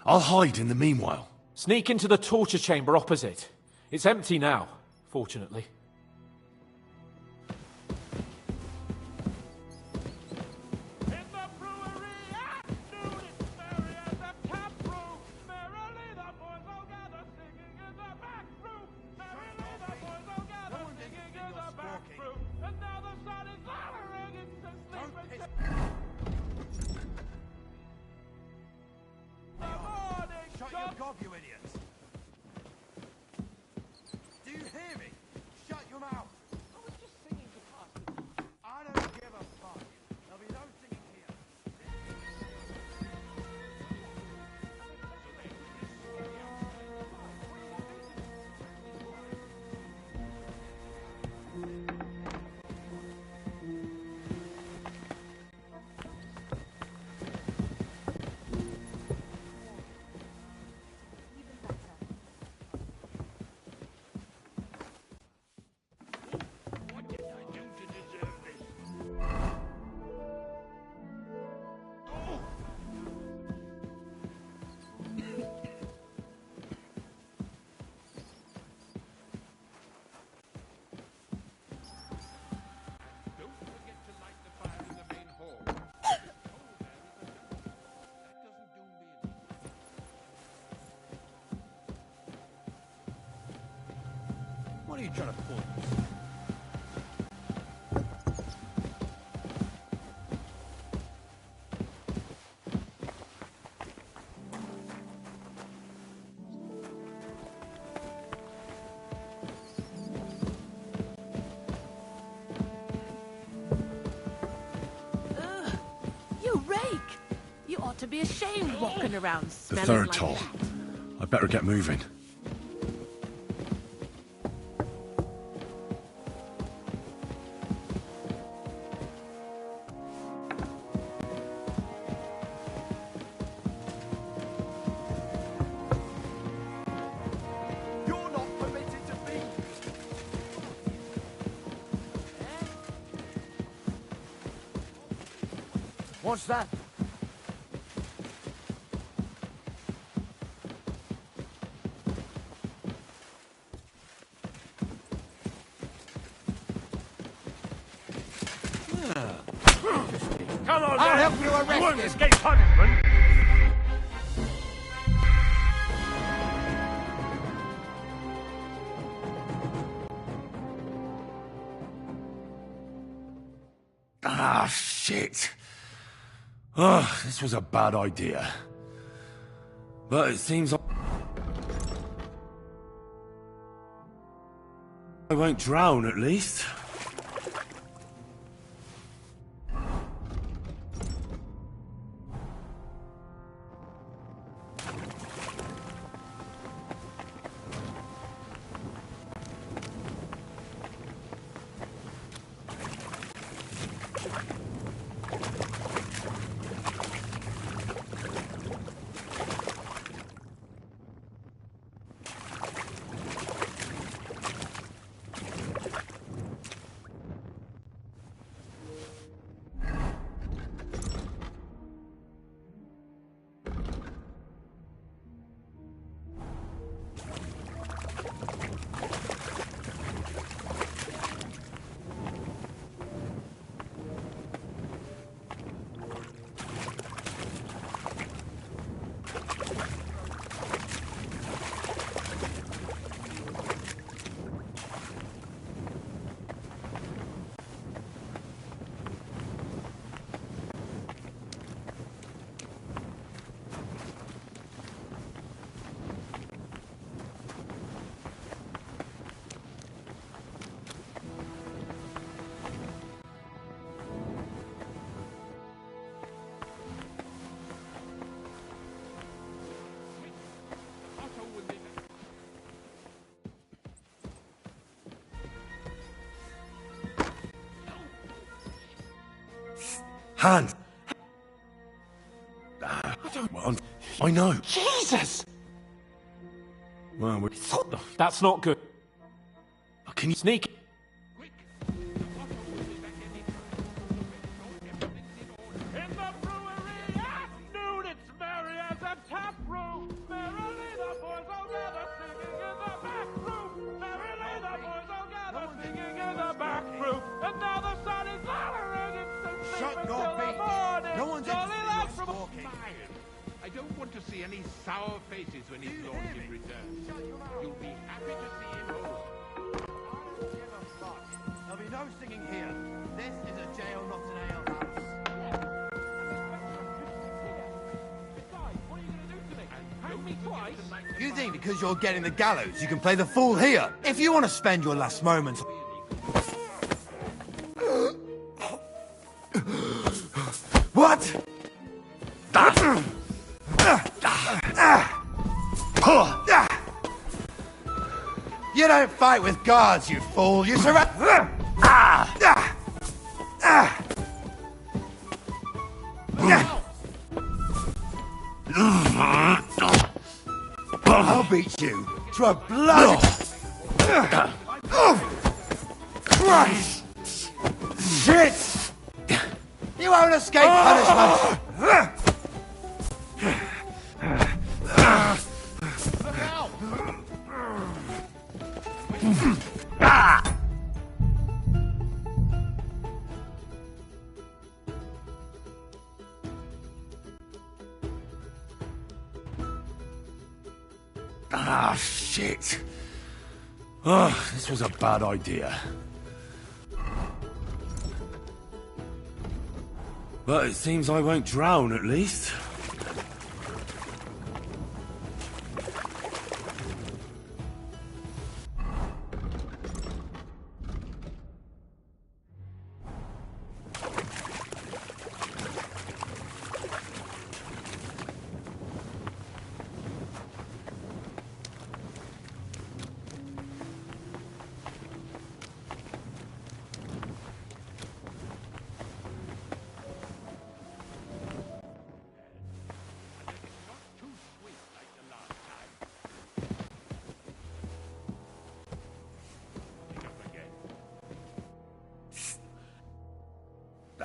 Speaker 1: I'll hide in the meanwhile.
Speaker 23: Sneak into the torture chamber opposite. It's empty now, fortunately.
Speaker 18: Shut your gob, you idiots! Do you hear me? Shut your mouth! I was just singing to pass the time. I don't give a fuck. There'll be no singing here. What are you trying to pull?
Speaker 2: You rake! You ought to be ashamed walking around
Speaker 1: The
Speaker 2: smelling
Speaker 1: third
Speaker 2: like
Speaker 1: toll.
Speaker 2: that.
Speaker 1: I better get moving.
Speaker 18: You're not permitted to be.
Speaker 3: What's that?
Speaker 15: Come on,
Speaker 3: I'll
Speaker 15: then.
Speaker 3: help you arrest
Speaker 15: won't
Speaker 3: him.
Speaker 15: escape punishment.
Speaker 1: Ah, shit. Oh, this was a bad idea. But it seems I won't drown, at least. Hans! I don't want... I know.
Speaker 23: Jesus!
Speaker 1: Well, we...
Speaker 23: That's not good.
Speaker 1: Can you...
Speaker 23: Sneak.
Speaker 18: Shut your beak! No one's interested in walking.
Speaker 12: I don't want to see any sour faces when his lordship returns. You'll be happy to see him home.
Speaker 18: I don't give a fuck. There'll be no singing here. This is a jail, not an alehouse. You think because you're getting the gallows, you can play the fool here? If you want to spend your last moments... What? You don't fight with guards, you fool. You surround... I'll beat you to a blood... Christ! Shit! You won't escape punishment!
Speaker 1: Ah, shit. Oh, this was a bad idea. But it seems I won't drown, at least.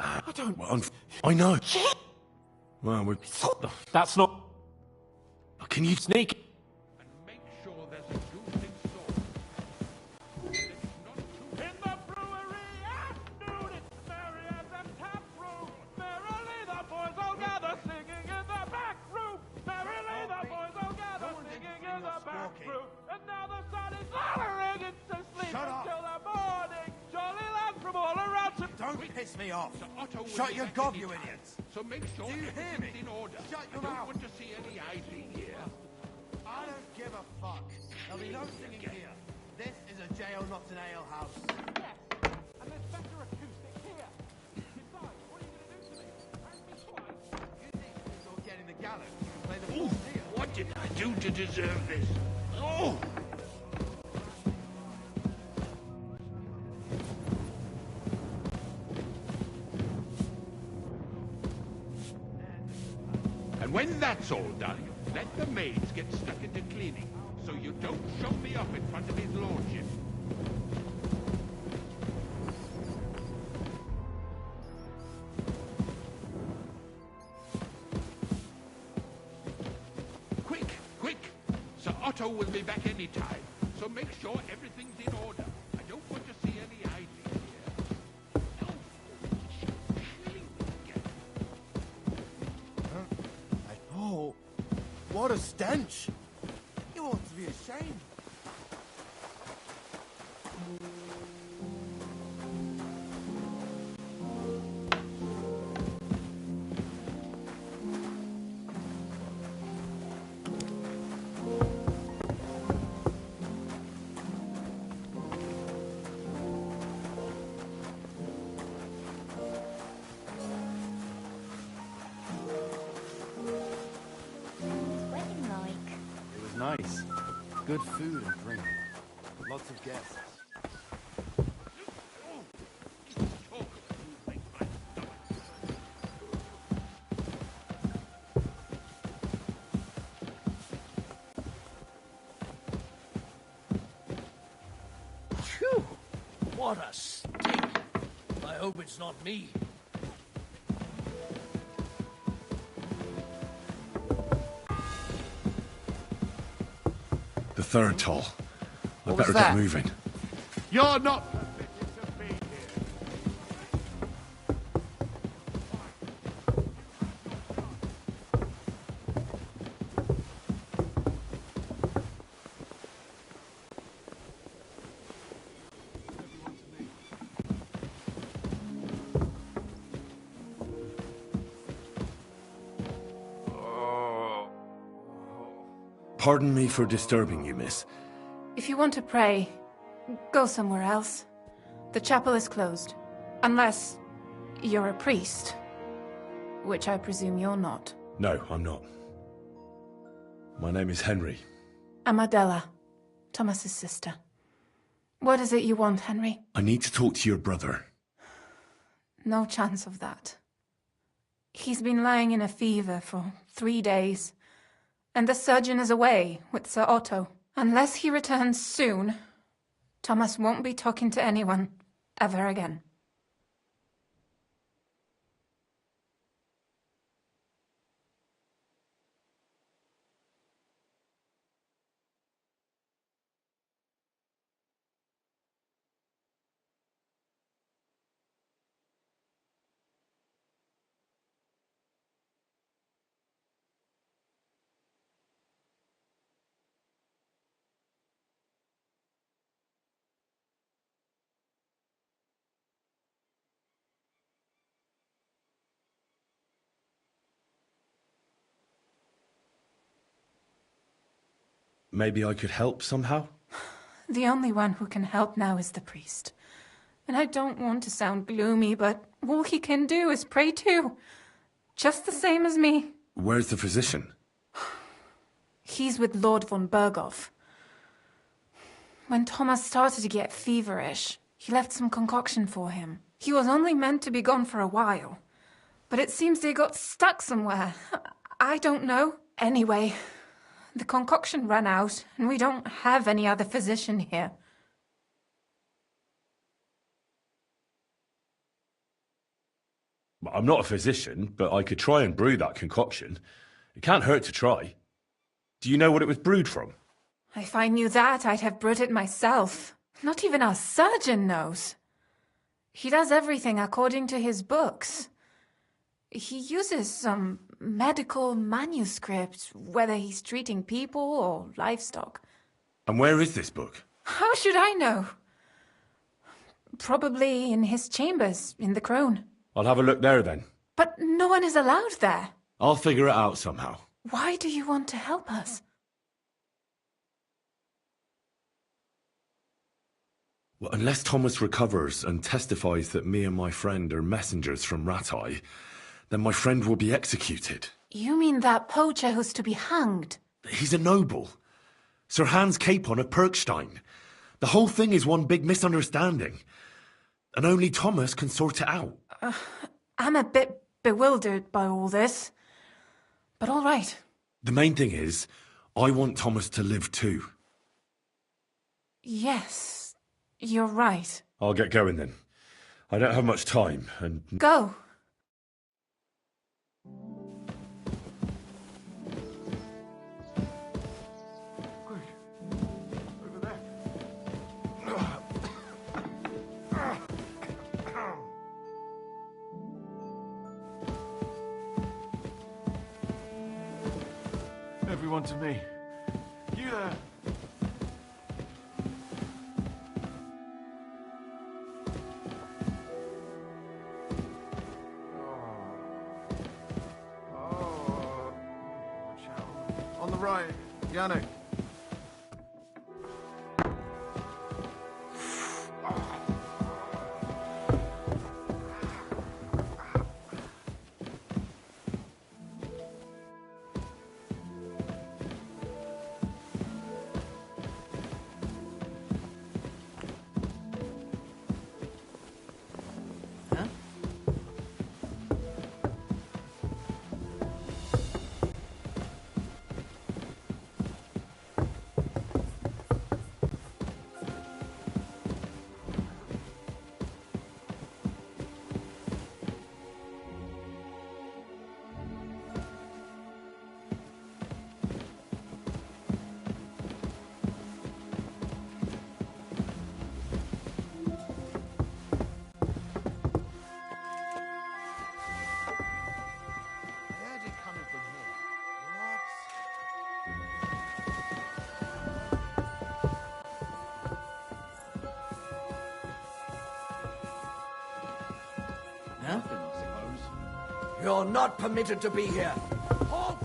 Speaker 1: I don't want... I know. Well, we...
Speaker 23: That's not...
Speaker 1: Can you
Speaker 23: sneak?
Speaker 12: Make sure there's a goose in store.
Speaker 19: In the brewery afternoon, it's merry as a tap room. Merrily the boys all gather, singing in the back room. Merrily the boys all gather, singing in the back room. And now the sun is lowering into sleep until the morning. Jolly lads from all around to...
Speaker 18: Don't piss me off. Shut your gob, you idiots.
Speaker 12: So make sure
Speaker 18: Do you hear me?
Speaker 12: everything's in order.
Speaker 18: Shut your
Speaker 12: I don't
Speaker 18: mouth.
Speaker 12: want to see any idling here.
Speaker 18: I don't give a fuck. There'll be no singing here. This is a jail, not an alehouse.
Speaker 19: Yes, and there's better acoustic here. Besides, what are you going to do to me? Hang me twice?
Speaker 18: You think because you're getting the gallows, you can play the fool here?
Speaker 12: What did I do to deserve this? Oh! And when that's all done, let the maids get stuck into cleaning, so you don't show me up in front of his lordship. Quick, quick! Sir Otto will be back any time, so make sure everything's in order. I don't want to see any idling here.
Speaker 18: Oh, what a stench! You ought to be ashamed.
Speaker 4: It was nice. Good food and drink. Lots of guests.
Speaker 10: What a stink. I hope it's not me.
Speaker 1: The third toll. I
Speaker 9: What
Speaker 1: better
Speaker 9: was that?
Speaker 1: get moving.
Speaker 9: You're not...
Speaker 1: Pardon me for disturbing you, miss.
Speaker 21: If you want to pray, go somewhere else. The chapel is closed. Unless you're a priest. Which I presume you're not.
Speaker 1: No, I'm not. My name is Henry.
Speaker 21: I'm Adela, Thomas's sister. What is it you want, Henry?
Speaker 1: I need to talk to your brother.
Speaker 21: No chance of that. He's been lying in a fever for 3 days. And the surgeon is away with Sir Otto. Unless he returns soon, Thomas won't be talking to anyone ever again.
Speaker 1: Maybe I could help somehow?
Speaker 21: The only one who can help now is the priest. And I don't want to sound gloomy, but all he can do is pray too. Just the same as me.
Speaker 1: Where's the physician?
Speaker 21: He's with Lord von Berghoff. When Thomas started to get feverish, he left some concoction for him. He was only meant to be gone for a while. But it seems they got stuck somewhere. I don't know. Anyway, the concoction ran out, and we don't have any other physician here.
Speaker 1: I'm not a physician, but I could try and brew that concoction. It can't hurt to try. Do you know what it was brewed from?
Speaker 21: If I knew that, I'd have brewed it myself. Not even our surgeon knows. He does everything according to his books. He uses some medical manuscript, whether he's treating people or livestock.
Speaker 1: And where is this book?
Speaker 21: How should I know? Probably in his chambers, in the Crone.
Speaker 1: I'll have a look there then.
Speaker 21: But no one is allowed there.
Speaker 1: I'll figure it out somehow.
Speaker 21: Why do you want to help us?
Speaker 1: Well, unless Thomas recovers and testifies that me and my friend are messengers from Rattay, then my friend will be executed.
Speaker 21: You mean that poacher who's to be hanged?
Speaker 1: He's a noble. Sir Hans Capon of Perkstein. The whole thing is one big misunderstanding. And only Thomas can sort it out.
Speaker 21: I'm a bit bewildered by all this. But all right.
Speaker 1: The main thing is, I want Thomas to live too.
Speaker 21: Yes, you're right.
Speaker 1: I'll get going then. I don't have much time, and...
Speaker 21: Go.
Speaker 9: Everyone to me. You there? On the right, Yannick.
Speaker 10: You're not permitted to be here. Halt!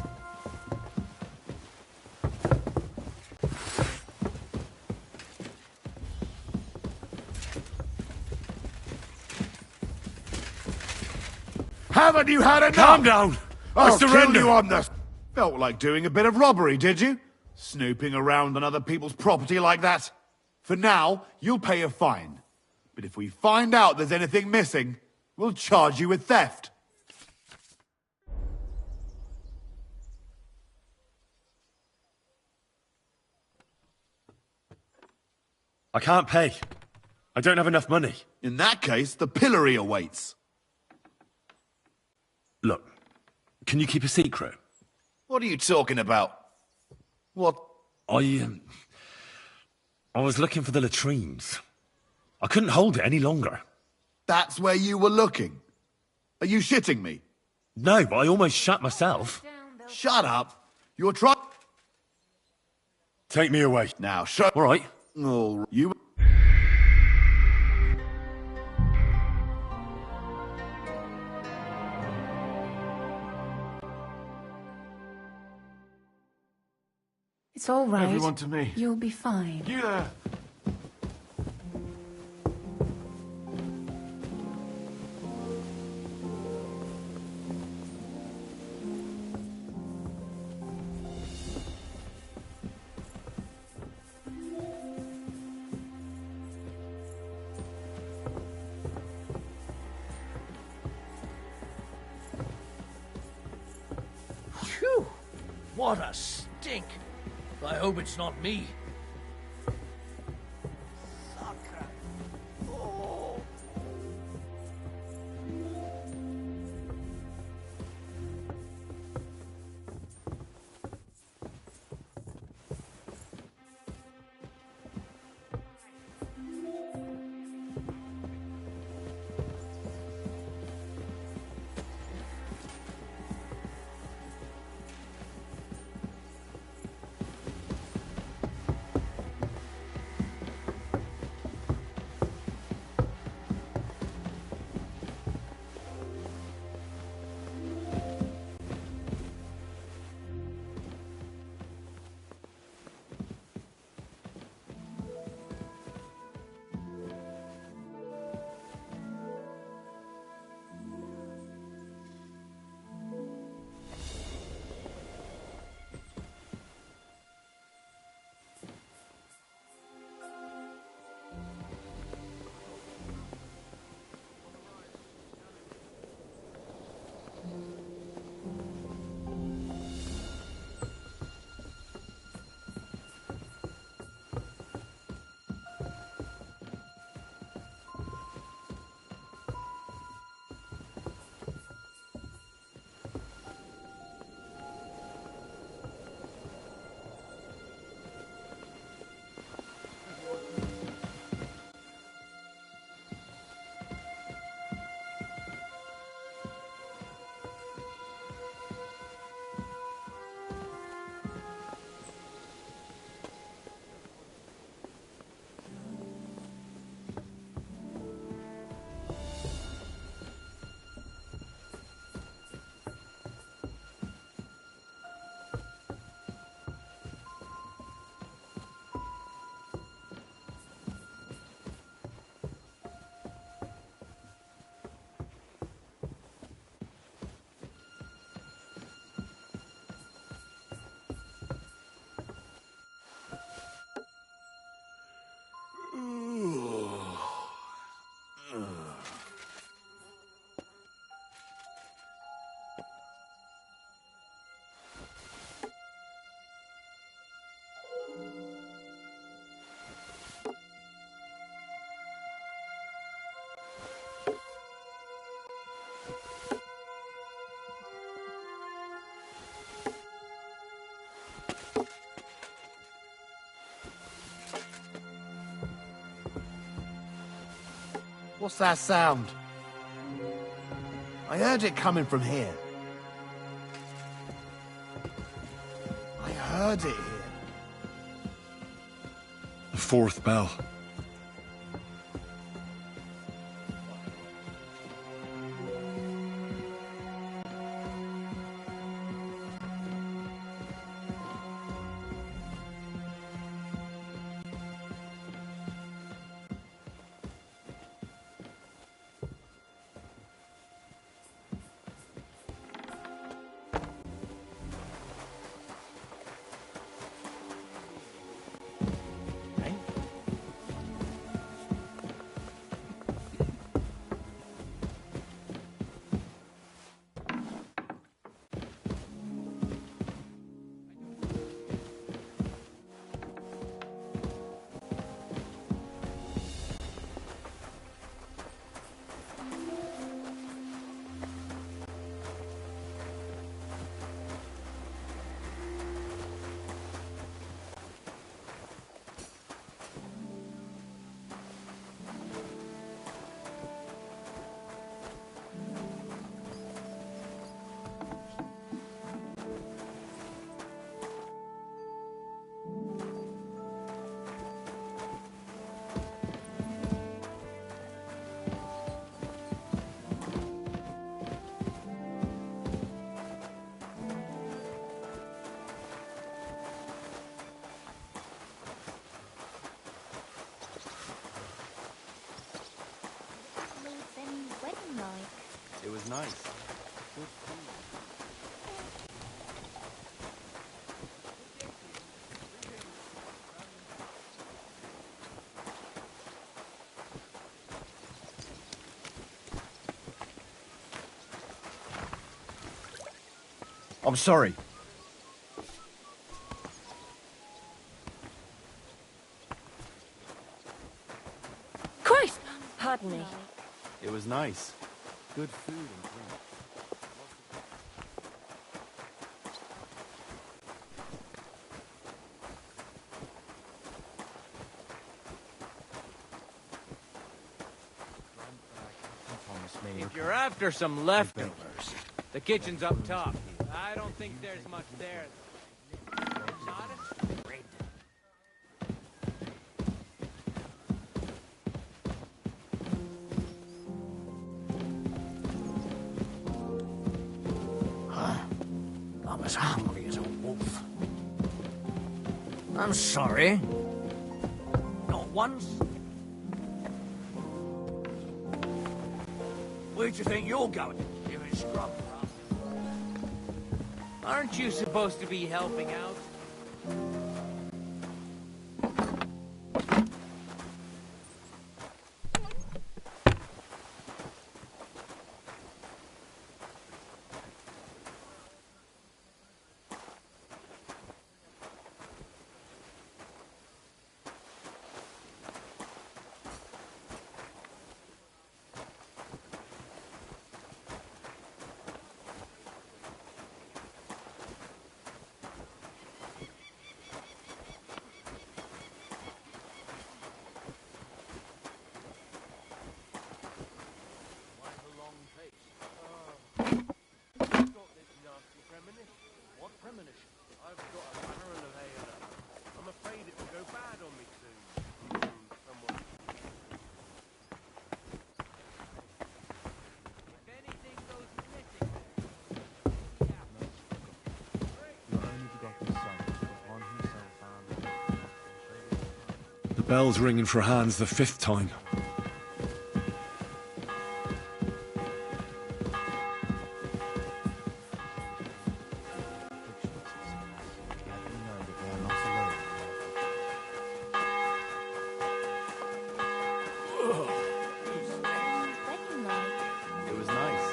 Speaker 9: Haven't you had enough?
Speaker 1: Calm down. I
Speaker 9: I'll kill
Speaker 1: surrender.
Speaker 9: you on this. Felt like doing a bit of robbery, did you? Snooping around on other people's property like that? For now, you'll pay a fine. But if we find out there's anything missing, we'll charge you with theft.
Speaker 1: I can't pay. I don't have enough money.
Speaker 9: In that case, the pillory awaits.
Speaker 1: Look, can you keep a secret?
Speaker 9: What are you talking about? What?
Speaker 1: I was looking for the latrines. I couldn't hold it any longer.
Speaker 9: That's where you were looking? Are you shitting me?
Speaker 1: No, but I almost shat myself.
Speaker 9: Shut up. You're trying...
Speaker 1: Take me away.
Speaker 9: Now, show...
Speaker 1: All right.
Speaker 9: Oh, you...
Speaker 14: It's all right.
Speaker 23: Everyone to me.
Speaker 14: You'll be fine.
Speaker 23: You there.
Speaker 10: Phew! What a stink! I hope it's not me.
Speaker 6: What's that sound? I heard it coming from here. I heard it here.
Speaker 1: The fourth bell.
Speaker 4: was nice. Good food.
Speaker 3: I'm sorry.
Speaker 21: Christ! Pardon me.
Speaker 4: It was nice. Good food and drink.
Speaker 5: If you're after some leftovers, the kitchen's up top. I don't think there's much there. Not a great.
Speaker 16: I'm as hungry as a wolf. I'm sorry. Not once. Where do you think you're going? You scrub.
Speaker 5: Aren't you supposed to be helping out?
Speaker 15: What premonition? I've got a barrel of ale. I'm afraid it will go bad on me soon. Someone. If anything goes missing,
Speaker 1: The bell's ringing for Hans the 5th time.
Speaker 4: It was nice.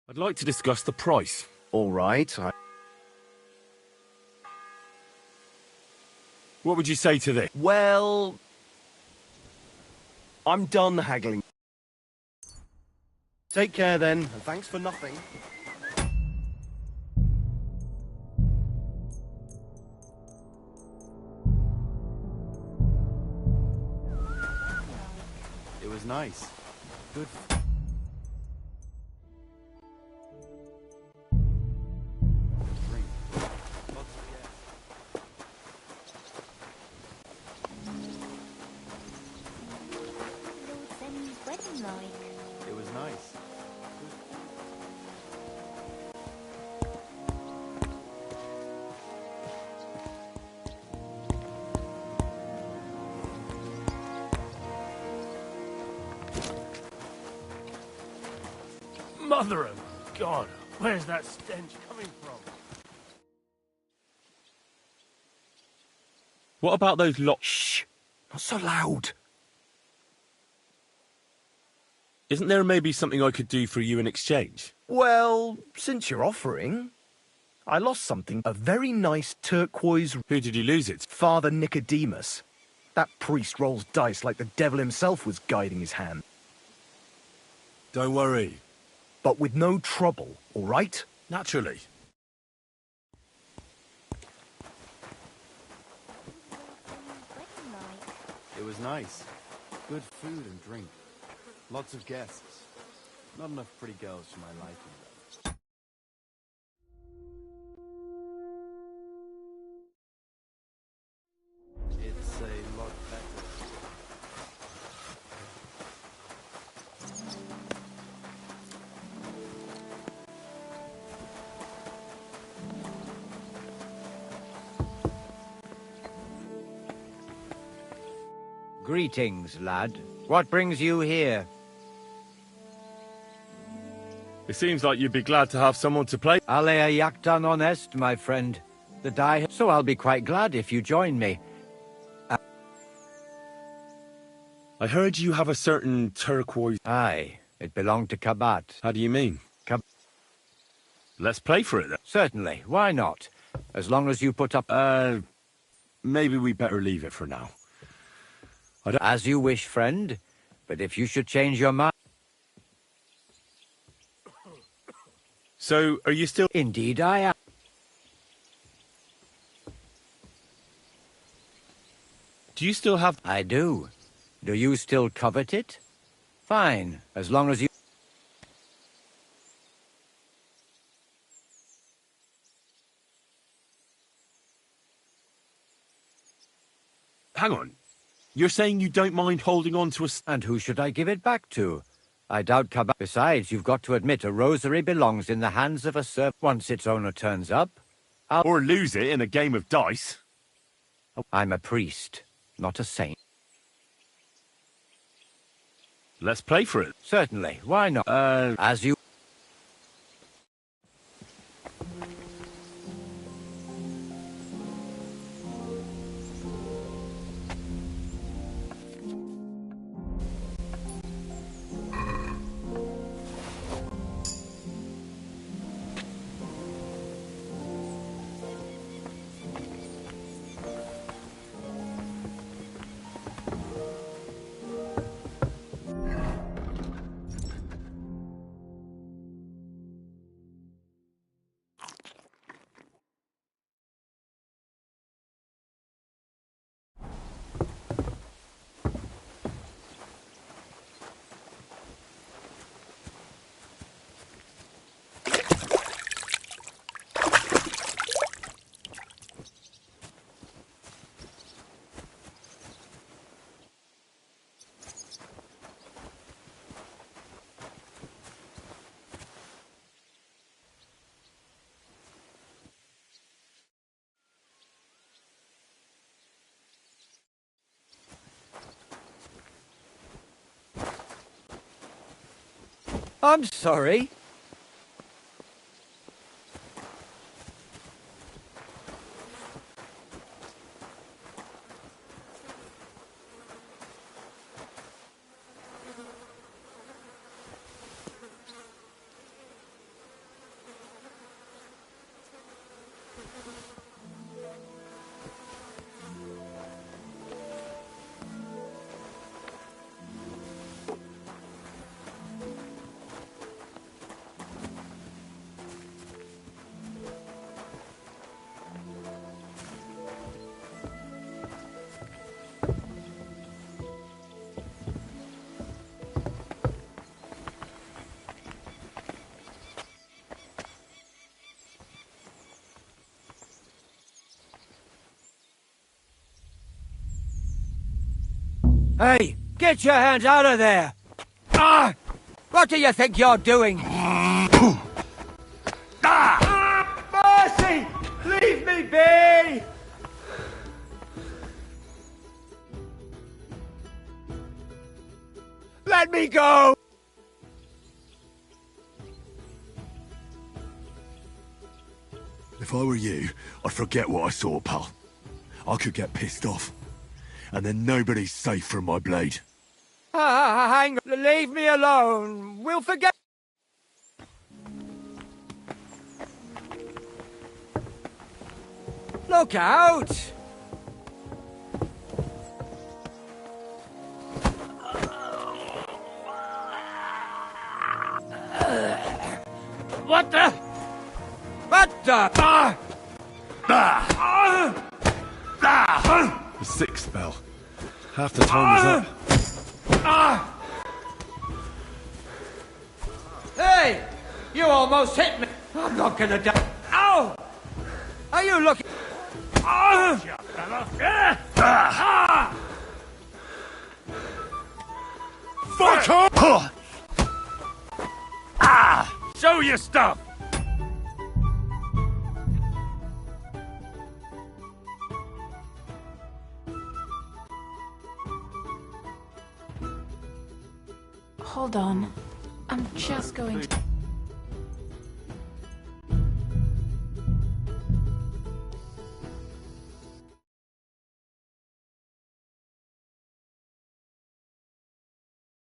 Speaker 1: I'd like to discuss the price.
Speaker 3: All right.
Speaker 1: What would you say to this?
Speaker 3: Well, I'm done haggling. Take care then, and thanks for nothing.
Speaker 4: It was nice. Good. Drink. Lots of gas.
Speaker 21: Lord Seni's wedding like?
Speaker 4: It was nice.
Speaker 10: Mother of God, where's that stench coming from?
Speaker 1: What about those
Speaker 3: Shh! Not so loud.
Speaker 1: Isn't there maybe something I could do for you in exchange?
Speaker 3: Well, since you're offering, I lost something. A very nice turquoise...
Speaker 1: Who did you lose it?
Speaker 3: Father Nicodemus. That priest rolls dice like the devil himself was guiding his hand.
Speaker 1: Don't worry.
Speaker 3: But with no trouble, all right?
Speaker 1: Naturally.
Speaker 4: It was nice. Good food and drink. Lots of guests. Not enough pretty girls for my liking, though. It's a lot better.
Speaker 17: Greetings, lad. What brings you here?
Speaker 1: It seems like you'd be glad to have someone to play.
Speaker 17: Alea yaktan honest, my friend. The die, so I'll be quite glad if you join me.
Speaker 1: I heard you have a certain turquoise...
Speaker 17: Aye, it belonged to Kabat.
Speaker 1: How do you mean? Let's play for it, then.
Speaker 17: Certainly, why not? As long as you put up...
Speaker 1: Maybe we better leave it for now.
Speaker 17: As you wish, friend. But if you should change your mind...
Speaker 1: So, are you still...
Speaker 17: Indeed I am.
Speaker 1: Do you still have...
Speaker 17: I do. Do you still covet it? Fine, as long as you...
Speaker 1: Hang on. You're saying you don't mind holding on to a...
Speaker 17: And who should I give it back to? I doubt Kabat... Besides, you've got to admit a rosary belongs in the hands of a servant. Once its owner turns up,
Speaker 1: Or lose it in a game of dice.
Speaker 17: I'm a priest, not a saint.
Speaker 1: Let's play for it.
Speaker 17: Certainly, why not? As you... I'm sorry. Hey, get your hands out of there! Ah! What do you think you're doing?
Speaker 19: Mercy! Leave me be!
Speaker 17: Let me go!
Speaker 20: If I were you, I'd forget what I saw, pal. I could get pissed off. And then nobody's safe from my blade.
Speaker 17: Hang on. Leave me alone. We'll forget. Look out! What the? What the?
Speaker 1: The sixth spell. Half the time is up.
Speaker 5: Hey! You almost hit me! I'm not gonna die. Ow! Are you looking?
Speaker 1: Fuck off! Show your stuff!
Speaker 21: Hold on. I'm just going to...